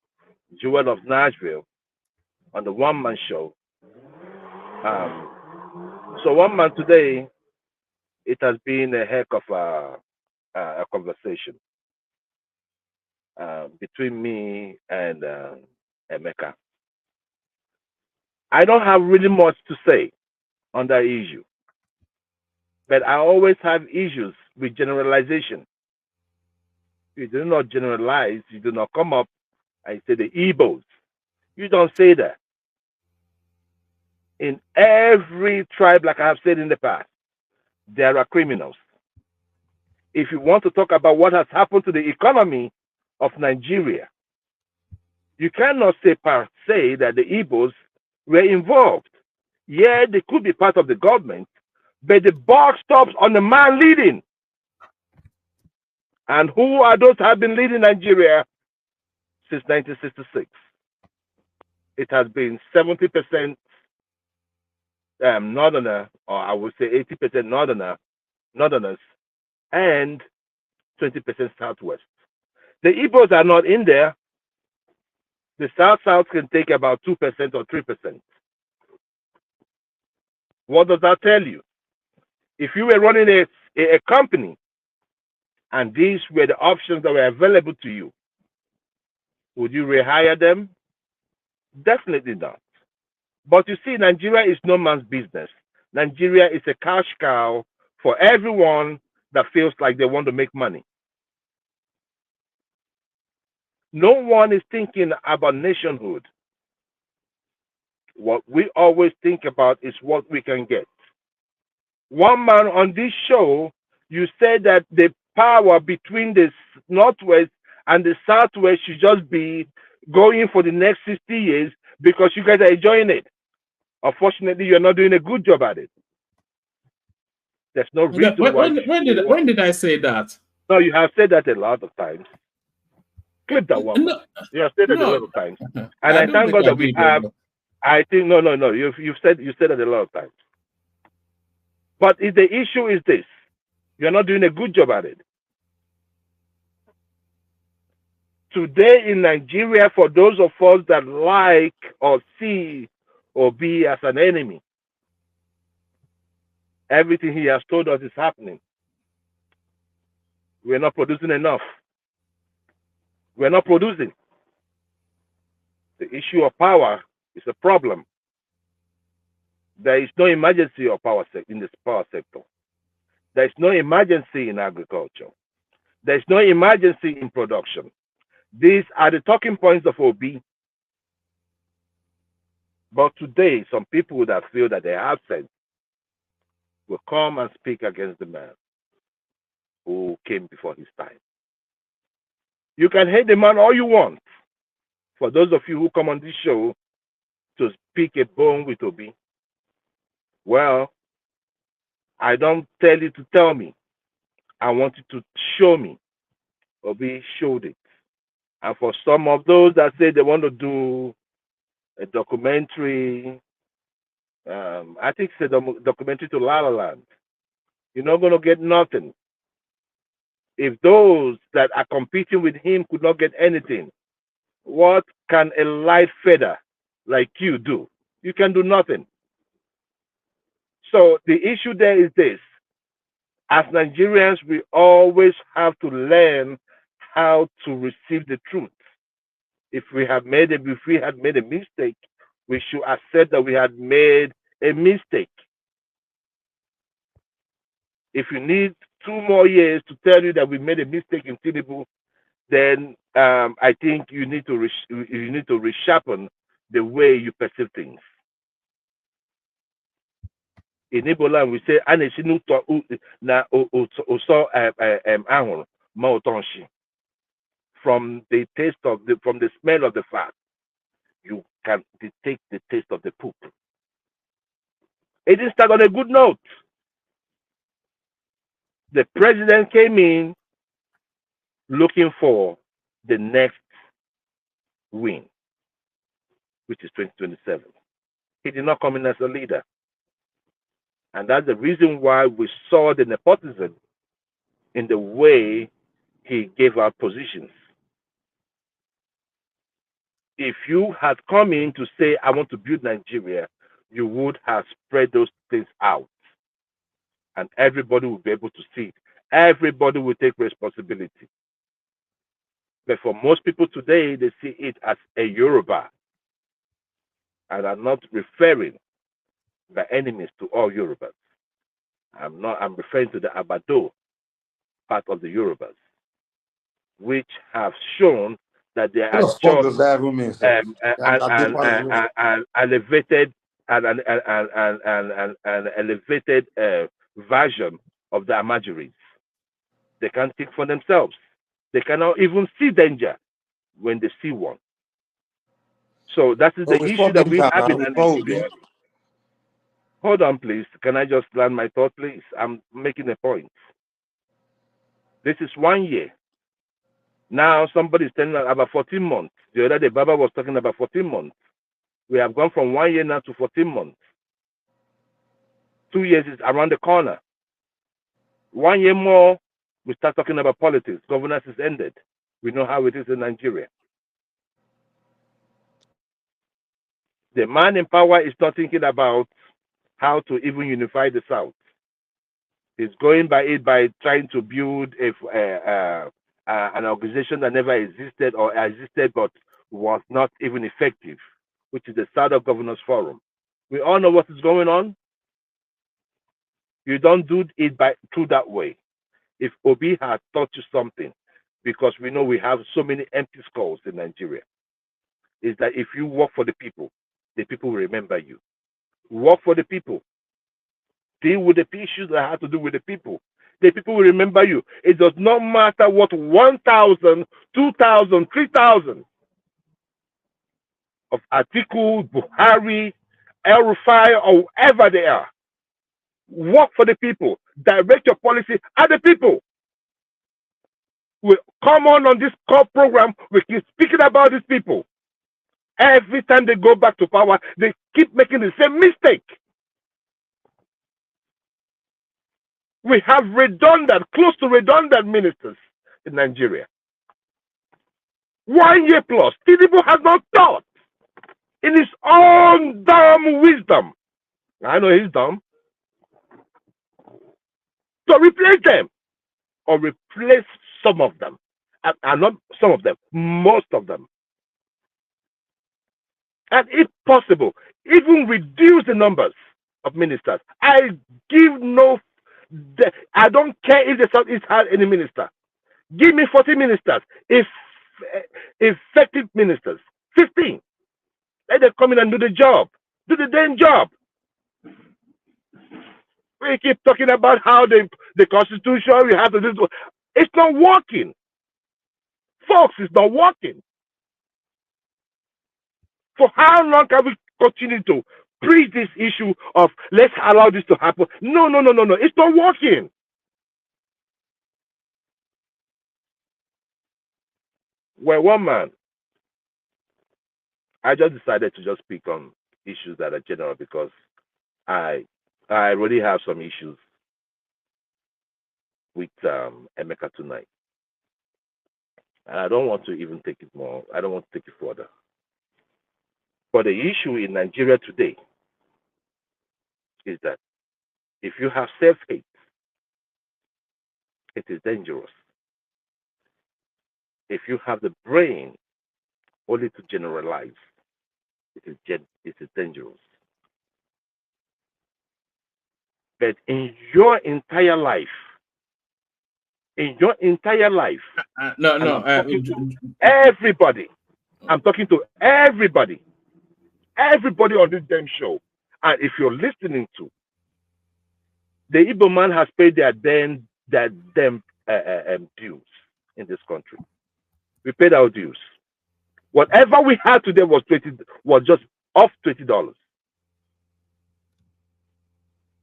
U: Joel of Nashville on the One Man Show. So One Man today, it has been a heck of a conversation between me and Emeka. I don't have really much to say on that issue, but I always have issues with generalization. You do not generalize, you do not come up and say the Igbos. You don't say that. In every tribe, like I have said in the past, there are criminals. If you want to talk about what has happened to the economy of Nigeria, you cannot say per se that the Igbos were involved. Yeah, they could be part of the government, but the buck stops on the man leading. And who are those who have been leading Nigeria since 1966? It has been 70% northerner, or I would say 80% northerners, and 20% southwest. The Igbos are not in there. The South can take about 2% or 3%. What does that tell you? If you were running a company and these were the options that were available to you, would you rehire them? Definitely not. But you see, Nigeria is no man's business. Nigeria is a cash cow for everyone that feels like they want to make money. No one is thinking about nationhood. What we always think about is what we can get. One man on this show, you said that the power between the Northwest and the Southwest should just be going for the next 60 years because you guys are enjoying it. Unfortunately, you're not doing a good job at it. There's no reason why.
F: When did I say that?
U: No, you have said that a lot of times. Clip that one. No, you have said it a lot of times, and I thank God that we have. I think no. You've said it a lot of times. But if the issue is this, you're not doing a good job at it. Today in Nigeria, for those of us that like or see Obi as an enemy, everything he has told us is happening. We're not producing enough. We're not producing. The issue of power is a problem. There is no emergency of power in this power sector. There is no emergency in agriculture. There is no emergency in production. These are the talking points of Obi. But today, some people that feel that they have sense will come and speak against the man who came before his time. You can hate the man all you want. For those of you who come on this show to pick a bone with Obi, well, I don't tell you to tell me. I want you to show me. Obi showed it. And for some of those that say they want to do a documentary, I think it's a documentary to La La Land, you're not going to get nothing. If those that are competing with him could not get anything, what can a light feather like you do? You can do nothing. So the issue there is this. As Nigerians, we always have to learn how to receive the truth. If we had made a mistake, we should accept that we had made a mistake. If you need 2 more years to tell you that we made a mistake in Tinubu, then I think you need to resharpen the way you perceive things. In Igbo land, we say from the taste of from the smell of the fat, you can detect the taste of the poop. It didn't start on a good note. The president came in looking for the next win, which is 2027. He did not come in as a leader. And that's the reason why we saw the nepotism in the way he gave out positions. If you had come in to say, I want to build Nigeria, you would have spread those things out. And everybody will be able to see it. Everybody will take responsibility. But for most people today, they see it as a Yoruba. And I'm not referring by enemies to all Yorubas. I'm referring to the Abado part of the Yorubas, which have shown that they are just an elevated version of the Amajiris. They can't think for themselves. They cannot even see danger when they see one. So that is the issue that we have in Nigeria. Hold on, please. Can I just land my thought, please? I'm making a point. This is 1 year. Now somebody is telling us about 14 months. The other day, Baba was talking about 14 months. We have gone from 1 year now to 14 months. 2 years is around the corner. 1 year more, we start talking about politics. Governance is ended. We know how it is in Nigeria. The man in power is not thinking about how to even unify the South. He's going by it by trying to build an organization that never existed or existed but was not even effective, which is the Southern Governors Forum. We all know what is going on. You don't do it through that way. If Obi has taught you something, because we know we have so many empty skulls in Nigeria, is that if you work for the people will remember you. Work for the people. Deal with the issues that have to do with the people will remember you. It does not matter what 1,000, 2,000, 3,000 of Atiku, Buhari, El-Rufai, or whoever they are. Work for the people. Direct your policy at the people. We come on this core program. We keep speaking about these people. Every time they go back to power, they keep making the same mistake. We have close to redundant ministers in Nigeria. 1 year plus, Tinubu has not thought in his own dumb wisdom. I know he's dumb. So replace them, or replace some of them. And not some of them, most of them. And if possible, even reduce the numbers of ministers. I don't care if the Southeast has any minister. Give me 40 ministers, effective ministers, 15. Let them come in and do the job. Do the damn job. We keep talking about how the Constitution, we have to do this. It's not working. Folks, it's not working. For how long can we continue to preach this issue of let's allow this to happen? No. It's not working. Well, one man, I just decided to just speak on issues that are general because I already have some issues with Emeka tonight. And I don't want to even take it more. I don't want to take it further. But the issue in Nigeria today is that if you have self-hate, it is dangerous. If you have the brain only to generalize, it is dangerous. But in your entire life, everybody. I'm talking to everybody on this damn show. And if you're listening to, the Igbo man has paid their damn dues in this country. We paid our dues. Whatever we had today was just off $20.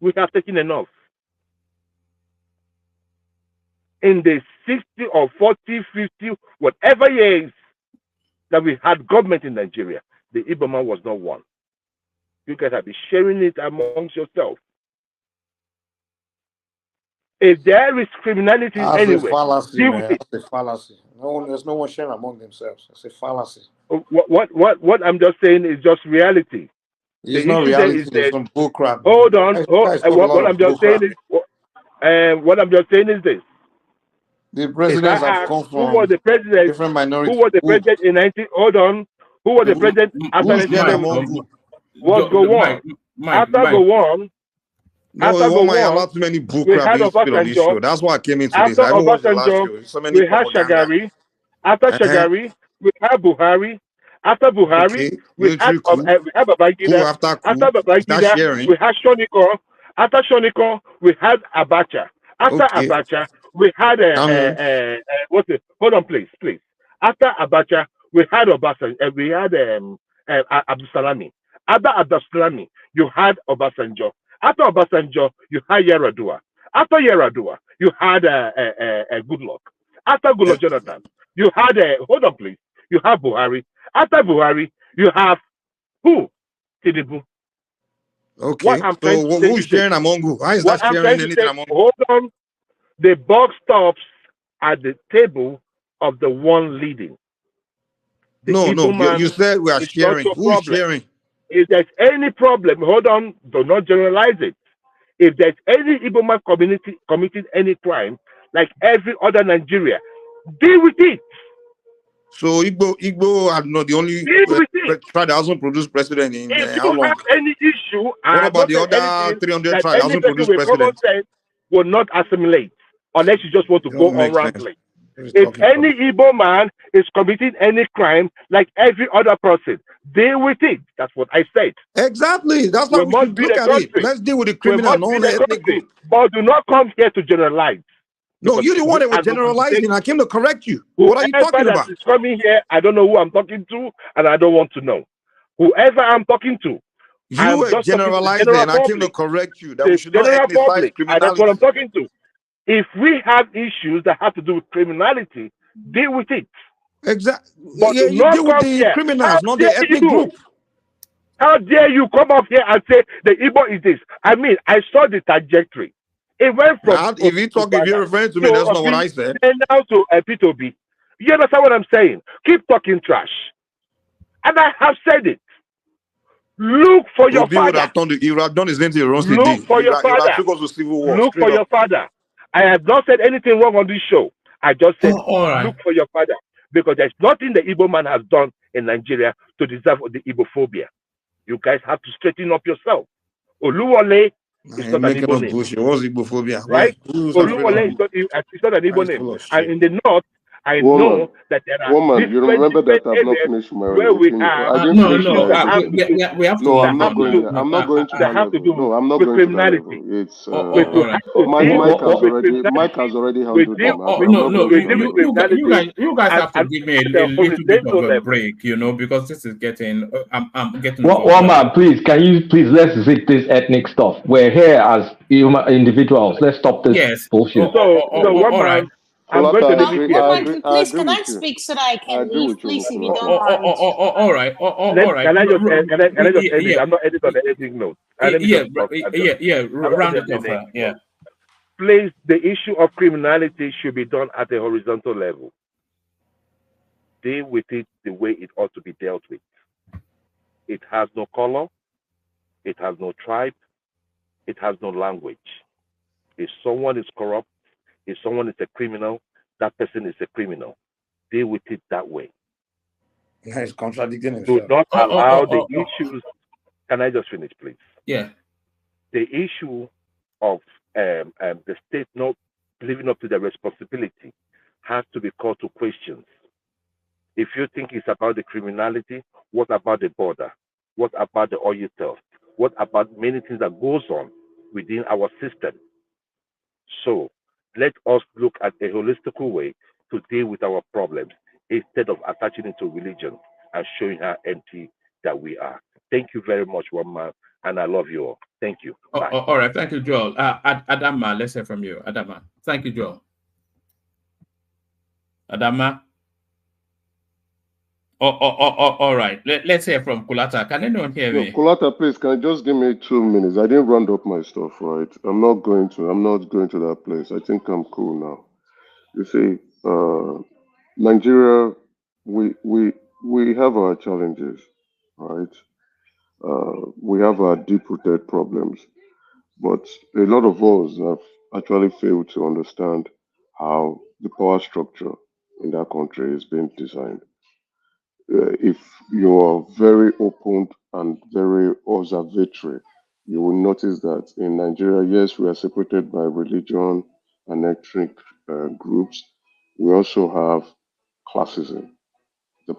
U: We have taken enough. In the 60 or 40, 50, whatever years that we had government in Nigeria, the Igbo man was not one. You guys have been sharing it amongst yourself. If there is criminality anywhere,
S: that's a fallacy. No, there's no one sharing among themselves. It's a fallacy.
U: What I'm just saying is just reality.
S: It's not reality. It's some bullcrap.
U: Hold on. What I'm just saying is this.
S: The presidents have come from
U: who was the president,
S: different minorities.
U: Who was the president in 19? Hold on. Who was the president after 1970? What go on? After go on.
S: No, allowed too many bullcrap on this show. That's why I came into this. I haven't watched the last show. So many
U: we had Shagari. After Shagari, we had Buhari. After Buhari, we had Babangida. After Babangida, we had Shoniko. After Shoniko, we had Abacha. After Abacha, we had hold on, please. After Abacha, we had Obasanjo. We had Abdulsalami. After Abdulsalami, you had Obasanjo. After Obasanjo, you had Yaradua. After Yaradua, you had Goodluck. After Goodluck Jonathan, you had hold on, please. You have Buhari. After Buhari, you have who? Tinubu.
S: Okay.
U: What I'm trying to say
S: who's sharing among who? How is that sharing anything among?
U: Hold on. The buck stops at the table of the one leading.
S: No. You said we are sharing. Who's sharing?
U: If there's any problem, hold on. Do not generalize it. If there's any Igbo man committing any crime, like every other Nigeria, deal with it.
S: So Igbo are not the only tribe that hasn't produced president in how long?
U: If you have any issue,
S: what about the other 300 tribes that hasn't produced president?
U: Will not assimilate unless you just want to go on rambling. If any Igbo man is committing any crime, like every other person, deal with it. That's what I said.
S: Exactly. That's why we should look at it. Let's deal with the criminal, not the ethnic group.
U: But do not come here to generalize.
S: No, you're the one that was generalizing. I came to correct you. What are you talking about?
U: Whoever is coming here, I don't know who I'm talking to, and I don't want to know. Whoever I'm talking to,
S: you were generalizing, and I came to correct you that we should not ethnicize criminality.
U: That's what I'm talking to. If we have issues that have to do with criminality, deal with it.
S: Exactly. But you deal with the criminals, not the ethnic group.
U: How dare you come up here and say the Igbo is this? I mean, I saw the trajectory. It went from
S: if you're referring to me, that's not what I said.
U: And now to P2B. You understand what I'm saying? Keep talking trash. And I have said it. Look for your father.
S: You would have done the same thing.
U: Look for your father. Look for your father. I have not said anything wrong on this show. I just said look for your father. Because there's nothing the Igbo man has done in Nigeria to deserve the Igbophobia. You guys have to straighten up yourself. Oluwole is not an Igbo name.
S: Bullshit. What's Igbophobia?
U: Right? Oluwole is not an Igbo name. And in the north, I know that there are
C: you remember that I've not finished my
U: where we are.
C: We have to. No, I'm not going. I'm not going to that level. No, I'm not going to that level. It's Mike has already handled them.
F: You guys have to give me a little bit of a break, because this is getting. I'm getting.
D: One man, please, let's zip this ethnic stuff. We're here as individuals. Let's stop this bullshit.
U: So one man. I'm going to leave it here.
A: Please, can I speak so that I can leave, please, if you don't mind?
F: All right.
U: Can I just end it? I'm not editing on the editing note.
F: Round it off. Yeah.
U: Please, the issue of criminality should be done at a horizontal level. Deal with it the way it ought to be dealt with. It has no color. It has no tribe. It has no language. If someone is corrupt, if someone is a criminal, that person is a criminal. Deal with it that way.
S: He's contradicting himself.
U: Do not allow the issues. Can I just finish, please?
F: Yeah.
U: The issue of the state not living up to their responsibility has to be called to questions. If you think it's about the criminality, what about the border? What about the oil theft? What about many things that goes on within our system? So let us look at a holistic way to deal with our problems instead of attaching it to religion and showing how empty that we are. Thank you very much, one man, and I love you all. Thank you.
F: All right, thank you, Joel. Adama, let's hear from you. Adama, thank you, Joel. Adama. All right. Let's hear from Kulata. Can anyone hear me?
C: Kulata, please, can you just give me 2 minutes? I didn't round up my stuff, right? I'm not going to that place. I think I'm cool now. You see, Nigeria, we have our challenges, right? We have our deep-rooted problems, but a lot of us have actually failed to understand how the power structure in that country is being designed. If you are very open and very observatory, you will notice that in Nigeria, yes, we are separated by religion and ethnic groups. We also have classism. The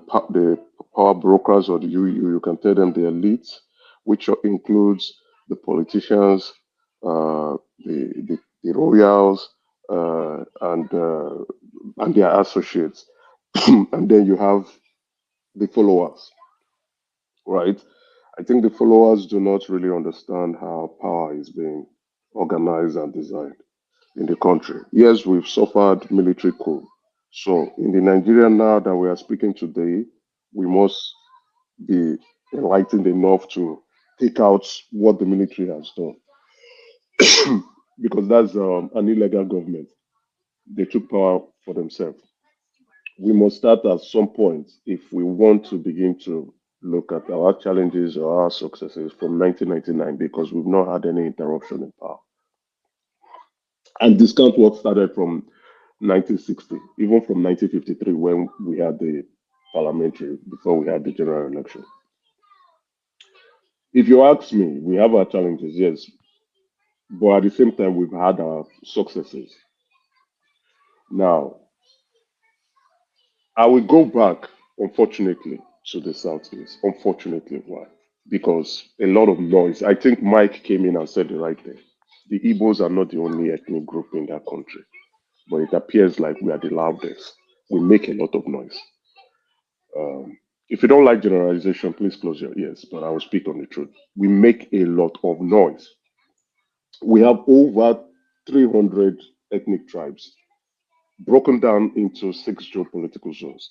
C: power brokers, or you can tell them the elites, which includes the politicians, the royals, and their associates, and then you have the followers, right? I think the followers do not really understand how power is being organized and designed in the country. Yes, we've suffered military coup. So in the Nigeria now that we are speaking today, we must be enlightened enough to take out what the military has done because that's an illegal government. They took power for themselves. We must start at some point if we want to begin to look at our challenges or our successes from 1999 because we've not had any interruption in power. And discount what started from 1960, even from 1953 when we had the parliamentary, before we had the general election. If you ask me, we have our challenges, yes, but at the same time, we've had our successes. Now, I will go back, unfortunately, to the Southeast. Unfortunately, why? Because a lot of noise. I think Mike came in and said the right thing. The Igbos are not the only ethnic group in that country, but it appears like we are the loudest. We make a lot of noise. If you don't like generalization, please close your ears, but I will speak on the truth. We make a lot of noise. We have over 300 ethnic tribes broken down into 6 geopolitical zones.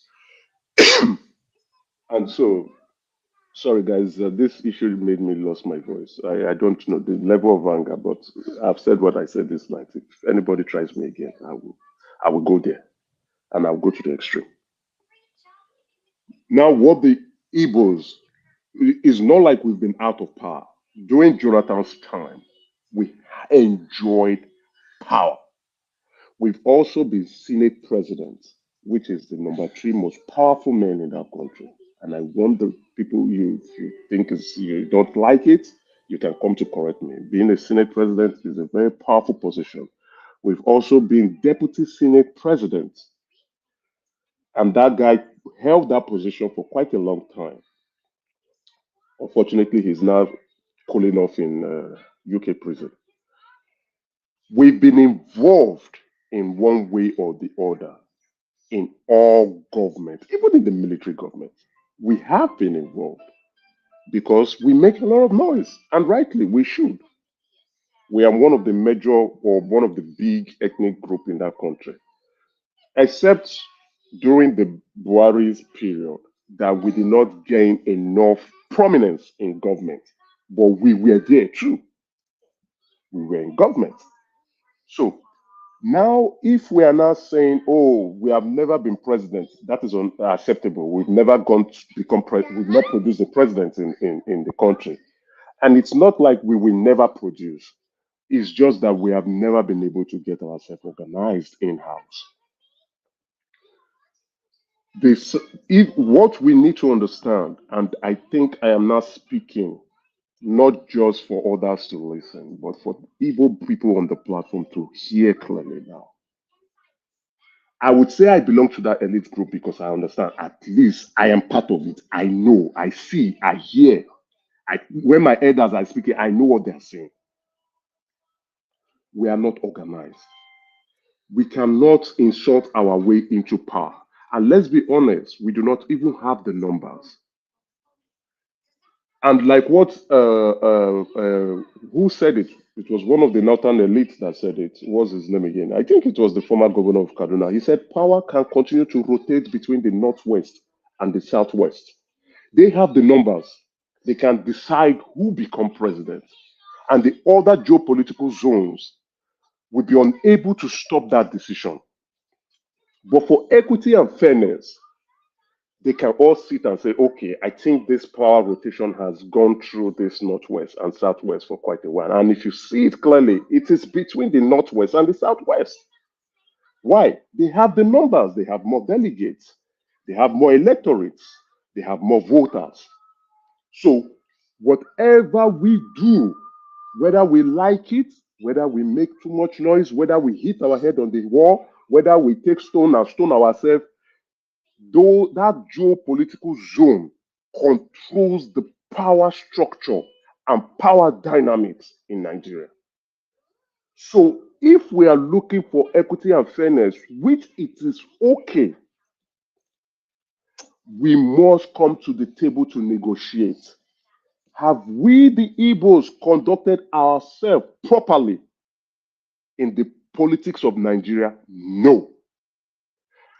C: And so, sorry guys, this issue made me lose my voice. I don't know the level of anger, but I've said what I said this night. If anybody tries me again, I will go there and I'll go to the extreme. Now, what the Igbos, is not like we've been out of power. During Jonathan's time, we enjoyed power. We've also been Senate president, which is the number 3 most powerful man in that country. And I want the people you think you don't like it, you can come to correct me. Being a Senate president is a very powerful position. We've also been deputy Senate president. And that guy held that position for quite a long time. Unfortunately, he's now cooling off in UK prison. We've been involved in one way or the other in all government, even in the military government. We have been involved because we make a lot of noise, and rightly we should. We are one of the major or one of the big ethnic group in that country, except during the Buhari's period that we did not gain enough prominence in government, but we were there too. We were in government. So now, if we are now saying, oh, we have never been president, that is unacceptable. We've never gone to become president. We've not produced a president in the country. And it's not like we will never produce. It's just that we have never been able to get ourselves organized in-house. What we need to understand, and I think I am not speaking not just for others to listen, but for evil people on the platform to hear clearly now. I would say I belong to that elite group because I understand. At least I am part of it. I know, I see, I hear. When my elders are speaking, I know what they're saying. We are not organized. We cannot insult our way into power. And let's be honest, we do not even have the numbers. And like what, who said it? It was one of the northern elites that said it. What was his name again? I think it was the former governor of Kaduna. He said power can continue to rotate between the northwest and the southwest. They have the numbers. They can decide who become president. And the other geopolitical zones will be unable to stop that decision. But for equity and fairness, they can all sit and say, okay, I think this power rotation has gone through this northwest and southwest for quite a while. And if you see it clearly, it is between the northwest and the southwest. Why? They have the numbers, they have more delegates, they have more electorates, they have more voters. So whatever we do, whether we like it, whether we make too much noise, whether we hit our head on the wall, whether we take stone and stone ourselves, though that geopolitical zone controls the power structure and power dynamics in Nigeria. So if we are looking for equity and fairness, which it is okay, we must come to the table to negotiate. Have we, the Igbos, conducted ourselves properly in the politics of Nigeria? No.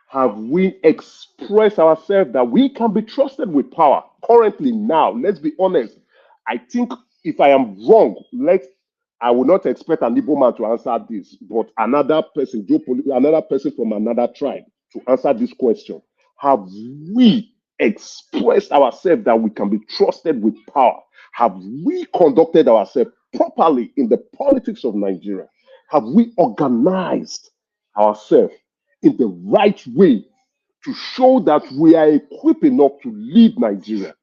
C: Have we expressed ourselves that we can be trusted with power? Currently, now, let's be honest, I think if I am wrong, I will not expect an Igbo man to answer this, but another person from another tribe to answer this question. Have we expressed ourselves that we can be trusted with power? Have we conducted ourselves properly in the politics of Nigeria? Have we organized ourselves in the right way to show that we are equipped enough to lead Nigeria?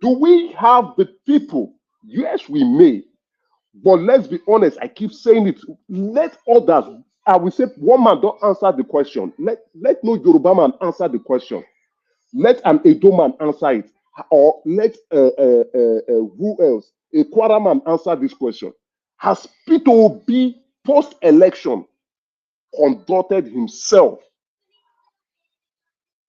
C: Do we have the people? Yes, we may. But let's be honest, I keep saying it. Let others, I will say one man don't answer the question. Let no Yoruba man answer the question. Let an Edo man answer it. Or let who else? A Kwara man answer this question. Has Peter Obi post-election conducted himself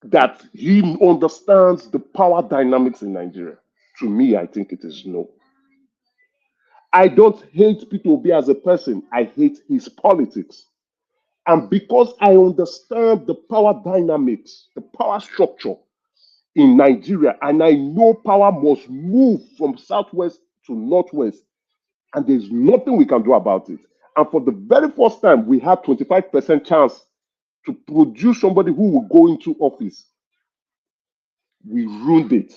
C: that he understands the power dynamics in Nigeria? To me, I think it is no. I don't hate Peter Obi as a person. I hate his politics. And because I understand the power dynamics, the power structure in Nigeria, and I know power must move from southwest to northwest, and there's nothing we can do about it. And for the very first time, we had 25% chance to produce somebody who will go into office. We ruined it.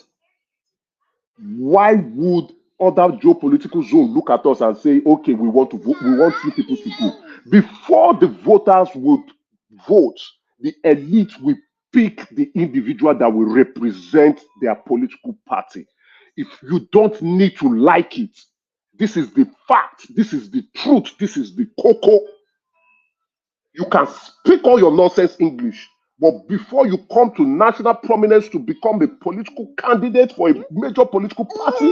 C: Why would other geopolitical zone look at us and say, okay, we want to vote, we want you people to go? Before the voters would vote, the elite will pick the individual that will represent their political party. If you don't need to like it, this is the fact, this is the truth, this is the cocoa. You can speak all your nonsense English, but before you come to national prominence to become a political candidate for a major political party,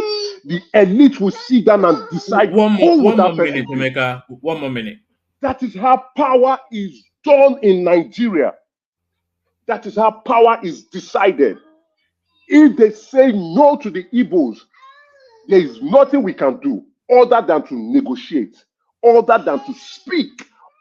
C: the elite will sit down and decide
F: one
C: who
F: more
C: that
F: minute,
C: person is.
F: Emeka. One more minute.
C: That is how power is done in Nigeria. That is how power is decided. If they say no to the Igbos, there is nothing we can do other than to negotiate, other than to speak,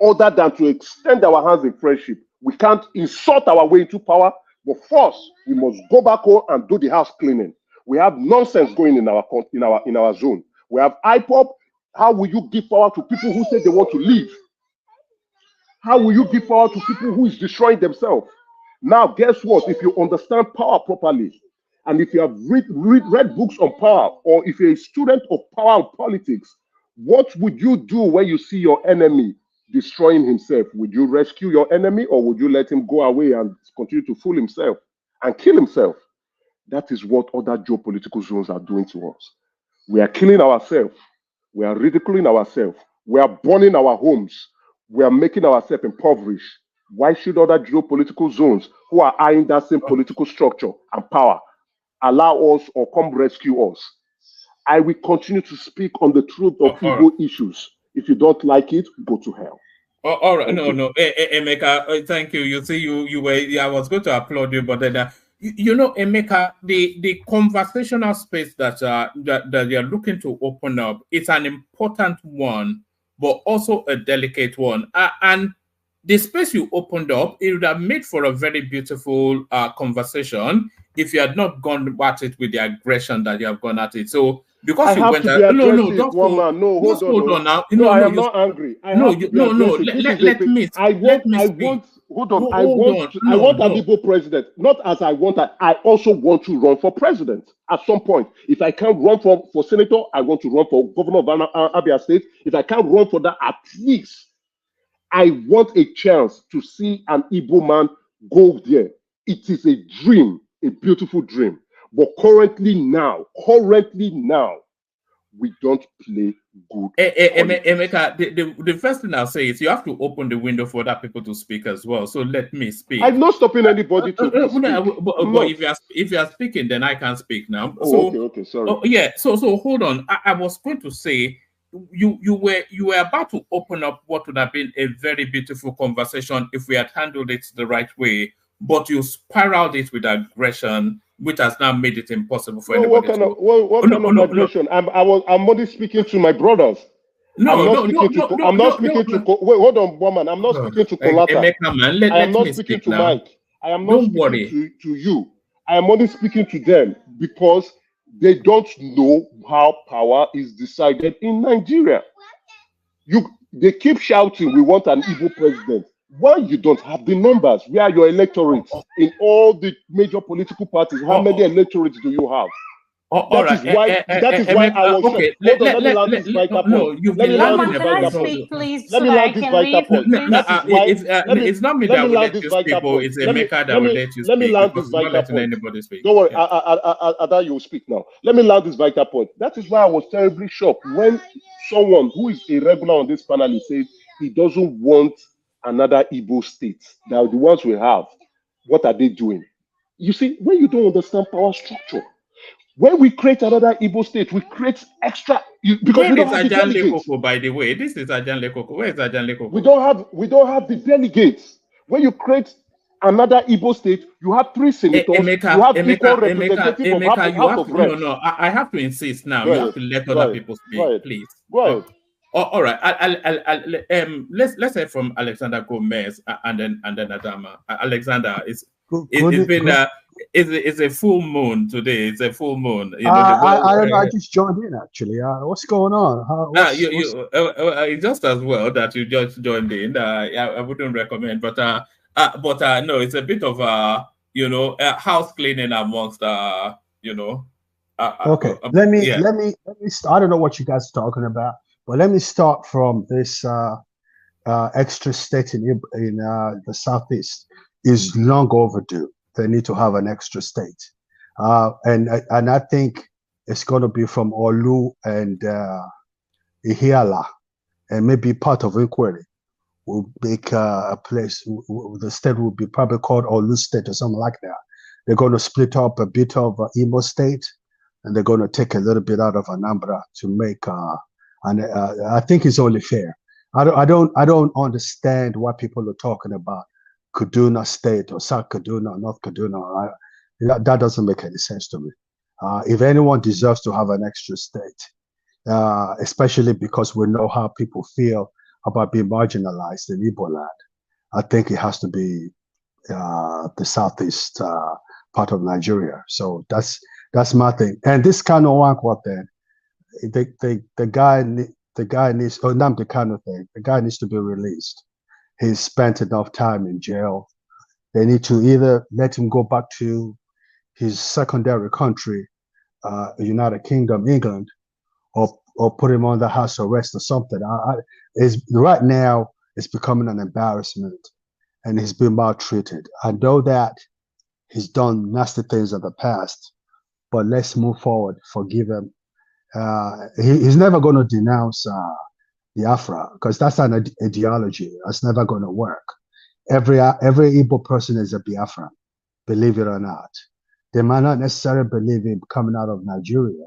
C: other than to extend our hands in friendship. We can't insult our way into power, but first we must go back home and do the house cleaning. We have nonsense going in our zone. We have IPOP. How will you give power to people who say they want to leave? How will you give power to people who is destroying themselves? Now, guess what? If you understand power properly, and if you have read books on power, or if you're a student of power and politics, what would you do when you see your enemy destroying himself? Would you rescue your enemy, or would you let him go away and continue to fool himself and kill himself? That is what other geopolitical zones are doing to us. We are killing ourselves. We are ridiculing ourselves. We are burning our homes. We are making ourselves impoverished. Why should other geopolitical zones who are eyeing that same political structure and power allow us or come rescue us? I will continue to speak on the truth of Igbo issues. If you don't like it, go to hell.
F: All right, no, Emeka, thank you. You see, you were. I was going to applaud you, but then, Emeka, the conversational space that you're looking to open up, it's an important one, but also a delicate one. And the space you opened up, it would have made for a very beautiful conversation if you had not gone at it with the aggression that you have gone at it. So because you went at hold on now.
C: No, I am not angry.
F: Let me speak.
C: I want an Igbo president. Not as I want. I also want to run for president at some point. If I can't run for senator, I want to run for governor of Abia State. If I can't run for that, at least I want a chance to see an Igbo man go there. It is a dream, a beautiful dream. But currently now, we don't play good.
F: Emeka, the first thing I'll say is you have to open the window for other people to speak as well. So let me speak.
C: I'm not stopping anybody to speak.
F: But if you are speaking, then I can speak now.
C: Okay, sorry.
F: So hold on. I was going to say you were about to open up what would have been a very beautiful conversation if we had handled it the right way, but you spiraled it with aggression, which has now made it impossible for anybody
C: what kind of aggression? I'm only speaking to my brothers. I'm not speaking to wait, hold on, woman. I'm not speaking to Kolata. I am not speaking to Mike. I am not speaking to you. I am only speaking to them because They don't know how power is decided in Nigeria. They keep shouting, we want an Igbo president. Why you don't have the numbers? Where are your electorates in all the major political parties? How many electorates do you have? That is why I was
F: okay.
C: Hold on, let me land this vital point.
F: No, you've been landing the
C: vital
F: point.
C: point.
A: Please,
C: Let me land this vital point.
F: It's not me that will let you speak, but it's Emeka that will let you speak.
C: Let me land this vital point.
F: Anybody speak.
C: Don't worry, Ada, you will speak now. Let me land this vital point. That is why I was terribly shocked when someone who is a regular on this panel said he doesn't want another Igbo state. Now, the ones we have, what are they doing? You see, when you don't understand power structure, when we create another Igbo state, we create extra because we don't have the delegates.
F: By the way, this is Ajan Lekoko. Where is Ajan Lekoko?
C: We don't have the delegates. When you create another Igbo state, you have 3 senators.
F: Emeka,
C: you have equal representative of House of Reps.
F: No, I have to insist now. You have to let other people speak, please.
C: Go ahead.
F: All right. Let's say from Alexander Gomez and then Adama. Alexander, it's a full moon today. It's a full moon. You know,
G: I just joined in actually. What's going on?
F: Just as well that you just joined in. I wouldn't recommend, but no, it's a bit of house cleaning amongst
G: okay. Let me I don't know what you guys are talking about, but let me start from this extra state in the southeast is long overdue. They need to have an extra state, and I think it's going to be from Olu and Ihiala, and maybe part of Inquiry will make a place. The state will be probably called Olu State or something like that. They're going to split up a bit of Imo State, and they're going to take a little bit out of Anambra to make. And I think it's only fair. I don't understand why people are talking about Kaduna State or South Kaduna or North Kaduna. That doesn't make any sense to me. If anyone deserves to have an extra state, especially because we know how people feel about being marginalized in Igbo land, I think it has to be the southeast part of Nigeria. So that's my thing. And this Kanu'S thing, the guy needs, Nnamdi Kanu thing, the guy needs to be released. He's spent enough time in jail. They need to either let him go back to his secondary country, United Kingdom, England, or put him under house arrest or something. Right now, it's becoming an embarrassment, and he's been maltreated. I know that he's done nasty things in the past, but let's move forward, forgive him. He's never going to denounce Biafra, because that's an ideology. That's never going to work. Every Igbo person is a Biafran, believe it or not. They might not necessarily believe in coming out of Nigeria,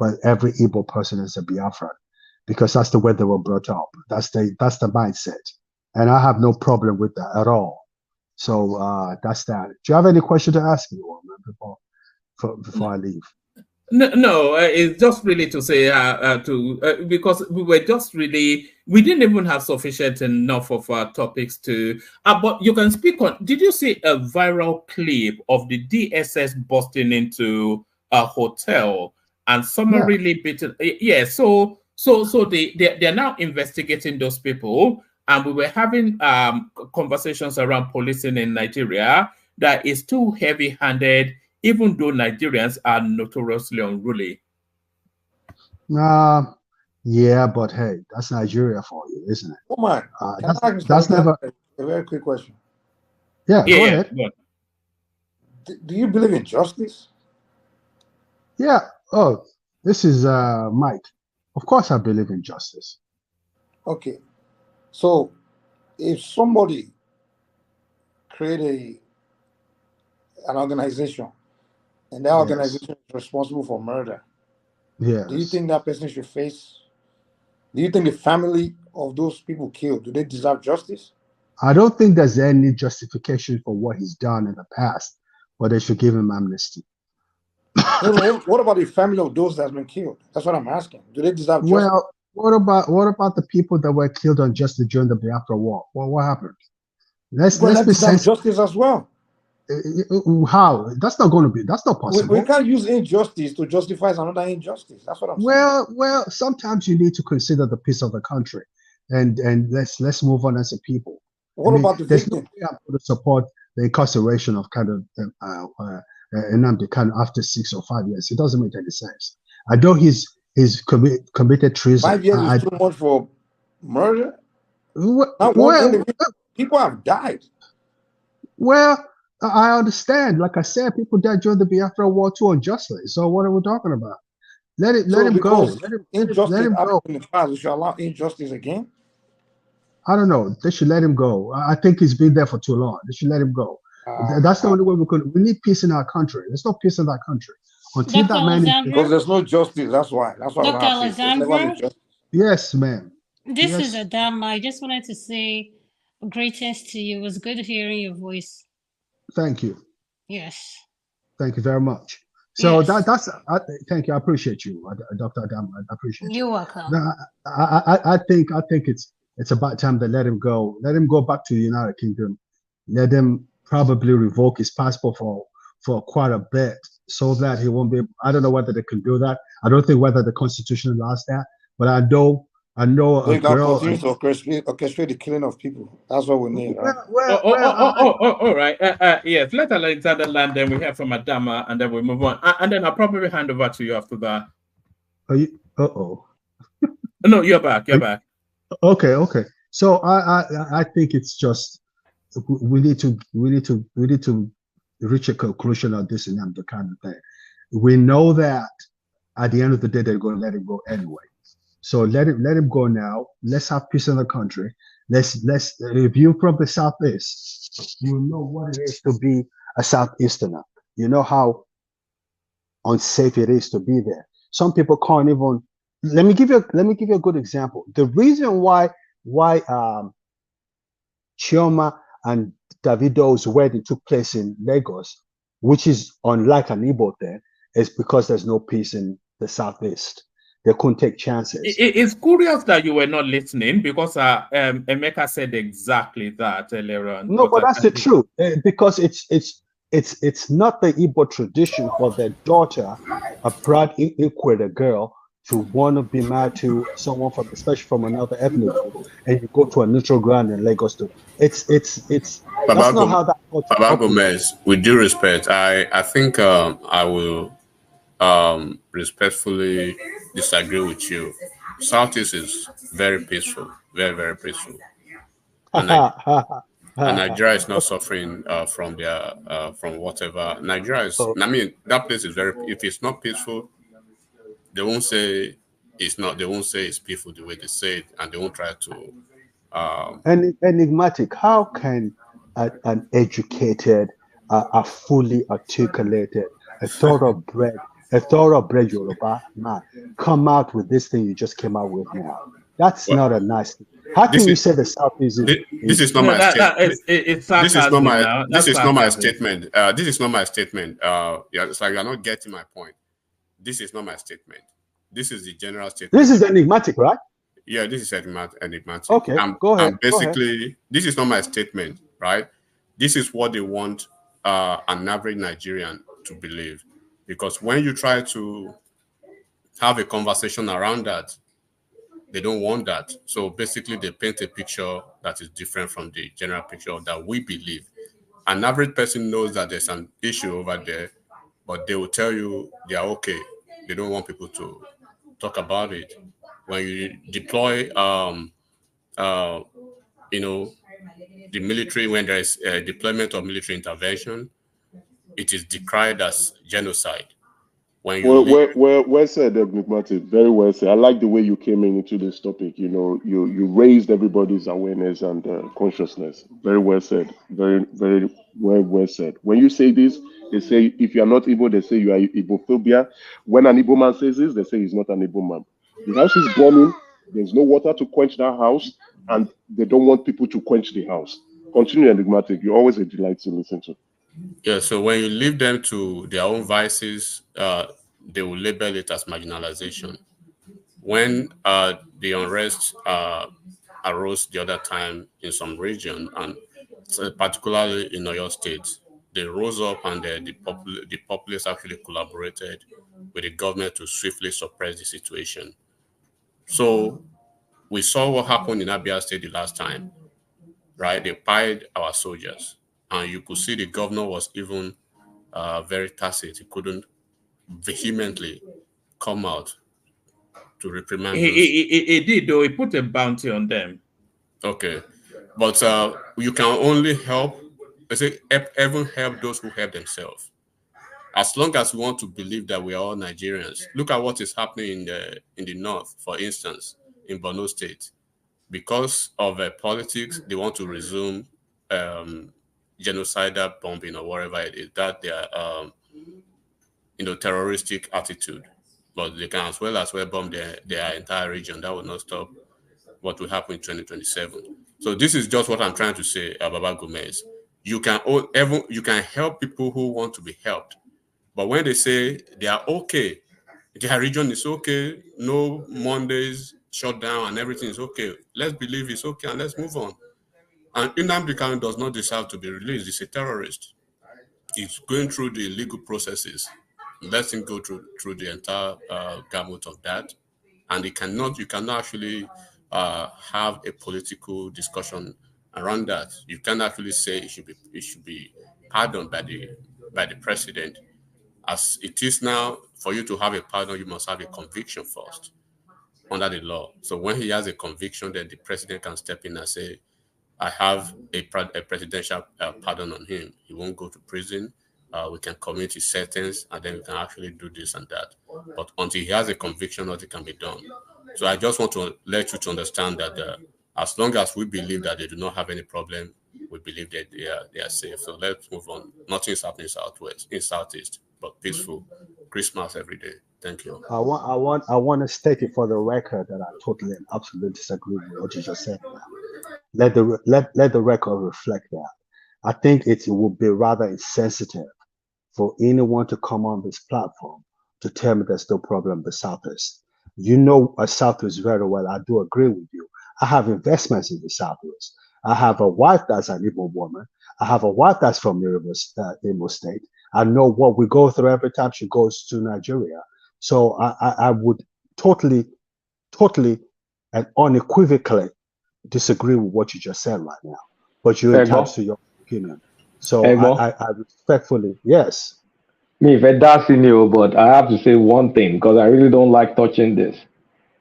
G: but every Igbo person is a Biafran, because that's the way they were brought up. That's the mindset, and I have no problem with that at all. So that's that. Do you have any question to ask me, before I leave?
F: No, it's just really to say because we didn't even have sufficient enough of topics to. But you can speak on. Did you see a viral clip of the DSS busting into a hotel and someone really beaten? Yeah. So they're now investigating those people, and we were having conversations around policing in Nigeria that is too heavy-handed, even though Nigerians are notoriously unruly.
G: Yeah, but hey, that's Nigeria for you, isn't it?
S: Oh my!
G: That's never
S: a very quick question.
G: Yeah, go ahead.
S: Do you believe in justice?
G: Yeah. Oh, this is Mike. Of course, I believe in justice.
S: Okay, so if somebody create an organization, and that organization is responsible for murder, do you think that person should face? Do you think the family of those people killed, do they deserve justice?
G: I don't think there's any justification for what he's done in the past, but they should give him amnesty.
S: What about the family of those that have been killed? That's what I'm asking. Do they deserve justice?
G: Well, what about the people that were killed unjustly during the Biafra War? Well, what happened? Let's be sensible.
S: Justice as well.
G: How? That's not going to be. That's not possible.
S: We can't use injustice to justify another injustice. That's what I'm saying.
G: Well, sometimes you need to consider the peace of the country, and let's move on as a people.
S: What about the
G: there's
S: victim?
G: No way I'm going to support the incarceration of Nnamdi Kanu after 6 or 5 years. It doesn't make any sense. I know he's committed treason.
S: 5 years is too much for murder. People have died.
G: Well, I understand. Like I said, people died during the Biafran War too unjustly. So what are we talking about? Let him go. Let him go.
S: In the past, we should allow injustice again.
G: I don't know. They should let him go. I think he's been there for too long. They should let him go. That's the only way we could. We need peace in our country. There's no peace in our country until that man.
S: Because there's no justice. That's why. That's why.
A: Dr. Alexandra?
G: Yes, ma'am.
A: This is Adama. I just wanted to say greetings to you. It was good hearing your voice.
G: Thank you.
A: Yes.
G: Thank you very much. So that's thank you. I appreciate you, Dr. Adama. I appreciate you.
A: You're welcome.
G: I think it's about time they let him go. Let him go back to the United Kingdom. Let him probably revoke his passport for quite a bit so that he won't be. I don't know whether they can do that. I don't think whether the Constitution allows that. But I know a girl.
S: Continues to orchestrate the killing of people. That's what we need. Right?
F: All right. Yes, let Alexander land, then we hear from Adama, and then we move on. And then I'll probably hand over to you after that.
G: Are you?
F: No, you're back. You're back.
G: Okay. So I think it's just we need to reach a conclusion on this Nnamdi Kanu thing. We know that at the end of the day they're going to let him go anyway. So let him go now. Let's have peace in the country. Let's if you're from the Southeast, you know what it is to be a Southeasterner. You know how unsafe it is to be there. Some people can't even. Let me give you a good example. The reason why Chioma and Davido's wedding took place in Lagos, which is unlike an Igbo thing, is because there's no peace in the Southeast. They couldn't take chances.
F: It's curious that you were not listening because Emeka said exactly that earlier on.
G: No, but that's the truth because it's not the Igbo tradition for their daughter, a proud Ikwere girl, to want to be married to someone especially from another ethnic group, and you go to a neutral ground in Lagos to. It's that's not how that.
H: Baba Gomez, with due respect, I think I will respectfully disagree with you. Southeast is very peaceful, very, very peaceful. And Nigeria is not suffering from whatever. Nigeria is. I mean, that place is very. If it's not peaceful, they won't say it's not. They won't say it's peaceful the way they say it, and they won't try to.
G: Enigmatic. How can an educated, a fully articulated, a thoroughbred Yoruba man come out with this thing you just came out with now? That's not a nice thing. How can you say the Southeast
H: This is not my statement. This is not my statement. This is not my statement. Yeah, it's like you're not getting my point. This is not my statement. This is the general statement.
G: This is enigmatic, right?
H: Yeah, this is enigmatic.
G: Okay, go ahead.
H: Basically, this is not my statement, right? This is what they want an average Nigerian to believe. Because when you try to have a conversation around that, they don't want that. So basically, they paint a picture that is different from the general picture that we believe. An average person knows that there's an issue over there, but they will tell you they are okay. They don't want people to talk about it. When you deploy, the military, when there is a deployment of military intervention, it is decried as genocide. When you
C: well said, Enigmatic. Very well said. I like the way you came into this topic. You raised everybody's awareness and consciousness. Very well said. Very, very well said. When you say this, they say if you are not Igbo, they say you are Igbophobia. When an Igbo man says this, they say he's not an Igbo man. The house is burning. There's no water to quench that house, and they don't want people to quench the house. Continue, Enigmatic. You're always a delight to listen to.
H: Yeah, so when you leave them to their own vices, they will label it as marginalization. When the unrest arose the other time in some region, and particularly in Oyo State, they rose up and the populace actually collaborated with the government to swiftly suppress the situation. So we saw what happened in Abia State the last time, right? They piled our soldiers, and you could see the governor was even very tacit. He couldn't vehemently come out to reprimand those.
F: He did, though. He put a bounty on them.
H: Okay, but you can only help. I say even help those who help themselves. As long as we want to believe that we are all Nigerians, look at what is happening in the north, for instance, in Borno State. Because of politics, they want to resume genocidal bombing or whatever it is. That they are, terroristic attitude. But they can as well bomb their entire region. That will not stop what will happen in 2027. So this is just what I'm trying to say, Baba Gomez. You can help people who want to be helped. But when they say they are okay, their region is okay, no Mondays shut down and everything is okay, let's believe it's okay and let's move on. And Nnamdi Kanu does not deserve to be released. He's a terrorist. He's going through the legal processes. Let him go through the entire gamut of that. And you cannot actually have a political discussion around that. You can actually say it should be pardoned by the president. As it is now, for you to have a pardon, you must have a conviction first under the law. So when he has a conviction, then the president can step in and say, I have a presidential pardon on him. He won't go to prison. We can commit his sentence, and then we can actually do this and that. But until he has a conviction, nothing can be done. So I just want to let you to understand that as long as we believe that they do not have any problem, we believe that they are safe. So let's move on. Nothing is happening in Southeast, but peaceful Christmas every day. Thank you.
G: I want to state it for the record that I totally and absolutely disagree with what you just said. Let the record reflect that. I think it would be rather insensitive for anyone to come on this platform to tell me there's no problem in the Southeast. You know Southeast very well. I do agree with you. I have investments in the Southeast. I have a wife that's an Igbo woman. I have a wife that's from Imo State. I know what we go through every time she goes to Nigeria. So I would totally and unequivocally disagree with what you just said right now. But you're entitled to your opinion. So I respectfully, yes.
D: Me, that's in you, but I have to say one thing because I really don't like touching this.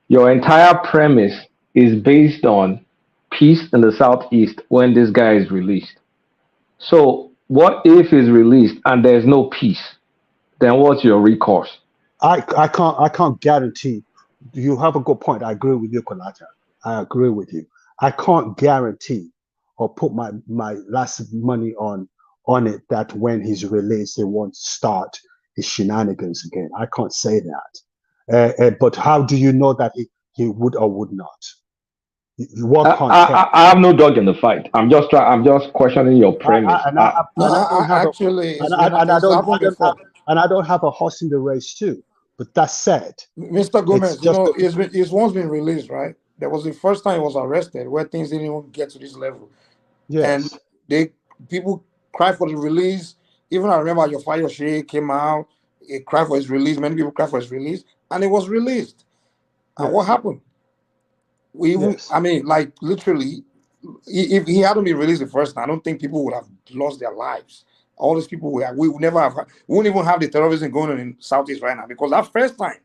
D: Your entire premise is based on peace in the Southeast when this guy is released. So what if he's released and there's no peace? Then what's your recourse?
G: I can't guarantee. You have a good point. I agree with you, Kolata. I agree with you. I can't guarantee or put my last money on it that when he's released, he won't start his shenanigans again. I can't say that. But how do you know that he would or would not?
D: I have no dog in the fight. I'm just questioning your premise.
G: I don't have a horse in the race too. But that said,
S: Mr. Gomez, he's once been released, right? That was the first time he was arrested, where things didn't even get to this level.
G: Yes.
S: And people cried for the release. Even I remember your fire Shea came out, he cried for his release. Many people cried for his release, and it was released.
G: Yes.
S: And what happened? I mean, like literally, if he hadn't been released the first time, I don't think people would have lost their lives. All these people we would never have. We wouldn't even have the terrorism going on in Southeast right now because that first time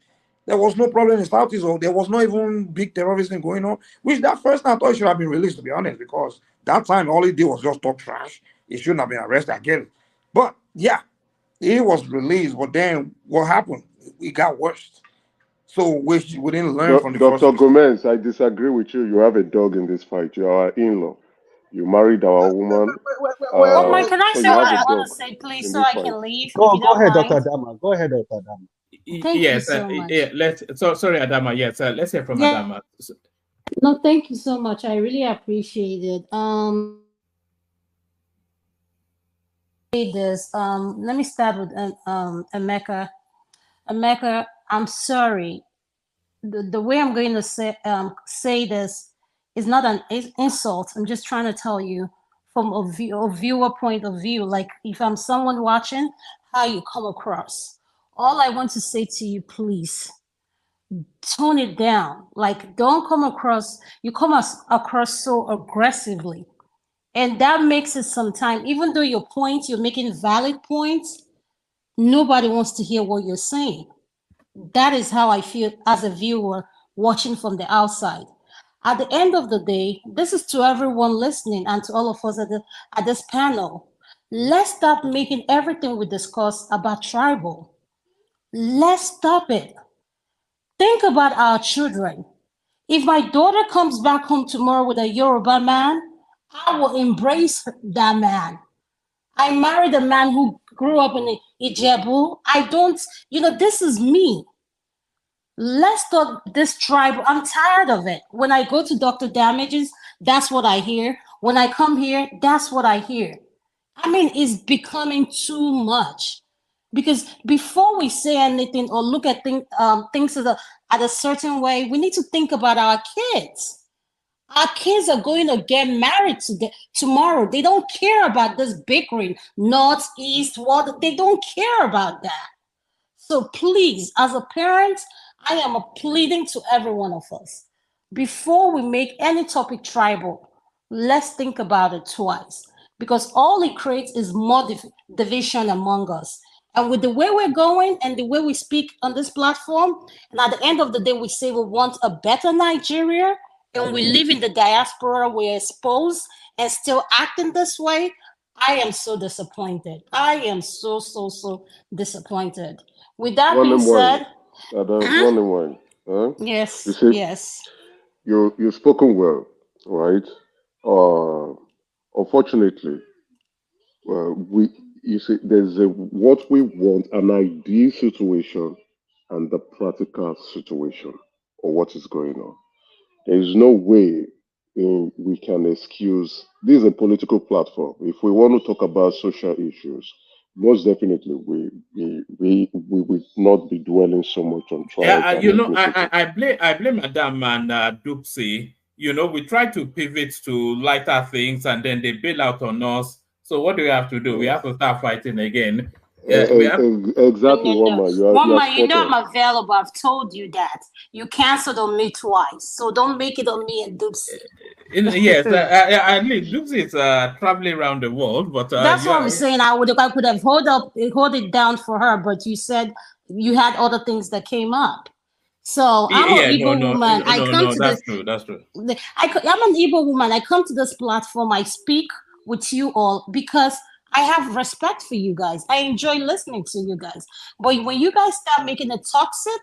S: there was no problem in Southeast, or there was not even big terrorism going on. Which that first time I thought he should have been released, to be honest, because that time all he did was just talk trash. He shouldn't have been arrested. I get it, but yeah, he was released. But then what happened? It got worse. So we didn't learn from the
C: Dr. Gomez, I disagree with you. You have a dog in this fight. You are our in-law. You married our woman.
A: Omar, can I say what I want to say, please, so I can leave?
G: Go ahead, Dr. Adama. Go ahead, Dr. Adama.
A: Thank you so much.
F: Sorry, Adama. Yes, let's hear from Adama.
A: No, thank you so much. I really appreciate it. Let me start with Emeka. Emeka, I'm sorry. The way I'm going to say this is not an insult. I'm just trying to tell you, from a viewer point of view. Like if I'm someone watching, how you come across. All I want to say to you, please tone it down. Like don't come across, you come across so aggressively. And that makes it sometimes, even though your points, you're making valid points, nobody wants to hear what you're saying. That is how I feel as a viewer watching from the outside. At the end of the day, this is to everyone listening and to all of us at this panel. Let's stop making everything we discuss about tribal. Let's stop it. Think about our children. If my daughter comes back home tomorrow with a Yoruba man, I will embrace that man. I married a man who grew up in Ijebu. I don't, this is me. Let's stop this tribe. I'm tired of it. When I go to Dr. Damages, that's what I hear. When I come here, that's what I hear. I mean, it's becoming too much. Because before we say anything or look at things at a certain way, we need to think about our kids. Our kids are going to get married tomorrow. They don't care about this bickering, north, east, what. They don't care about that. So please, as a parent, I am pleading to every one of us. Before we make any topic tribal, let's think about it twice. Because all it creates is more division among us. And with the way we're going and the way we speak on this platform, and at the end of the day, we say we want a better Nigeria, and we live in the diaspora, we're exposed and still acting this way, I am so disappointed. I am so disappointed. With that being said, yes,
C: you see,
A: yes.
C: You've spoken well, right? Unfortunately, you see, there's what we want, an ideal situation, and the practical situation, or what is going on. There is no way we can excuse. This is a political platform. If we want to talk about social issues, most definitely we will not be dwelling so much on tribes.
F: Yeah, I blame Madam and Dupsy. We try to pivot to lighter things, and then they bail out on us. So what do we have to do? We have to start fighting again.
C: Exactly, Wama.
A: I'm available. I've told you that. You canceled on me twice, so don't make it on me and Dupsy.
F: Yes, I mean, Dupsy is traveling around the world, but
A: that's what I'm saying. I could have hold it down for her, but you said you had other things that came up. So I'm an Igbo woman.
F: That's true.
A: I'm an Igbo woman. I come to this platform. I speak with you all because I have respect for you guys. I enjoy listening to you guys. But when you guys start making it toxic,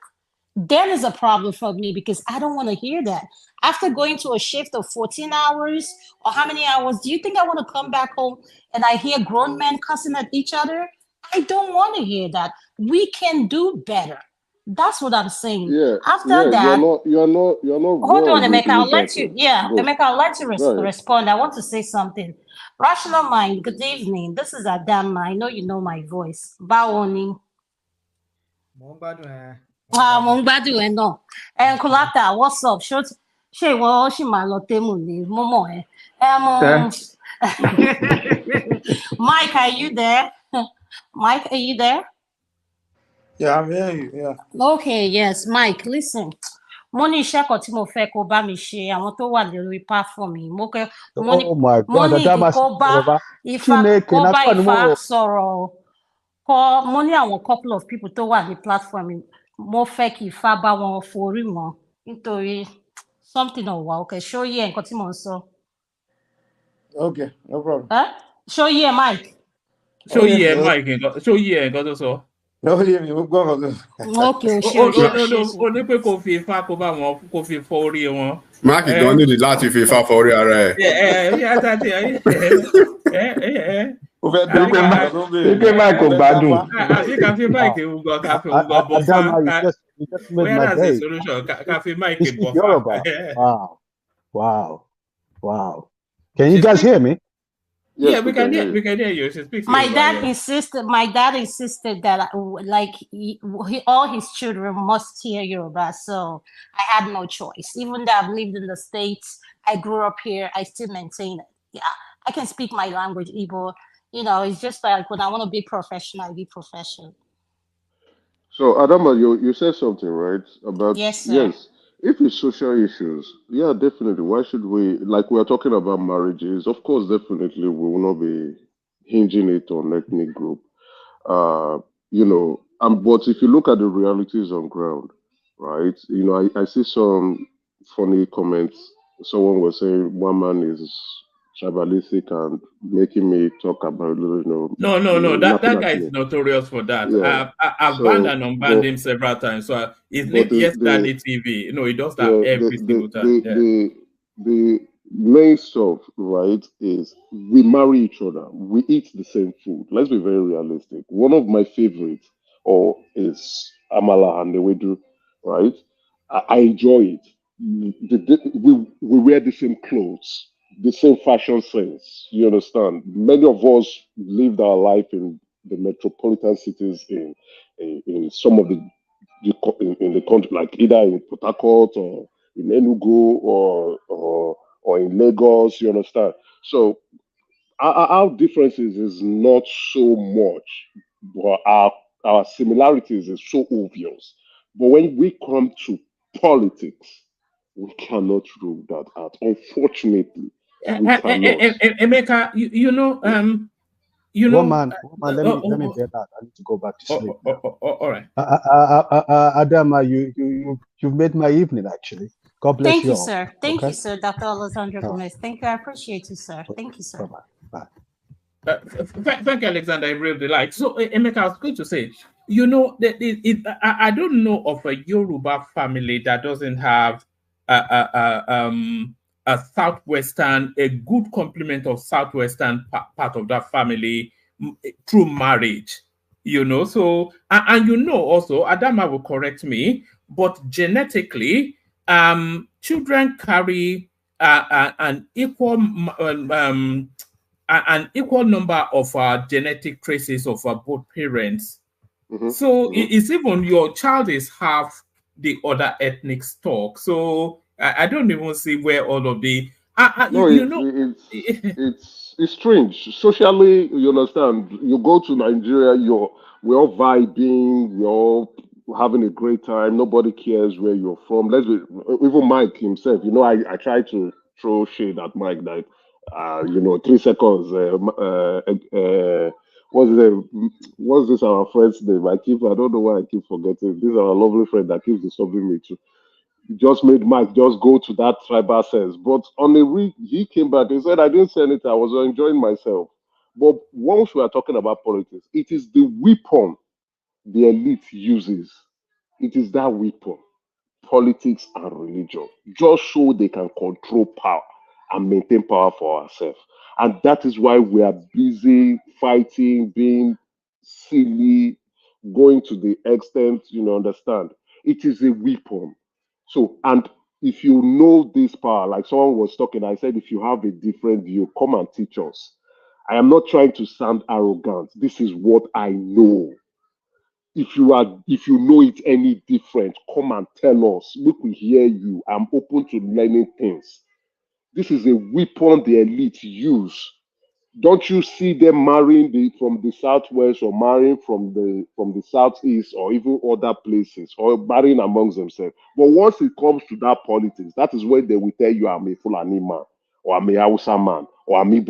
A: then is a problem for me because I don't want to hear that. After going to a shift of 14 hours or how many hours, do you think I want to come back home and I hear grown men cussing at each other? I don't want to hear that. We can do better. That's what I'm saying.
C: Yeah.
A: After that,
C: you're not.
A: Hold on, Emeka. I'll let you. Yeah, Emeka, I'll let you respond. I want to say something. Rational Mind. Good evening. This is Adama. I know you know my voice. Baoni. Mongbadu no. And Kulata, what's up? She was she malotemu momo Mike, are you there? Mike, are you there?
S: Yeah, I'm hearing you. Yeah.
A: Okay, yes, Mike, listen. Mo ní iṣẹ́ kan tí mo fẹ́ kó bá mi ṣe àwọn tó wà lórí platform yìí. Mo ní kó bá Ifá sọ̀rọ̀. Mo ní àwọn couple of people tó wà ní platform yìí. Mo fẹ́ kí Ifá bá wọn forí wọn nítorí something ò wá. Okay, ṣó yé nǹkan tí mo ń sọ.
S: Okay, no problem.
A: Ṣó yé Mike?
F: Ṣó yé Mike nǹkan tó sọ.
S: Okay,
F: ó ní pé kò fi Ifá kó bá wọn kó fi fọ́ orí wọn.
H: Máàkì gan nídìí láti fi Ifá fọ́ orí ara ẹ̀.
S: Ó fẹ́ dá
D: Ike Mike kò gbádùn.
F: Àbí ká fi Mike wùgọ̀ ká fi wùgọ̀ bọ̀ fá. Where that's the solution? Ká fi Mike bọ̀ fá.
G: Wow. Can you guys hear me?
F: Yes, yeah, we can hear you.
A: My dad insisted that all his children must hear Yoruba, so I had no choice. Even though I've lived in the States, I grew up here, I still maintain it. Yeah, I can speak my language, Igbo. You know, it's just like when I want to be professional, I be professional.
C: So, Adama, you said something, right? About,
A: Yes, sir.
C: yes, if it's social issues, yeah, definitely. Why should we, like we're talking about marriages, of course, definitely we will not be hinging it on ethnic group. Uh, but if you look at the realities on ground, right, I see some funny comments. Someone was saying one man is tribalistic and making me talk about,
F: No. That
C: laughing
F: guy
C: at
F: is
C: me.
F: notorious for that.
C: Yeah.
F: I've banned
C: So,
F: and unbanned
C: but
F: him several times. So his name,
C: but
F: yesterday TV. You know, he does that every single time. Yeah.
C: the main stuff, right, is we marry each other. We eat the same food. Let's be very realistic. One of my favorites is amala and the wedu, right? I enjoy it. We wear the same clothes, the same fashion sense. You understand? Many of us lived our life in the metropolitan cities in some of in the country, like either in Port Harcourt or in Enugu or in Lagos. You understand? So our differences is not so much, but our similarities is so obvious. But when we come to politics, we cannot rule that out. Unfortunately, we cannot.
F: Emeka,
G: Woman, let me get that. I need to go back to sleep now.
F: All right.
G: Adama, you've made my evening actually. God bless
A: Thank
G: you
A: you,
G: all.
A: sir. Thank
G: Okay?
A: you, sir, Dr. Alessandro
G: Oh.
A: Gomez. Thank you. I appreciate you, sir. Thank you, sir.
G: Bye.
F: Thank you, Alexander. I really like. So, Emeka, I was going to say, I don't know of a Yoruba family that doesn't have a southwestern, a good complement of southwestern part of that family through marriage. So and also, Adama will correct me, but genetically, children carry an equal an equal number of genetic traces of both parents. So it's even your child is half the other ethnic stock. So I don't even see where all of the
C: it's strange. Socially, you understand. You go to Nigeria, we're all vibing, we're all having a great time. Nobody cares where you're from. Even Mike himself. I try to throw shade at Mike that 3 seconds. What's this our friend's name? I don't know why I keep forgetting. This is our lovely friend that keeps disturbing me too. He just made Mike just go to that tribal sense. But on the week he came back, he said, I didn't say anything, I was enjoying myself. But once we are talking about politics, it is the weapon the elite uses. It is that weapon, politics and religion, just so they can control power and maintain power for ourselves. And that is why we are busy fighting, being silly, going to the extent, understand. It is a weapon. So, and if you know this power, like someone was talking, I said, if you have a different view, come and teach us. I am not trying to sound arrogant. This is what I know. If you know it any different, come and tell us. We could hear you. I'm open to learning things. This is a weapon the elite use. Don't you see them marrying from the southwest or marrying from the southeast or even other places or marrying amongst themselves? But once it comes to that politics, that is when they will tell you I'm a Fulani man or I'm a Hausa man or I'm an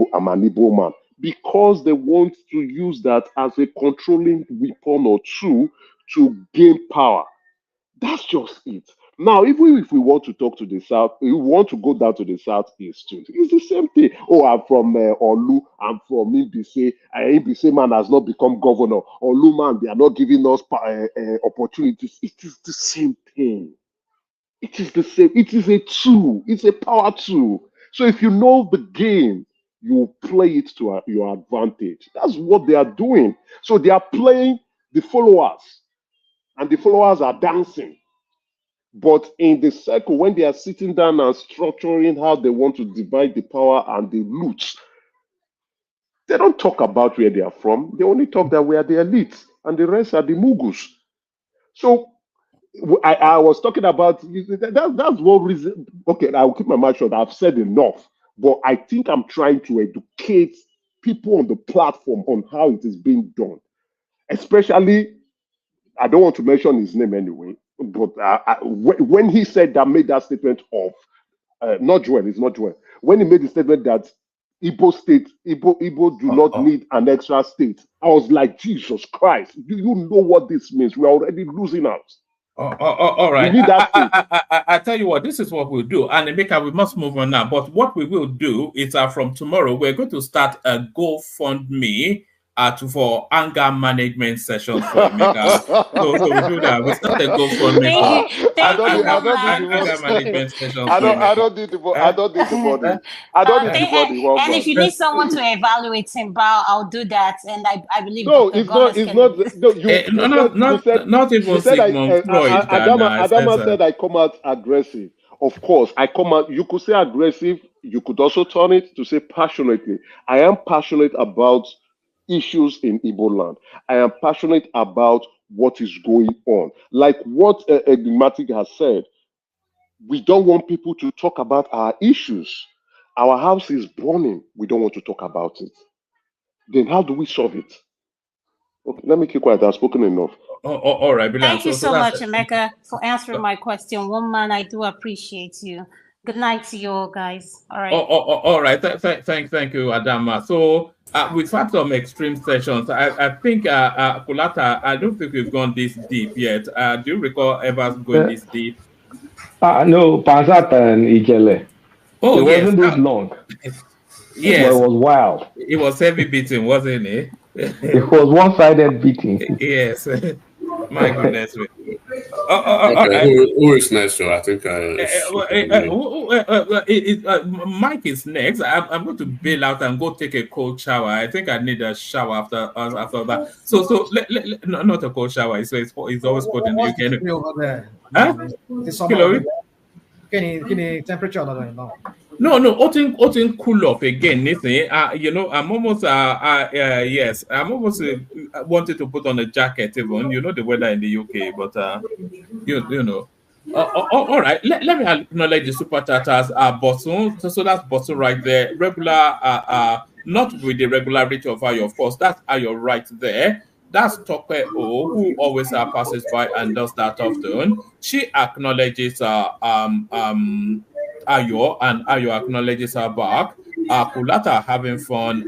C: Igbo man, because they want to use that as a controlling weapon or tool to gain power. That's just it. Now, even if we want to talk to the south, we want to go down to the southeast too. It's the same thing. Oh, I'm from Olu. I'm from Ibise. Ibise man has not become governor. Olu man, they are not giving us opportunities. It is the same thing. It is the same. It is a tool. It's a power tool. So if you know the game, you play it to your advantage. That's what they are doing. So they are playing the followers, and the followers are dancing. But in the circle, when they are sitting down and structuring how they want to divide the power and the loot, they don't talk about where they are from. They only talk that we are the elites and the rest are the mugus. So I was talking about that's one reason. Okay, I'll keep my mouth shut. I've said enough. But I think I'm trying to educate people on the platform on how it is being done. Especially, I don't want to mention his name anyway, but when he said that, made that statement of, not Joel, it's not Joel. When he made the statement that Igbo do not need an extra state, I was like, Jesus Christ, do you know what this means? We're already losing out.
F: All right.
C: We need that state.
F: I tell you what, this is what we'll do. And Emeka, we must move on now. But what we will do is from tomorrow, we're going to start a GoFundMe for anger management sessions for Emeka. so we do that. We start a GoFundMe for anger management sessions.
C: I don't need the body. I don't need the body. I don't need the body.
A: And if you need someone to evaluate him, I'll do that. And I believe
C: no, it's not. It's not. No,
F: not even Sigmund Freud.
C: Adama said I come out aggressive. Of course, I come out. You could say aggressive. You could also turn it to say passionately. I am passionate about issues in Igbo land. I am passionate about what is going on. Like what Enigmatic has said, we don't want people to talk about our issues. Our house is burning. We don't want to talk about it. Then how do we solve it? Okay, let me keep quiet. I've spoken enough.
F: All right, brilliant.
A: Thank you so much, Emeka, for answering my question. Woman, I do appreciate you. Good night to you all, guys. All right.
F: All right. Thank you, Adama. So we've had some extreme sessions. I think, Kulata, I don't think we've gone this deep yet. Do you recall ever going this deep?
D: No, Pansat and Ijele.
F: Oh,
D: it wasn't this long.
F: Yes.
D: But it was wild.
F: It was heavy beating, wasn't it?
D: It was one-sided beating.
F: Yes. My goodness.
H: Who is next? So I think
F: Mike is next. I'm going to bail out and go take a cold shower. I think I need a shower after that. So not a cold shower. So it's always cold in the UK.
L: Over
F: there.
L: Huh? Temperature?
F: No, Otin cool off again. I'm almost yes, I'm almost wanted to put on a jacket even. You know the weather in the UK, but you know. All right, let me acknowledge the super tatas. Bosun, so that's Bosun right there. Regular, not with the regularity of Ayo, of course. That's Ayo right there. That's Tope O, who always passes by and does that often. She acknowledges Ayo, and Ayo acknowledges her back. Kulata having fun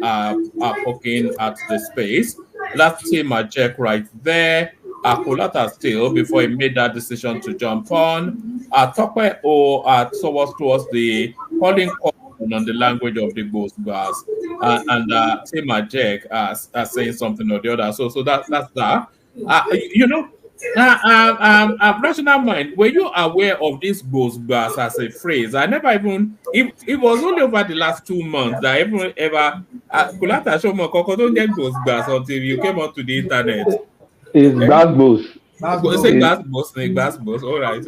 F: poking at the space. That's Tim Jack right there. Kulata still, before he made that decision to jump on. Tope O towards the calling on the language of the ghost bars. And Tim Jack saying something or the other. So that's that. Rational mind, were you aware of this ghost bars as a phrase? I never even, it was only over the last 2 months that I ever Kulata Shomokoko don't get ghost bars until you came onto the internet.
D: It's Gbasgbos.
F: Gbasgbos, all right.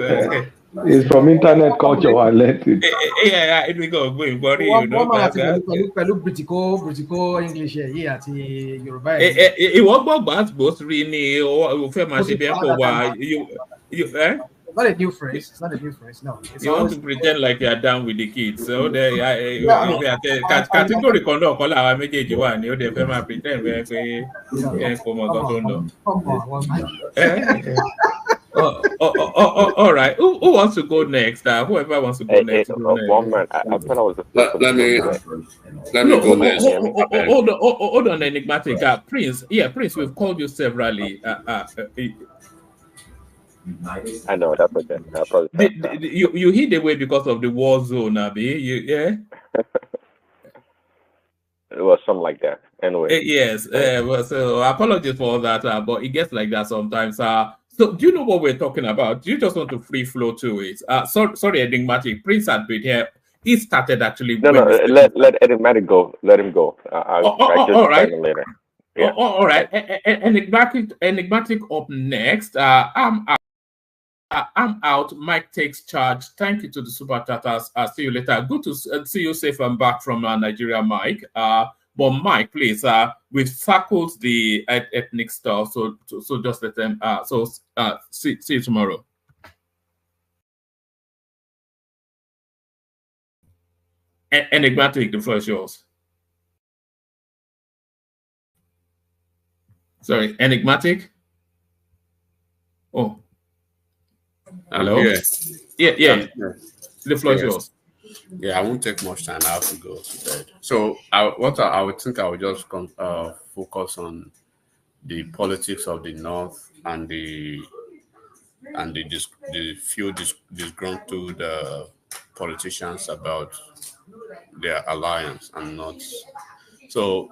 D: It's from internet culture. I learned it.
F: Yeah, it will go worry, you know.
L: Britico English here at Yoruba.
F: It won't go Gbasgbos really, or famous
L: Not a new phrase. It's not a new phrase. No.
F: You want to pretend like you are down with the kids. So they category conduct all our message one. You they pretend we all right. Who wants to go next? Whoever wants to go next.
I: One man. I thought I was the first.
H: Let me go next.
F: Hold on, Enigmatic. Prince. Yeah, Prince. We've called you severally.
I: I know that's okay.
F: You hid away because of the war zone, Abi. Yeah.
I: It was something like that. Anyway.
F: Yes. Well, so apologies for all that, but it gets like that sometimes. So do you know what we're talking about? Do you just want to free flow to it? Sorry, Enigmatic. Prince had been here. He started actually.
I: No, let Enigmatic go. Let him go.
F: All right.
I: Later. Yeah.
F: All right. Enigmatic up next. I'm out. Mike takes charge. Thank you to the super tatas. See you later. Good to see you safe and back from Nigeria, Mike. But Mike, please, we've tackled the ethnic stuff, so just let them. See you tomorrow. Enigmatic, the floor is yours. Sorry, enigmatic. Oh, hello. Yeah. The floor is yours.
H: Yeah, I won't take much time. I have to go to bed. So, I would think I would just focus on the politics of the North and the few disgruntled politicians about their alliance and not. So,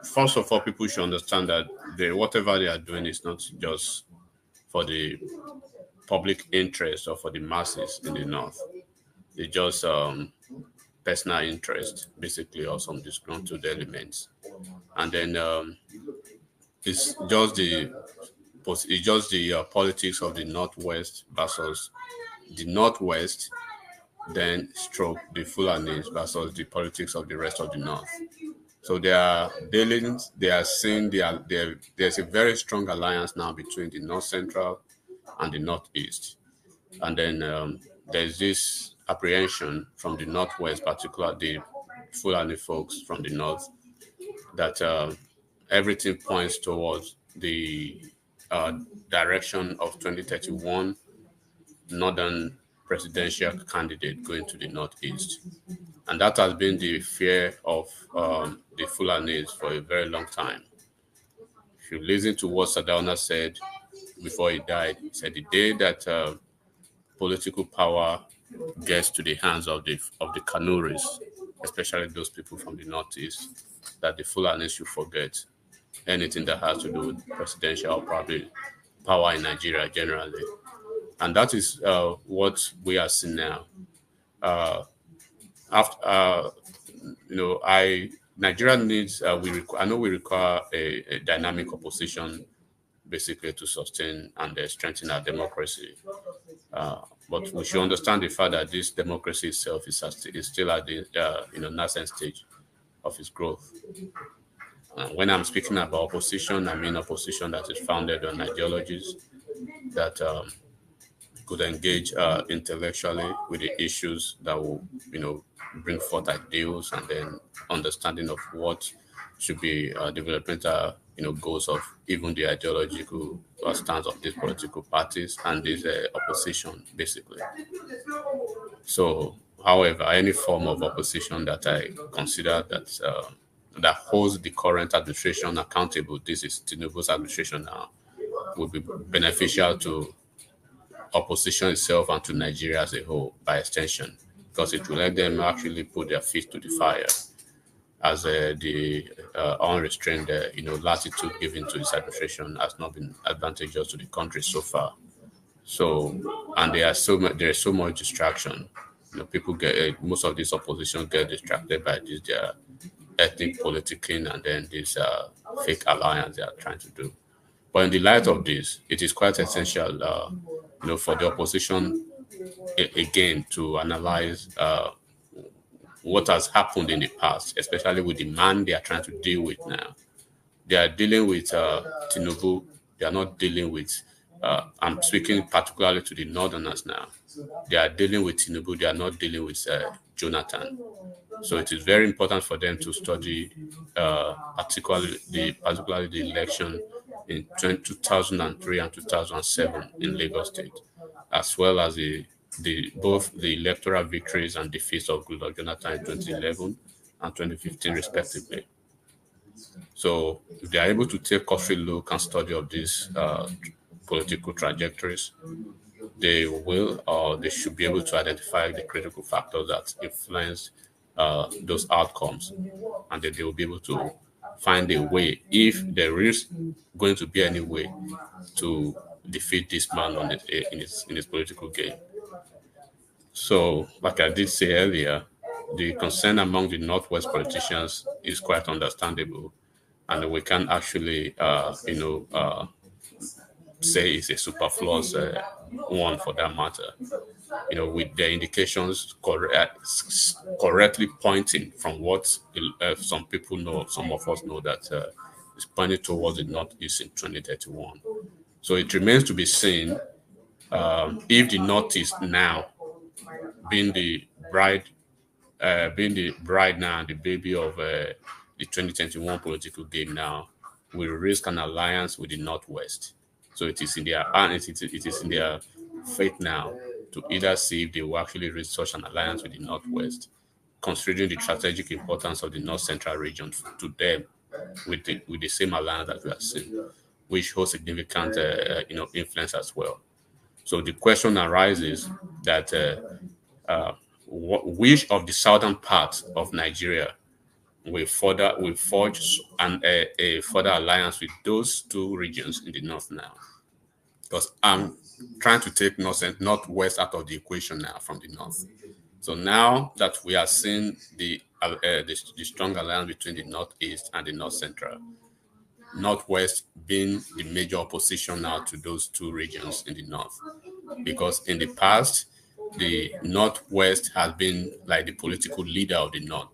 H: first of all, people should understand that whatever they are doing is not just for the public interest or for the masses in the North. It's just personal interest, basically, or some disgruntled elements. And then it's just the politics of the Northwest versus the Northwest, then stroke the Fulanis versus the politics of the rest of the North. So they are dealing, they are seeing there's a very strong alliance now between the North Central and the Northeast. And then there's this apprehension from the Northwest, particularly the Fulani folks from the North, that everything points towards the direction of 2031 Northern presidential candidate going to the Northeast. And that has been the fear of the Fulanis for a very long time. If you listen to what Sardauna said before he died, he said the day that political power gets to the hands of the Kanu'S, especially those people from the Northeast, that the Fulanis should forget anything that has to do with presidential or probably power in Nigeria generally. And that is what we are seeing now. Nigeria needs, I know we require a dynamic opposition basically to sustain and strengthen our democracy. But we should understand the fact that this democracy itself is still at the nascent stage of its growth. When I'm speaking about opposition, I mean opposition that is founded on ideologies that could engage intellectually with the issues that will, bring forth ideals and then understanding of what should be developmental, goals of even the ideological stance of these political parties and this opposition, basically. So, however, any form of opposition that I consider that holds the current administration accountable, this is Tinubu's administration now, will be beneficial to opposition itself and to Nigeria as a whole by extension, because it will let them actually put their feet to the fire as the unrestrained latitude given to this administration has not been advantageous to the country so far. So, and there's so much distraction. People most of this opposition get distracted by this their ethnic politicking and then this fake alliance they are trying to do. But in the light of this, it is quite essential, for the opposition again to analyze what has happened in the past, especially with the man they are trying to deal with now. They are dealing with Tinubu. They are not dealing with. I'm speaking particularly to the Northerners now. They are dealing with Tinubu. They are not dealing with Jonathan. So it is very important for them to study, particularly the election in 2003 and 2007 in Lagos State, as well as both the electoral victories and defeats of Goodluck Jonathan in 2011 and 2015, respectively. So if they are able to take a cursory look and study of these political trajectories, they will or they should be able to identify the critical factors that influence those outcomes, and then they will be able to find a way, if there is going to be any way, to defeat this man in his political game. So, like I did say earlier, the concern among the Northwest politicians is quite understandable, and we can actually, say it's a superfluous one for that matter. With the indications correctly pointing from what some people know, some of us know that it's pointing towards the Northeast in 2031. So it remains to be seen if the Northeast now, being the bride being the bride now, the baby of the 2021 political game now, will risk an alliance with the Northwest. So it is in their it is in their fate now to either see if they will actually reach such an alliance with the Northwest, considering the strategic importance of the North Central region to them, with the same alliance that we are seeing, which holds significant influence as well. So the question arises that which of the southern parts of Nigeria will forge a further alliance with those two regions in the north now? Because I'm trying to take northwest out of the equation now from the north. So now that we are seeing the strong alliance between the northeast and the north central, northwest being the major opposition now to those two regions in the north, because in the past the northwest has been like the political leader of the north.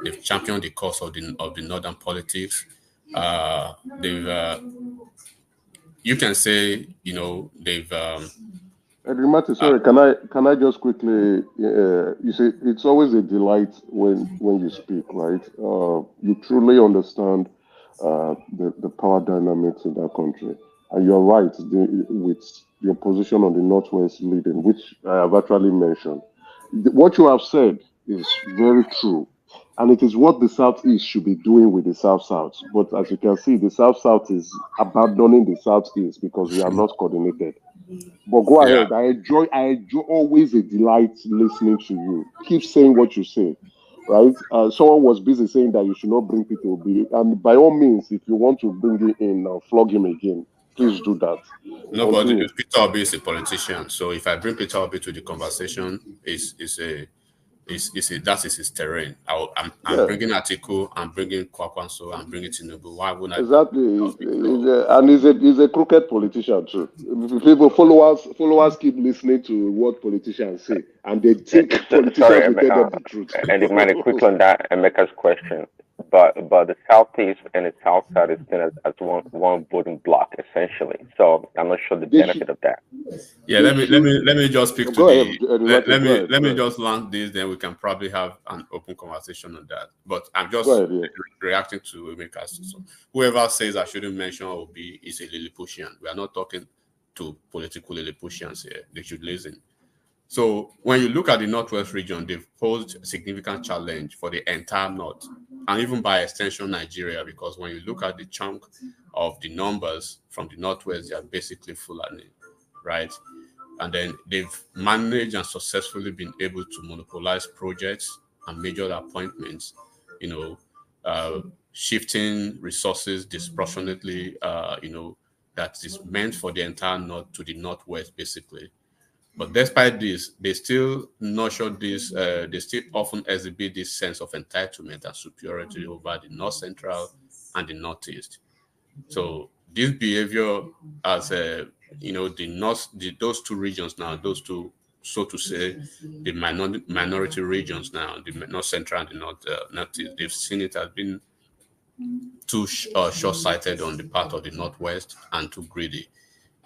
H: They've championed the cause of the northern politics. You can say, they've.
C: Edrimati, sorry, can I just quickly? You see, it's always a delight when you speak, right? You truly understand the power dynamics in that country, and you're right with your position on the Northwest leading, which I have actually mentioned. What you have said is very true, and it is what the Southeast should be doing with the South-South. But as you can see, the South-South is abandoning the Southeast because we are not coordinated. But go ahead. I enjoy always a delight listening to you. Keep saying what you say, right? Someone was busy saying that you should not bring Peter Obi, and by all means, if you want to bring him in, flog him again, please do that.
H: No, but Peter Obi is a politician, so if I bring Peter Obi to the conversation, that is his terrain. I'm bringing Atiku, I'm bringing Kwakwanso, I'm bringing Tinubu. Why wouldn't I?
C: Exactly, and he's a crooked politician too. People followers keep listening to what politicians say, and they think politicians will tell them the truth.
I: And it might be quick on that and make us question. But the Southeast and the South Side is seen as one voting block essentially. So I'm not sure the benefit of that.
H: Yeah, let me just speak to let me just land this, then we can probably have an open conversation on that. But I'm just reacting to Emeka's. So whoever says I shouldn't mention Obi is a Lilliputian. We are not talking to political Lilliputians here. They should listen. So when you look at the Northwest region, they've posed a significant challenge for the entire North, and even by extension Nigeria, because when you look at the chunk of the numbers from the Northwest, they are basically Fulani, right? And then they've managed and successfully been able to monopolize projects and major appointments, shifting resources disproportionately, that is meant for the entire North to the Northwest, basically. But despite this, they still nurture this, they still often exhibit this sense of entitlement and superiority over the North Central and the Northeast. So this behavior as those two regions now, those two, so to say, the minority regions now, the North Central and the Northeast, they've seen it as being too short-sighted on the part of the Northwest and too greedy.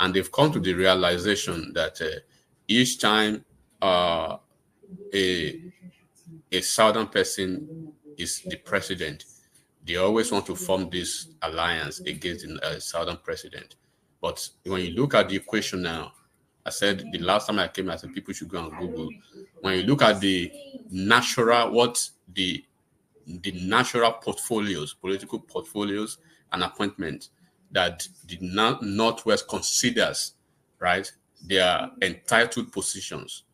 H: And they've come to the realization that each time a southern person is the president, they always want to form this alliance against a southern president. But when you look at the equation now, I said the last time I came, I said people should go and Google. When you look at the natural portfolios, political portfolios and appointments that the Northwest considers, right, their entitled positions,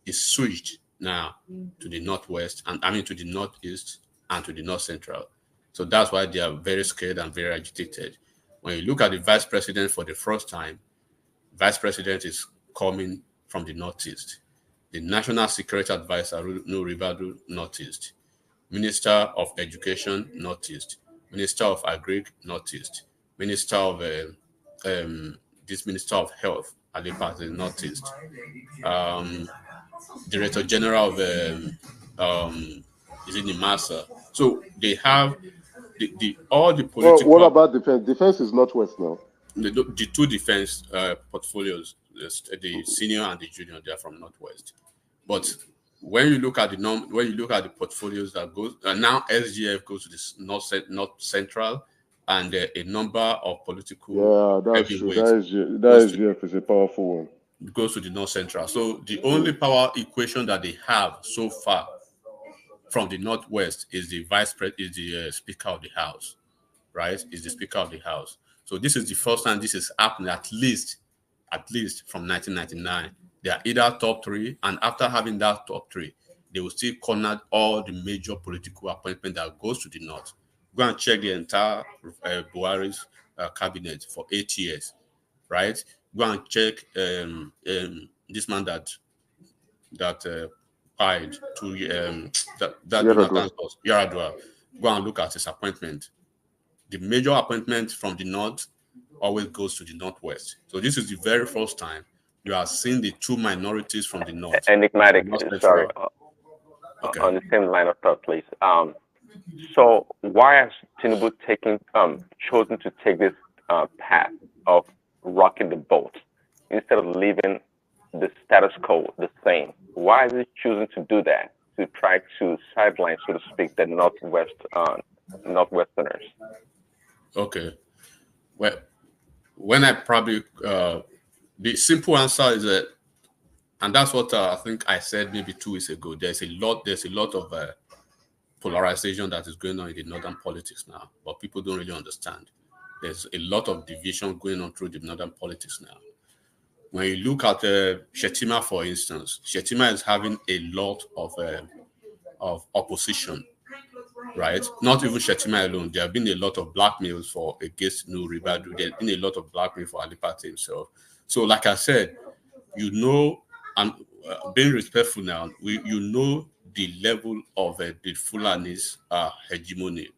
H: is switched now to the Northwest, to the Northeast and to the North Central. So that's why they are very scared and very agitated. When you look at the vice president for the first time, vice president is coming from the Northeast. The National Security Advisor, Ribadu, Northeast. Minister of Education, Northeast. Minister of Agri, Northeast. Minister of Minister of Health, Alipa, the Northeast. Director General of NIMASA. So they have all the political.
C: Well, what about defense? Defense is Northwest now.
H: The two defense portfolios, the senior and the junior, they are from Northwest. But when you look at the portfolios that goes now, SGF goes to the North Central, and a number of political
T: that's true. That SGF is a powerful one.
H: Goes to the North Central. So the only power equation that they have so far from the Northwest is the Speaker of the House, right? Is the Speaker of the House. So this is the first time this is happening, at least from 1999. They are either top three, and after having that top three, they will still corner all the major political appointment that goes to the North. Go and check the entire Buhari's cabinet for 8 years, right? Go and check this man that died to Yaradua. Go and look at his appointment. The major appointment from the North always goes to the Northwest. So this is the very first time you are seeing the two minorities from the North.
I: Enigmatic, sorry.
H: Okay.
I: On the same line of thought, please. So why has Tinubu chosen to take this path of rocking the boat instead of leaving the status quo the same? Why is he choosing to do that, to try to sideline, so to speak, the Northwesterners?
H: Okay. Well, when I probably the simple answer is that, and that's what I think I said maybe 2 weeks ago. There's a lot of polarization that is going on in the northern politics now, but people don't really understand. There's a lot of division going on through the northern politics now. When you look at Shettima, for instance, Shettima is having a lot of opposition, right? Not even Shettima alone. There have been a lot of blackmails against Ribadu. There's been a lot of blackmail for Ali Party himself. So, like I said, I'm being respectful now. You know the level of the Fulani's hegemony,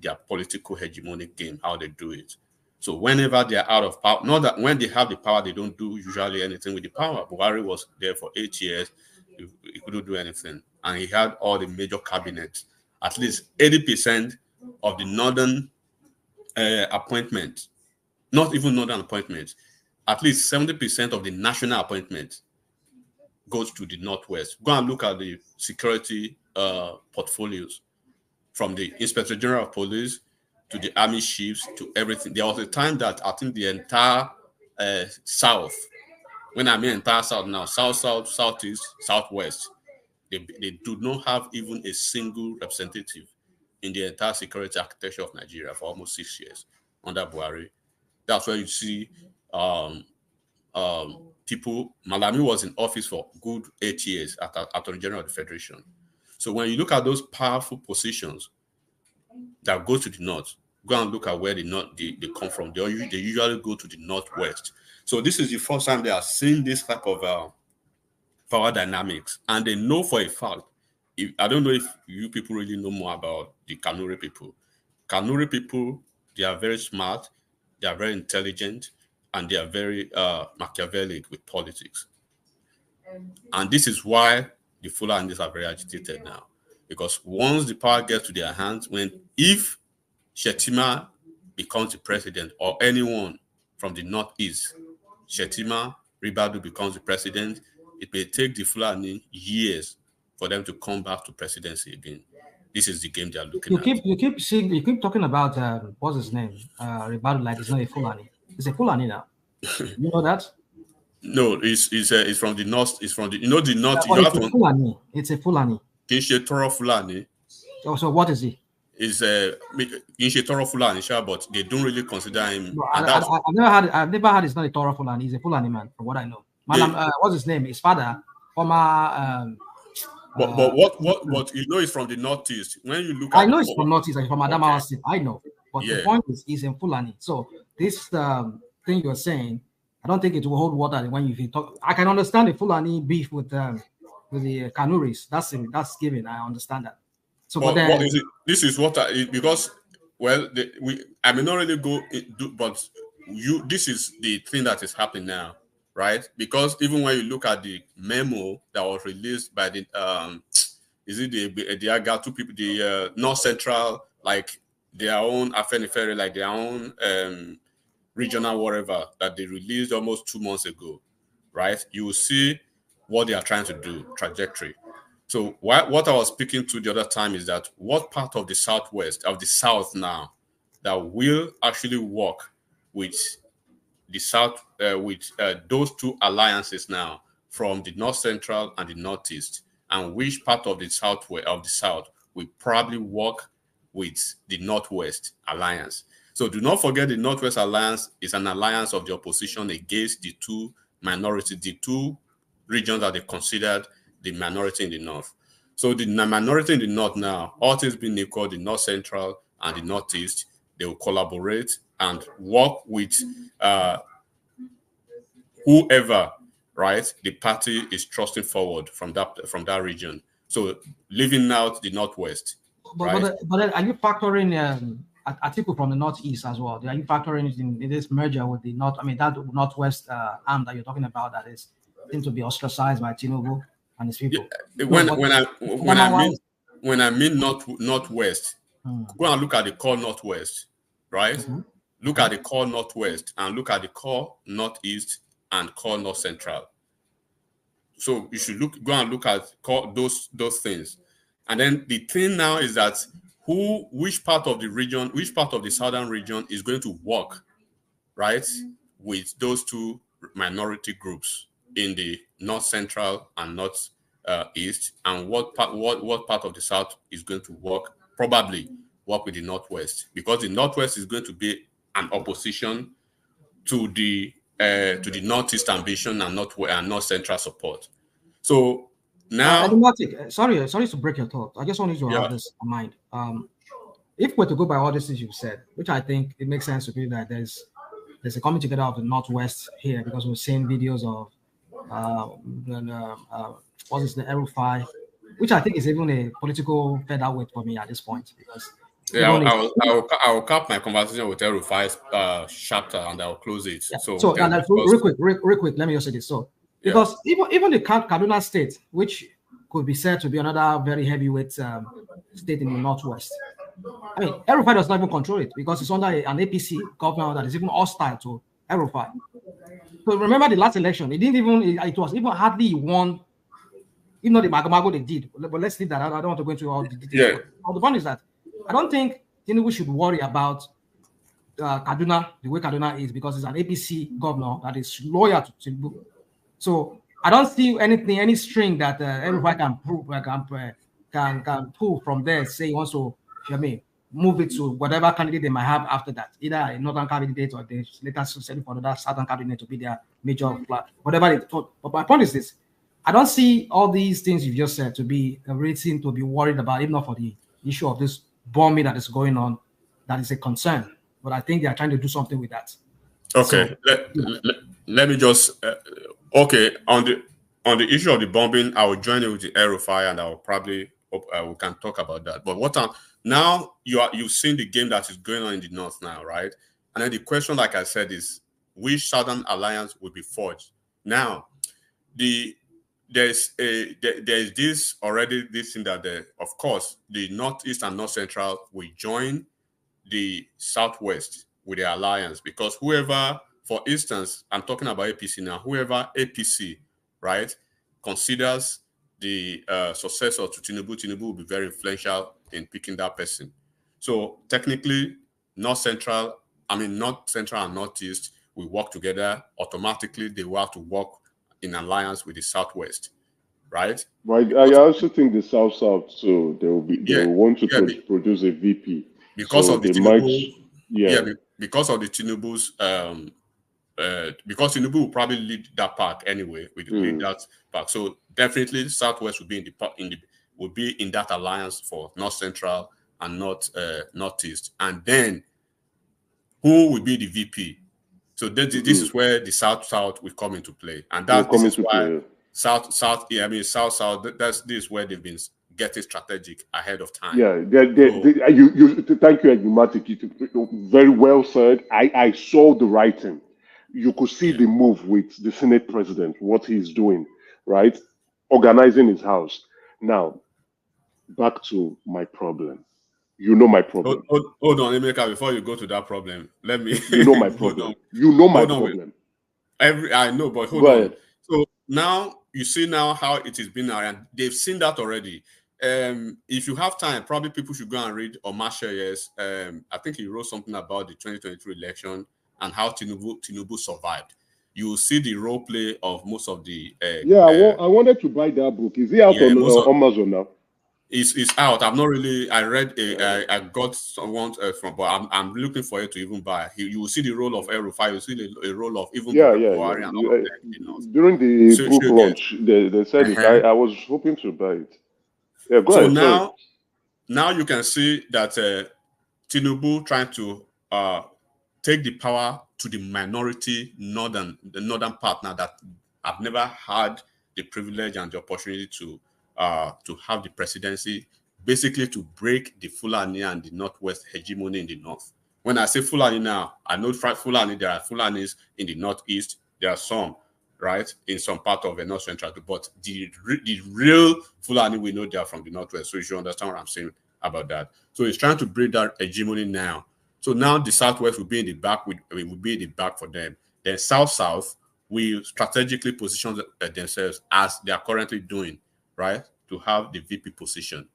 H: their political hegemonic game, how they do it. So whenever they are out of power, not that when they have the power, they don't do usually anything with the power. Buhari was there for 8 years. He couldn't do anything. And he had all the major cabinets. At least 80% of the northern appointments, not even northern appointments, at least 70% of the national appointments goes to the Northwest. Go and look at the security portfolios, from the Inspector General of Police to the army chiefs to everything. There was a time that I think the entire South, when I mean entire South now, South, Southeast, Southwest, they do not have even a single representative in the entire security architecture of Nigeria for almost 6 years under Buhari. That's where you see people. Malami was in office for good 8 years at Attorney General of the Federation. So when you look at those powerful positions that go to the North, go and look at where they come from. They usually go to the Northwest. So this is the first time they are seeing this type of power dynamics, and they know for a fact. I don't know if you people really know more about the Kanuri people. Kanuri people, they are very smart, they are very intelligent, and they are very Machiavellic with politics. And this is why the Fulanis are very agitated now. Because once the power gets to their hands, if Shettima becomes the president, or anyone from the Northeast, Shettima, Ribadu becomes the president, it may take the Fulani years for them to come back to presidency again. This is the game they are looking at.
L: You keep talking about what's his name? Ribadu, like it's not a Fulani. It's a Fulani now. You know that?
H: No, it's from the North. It's from the the North.
L: It's a Fulani. It's a Fulani.
H: Kinshe Toro Fulani.
L: Oh, so what is he?
H: Is Kinshe Toro Fulani, sure, but they don't really consider him.
L: No, I've never had. It's not a Toro Fulani. He's a Fulani man, from what I know. What's his name? His father, former.
H: But what you know is from the Northeast. When you look,
L: I know it's from Northeast, like from Adamawa State. I know, but
H: Yeah.
L: the point is, he's in Fulani. So this thing you're saying, I don't think it will hold water when you talk. I can understand the Fulani beef with the Kanu'S. That's given. I understand that. So, but then,
H: what is it? This is what because I may not really go into, but this is the thing that is happening now, right? Because even when you look at the memo that was released by the is it the Aga two people, the North Central, like their own Afenifere, like their own regional whatever that they released almost 2 months ago, right? You will see what they are trying to do, trajectory. So what I was speaking to the other time is that what part of the Southwest, of the South now, that will actually work with the South, with those two alliances now from the North Central and the Northeast, and which part of the South will probably work with the Northwest Alliance. So do not forget the Northwest Alliance is an alliance of the opposition against the two minorities, the two regions that they considered the minority in the North. So the minority in the North now, all things being equal, the North Central and the Northeast, they will collaborate and work with whoever, right, the party is trusting forward from that region. So leaving out the Northwest.
L: But are you factoring Atiku from the Northeast as well? Are you factoring it in this merger with the North? I mean, that Northwest arm that you're talking about that is seems to be ostracized by Tinubu and his people.
H: Yeah, when I mean Northwest, go and look at the core Northwest, right? Look at the core Northwest and look at the core Northeast and core North Central. So you should go and look at those things. And then the thing now is that which part of the region, which part of the southern region is going to work, right, with those two minority groups in the North Central and North East, and what part of the South is going to probably work with the Northwest, because the Northwest is going to be an opposition to the Northeast ambition and North Central support. So now,
L: sorry to break your thought. I just wanted to have this in mind. If we're to go by all this you've said, which I think it makes sense to be that there's a coming together of the Northwest here, because we're seeing videos of what is the El-Rufai, which I think is even a political featherweight for me at this point, because
H: I will cap my conversation with El-Rufai's chapter and I will close it.
L: Yeah. So real quick, let me just say this. So because even the Kaduna state, which could be said to be another very heavyweight state in the Northwest, I mean, El-Rufai does not even control it because it's under an APC government that is even hostile to El-Rufai. So remember the last election, it was even hardly won, even though the Magomago they did. But let's leave that. I don't want to go into all the details. Yeah. The point is that I don't think Tinubu should worry about Kaduna, the way Kaduna is, because it's an APC governor that is loyal to Tinubu. So I don't see any string that El-Rufai can pull from there, say he wants to, move it to whatever candidate they might have after that, either a northern candidate or they later setting for another southern candidate to be their major flag, whatever it. But my point is this: I don't see all these things you've just said to be a reason to be worried about, even not for the issue of this bombing that is going on. That is a concern, but I think they are trying to do something with that.
H: Okay, so, let me just on the issue of the bombing, I will join it with the El-Rufai, and I will probably we can talk about that. But now you've seen the game that is going on in the North now, right? And then the question, like I said, is which Southern alliance will be forged? Now, there's this thing that of course the Northeast and North Central will join the Southwest with the alliance, because whoever, for instance, I'm talking about APC now, whoever APC, right, considers the successor to Tinubu will be very influential in picking that person. So technically, North Central and Northeast will work together. Automatically, they will have to work in alliance with the Southwest, right?
C: But I also think the South too, they will want to produce a VP
H: because of the Tinubu. Because of the Tinubu's because Tinubu will probably lead that pack anyway. Lead that pack. So definitely Southwest will be in that alliance for North Central and Northeast. And then who will be the VP? So this is where the South will come into play. And this is why South. This is where they've been getting strategic ahead of time.
C: Yeah, thank you, Enigmatic. Very well said. I saw the writing. You could see the move with the Senate president, what he's doing, right? Organizing his house. Now, back to my problem. You know my problem.
H: Hold on, Emeka, before you go to that problem, let me...
C: You know my problem. You know my problem.
H: I know, but hold on. So now you see now how it is being around. They've seen that already. If you have time, probably people should go and read Omasheye's. I think he wrote something about the 2023 election and how Tinubu survived. You will see the role play of most of the.
C: I wanted to buy that book. Is it out on Amazon now?
H: It's out. I've not really. I read. I got someone from, but I'm looking for it to even buy. You will see the role of El-Rufai. You see a role of even Buhari and all of them.
C: During the book launch, they said it. I was hoping to buy it. Yeah, go ahead.
H: Now you can see that Tinubu trying to take the power to the minority northern partner that have never had the privilege and the opportunity to have the presidency, basically to break the Fulani and the Northwest hegemony in the north. When I say Fulani now, I know Fulani, there are Fulanis in the northeast, there are some, right, in some part of the north central, but the real Fulani we know they are from the northwest, so you should understand what I'm saying about that. So he's trying to break that hegemony now. So now the southwest will be in the back, will be in the back for them. Then south will strategically position themselves as they are currently doing, right, to have the VP position.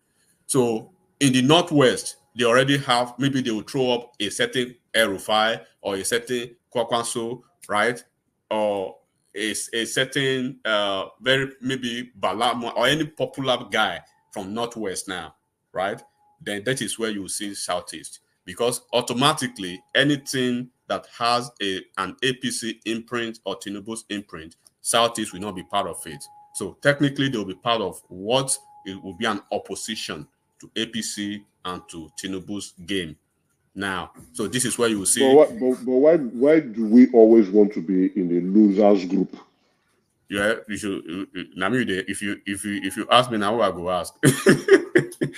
H: So in the northwest, they already have, maybe they will throw up a certain El-Rufai or a certain Kwakwanso, right, or a certain very maybe Balama or any popular guy from northwest now, right? Then that is where you will see southeast, because automatically anything that has an APC imprint or Tinubu's imprint, southeast will not be part of it. So technically they'll be part of what it will be an opposition to APC and to Tinubu's game now. So this is where you will see.
C: But why do we always want to be in the losers group?
H: Yeah, you should. Nnamdi, if you ask me now, I go ask.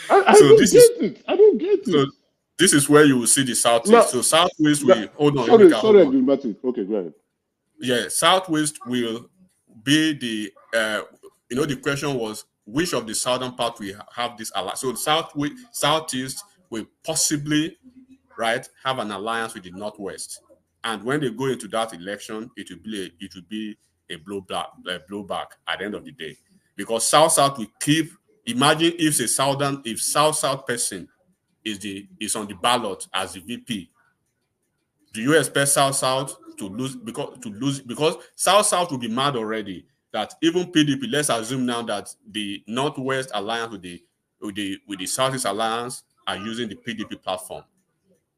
C: I don't get it.
H: So this is where you will see the southeast. So southwest will hold on.
C: Sorry, Martin. Okay, go ahead.
H: Yeah, southwest will be the. The question was which of the southern part we have this alliance. So southeast will possibly, right, have an alliance with the northwest, and when they go into that election, it will be a blowback at the end of the day, because south will keep. Imagine if south person is on the ballot as the VP. Do you expect south to lose because south will be mad already that even PDP, let's assume now that the Northwest alliance with the Southeast alliance are using the PDP platform,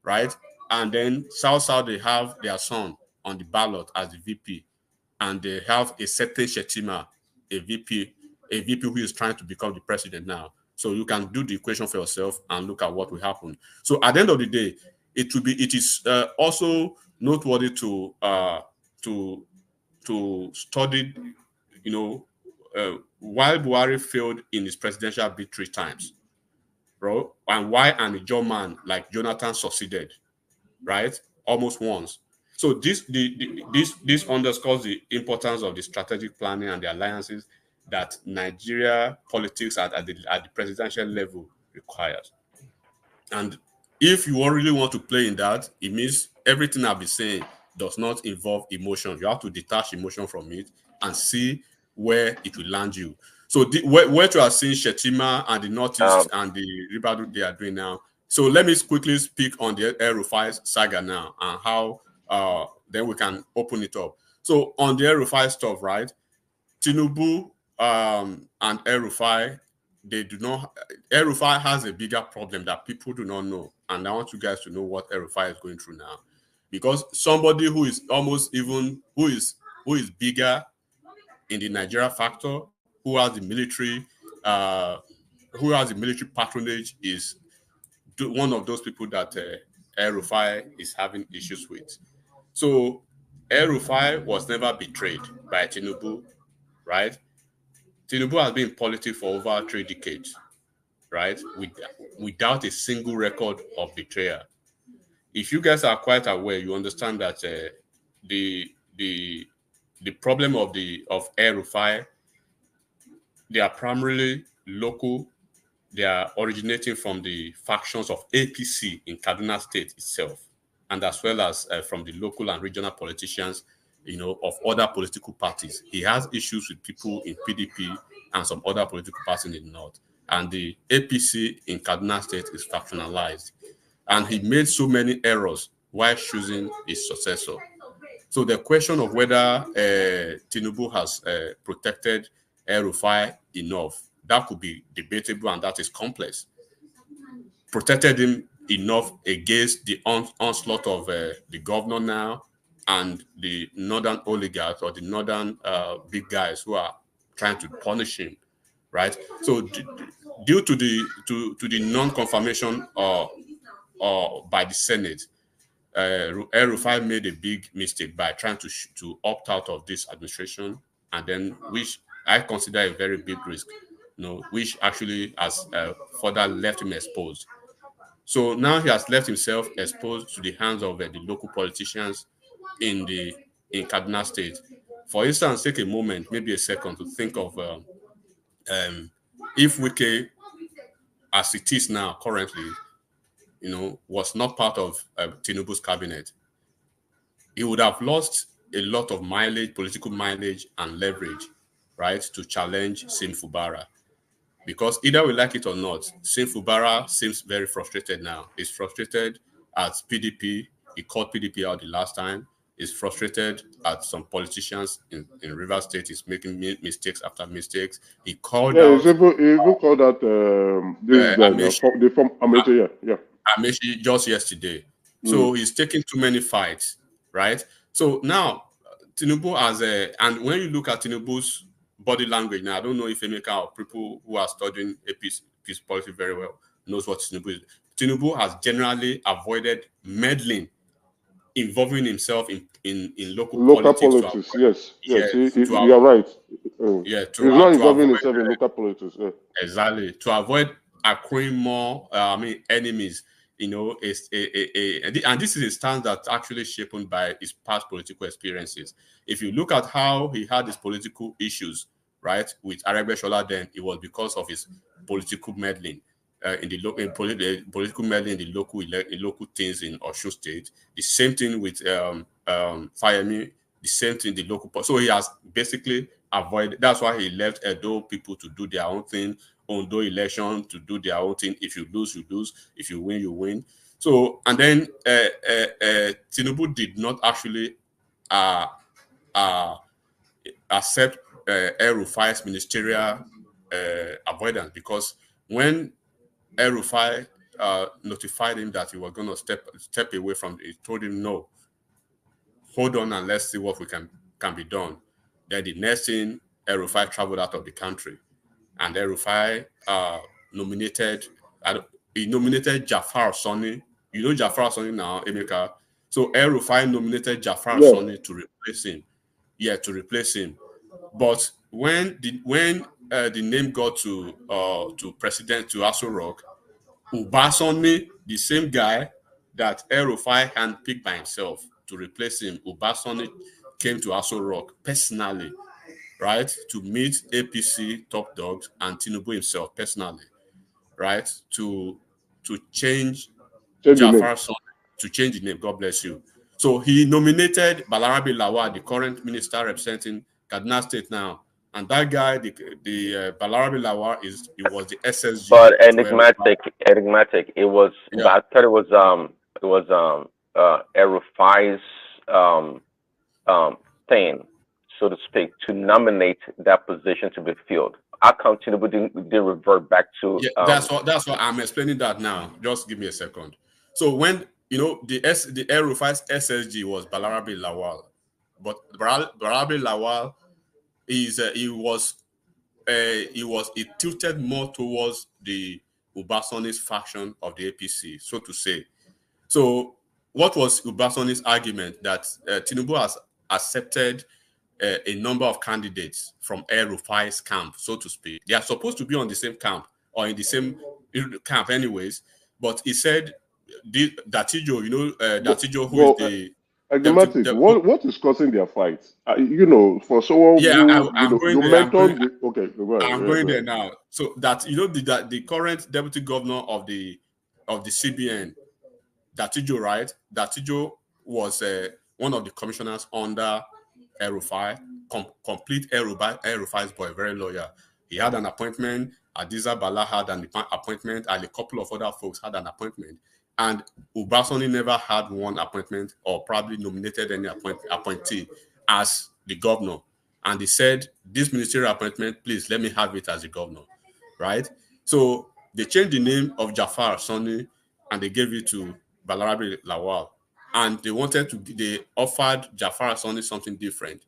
H: right? And then south they have their son on the ballot as the VP, and they have a certain Shetima, a VP who is trying to become the president now. So you can do the equation for yourself and look at what will happen. So at the end of the day, it is also noteworthy to study, why Buhari failed in his presidential bid 3 times, bro, and why an Ijaw man like Jonathan succeeded, right, almost once. So this underscores the importance of the strategic planning and the alliances that Nigeria politics at the presidential level requires. And if you really want to play in that, it means everything I've been saying does not involve emotion. You have to detach emotion from it and see where it will land you. So what you are seeing Shetima and the Northeast and the Ribadu they are doing now. So let me quickly speak on the El-Rufai saga now and how then we can open it up. So on the El-Rufai stuff, right? Tinubu and El-Rufai, they do not. El-Rufai has a bigger problem that people do not know, and I want you guys to know what El-Rufai is going through now, because somebody who is almost even who is bigger in the Nigeria factor, who has the military patronage, is one of those people that El-Rufai is having issues with. So El-Rufai was never betrayed by Tinubu, right? Tinubu has been in politics for over 3 decades, right? Without a single record of betrayal. If you guys are quite aware, you understand that the problem of El-Rufai, they are primarily local. They are originating from the factions of APC in Kaduna State itself, and as well as from the local and regional politicians you know, of other political parties. He has issues with people in PDP and some other political parties in the north. And the APC in Kaduna State is factionalized. And he made so many errors while choosing his successor. So the question of whether Tinubu has protected El-Rufai enough, that could be debatable, and that is complex. Protected him enough against the onslaught of the governor now and the northern oligarchs or the northern big guys who are trying to punish him, right? So due to the non-confirmation by the Senate, El-Rufai made a big mistake by trying to opt out of this administration, and then which I consider a very big risk, you know, which actually has further left him exposed. So now he has left himself exposed to the hands of the local politicians in Kaduna State. For instance, take a moment, maybe a second, to think of if Wike, as it is now currently, you know, was not part of Tinubu's cabinet, he would have lost a lot of mileage, political mileage and leverage, right, to challenge Sim Fubara. Because either we like it or not, Sim Fubara seems very frustrated now. He's frustrated at PDP. He called PDP out the last time. He's frustrated at some politicians in Rivers State. He's making mistakes after mistakes. He called out...
C: he even called out this guy, the former Amaechi,
H: Amaechi just yesterday. So he's taking too many fights, right? So now, Tinubu has and when you look at Tinubu's body language, now I don't know if Emeka or people who are studying peace policy very well knows what Tinubu is. Tinubu has generally avoided meddling, involving himself in local politics.
C: Yes, you are right. He's not involving himself in local politics. Yeah.
H: Exactly, to avoid accruing more, enemies. You know, and this is a stance that's actually shaped by his past political experiences. If you look at how he had his political issues, right, with Aregbesola, then it was because of his political meddling political meddling in the local things in Osun State. The same thing with Fayemi. The same thing in the local. So he has basically avoided. That's why he left Edo people to do their own thing. Ondo election to do their own thing. If you lose, you lose. If you win, you win. So, and then Tinubu did not actually accept El-Rufai's ministerial avoidance, because when El-Rufai notified him that he was going to step away from it, he told him, no, hold on and let's see what we can be done. Then the next thing, El-Rufai traveled out of the country. And El-Rufai nominated Jafar Sani. You know Jafar Sani now, Emeka. So El-Rufai nominated Jafar Sani to replace him. Yeah, to replace him. But when the name got to President, to Aso Rock, Uba Sani, the same guy that El-Rufai handpicked by himself to replace him, Uba Sani came to Aso Rock personally, right, to meet APC top dogs and Tinubu himself personally, right, to change Jafar Sani, to change the name. God bless you. So he nominated Balarabe Lawal, the current minister representing Kaduna State now, and that guy, the Balarabe Lawal, he was the SSG.
I: But enigmatic. It was. Yeah. I thought it was El-Rufai's thing, so to speak, to nominate that position to be filled. How come Tinubu didn't revert back to?
H: Yeah, that's what I'm explaining that now. Just give me a second. So when the El-Rufai's SSG was Balarabe Lawal, but Balarabe Lawal he tilted more towards the Uba Sani's faction of the APC, so to say. So what was Uba Sani's argument? That Tinubu has accepted a number of candidates from El-Rufai's camp, so to speak. They are supposed to be on the same camp or in the same camp anyways, but he said Datijo, Datijo, who is the
C: enigmatic. What is causing their fights? For someone who you mentioned.
H: I'm going there now. So that the current deputy governor of the CBN, Datijo, right? Datijo was one of the commissioners under El-Rufai, complete El-Rufai's boy, very loyal. He had an appointment. Adiza Bala had an appointment, and a couple of other folks had an appointment. And Ubasani never had one appointment or probably nominated any appointee as the governor. And he said, this ministerial appointment, please let me have it as the governor, right? So they changed the name of Jafar Sani and they gave it to Balarabe Lawal. And they offered Jafar Sani something different,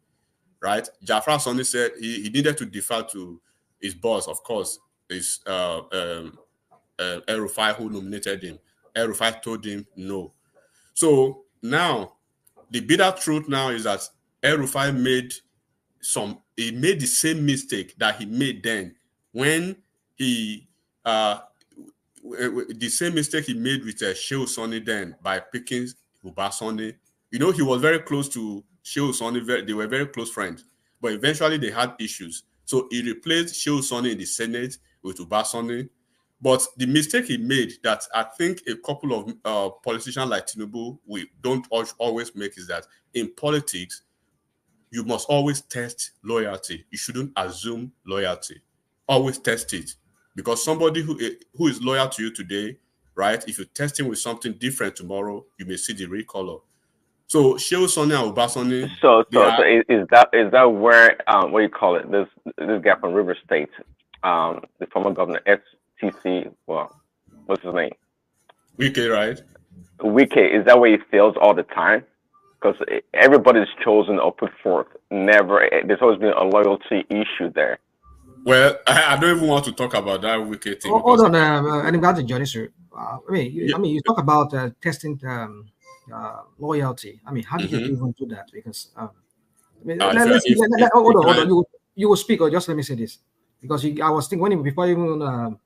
H: right? Jafar Sani said he needed to defer to his boss, of course, his El-Rufai, who nominated him. El-Rufai told him no. So now, the bitter truth now is that El-Rufai made the same mistake that he made then when the same mistake he made with Shehu Sani then by picking Uba Sani. You know, he was very close to Shehu Sani. They were very close friends, but eventually they had issues. So he replaced Shehu Sani in the Senate with Uba Sani. But the mistake he made that I think a couple of politicians like Tinubu we don't always make is that in politics, you must always test loyalty. You shouldn't assume loyalty. Always test it. Because somebody who is loyal to you today, right, if you test him with something different tomorrow, you may see the real color. So Shehu Sani and Uba Sani.
I: So is that where what you call it? This guy from River State, the former governor FCC. Well, what's his name?
H: Wike, right?
I: Wike. Is that where he fails all the time? Because everybody's chosen or put forth. Never. There's always been a loyalty issue there.
H: Well, I don't even want to talk about that Wike thing.
L: Hold on, and that's Johnny, sir. You talk about testing loyalty. I mean, how did you even do that? Because hold on. You will speak, or just let me say this, because I was thinking before even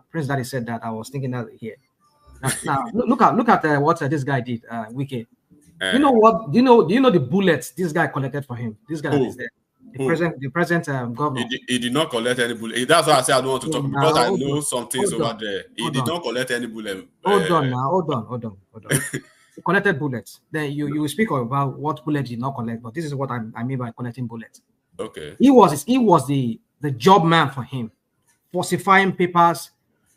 L: Prince Daddy said that, I was thinking that here. Now look at what this guy did, Wike. You know what? Do you know the bullets this guy collected for him? This guy is there. The present governor.
H: He did not collect any bullet. That's why I said I don't want to talk because I know some things over there. He did not collect any bullet.
L: Hold on. He collected bullets. Then you will speak about what bullet he did not collect, but this is what I mean by collecting bullets.
H: Okay.
L: He was the job man for him, falsifying papers,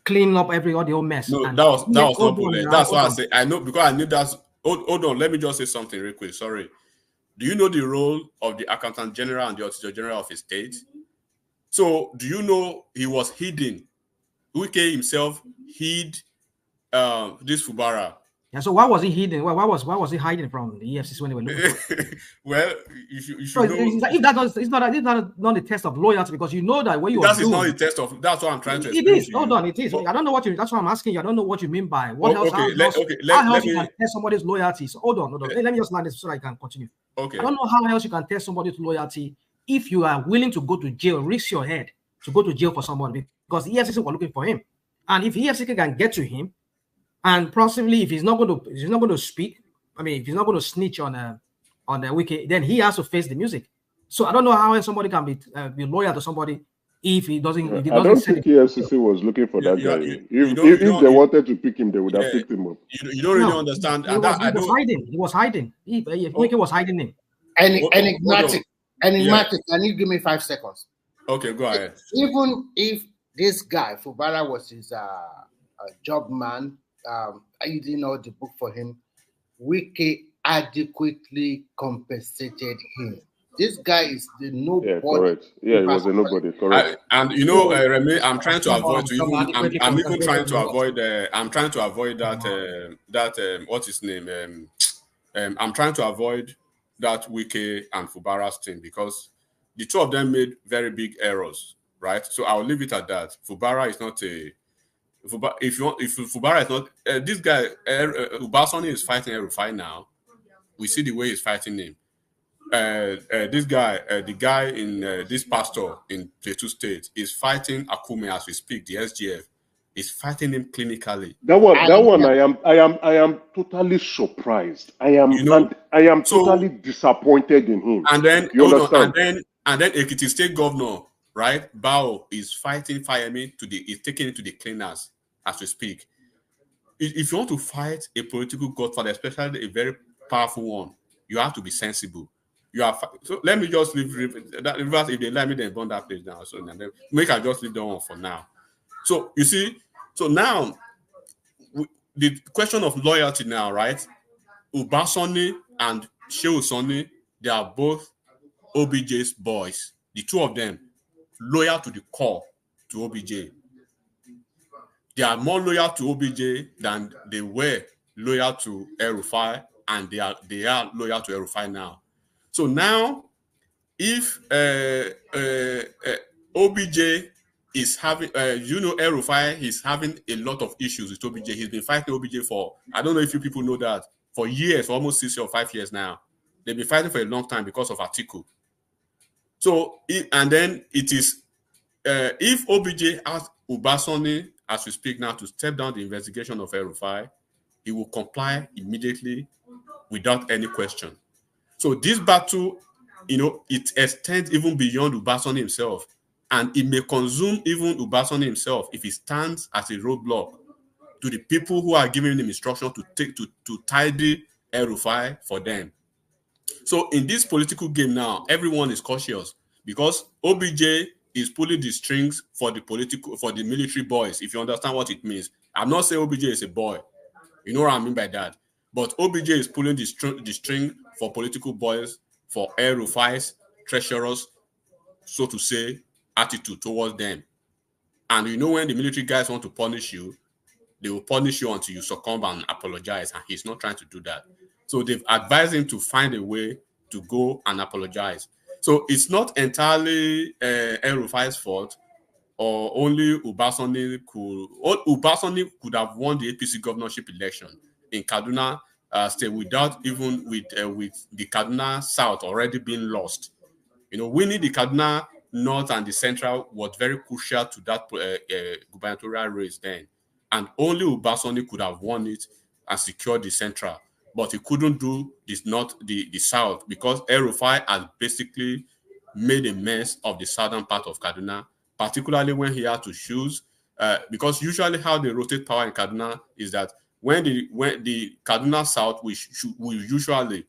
L: cleaning up all the whole mess.
H: No, that was not bullet. That's why I say I know because I knew that's. Hold on, let me just say something real quick. Sorry. Do you know the role of the Accountant General and the Auditor General of a state? So, do you know he was hidden? Wike himself hid this Fubara.
L: Yeah. So why was he hidden? Why was he hiding from the EFCC when they were looking for him?
H: Well, you should know.
L: It's not the test of loyalty, because you know that when you
H: that's not the test of. That's what I'm trying to explain.
L: It is. Hold on, it is.
H: But,
L: I don't know what you. That's what I'm asking you. I don't know what you mean by what else.
H: How
L: else you can test somebody's loyalty? So hold on. Let me just land this so I can continue.
H: Okay.
L: I don't know how else you can test somebody's loyalty if you are willing to go to jail, risk your head to go to jail for somebody, because the EFCC were looking for him, and if EFCC can get to him, and possibly if he's not going to speak, I mean, if he's not going to snitch on the Wiki, then he has to face the music. So I don't know how somebody can be loyal to somebody if he doesn't.
T: I don't think EFCC was looking for that guy. If they wanted to pick him, they would have picked him up.
H: You don't really understand.
L: He was hiding. Wiki was hiding him.
J: Enigmatic. Can you give me 5 seconds?
H: Okay, go ahead.
J: Even if this guy Fubara was his job man, you didn't know the book for him, Wiki adequately compensated him. This guy is the nobody.
T: Yeah, correct. Yeah, he was a nobody. Correct.
H: And you know, Remy, I'm trying to avoid I'm even trying to avoid. I'm trying to avoid that. What's his name? I'm trying to avoid that Wike and Fubara's thing, because the two of them made very big errors, right? So I'll leave it at that. Fubara is not a. If Fubara is not this guy, Ubasani is fighting El-Rufai now. We see the way he's fighting him. This guy, the guy in this pastor in Plateau State is fighting Akume as we speak. The SGF is fighting him clinically.
T: That one, I am totally surprised. I am totally disappointed in him.
H: And then
T: you understand?
H: And then Ekiti State Governor, right, Bao is fighting Fayemi is taking it to the cleaners as we speak. If you want to fight a political godfather, especially a very powerful one, you have to be sensible. You are so let me just leave that reverse. If they let me, then burn that place down. So then make I just leave that one for now. So you see, so now the question of loyalty now, right? Ubasoni and Shehu Sani, they are both OBJ's boys. The two of them loyal to the core to OBJ. They are more loyal to OBJ than they were loyal to El-Rufai, and they are loyal to El-Rufai now. So now, if OBJ is having, El-Rufai is having a lot of issues with OBJ. He's been fighting OBJ for, I don't know if you people know that, for years, for almost 6 or 5 years now. They've been fighting for a long time because of Atiku. So, and then it is, if OBJ asks Ubasani, as we speak now, to step down the investigation of El-Rufai, he will comply immediately without any question. So this battle, it extends even beyond Ubasani himself, and it may consume even Ubasani himself if he stands as a roadblock to the people who are giving him instruction to tidy El-Rufai for them. So in this political game now, everyone is cautious because OBJ is pulling the strings for the military boys, if you understand what it means. I'm not saying OBJ is a boy. You know what I mean by that. But OBJ is pulling the string for political boys, for El-Rufai's treasurers, so to say, attitude towards them. And when the military guys want to punish you, they will punish you until you succumb and apologize. And he's not trying to do that. So they've advised him to find a way to go and apologize. So it's not entirely El-Rufai's fault, or only Ubasani could have won the APC governorship election in Kaduna State without even with the Kaduna South already being lost. Winning the Kaduna North and the Central was very crucial to that gubernatorial race then. And only Ubasani could have won it and secured the Central. But he couldn't do this, not the South, because El-Rufai has basically made a mess of the southern part of Kaduna, particularly when he had to choose, because usually how they rotate power in Kaduna is that when the Kaduna South will usually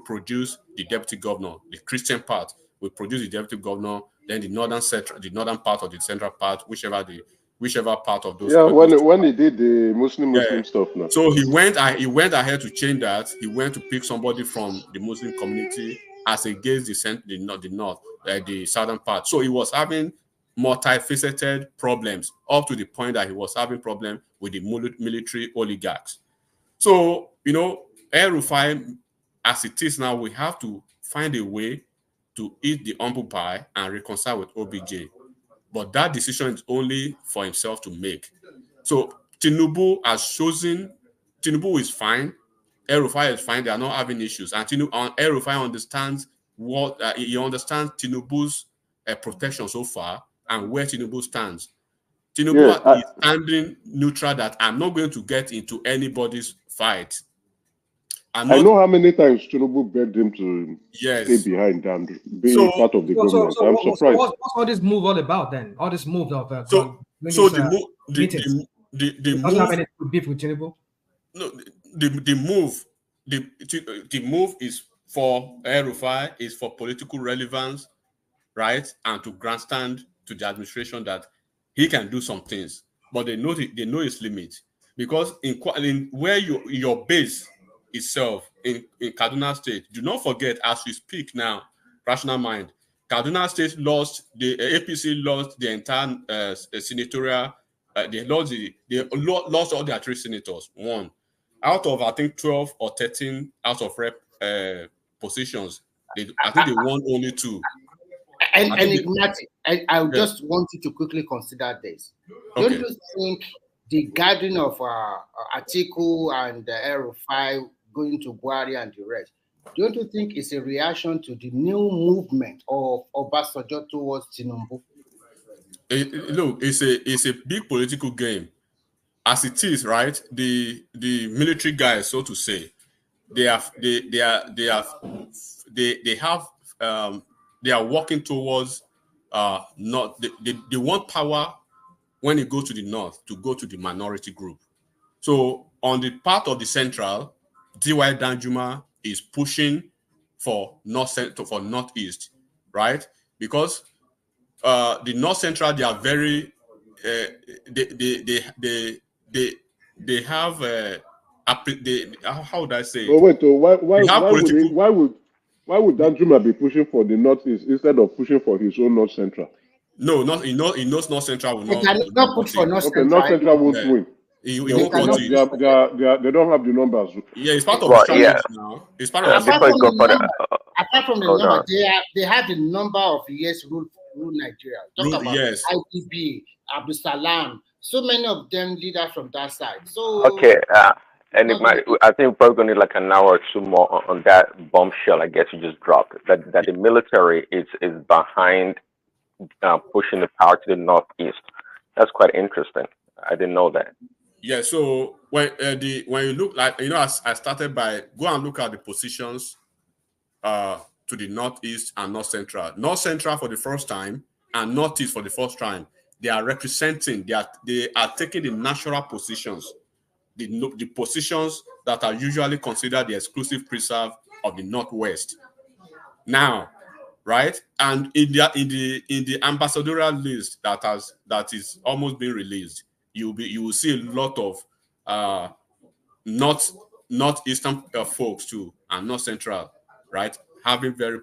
H: produce the deputy governor, the Christian part will produce the deputy governor, then the northern part of the central part, whichever part of those.
C: Yeah, when he did the Muslim stuff now.
H: So he went ahead to change that. He went to pick somebody from the Muslim community as against the southern part. So he was having multifaceted problems up to the point that he was having problems with the military oligarchs. So, El-Rufai, as it is now, we have to find a way to eat the humble pie and reconcile with OBJ. But that decision is only for himself to make. So Tinubu has chosen, Tinubu is fine, El-Rufai is fine, they are not having issues. And El-Rufai understands he understands Tinubu's protection so far and where Tinubu stands. Tinubu is standing neutral, that I'm not going to get into anybody's fight.
C: I know how many times Tinubu begged him to stay behind and be part of the government. I'm surprised.
L: What's all this move all about then? All this move of
H: the
L: beef with Tinubu?
H: No, the move is for El-Rufai, is for political relevance, right, and to grandstand to the administration that he can do some things, but they know his limit, because in where your base itself in Kaduna State, do not forget, as we speak now, rational mind, Kaduna State lost, the APC lost the entire senatorial, they lost all their 3 senators, one out of I think 12 or 13 House of Rep positions. I think they won only 2.
J: And Ignati, I just want you to quickly consider this. Don't you think the gathering of Atiku and El-Rufai going to Gwari and the rest, don't you think it's a reaction to the new movement of Obasanjo towards Tinubu?
H: Look, it's a big political game. As it is, right? The military guys, so to say, they are working towards they want power when it goes to the north to go to the minority group. So on the part of the central, D.Y. Danjuma is pushing for Northeast, right? Because the North Central, they are very they have how would I say
C: But
H: it?
C: wait, so
H: They have political.
C: why would Danjuma be pushing for the Northeast instead of pushing for his own North Central?
H: No, he knows North Central will
J: They
H: not.
J: cannot put for North
C: Okay,
J: Central.
C: North Central won't win.
H: He
C: Because
H: won't vote it.
C: they don't have the numbers.
H: Yeah, it's part of the strategy now. It's part of the
J: Apart
H: strategy.
J: from the number, they have the number of years rule Nigeria. Talk about
H: Yes.
J: IDB, Abdul Salam, so many of them leaders from that side. So
I: Okay, and I think we're probably going to need like an hour or two more on that bombshell. I guess you just dropped that the military is behind pushing the power to the Northeast. That's quite interesting. I didn't know that.
H: Yeah. So when you look like I started by go and look at the positions to the Northeast and North Central. North Central for the first time and Northeast for the first time. They are representing. They are taking the natural positions. The positions that are usually considered the exclusive preserve of the Northwest. Now, right, and in the ambassadorial list that is almost being released, you will see a lot of northeastern folks too, and North Central, right, having very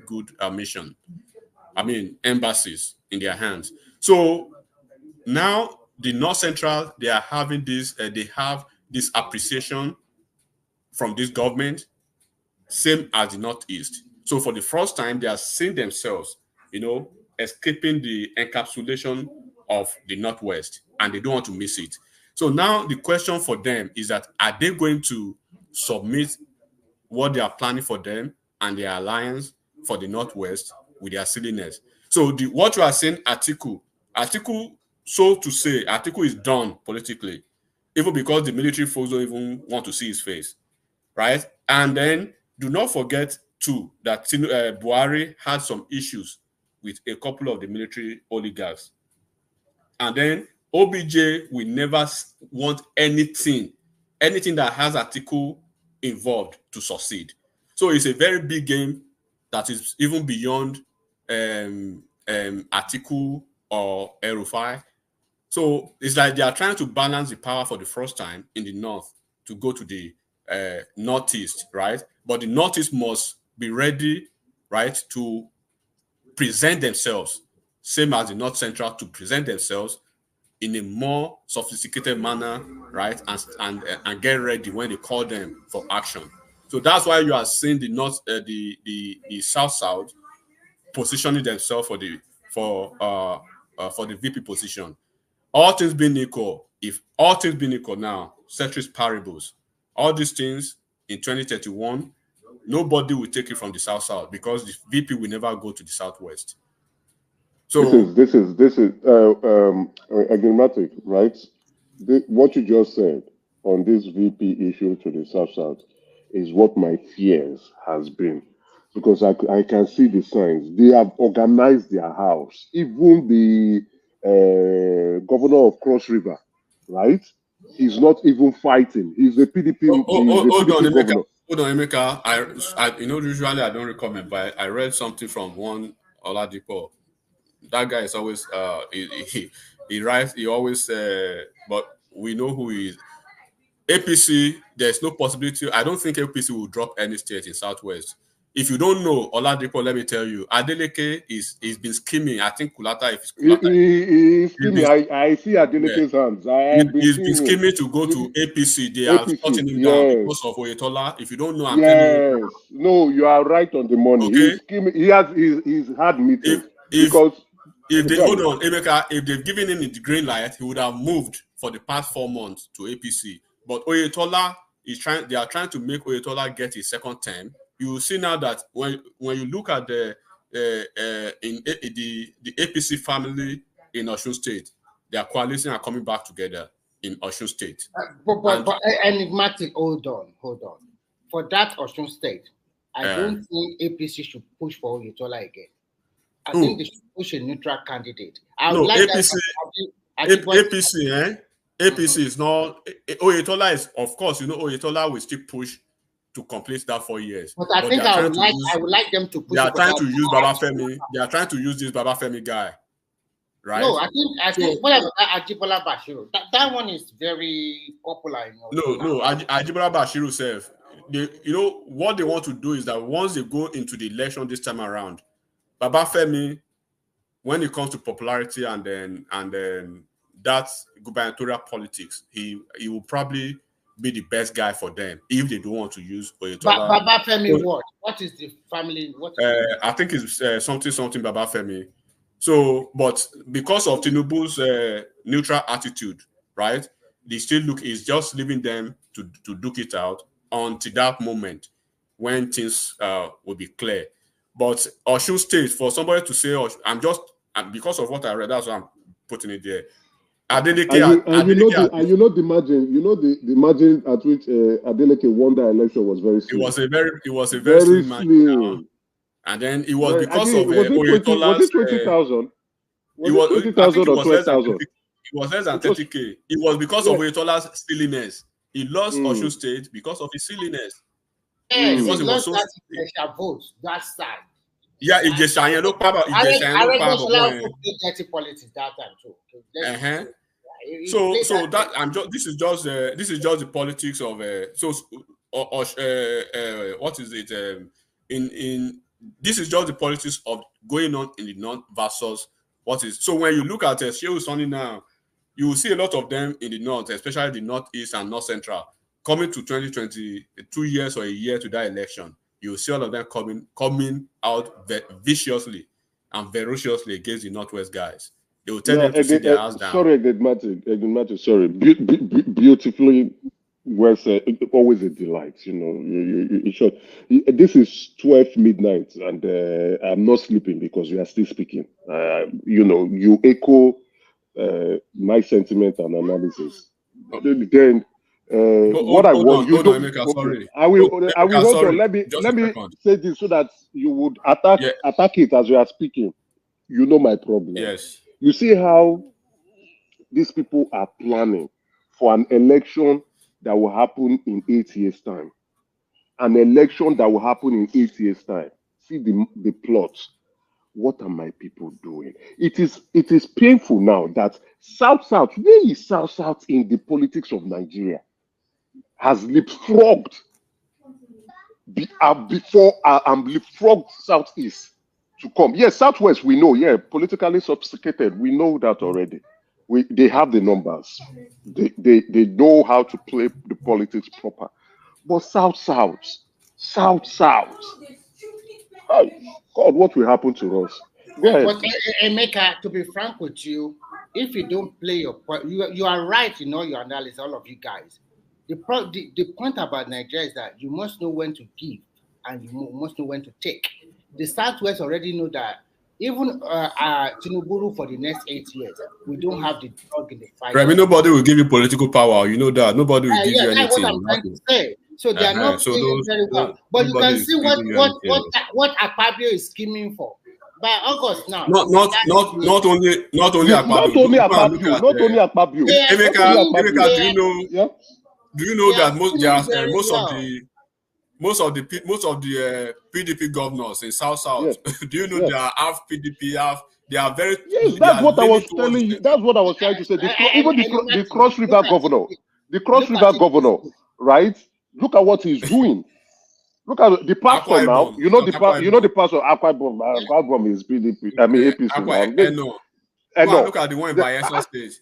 H: good mission. I mean, embassies in their hands. So now the North Central, they are having this. They have this appreciation from this government, same as the Northeast. So for the first time, they are seeing themselves, escaping the encapsulation of the Northwest, and they don't want to miss it. So now the question for them is that, are they going to submit what they are planning for them and their alliance for the Northwest with their silliness? So what you are saying, Atiku, so to say, Atiku is done politically, even because the military folks don't even want to see his face, right? And then do not forget too that Buhari had some issues with a couple of the military oligarchs. And then OBJ will never want anything that has Atiku involved to succeed. So it's a very big game that is even beyond Atiku or El-Rufai. So it's like they are trying to balance the power for the first time in the North to go to the Northeast, right? But the Northeast must be ready, right, to present themselves, same as the North Central, to present themselves in a more sophisticated manner, right, and get ready when they call them for action. So that's why you are seeing the North, the South positioning themselves for the VP position. All things being equal, if all things being equal now, ceteris paribus, all these things in 2031, nobody will take it from the South because the VP will never go to the Southwest. So
C: this is enigmatic, right? What you just said on this VP issue to the South is what my fears has been, because I can see the signs. They have organized their house. Even the governor of Cross River, right? He's not even fighting. He's a PDP.
H: Hold on,
C: governor.
H: Emeka. I usually I don't recommend, but I read something from one Oladipo. That guy is always he writes. He always but we know who he is. APC. There's no possibility. I don't think APC will drop any state in Southwest. If you don't know Oladipo, let me tell you, Adeleke he's been scheming. I think Kulata, if it's Kulata,
C: he's scheming. I see Adeleke's hands.
H: He's been scheming to go to APC. They have shutting him down because of Oyetola. If you don't know, I'm telling you.
C: No, you are right on the money. Okay. He's scheming. He's had meetings because
H: if they hold on, Emeka, if they've given him the green light, he would have moved for the past 4 months to APC. But Oyetola they are trying to make Oyetola get his second term. You will see now that when you look at the APC family in Osun State, their coalition are coming back together in Osun State.
J: But enigmatic, hold on. For that Osun State, I don't think APC should push for Oyetola again. I think they should push a neutral candidate.
H: APC is not. Oyetola is, of course, Oyetola will still push to complete that 4 years.
J: But I think I would like them to push.
H: They are trying to use Baba Femi. They are trying to use this Baba Femi guy, right?
J: No, I think what about Ajibola Bashiru? That one is very popular.
H: No, Ajibola Bashiru self. What they want to do is that once they go into the election this time around, Baba Femi, when it comes to popularity and then that's gubernatorial politics, he will probably be the best guy for them if they don't want to use Oyetola.
J: Baba Femi what? What is the family?
H: I think it's something Baba Femi. So, but because of Tinubu's neutral attitude, right? They still is just leaving them to duke it out until that moment when things will be clear. But Osun State, for somebody to say, because of what I read, that's why I'm putting it there.
C: You know the margin at which Adeleke won that election was very slim.
H: It was a very slim margin. And then it was because of Oyetola's.
C: Was it 20,000?
H: It was 20,000 or 12,000. It was less than 30K. It was because of Oyetola's silliness. He lost Osun State because of his silliness.
J: Yes, because he lost that vote, that side.
H: Yeah, it just I look power.
J: Dirty politics that time too.
H: So that this is just the politics of what is it this is just the politics of going on in the north versus what is. So when you look at Shehu Sani now, you will see a lot of them in the north, especially the northeast and north central, coming to 2020, 2 years or a year to that election. You will see all of them coming out viciously and ferociously against the northwest guys. They will tell them to sit their ass down.
C: Sorry, Edmund, sorry. Beautifully well said. Always a delight, In short, this is 12 midnight, and I'm not sleeping because you are still speaking. You echo my sentiment and analysis. Then, what I want you to.
H: Sorry.
C: I will hold on. Let me say this so that you would attack it as you are speaking. You know my problem.
H: Yes.
C: You see how these people are planning for an election that will happen in 8 years' time. An election that will happen in 8 years' time. See the plots. What are my people doing? It is painful now that South, where is South in the politics of Nigeria, has leapfrogged leapfrogged Southeast to come. Yes, Southwest, we know, politically sophisticated. We know that already. They have the numbers. They know how to play the politics proper. But South. Oh, God, what will happen to us? Go ahead.
J: But Emeka, to be frank with you, if you don't play your part, you are right in all your analysis, all of you guys. The point about Nigeria is that you must know when to give and you must know when to take. The Southwest already know that even Tinubu for the next 8 years, we don't have the dog in the fight.
H: Right, nobody will give you political power. You know that. Nobody will give you anything.
J: That's what I'm trying to say. So they are not playing very well. But you can see what Akpabio is scheming for. By August now.
H: Not only Akpabio. Emeka, do you know that most of the PDP governors in South, do you know they are half PDP, they are very.
C: Yes, that's what I was telling you. That's what I was trying to say. Even the Cross River governor, right? Look at what he's doing. Look at the pastor now. You know the pastor. Akwa Ibom is PDP. I mean APC.
H: Look at the one in Bayelsa State.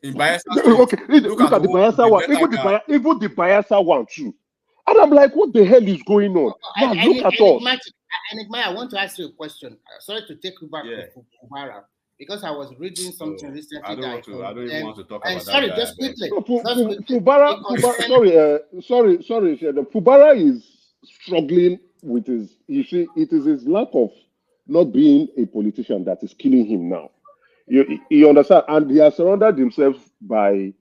H: In Bayelsa State.
C: Okay, look at the Bayelsa one. Even the Bayelsa one too. And I'm like, what the hell is going on? Now look at us.
J: Enigma, I want to ask you a question. Sorry to take you back to Fubara, because I was reading something recently.
H: I don't even want to talk about that.
J: Sorry, just quickly.
C: Fubara, sorry. Fubara is struggling with his. You see, it is his lack of not being a politician that is killing him now. You understand? And he has surrounded himself by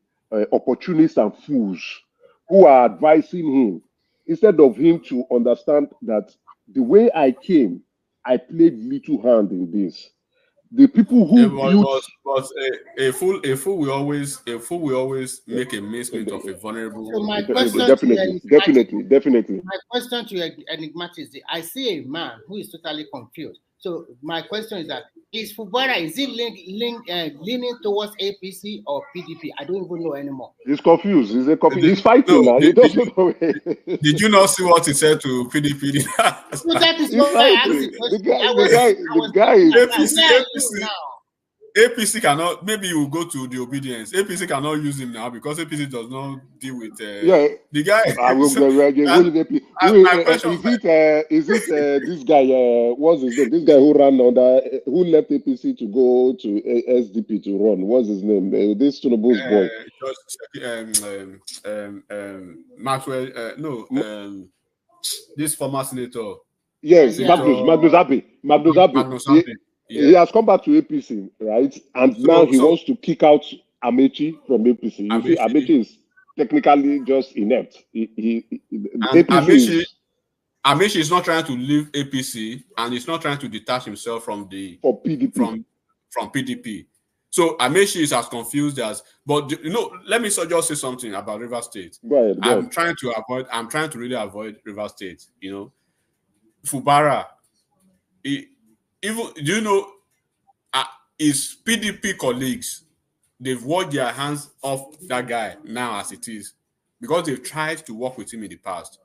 C: opportunists and fools who are advising him instead of him to understand that the way I came, I played little hand in this. The people who built
H: but a fool will always make a mincemeat of a vulnerable.
J: So my
C: definitely.
J: My question to Enigmatic is: I see a man who is totally confused. So my question is that is Fubara leaning towards APC or PDP? I don't even know anymore.
C: He's confused. He's fighting now. He doesn't know.
H: Did you not see what he said to PDP?
J: So that is why I asked
C: the guy.
H: APC cannot. Maybe you will go to the obedience. APC cannot use him now because APC does not deal with the guy.
C: Is it this guy? What's his name? This guy who left APC to go to SDP to run. What's his name? This Tinubu's boy.
H: Maxwell. This former senator.
C: Yes, Magnus Abbey. He has come back to APC, right? And now he wants to kick out Amechi from APC. You see, Amechi is technically just inept.
H: Amechi is not trying to leave APC, and he's not trying to detach himself from PDP. From PDP. So Amechi is as confused as. But let me just say something about Rivers State.
C: Go ahead.
H: I'm trying to really avoid Rivers State. Fubara. His PDP colleagues, they've worked their hands off that guy now as it is because they've tried to work with him in the past.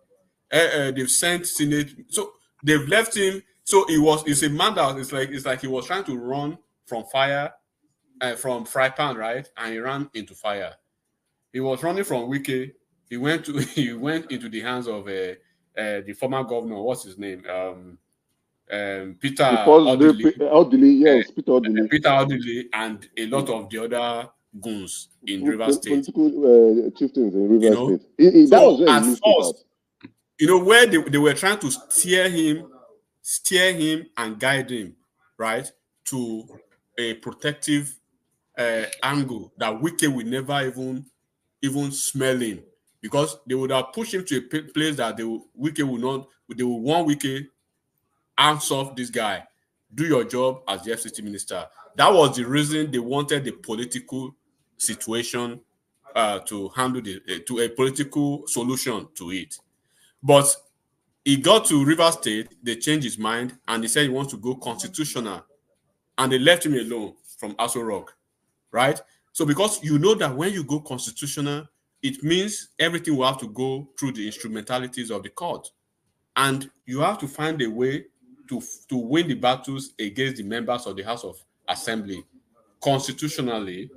H: They've sent Senate, so they've left him. So it's a man that it's like he was trying to run from fire, from fry pan, right? And he ran into fire. He was running from Wike. He went into the hands of the former governor. What's his name? Peter
C: Odili, yes, Peter Odili.
H: Peter Odili and a lot of the other goons in Rivers State.
C: Political chieftains in Rivers State. That was
H: at first, where they were trying to steer him and guide him, right, to a protective angle that Wike will never even smell him, because they would have pushed him to a place that they will want Wike hands off this guy, do your job as the FCC minister. That was the reason they wanted the political situation to handle to a political solution to it. But he got to Rivers State, they changed his mind, and he said he wants to go constitutional, and they left him alone from Aso Rock, right? So because that when you go constitutional, it means everything will have to go through the instrumentalities of the court, and you have to find a way to win the battles against the members of the House of Assembly constitutionally,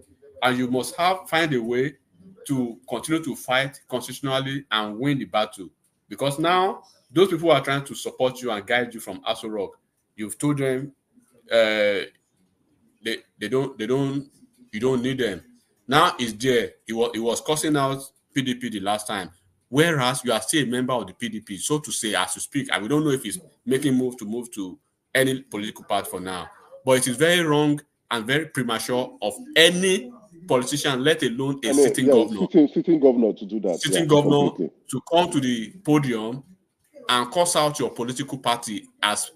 H: and you must find a way to continue to fight constitutionally and win the battle. Because now those people who are trying to support you and guide you from Aso Rock, you've told them you don't need them. Now it's there. It was cussing out PDP the last time. Whereas you are still a member of the PDP, so to say, as you speak, and we don't know if he's making move to any political party for now. But it is very wrong and very premature of any politician, let alone a sitting governor.
C: Sitting governor to do that.
H: Sitting governor to come to the podium and cuss out your political party as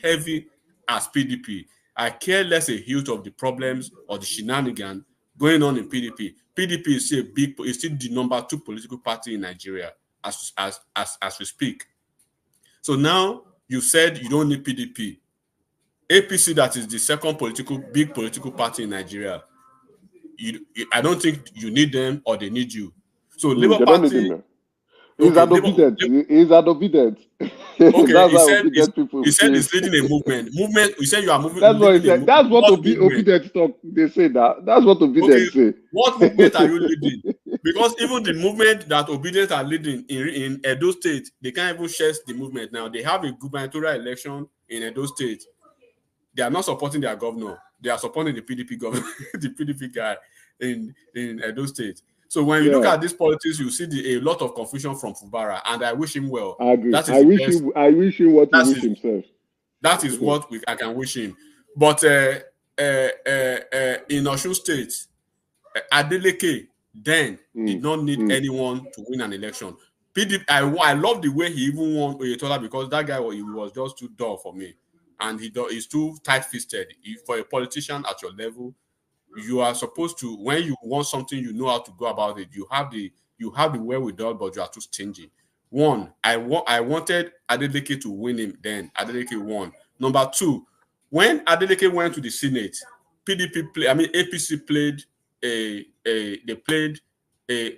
H: heavy as PDP. I care less a hilt of the problems or the shenanigans going on in PDP. PDP is still the number 2 political party in Nigeria as we speak. So now you said you don't need PDP. APC, that is the second big political party in Nigeria. I don't think you need them or they need you. So Labour Party.
C: He's an obedient.
H: Okay, he said he's leading a movement. You said you are moving.
C: That's what he said. That's what obedient talk. They say that. That's what obedient say.
H: What movement are you leading? Because even the movement that obedient are leading in Edo State, they can't even share the movement now. They have a gubernatorial election in Edo State. They are not supporting their governor. They are supporting the PDP governor, the PDP guy in Edo State. So when you look at this politics, you see a lot of confusion from Fubara, and I wish him well.
C: I agree. I wish him what he wish himself.
H: That is what I can wish him. But in Osun State, Adeleke then did not need anyone to win an election. PDP, I love the way he even won Oyetola, because that guy was just too dull for me. and he's too tight-fisted. For a politician at your level, you are supposed to, when you want something, you know how to go about it. You have the wherewithal, but you are too stingy. One, I wanted Adeleke to win him. Then Adeleke won. Number two, when Adeleke went to the Senate, APC played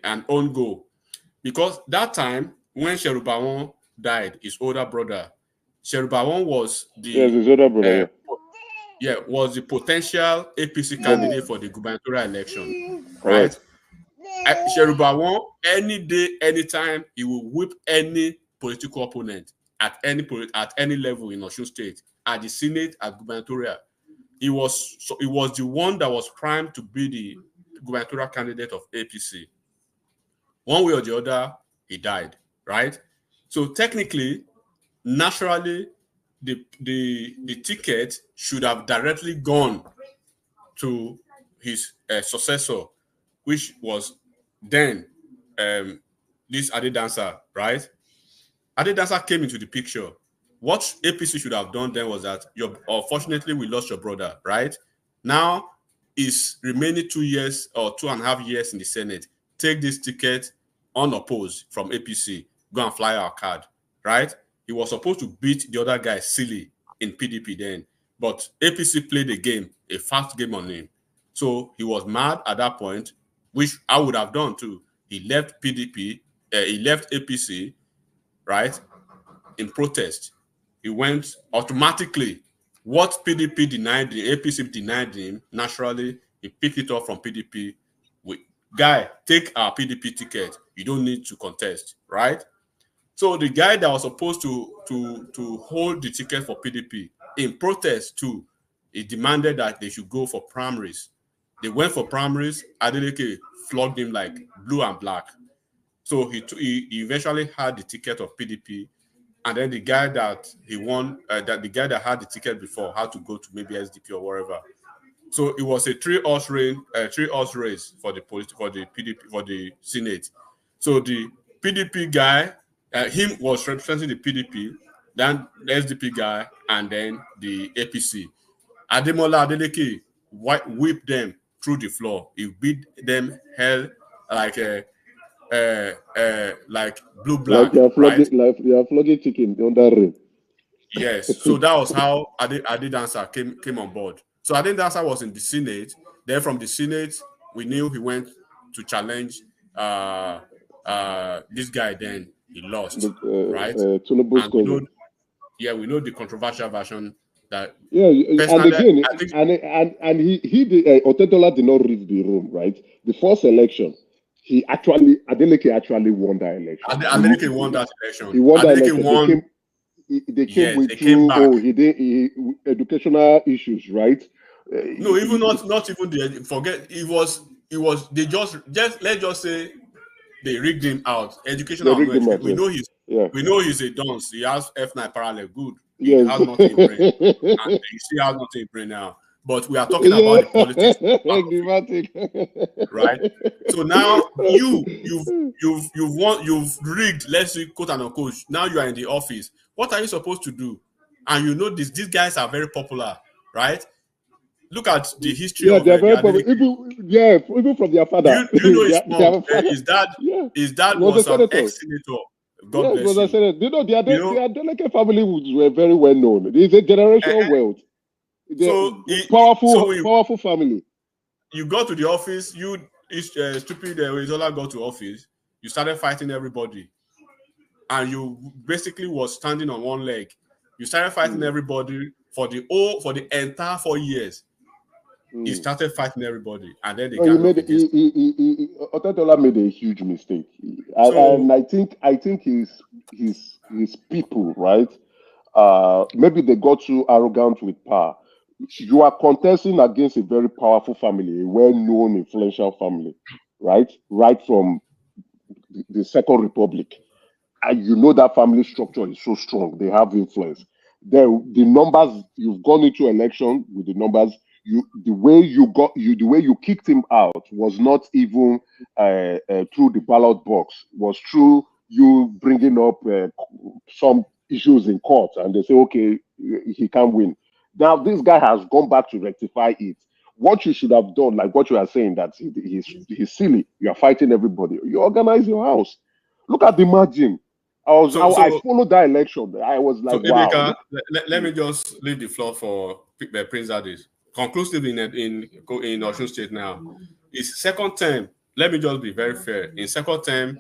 H: an own goal, because that time when Sherubawon died, his older brother, Sherubawon was
C: his older brother.
H: Was the potential APC candidate for the gubernatorial election,
C: Correct.
H: right? Sherubawon, any day, anytime, he will whip any political opponent at any level in Osun State, at the Senate, at gubernatorial. He was the one that was primed to be the gubernatorial candidate of APC. One way or the other, he died, right? So technically, naturally, the ticket should have directly gone to his successor, which was then this Adedansa, right? Adedansa came into the picture. What APC should have done then was that, unfortunately, we lost your brother, right? Now, is remaining 2 years or 2.5 years in the Senate. Take this ticket unopposed from APC. Go and fly our card, right? He was supposed to beat the other guy silly in PDP then, but APC played a game, a fast game on him. So he was mad at that point, which I would have done too. He left PDP, he left APC, right, in protest. He went automatically. What PDP denied him, APC denied him, naturally, he picked it up from PDP. Guy, take our PDP ticket. You don't need to contest, right? So the guy that was supposed to hold the ticket for PDP, in protest too, he demanded that they should go for primaries. They went for primaries. Adeleke flogged him like blue and black. So he eventually had the ticket of PDP, and then the guy that he won, the guy that had the ticket before had to go to maybe SDP or wherever. So it was a three-horse race for the PDP, for the Senate. So the PDP guy, him was representing the PDP, then the SDP guy, and then the APC. Ademola Adeleke whipped them through the floor. He beat them hell like blue black.
C: Like you are flogging chicken under rain.
H: Yes. So that was how Adedansa came on board. So Adedansa was in the Senate. Then from the Senate, we knew he went to challenge this guy. Then he lost, right? And we know the controversial version that.
C: Yeah, and again, and he Otedola did not read the room, right? The first election, Adeleke actually won that election.
H: Adeleke won that election.
C: He won that election.
H: Won.
C: They came educational issues, right?
H: No, even not even they just let's just say they rigged him out. Educational. We know he's a dunce. He has F9 parallel. Good. He has nothing in brain. And you see, has nothing in brain now. But we are talking about the politics, right? So now you've rigged. Let's say, quote and unquote. Now you are in the office. What are you supposed to do? And you know these guys are very popular, right? Look at the history of
C: they're very popular. Even from their father.
H: You know his mom. His dad was an ex-senator. God bless you.
C: The Adeleke family were very well known. It's a generational wealth. Powerful family.
H: You go to the office, stupid Izola got to office, you started fighting everybody. And you basically was standing on one leg. You started fighting everybody for the entire 4 years. He started fighting everybody, and then
C: Otedola made a huge mistake. And I think his people, right? Maybe they got too arrogant with power. You are contesting against a very powerful family, a well-known, influential family, right? Right from the Second Republic. And you know that family structure is so strong. They have influence. The numbers, you've gone into election with the numbers. The way you kicked him out was not even through the ballot box. Was through you bringing up some issues in court, and they say, okay, he can't win. Now this guy has gone back to rectify it. What you should have done, like what you are saying, that he's silly. You are fighting everybody. You organize your house. Look at the margin. I followed that election. I was like, wow.
H: Emeka, let me just leave the floor for Prince Adis. Conclusively in Osun State now, his second term. Let me just be very fair. In second term,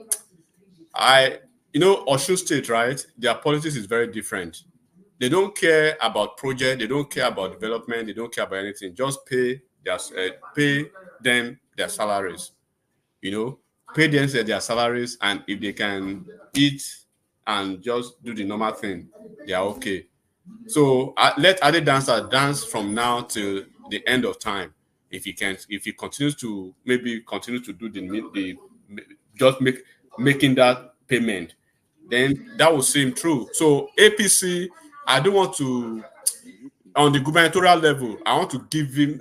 H: Osun State, right? Their politics is very different. They don't care about project. They don't care about development. They don't care about anything. Just pay them their salaries. Pay them their salaries, and if they can eat and just do the normal thing, they are okay. So let Ade Dancer dance from now till the end of time. If he continues to do making that payment, then that will seem true. So APC, I don't want to, on the gubernatorial level, I want to give it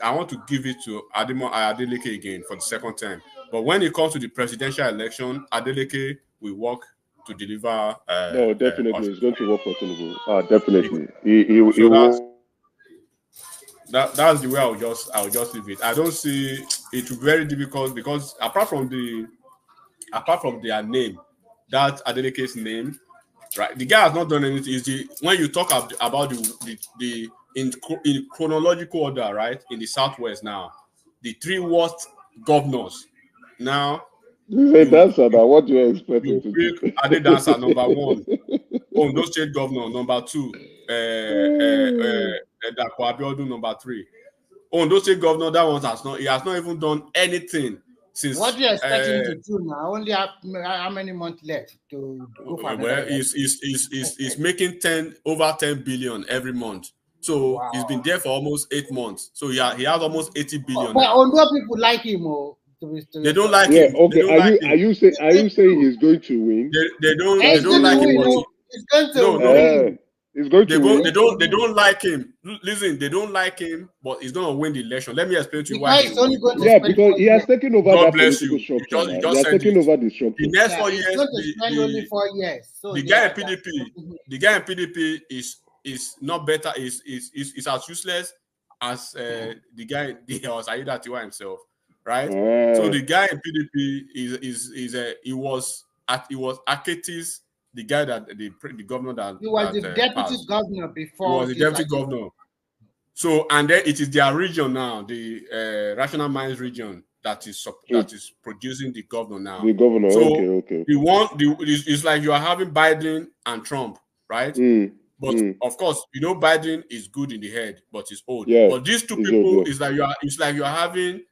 H: to Adeleke again for the second time. But when it comes to the presidential election, Adeleke will work to deliver.
C: No, definitely, it's going to work for Tinubu. Definitely, he will.
H: That's the way I'll just leave it. I don't see it very difficult because apart from their name, that Adeleke's name, right? The guy has not done anything. When you talk about the in chronological order, right? In the Southwest now, the 3 worst governors. Now,
C: what do you expect?
H: You pick Ade Dancer number 1, Ondo State Governor number 2, Dapo Abiodun number 3. Ondo State Governor, that one he has not even done anything since.
J: What do you expect him to do now? Only how many months left to go for?
H: Well, he's making over 10 billion every month. So he's been there for almost 8 months. So he has almost 80 billion.
J: But Ondo people like him,
H: they don't like him.
C: Okay, are you saying he's going to win?
H: They don't like him.
J: He's going to win.
C: He's going to win.
H: They don't like him. Listen, they don't like him, but he's going to win the election. Let me explain to you why.
C: Because he has taken over that political structure. He has taken over the structure.
H: The next 4 years,
J: only 4 years. So
H: the guy in PDP is not better. Is as useless as the guy was Aida Tiwa himself, right? So the guy in PDP he was Aketis. The guy that the governor that
J: he was the deputy governor before.
H: He was the deputy governor. So and then it is their region now, the Rational Minds region that is producing the governor now.
C: The governor.
H: So
C: okay.
H: It's like you are having Biden and Trump, right? But of course, Biden is good in the head, but he's old.
C: Yeah,
H: but these two people is like you are having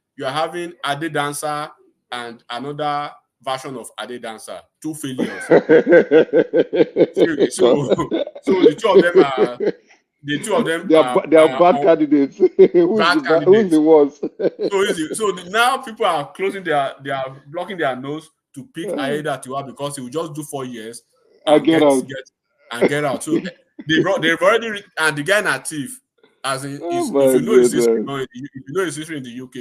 H: Ade Dancer and another version of Ade Dancer, 2 failures. so the two of them
C: they are bad candidates. Who's the worst?
H: So now people are blocking their nose to pick Aida Tiwa because he will just do 4 years
C: and get
H: out. So they've already and the guy native, as in if you know his history in the UK,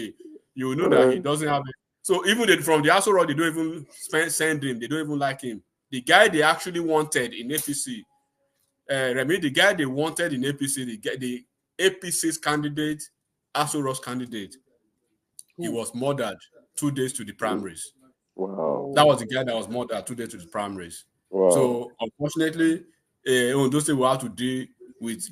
H: you will know that he doesn't have it. So even from the Aso Road, they don't even send him. They don't even like him. The guy they actually wanted in APC, Remy, the guy they wanted in APC, the APC's candidate, Aso Road's candidate, he was murdered 2 days to the primaries.
C: Wow.
H: That was the guy that was murdered 2 days to the primaries.
C: Wow.
H: So unfortunately, Ondo State will have to deal with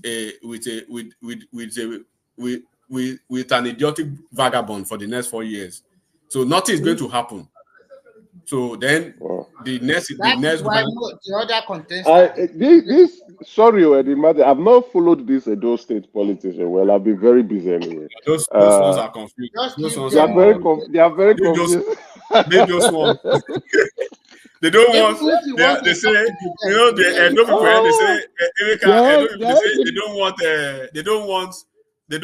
H: an idiotic vagabond for the next 4 years. So nothing is going to happen. So then the next
J: the other contestants.
C: Sorry, I've not followed this Edo State politics well. I've been very busy anyway.
H: Those ones are confused.
C: They are very confused.
H: Leave those ones. They don't want. They say the Edo people. They say they don't want. They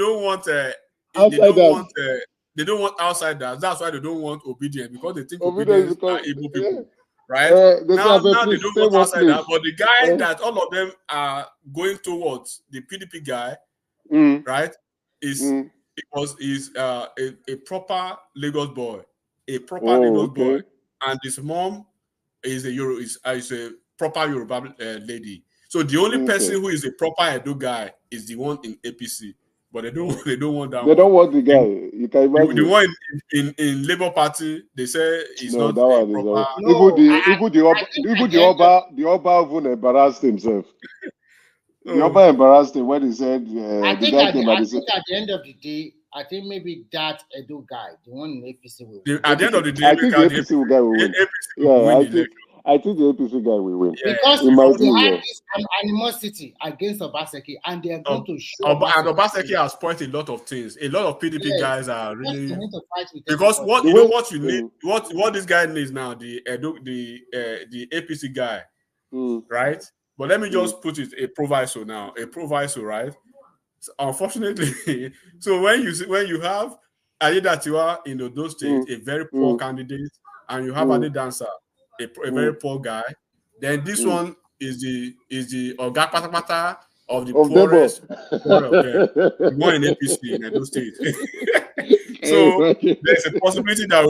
H: don't want outsiders. That's why they don't want obedience, because they think obedience are Igbo people, right? Now they don't want outsiders, but the guy that all of them are going towards, the PDP guy, right, is a proper Lagos boy, Lagos boy, and his mom is a proper Yoruba lady. So the only person who is a proper Edo guy is the one in APC, but they don't want that one.
T: They don't want the guy. You can imagine.
H: The one in Labour Party, they say he's not
T: that
H: a
T: one is
H: proper.
T: Even the Oba even embarrassed himself. The Oba embarrassed him when he said
J: I
T: the
J: think
T: guy
J: at
T: came and he said,
J: the end of the day, I think maybe that Edo guy, the one in APC, will win.
H: At the end of the day,
T: I think the APC guy will win. I think the APC guy will win.
J: Because
T: in my view,
J: they have this animosity against Obaseki, and they are going to show.
H: And Obaseki has spoiled a lot of things. A lot of PDP guys are really because what you need, what this guy needs now, the APC guy, right? But let me just put it a proviso, right? So unfortunately, so when you have Ayedatiwa in those states, a very poor candidate, and you have Ade Dancer, a very poor guy, then this one is the Oga Patapata of the poorest of them, the one in APC in those states. So there's a possibility that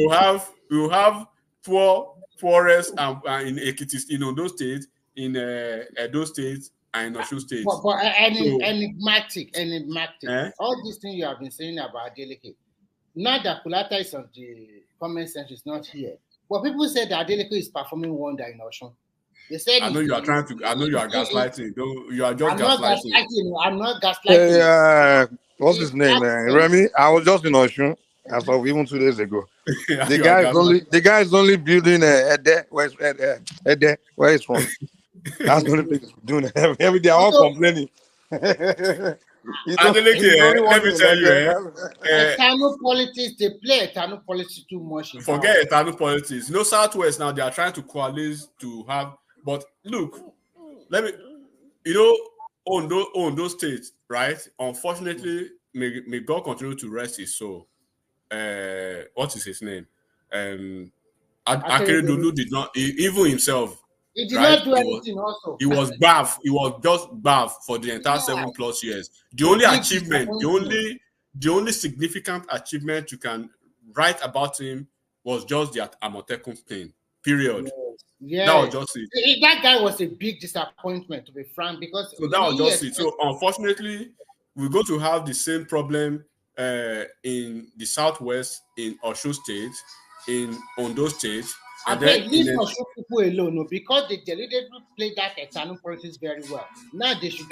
H: we'll have poorest in Ekiti, in those states, in those states, and in Osun states.
J: But enigmatic. All these things you have been saying about Adeleke. Now that Kulata is on the comment section, is not here. But people say that Adeleke is performing wonder in Osun. They said
H: I know you are gaslighting. You are just gaslighting.
J: I'm not gaslighting.
S: Hey, what's his name, man? Remy? I was just in Osun as of even 2 days ago. The guy is only building Ede, where he's from. That's the only thing he's doing. Every day, I'm all complaining.
H: Adeleke, let me tell you,
J: eternal politics, they play eternal politics too much.
H: Forget eternal politics. Southwest now, they are trying to coalesce to have, but look, on those states, right? Unfortunately, may God continue to rest his soul. What is his name? Akeredolu did not, even himself.
J: He did not do anything also.
H: He was baff. He was just baff for the entire 7+ years. The only significant achievement you can write about him was just the Amotekun thing. Period.
J: Yeah.
H: That was just it.
J: That guy was a big disappointment, to be frank, because
H: that was just it. So unfortunately, we're going to have the same problem in the Southwest, in Osun State, in Ondo State.
J: And then leave Osun people alone, because they deliberately played that eternal politics very well. Now they should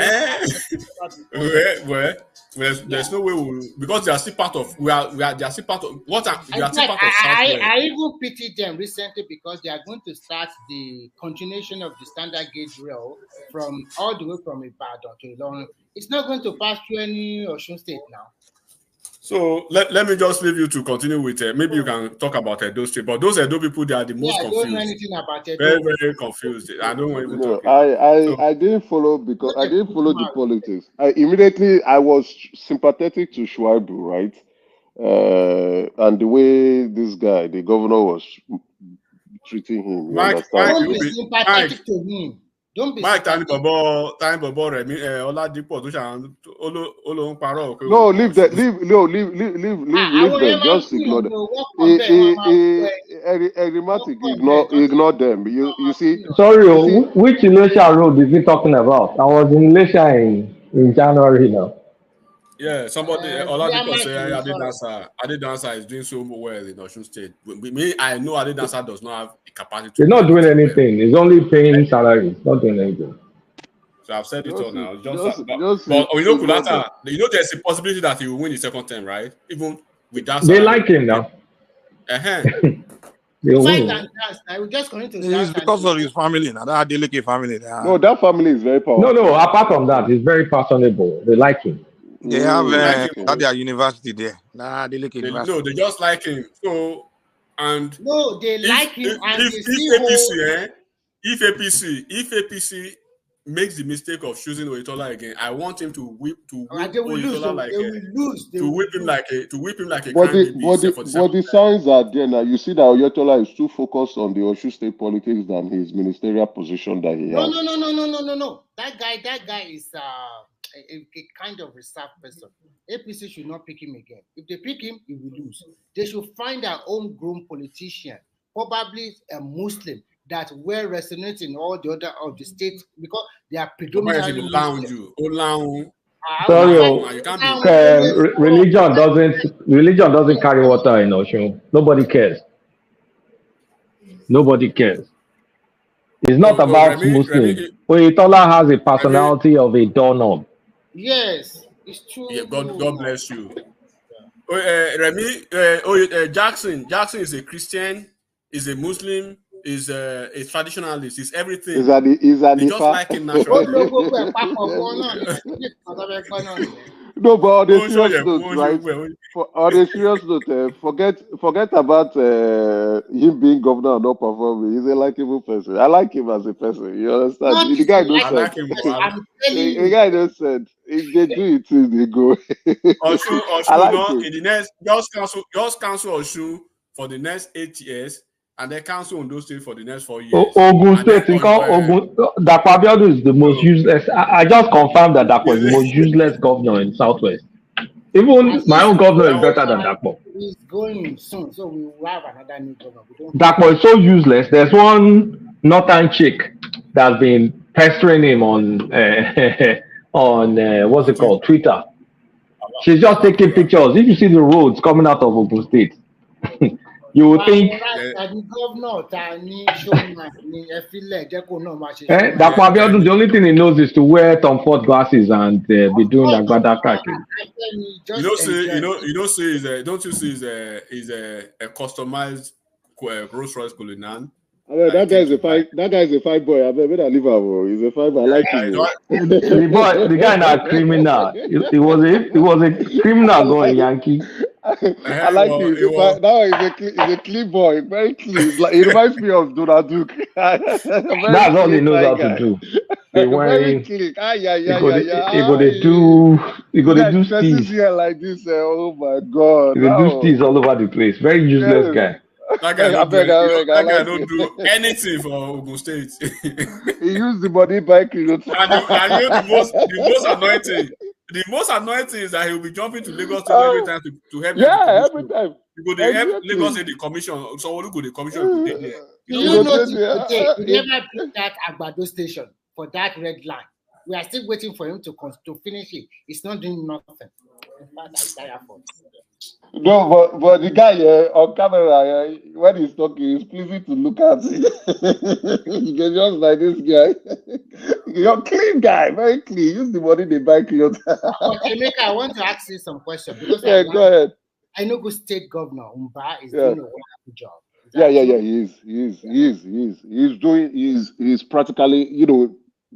H: there's no way because they are still part of they are still part of what they are still part of Southwest.
J: I even pitied them recently because they are going to start the continuation of the standard gauge rail from all the way from Ibadan to Ilorin. It's not going to pass through any Osun State now.
H: So let me just leave you to continue with maybe you can talk about Edo State, but those Edo people, they are the most confused. I don't know anything about Edo. Very, very confused. I don't want even talk.
T: I didn't follow because I didn't follow the politics. I was sympathetic to Shuaibu, right? And the way this guy, the governor, was treating him.
J: Mike, don't be sympathetic to him. Don't be
H: Mike, time Bobo, Remi, Oladipo,
T: no, leave them. Just ignore them. Enigmatic, ignore them. You see.
D: Sorry, which Ilesha road is he talking about? I was in Ilesha in January now.
H: Yeah, somebody Oladipo say Ade Dancer is doing so well in Osun State. Me, I know Ade Dancer does not have the capacity.
D: He's not doing anything. He's only paying salaries, not doing anything.
H: So I've said it all now. But Kulata, there's a possibility that he will win the second term, right? Even with that.
D: They like him now.
S: It's because of his family now. That Adeleke family.
T: No, that family is very powerful.
D: No. Apart from that, he's very personable. They like him.
S: They have at their university there.
H: They just like him. So
J: they like him.
H: If APC makes the mistake of choosing Oyetola again, I want him to whip Oyetola to whip him like a
T: But the signs are there now. You see that Oyetola is too focused on the Osun State politics than his ministerial position that he has.
J: No. That guy is a kind of reserved person. APC should not pick him again. If they pick him, he will lose. They should find a homegrown politician, probably a Muslim, that were resonating in all the other of the states because they are
H: Sorry,
J: predominantly
D: religion doesn't carry water in Oshun. Nobody cares. Nobody cares. It's not about Muslims. Oyetola has a personality of a doorknob.
J: Yes, it's true.
H: Yeah, God bless you. Remy, Jackson is a Christian, is a Muslim, is a traditionalist, is everything.
E: Is an
H: you just like him naturally.
E: No, but on a serious note, right? On a serious note, forget about him being governor or not performing. He's a likable person. I like him as a person. You understand? The guy knows said. The guy knows said. If they do it, they go.
H: Oshun,
E: I like him.
H: in the next just cancel Oshun for the next 8 years, and then cancel Ondo State for the next 4 years.
D: Ogun State, Dapo Abiodun is the most useless. I just confirmed that Dapo is the most useless governor in Southwest. Even my own governor is better than Dapo.
J: He's going soon, so we will have another new governor.
D: Dapo is so useless. There's one northern chick that's been pestering him on what's it called, Twitter. She's just taking pictures. If you see the roads coming out of Ogun State, you would think Dapo Abiodun, the only thing he knows is to wear Tom Ford glasses and be doing like Agbada Kaki.
H: Don't you see is a customized Rolls Royce Cullinan?
E: That guy is a fine boy. I better leave him. He's a fine boy. I like him.
D: The guy not a criminal. He was a criminal going Yankee.
E: I like him. Now he's a clean boy, very clean. He reminds me of Donald Duke.
D: That's all he knows how to do.
E: Very clean.
D: He go to do steez.
E: Like this. Oh my God.
D: He go do steez all over the place. Very useless guy.
H: That guy don't do anything for Ogun State.
E: He used the money back. And
H: the most annoying thing is that he'll be jumping to Lagos every time to help.
E: Yeah, every time.
H: You go to help Lagos in the commission. So you go to the commission.
J: You never pick that Agbado station for that red line. We are still waiting for him to finish it. It's not doing nothing. In fact, I tire for it.
E: No, but the guy on camera, when he's talking, it's pleasing to look at. He's just like this guy. You're a clean guy, very clean. Use the money they buy clothes.
J: Okay, Emeka, I want to ask you some questions. Because
E: go ahead.
J: Enugu State Governor Umba is doing a wonderful job.
E: He's practically,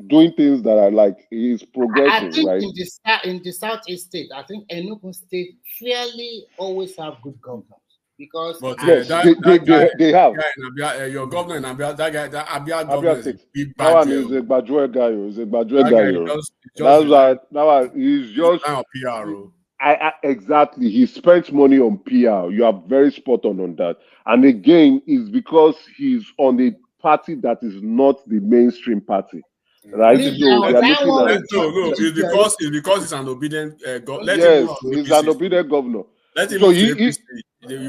E: doing things that are like he's progressing.
J: I think
E: right?
J: in the Southeast state, I think Enugu State fairly always have good governors because
E: they have.
H: Your governor in Abia, that Abia
E: governor
H: is a big
E: bad guy. He's a Bajwe guy. That's why now he's just
H: PR.
E: Exactly. He spends money on PR. You are very spot on that. And again, it's because he's on a party that is not the mainstream party. Right?
H: It's because it's an obedient governor.
E: Yes, he's an obedient governor.
H: Let him you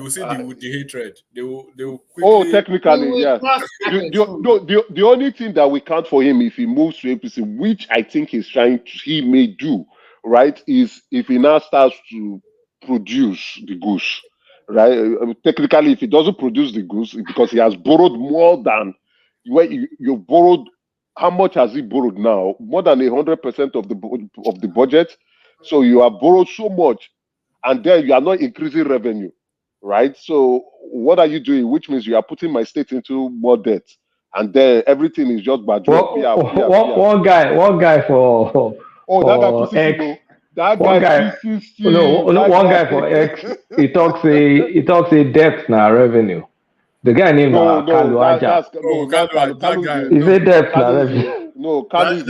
H: will see the hatred. They will quickly.
E: Technically, yeah. The only thing that we count for him if he moves to APC, which I think he may do, right, is if he now starts to produce the goose, right? Technically, if he doesn't produce the goose, because he has borrowed more than where you borrowed. How much has he borrowed now? More than 100% of the budget. So you have borrowed so much, and then you are not increasing revenue, right? So what are you doing? Which means you are putting my state into more debt, and then everything is just bad.
D: One guy for X. He talks a debt now revenue. The guy named Kanu'S. He's a debt now.
E: No, Kanu'S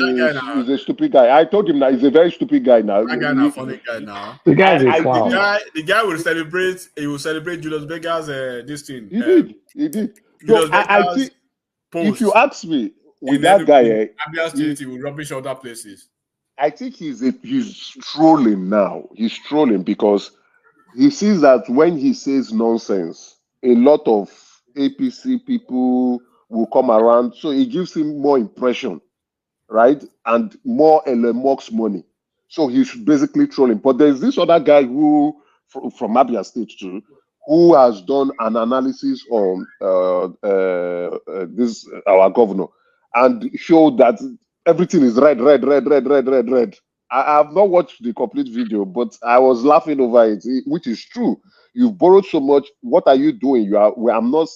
E: is a stupid guy. I told him that he's a very stupid guy now.
H: That guy not funny guy now.
D: The guy is a clown.
H: The guy will celebrate. He will celebrate Julius Berger's this thing.
E: He did. So I think if you ask me, with that guy,
H: he will rubbish other places.
E: I think he's trolling now. He's trolling because he sees that when he says nonsense, a lot of APC people will come around. So it gives him more impression, right? And more Mox money. So he's basically trolling. But there's this other guy who, from Abia State too, who has done an analysis on this our governor and showed that everything is red. I have not watched the complete video, but I was laughing over it, which is true. You've borrowed so much. What are you doing? I'm not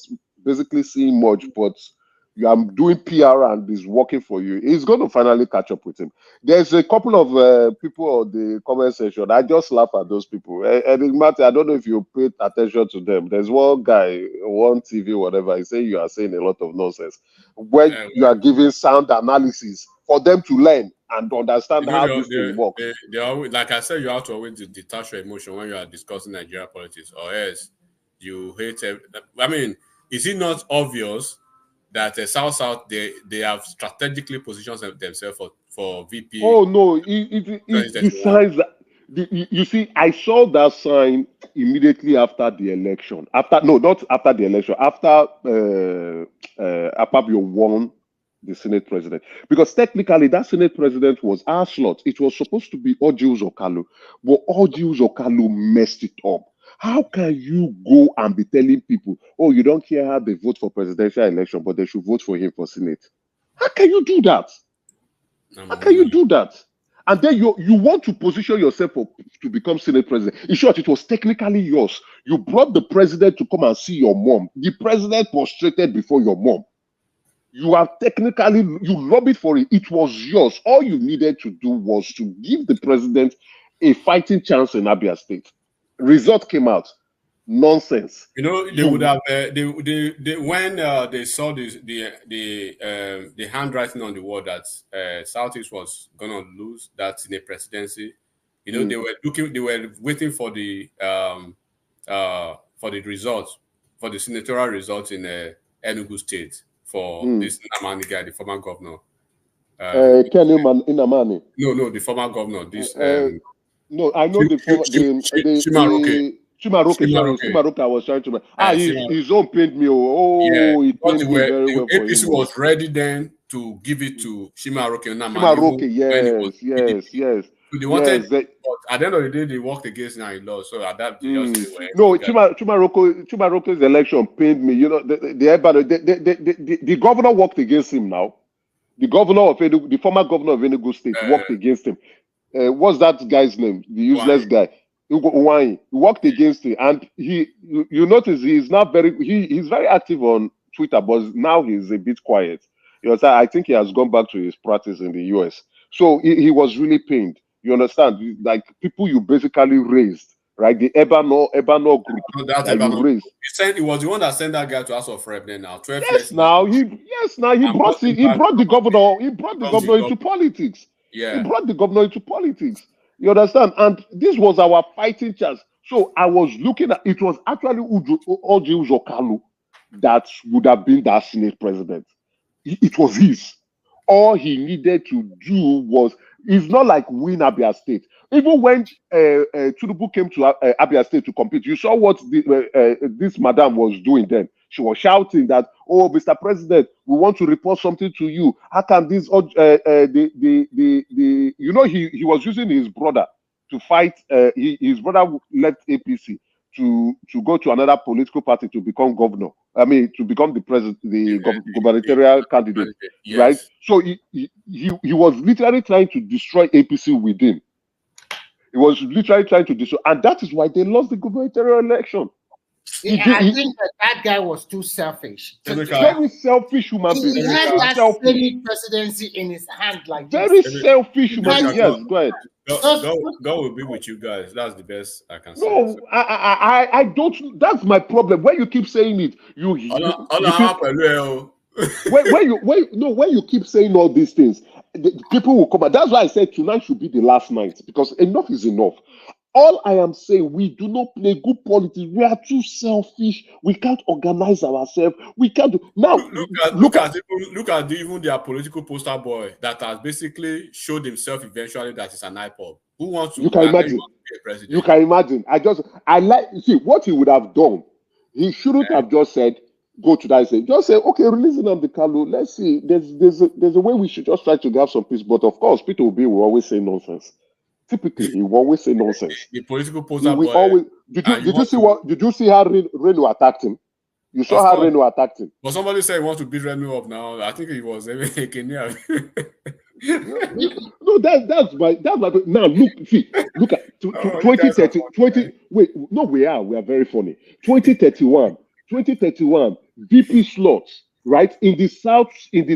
E: basically seeing much, but you are doing PR and it's working for you. He's going to finally catch up with him. There's a couple of people on the comment section. I just laugh at those people. And Martin, I don't know if you paid attention to them. There's one guy, one TV, whatever. He say you are saying a lot of nonsense when you are giving sound analysis for them to learn and understand how this thing works.
H: They always, like I said, you have to always detach your emotion when you are discussing Nigerian politics, or else you hate. I mean, is it not obvious that South they have strategically positioned themselves for VP?
E: Oh no, it decides that. You see, I saw that sign immediately after the election. Not after the election. After Akpabio won the Senate president, because technically that Senate president was our slot. It was supposed to be Orji Uzor, but Orji Uzor messed it up. How can you go and be telling people, oh, you don't care how they vote for presidential election, but they should vote for him for Senate? How can you do that? How can you do that? And then you want to position yourself to become Senate president. In short, it was technically yours. You brought the president to come and see your mom. The president prostrated before your mom. You have technically, you lobbied for it. It was yours. All you needed to do was to give the president a fighting chance in Abia State. Result came out. Nonsense.
H: You know, they would have when they saw the handwriting on the wall that Southeast was gonna lose that in a presidency. You know, they were waiting for the results, for the senatorial results in Enugu State for this Nnamdi guy, the former governor.
E: Nnamdi.
H: No, the former governor. This
E: no, I know Chimaroke, I was trying to. His own paid me.
H: Yeah,
E: it paid me very well for him.
H: APC was ready then to give it to Chimaroke.
E: Yes.
H: They wanted, but at the end of the day, they worked against now in law. So at that,
E: no, Chimaroke's election paid me. You know, the governor worked against him now. The governor of Enugu, the former governor of Enugu State, worked against him. What's that guy's name? The useless guy. He worked against him, and you notice he's not he's very active on Twitter, but now he's a bit quiet. You know, I think he has gone back to his practice in the US. So he was really pained. You understand? Like people you basically raised, right? The Ebano group that you raised.
H: He was the one that sent that guy to House of Rep then now. 12
E: years. He brought the governor. He brought the governor into politics.
H: Yeah.
E: He brought the governor into politics. You understand? And this was our fighting chance. So I was looking at it was actually Orji Uzor that would have been that Senate president. It was his. All he needed to do was, it's not like win Abia State. Even when Tinubu came to Abia State to compete, you saw what this madam was doing then. She was shouting that, oh, Mr. President, we want to report something to you. How can this, you know, he was using his brother to fight, his brother left APC to go to another political party to become governor. I mean, to become the president, gubernatorial candidate,
H: yes.
E: Right? So he was literally trying to destroy APC within. He was literally trying to destroy, and that is why they lost the gubernatorial election.
J: I think that guy was too selfish.
E: Very selfish human being.
J: He had that Senate presidency in his hand like this.
E: Very selfish human being. Yes, go ahead.
H: God will be with you guys. That's the best I can say.
E: No, I don't. That's my problem. When you keep saying it, when you keep saying all these things, people will come out. That's why I said tonight should be the last night, because enough is enough. All I am saying, we do not play good politics. We are too selfish. We can't organize ourselves. We can't do now.
H: Look at even their political poster boy that has basically showed himself eventually that he's an IPOB. Who wants to?
E: You can imagine.
H: Be a president?
E: You can imagine. I like see what he would have done. He shouldn't have just said, go to that stage. Just say, okay, releasing Nnamdi Kanu. Let's see. There's a way we should just try to have some peace. But of course, Peter Obi will always say nonsense. Typically, he will always say nonsense.
B: The political
E: He
B: poster
E: will
B: boy.
E: always. Did you see how Reno attacked him? You saw how Reno attacked him.
B: But somebody said he wants to beat Reno up now. I think it was Kenya.
E: No, that's my now look at 2030 wait, no, we are very funny. 2031 BP slots, right? In the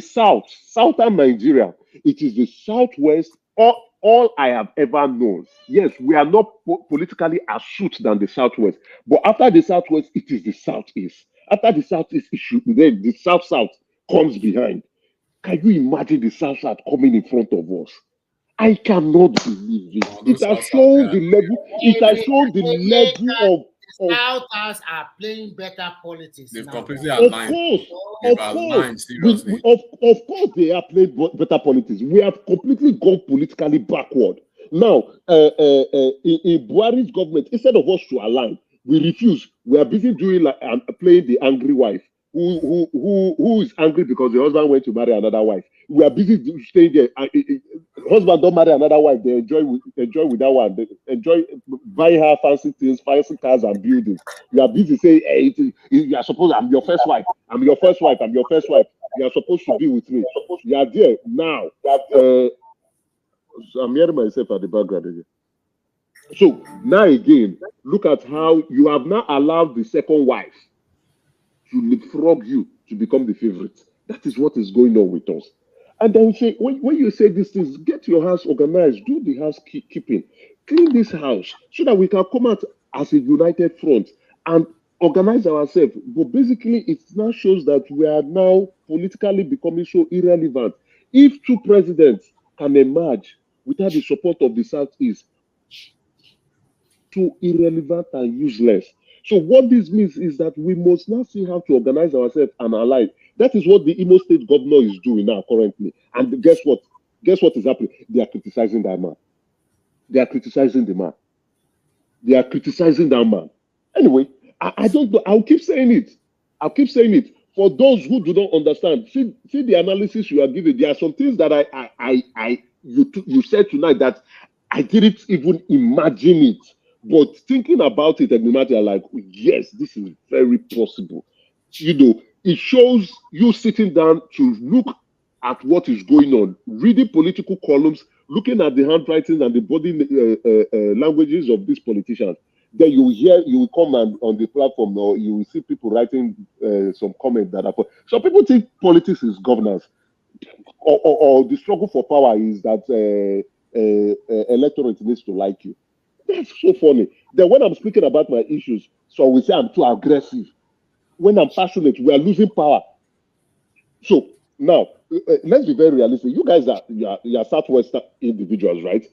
E: southern Nigeria, it is the southwest, all I have ever known. Yes, we are not politically astute than the southwest, but after the southwest, it is the southeast. After the southeast issue, then the south comes behind. Can you imagine the South coming in front of us? I cannot believe this. It has shown the level. It has shown the level of.
J: Southers are playing better politics.
B: They've
J: now.
B: completely aligned.
E: Of course, they are playing better politics. We have completely gone politically backward. Now, in Buhari's government, instead of us to align, we refuse. We are busy doing playing the angry wife. Who is angry because the husband went to marry another wife. We are busy staying there. Husband don't marry another wife. They enjoy with that one. They enjoy buying her fancy things, fancy cars and buildings. You are busy saying, hey, you are supposed, I'm your first wife. I'm your first wife. I'm your first wife. You are supposed to be with me. You are there now. I'm hearing myself at the background again. So now again, look at how you have now allowed the second wife to leapfrog you to become the favorite. That is what is going on with us. And then say, when you say these things, get your house organized, do the housekeeping, clean this house so that we can come out as a united front and organize ourselves. But basically, it now shows that we are now politically becoming so irrelevant. If two presidents can emerge without the support of the Southeast, so irrelevant and useless. So what this means is that we must now see how to organize ourselves and align. That is what the Imo State governor is doing now currently. And guess what? Guess what is happening? They are criticizing that man. They are criticizing the man. They are criticizing that man. Anyway, I don't know. I'll keep saying it. I'll keep saying it. For those who do not understand, see the analysis you are giving. There are some things that you said tonight that I didn't even imagine it. But thinking about it, and imagine like, yes, this is very possible. You know, it shows you sitting down to look at what is going on, reading political columns, looking at the handwriting and the body languages of these politicians. Then you will come on the platform, or you will see people writing some comments that are. So people think politics is governance, or the struggle for power is that electorate needs to like you. That's so funny. Then when I'm speaking about my issues, so we say I'm too aggressive. When I'm passionate, we are losing power. So now, let's be very realistic. You guys are Southwestern individuals, right?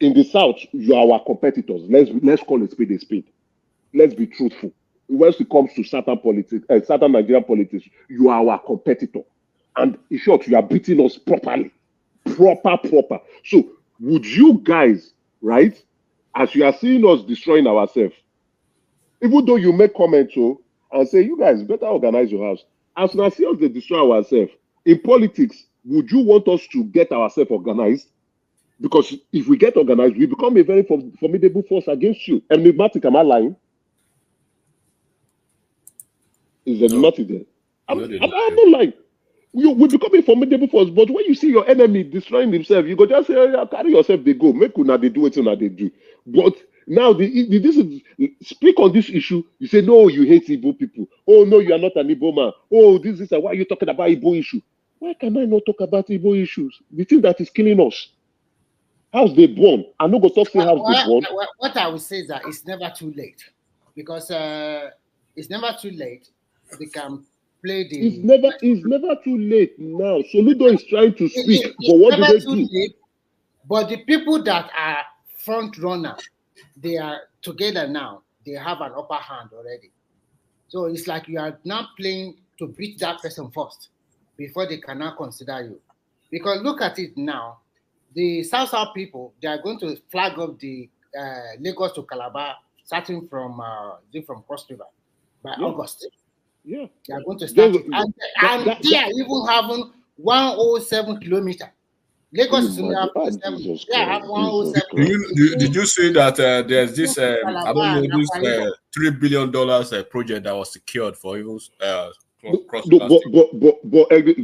E: In the South, you are our competitors. Let's call it spade a spade. Let's be truthful. When it comes to Southern politics, Southern Nigerian politics, you are our competitor. And in short, you are beating us properly. Proper. So would you guys, right, as you are seeing us destroying ourselves, even though you make comments and say, you guys better organize your house, as we see us they destroy ourselves, in politics, would you want us to get ourselves organized? Because if we get organized, we become a very formidable force against you. Enigmatic, am I lying? Is enigmatic there? I'm not lying. We become a formidable force, but when you see your enemy destroying himself, you go just say, oh, carry yourself, they go. Make una they do it, una they do. But now, speak on this issue. You say, no, you hate Igbo people. Oh, no, you are not an Igbo man. Oh, this is why are you talking about Igbo issue? Why can I not talk about Igbo issues? The thing that is killing us. How's they born? I no go talk say how's they born.
J: What I would say is that it's never too late, because it's never too late. They can play the.
E: It's never too late now. Soludo is trying to speak, but what do they do?
J: Late, but the people that are front runner, they are together now. They have an upper hand already. So it's like you are now playing to beat that person first before they can now consider you. Because look at it now. The South people, they are going to flag up the Lagos to Calabar, starting from Cross River by August.
E: Yeah.
J: They are going to start it. And they are even having 107 kilometers. Lagos is only have 7. Yeah, 107.
H: Did you see that there's this I don't know this $3 billion project that was secured for even cross?
E: But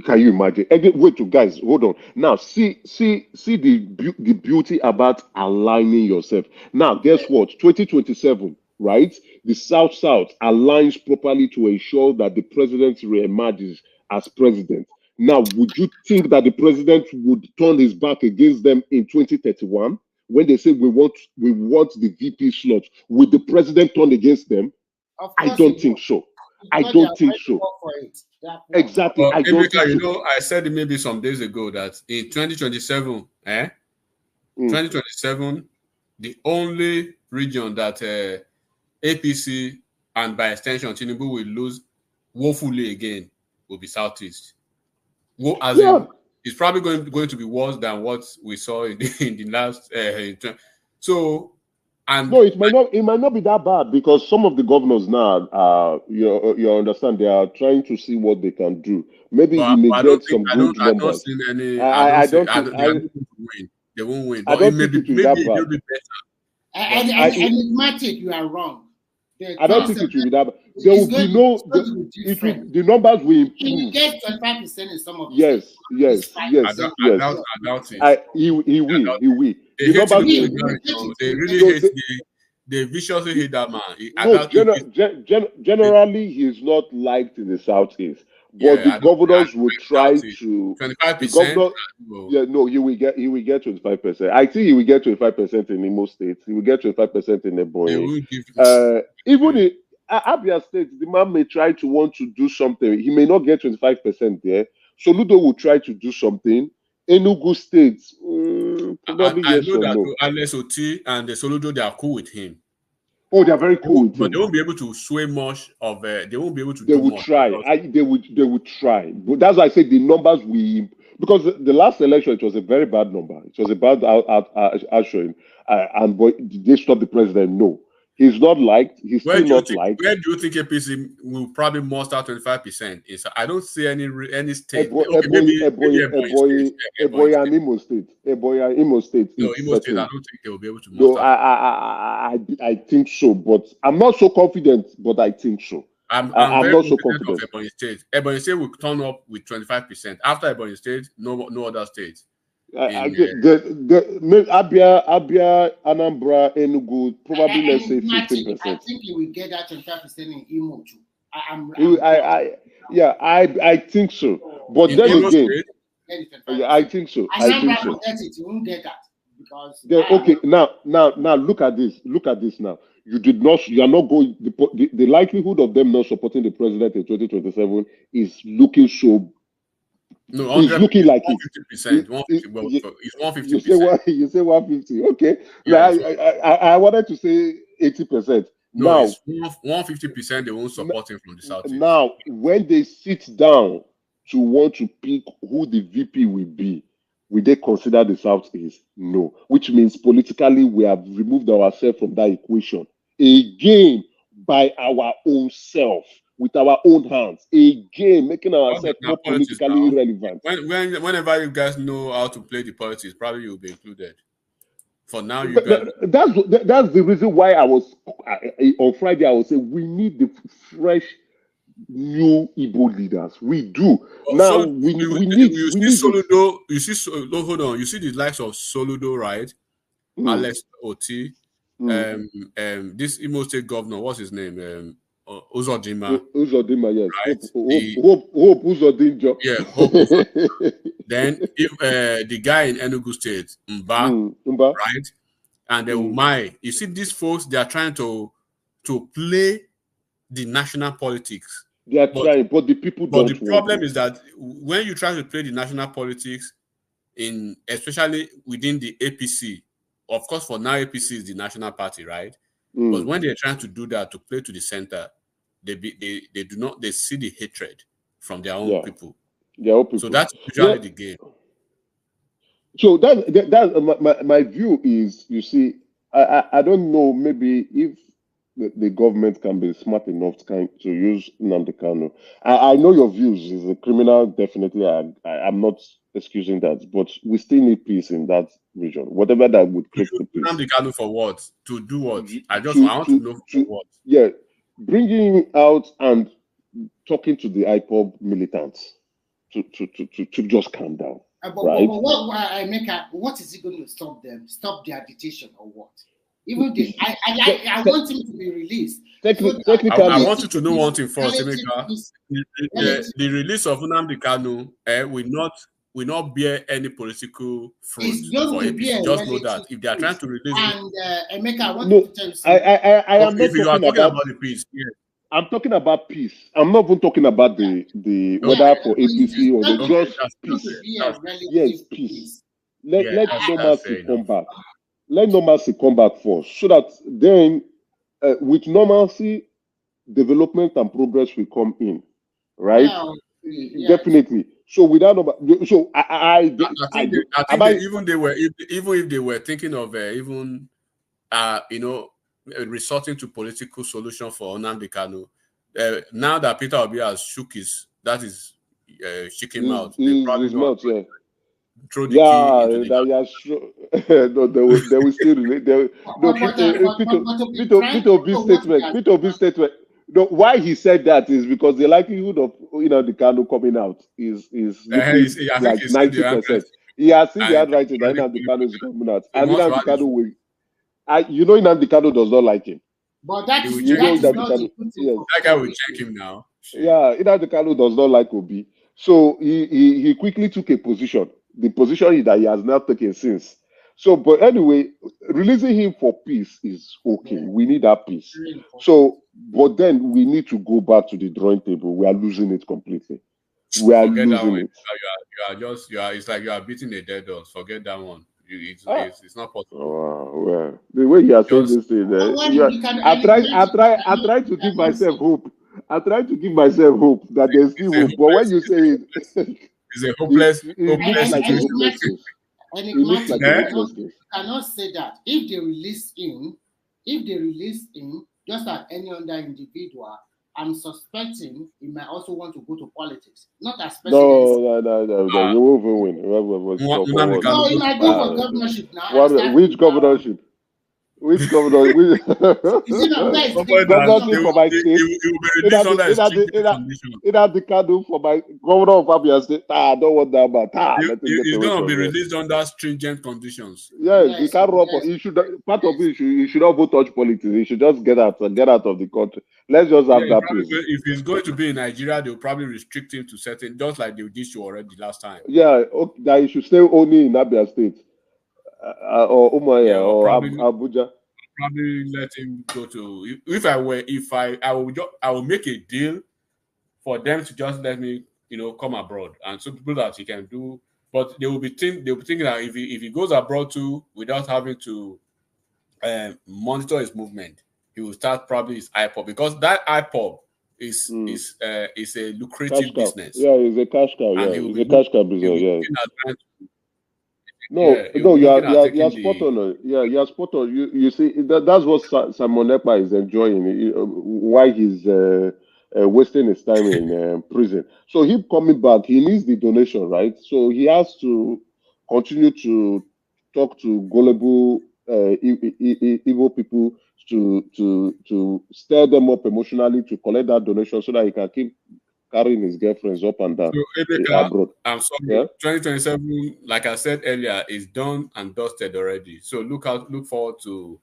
E: can you imagine? Wait, you guys, hold on. Now, see the beauty about aligning yourself. Now, guess what? 2027, right? The South aligns properly to ensure that the president reemerges as president. Now, would you think that the president would turn his back against them in 2031 when they say we want the VP slot? Would the president turn against them? I don't think so. I don't think so. Exactly.
H: Well,
E: I don't think so.
H: You know, I said maybe some days ago that in 2027, 2027, the only region that APC and by extension Tinubu will lose woefully again will be Southeast. Well, it's probably going to be worse than what we saw in the last.
E: No, it might not be that bad because some of the governors now, you understand, they are trying to see what they can do. Maybe he may get some good numbers. I don't think
H: they won't win.
E: I don't think it will be that bad.
H: It'll be better.
J: Enigmatic, you are wrong.
E: I don't think it will be that bad. There will be the numbers will improve.
J: He will get 25% in some of
E: Yes.
H: I doubt it.
E: He will.
H: They really hate they viciously hate that man.
E: Generally, he is not liked in the Southeast. But the governors will try to
H: 25%.
E: He will get 25%. I think he will get 25% in Imo State. He will get 25% in Ebonyi. Even in Abia State, the man may try to want to do something. He may not get 25% there. Soludo will try to do something. Enugu State, probably yes or no.
H: I know that Alex Oti and the Soludo, they are cool with him.
E: Oh, they are very cool with him.
H: But they won't be able to sway much of. They won't be able to.
E: They will try. They would try. But that's why I said the numbers because the last election it was a very bad number. It was a bad outshowing. And did they stop the president? No. He's not liked. He's still not liked.
H: Where do you think APC will probably muster 25%? I don't see any state.
E: Ebonyi and Imo State. Imo State.
H: No, Imo State. I don't think they will be able to muster.
E: No, I think so, but I'm not so confident. But I think so.
H: I'm not so confident of Ebonyi State. Ebonyi State will turn up with 25%. After Ebonyi State, no other state.
E: Abia, Anambra, Enugu, probably let's say 15%.
J: I think he will get that 25% in Imo too.
E: I think so. But in then again, I think so.
J: Anambra will get it. You won't get that because.
E: Okay, now look at this. Look at this now. You are not going. The likelihood of them not supporting the president in 2027 is looking so.
H: No,
E: it's looking like
H: 150%. It's 150%.
E: You say 150. Okay. Yeah, I wanted to say 80%.
H: No, now, 150%. They won't support him from the Southeast.
E: Now, when they sit down to want to pick who the VP will be, will they consider the Southeast? No. Which means politically we have removed ourselves from that equation again by our own self. With our own hands, again, making ourselves more politically irrelevant.
H: Whenever you guys know how to play the politics, probably you'll be included. For now,
E: that's the reason why I was on Friday. I was saying we need the fresh, new Igbo leaders. We do now. We need
H: Soludo. You see, hold on. You see the likes of Soludo, right? Alex Oti, this Imo State governor. What's his name? Uzodinma,
E: yes.
H: Right?
E: Hope Uzodinma.
H: Yeah, Hope. Then if the guy in Enugu State, Mba, right? And then Umai. You see, these folks, they are trying to play the national politics.
E: They are trying, but the people don't.
H: But the problem is that when you try to play the national politics, especially within the APC, of course, for now APC is the national party, right? But when they're trying to do that to play to the center, they see the hatred from their own people. So that's usually the game.
E: So that my view is, you see, I don't know, maybe if the government can be smart enough to use Nnamdi Kanu. I know your views. He's a criminal, definitely. I'm not excusing that, but we still need peace in that region. Whatever that would create the peace.
H: Nnamdi Kanu for what? To do what? I want to know for what.
E: Yeah, bringing him out and talking to the IPOB militants to just calm down.
J: But
E: right?
J: what is he going to stop them? Stop the agitation or what? Even I want him to be released.
E: Technically,
H: I want you to know one thing first, Emeka. The release of Nnamdi Kanu will not bear any political fruit for APC. Just know that if they are trying to release
J: Emeka, I want to tell you something.
E: I am not
H: if you are talking about the peace, yeah.
E: I'm talking about peace. I'm not even talking about the whether for APC or the just peace. Yes, peace. Let normalcy come back. Let normalcy come back first, so that then with normalcy, development and progress will come in, right? Definitely. So without so I think
H: even if they were thinking of resorting to political solution for Nnamdi Kanu, now that Peter Obi has shaking out, they probably not throw the key into the
E: no, they will still relate. Peter Obi's statement. No, why he said that is because the likelihood of the Kanu coming out is like 90%. He has seen the handwriting that Nnamdi Kanu is coming out, and Nnamdi Kanu will. Nnamdi Kanu does not like him.
J: But that is
H: that guy will check him now.
E: Yeah, Nnamdi Kanu does not like Obi, so he quickly took a position. The position that he has not taken since. So, but anyway, releasing him for peace is okay. Yeah. We need that peace. So, but then we need to go back to the drawing table. We are losing it completely. We are losing it.
H: It's like you are beating a dead horse. Forget that one. It's not possible.
E: Oh, well, the way you are saying this thing, I try to give myself hope. I try to give myself hope that there's still hope. But when you say it,
H: it's a hopeless
E: situation.
J: You cannot say that. If they release him, just like any other individual, I'm suspecting he might also want to go to politics. Not as
E: No. You won't win.
J: No, he might go for governorship now.
E: Which governorship? Which governor? Governorship for my state. It had the Kanu for my governor of Abia State. I don't want that, but
H: he's going to be released under stringent conditions.
E: Yes, he can't run. He should. Part of it, he should not go touch politics. He should just get out of the country. Let's just have that peace.
H: If he's going to be in Nigeria, they'll probably restrict him to certain, just like they did you already last time.
E: Yeah, that he should stay only in Abia State. Or Umaya or Abuja.
H: Probably let him go to. I will make a deal for them to just let me, come abroad, and so people that he can do. But they will be thinking that if he goes abroad too without having to monitor his movement, he will start probably his IPOB, because that IPOB is a lucrative business.
E: Yeah, it's a cash cow. Yeah, it's a cash cow business. Yeah. No, you are spot on. Yeah, you are spot on. You see, that's what Simon Ekpa is enjoying. Why he's wasting his time in prison. So him coming back, he needs the donation, right? So he has to continue to talk to gullible evil people to stir them up emotionally to collect that donation so that he can keep carrying his girlfriends up and down.
H: So, abroad. I'm sorry. Yeah? 2027, like I said earlier, is done and dusted already. So look forward to,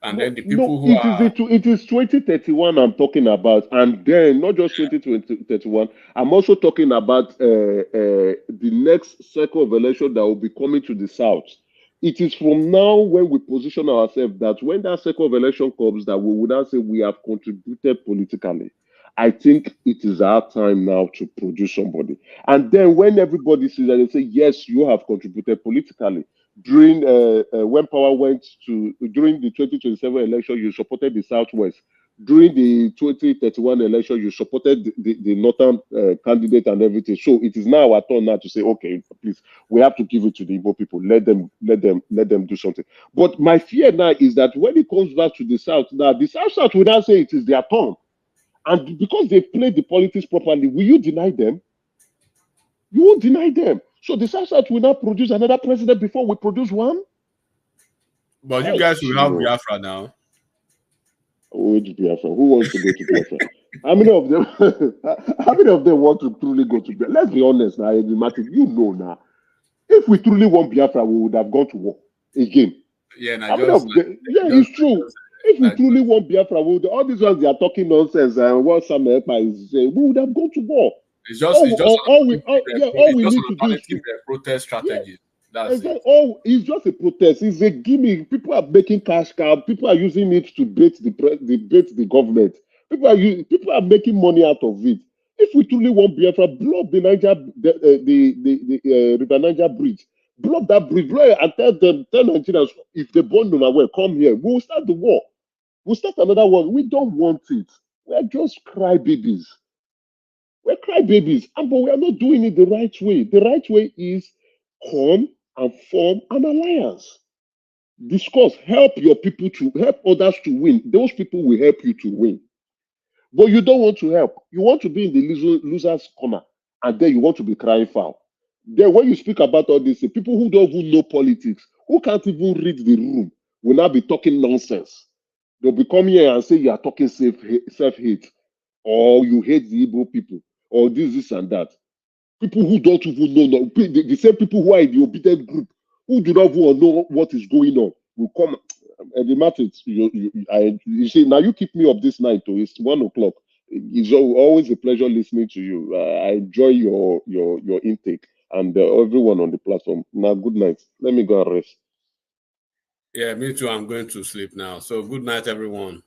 H: and then the people who are.
E: It is 2031 I'm talking about, and then not just 2031. I'm also talking about the next cycle of election that will be coming to the south. It is from now when we position ourselves that when that cycle of election comes, that we would now say we have contributed politically. I think it is our time now to produce somebody. And then when everybody sees that, they say, yes, you have contributed politically. During when power went to, during the 2027 election, you supported the Southwest. during the 2031 election, you supported the northern candidate and everything. So it is now our turn now to say, okay, please, we have to give it to the Igbo people. Let them do something. But my fear now is that when it comes back to the South, now the South will now say it is their turn. And because they played the politics properly, will you deny them? You won't deny them. So the South will now produce another president before we produce one.
H: But you guys will have Biafra now.
E: Which Biafra? Who wants to go to Biafra? How many of them? How many of them want to truly go to Biafra? Let's be honest now, you know now. If we truly want Biafra, we would have gone to war again.
H: Yeah,
E: it's true. If we truly want Biafra, all these ones they are talking nonsense and what some is saying, we would have gone to war.
H: All we need to do is protest strategy.
E: It's just a protest. It's a gimmick. People are making cash cow. People are using it to bait the government. People are making money out of it. If we truly want Biafra, block the River Niger bridge. Block that bridge. Block it and tell Nigerians, if they burn them away, come here. We'll start the war. We'll start another war. We don't want it. We're just crybabies. We're crybabies. But we are not doing it the right way. The right way is come and form an alliance. Discuss. Help your people to help others to win. Those people will help you to win. But you don't want to help. You want to be in the loser's corner, and then you want to be crying foul. Then when you speak about all this, people who don't even know politics, who can't even read the room, will now be talking nonsense. They'll be coming here and say you are talking self-hate, or you hate the Igbo people, or this and that. People who don't even know, the same people who are in the obedient group, who do not even know what is going on, will come. And the matter is, you see, now you keep me up this night, too. It's 1 o'clock. It's always a pleasure listening to you. I enjoy your intake and everyone on the platform. Now, good night. Let me go and rest.
H: Yeah, me too. I'm going to sleep now. So good night, everyone.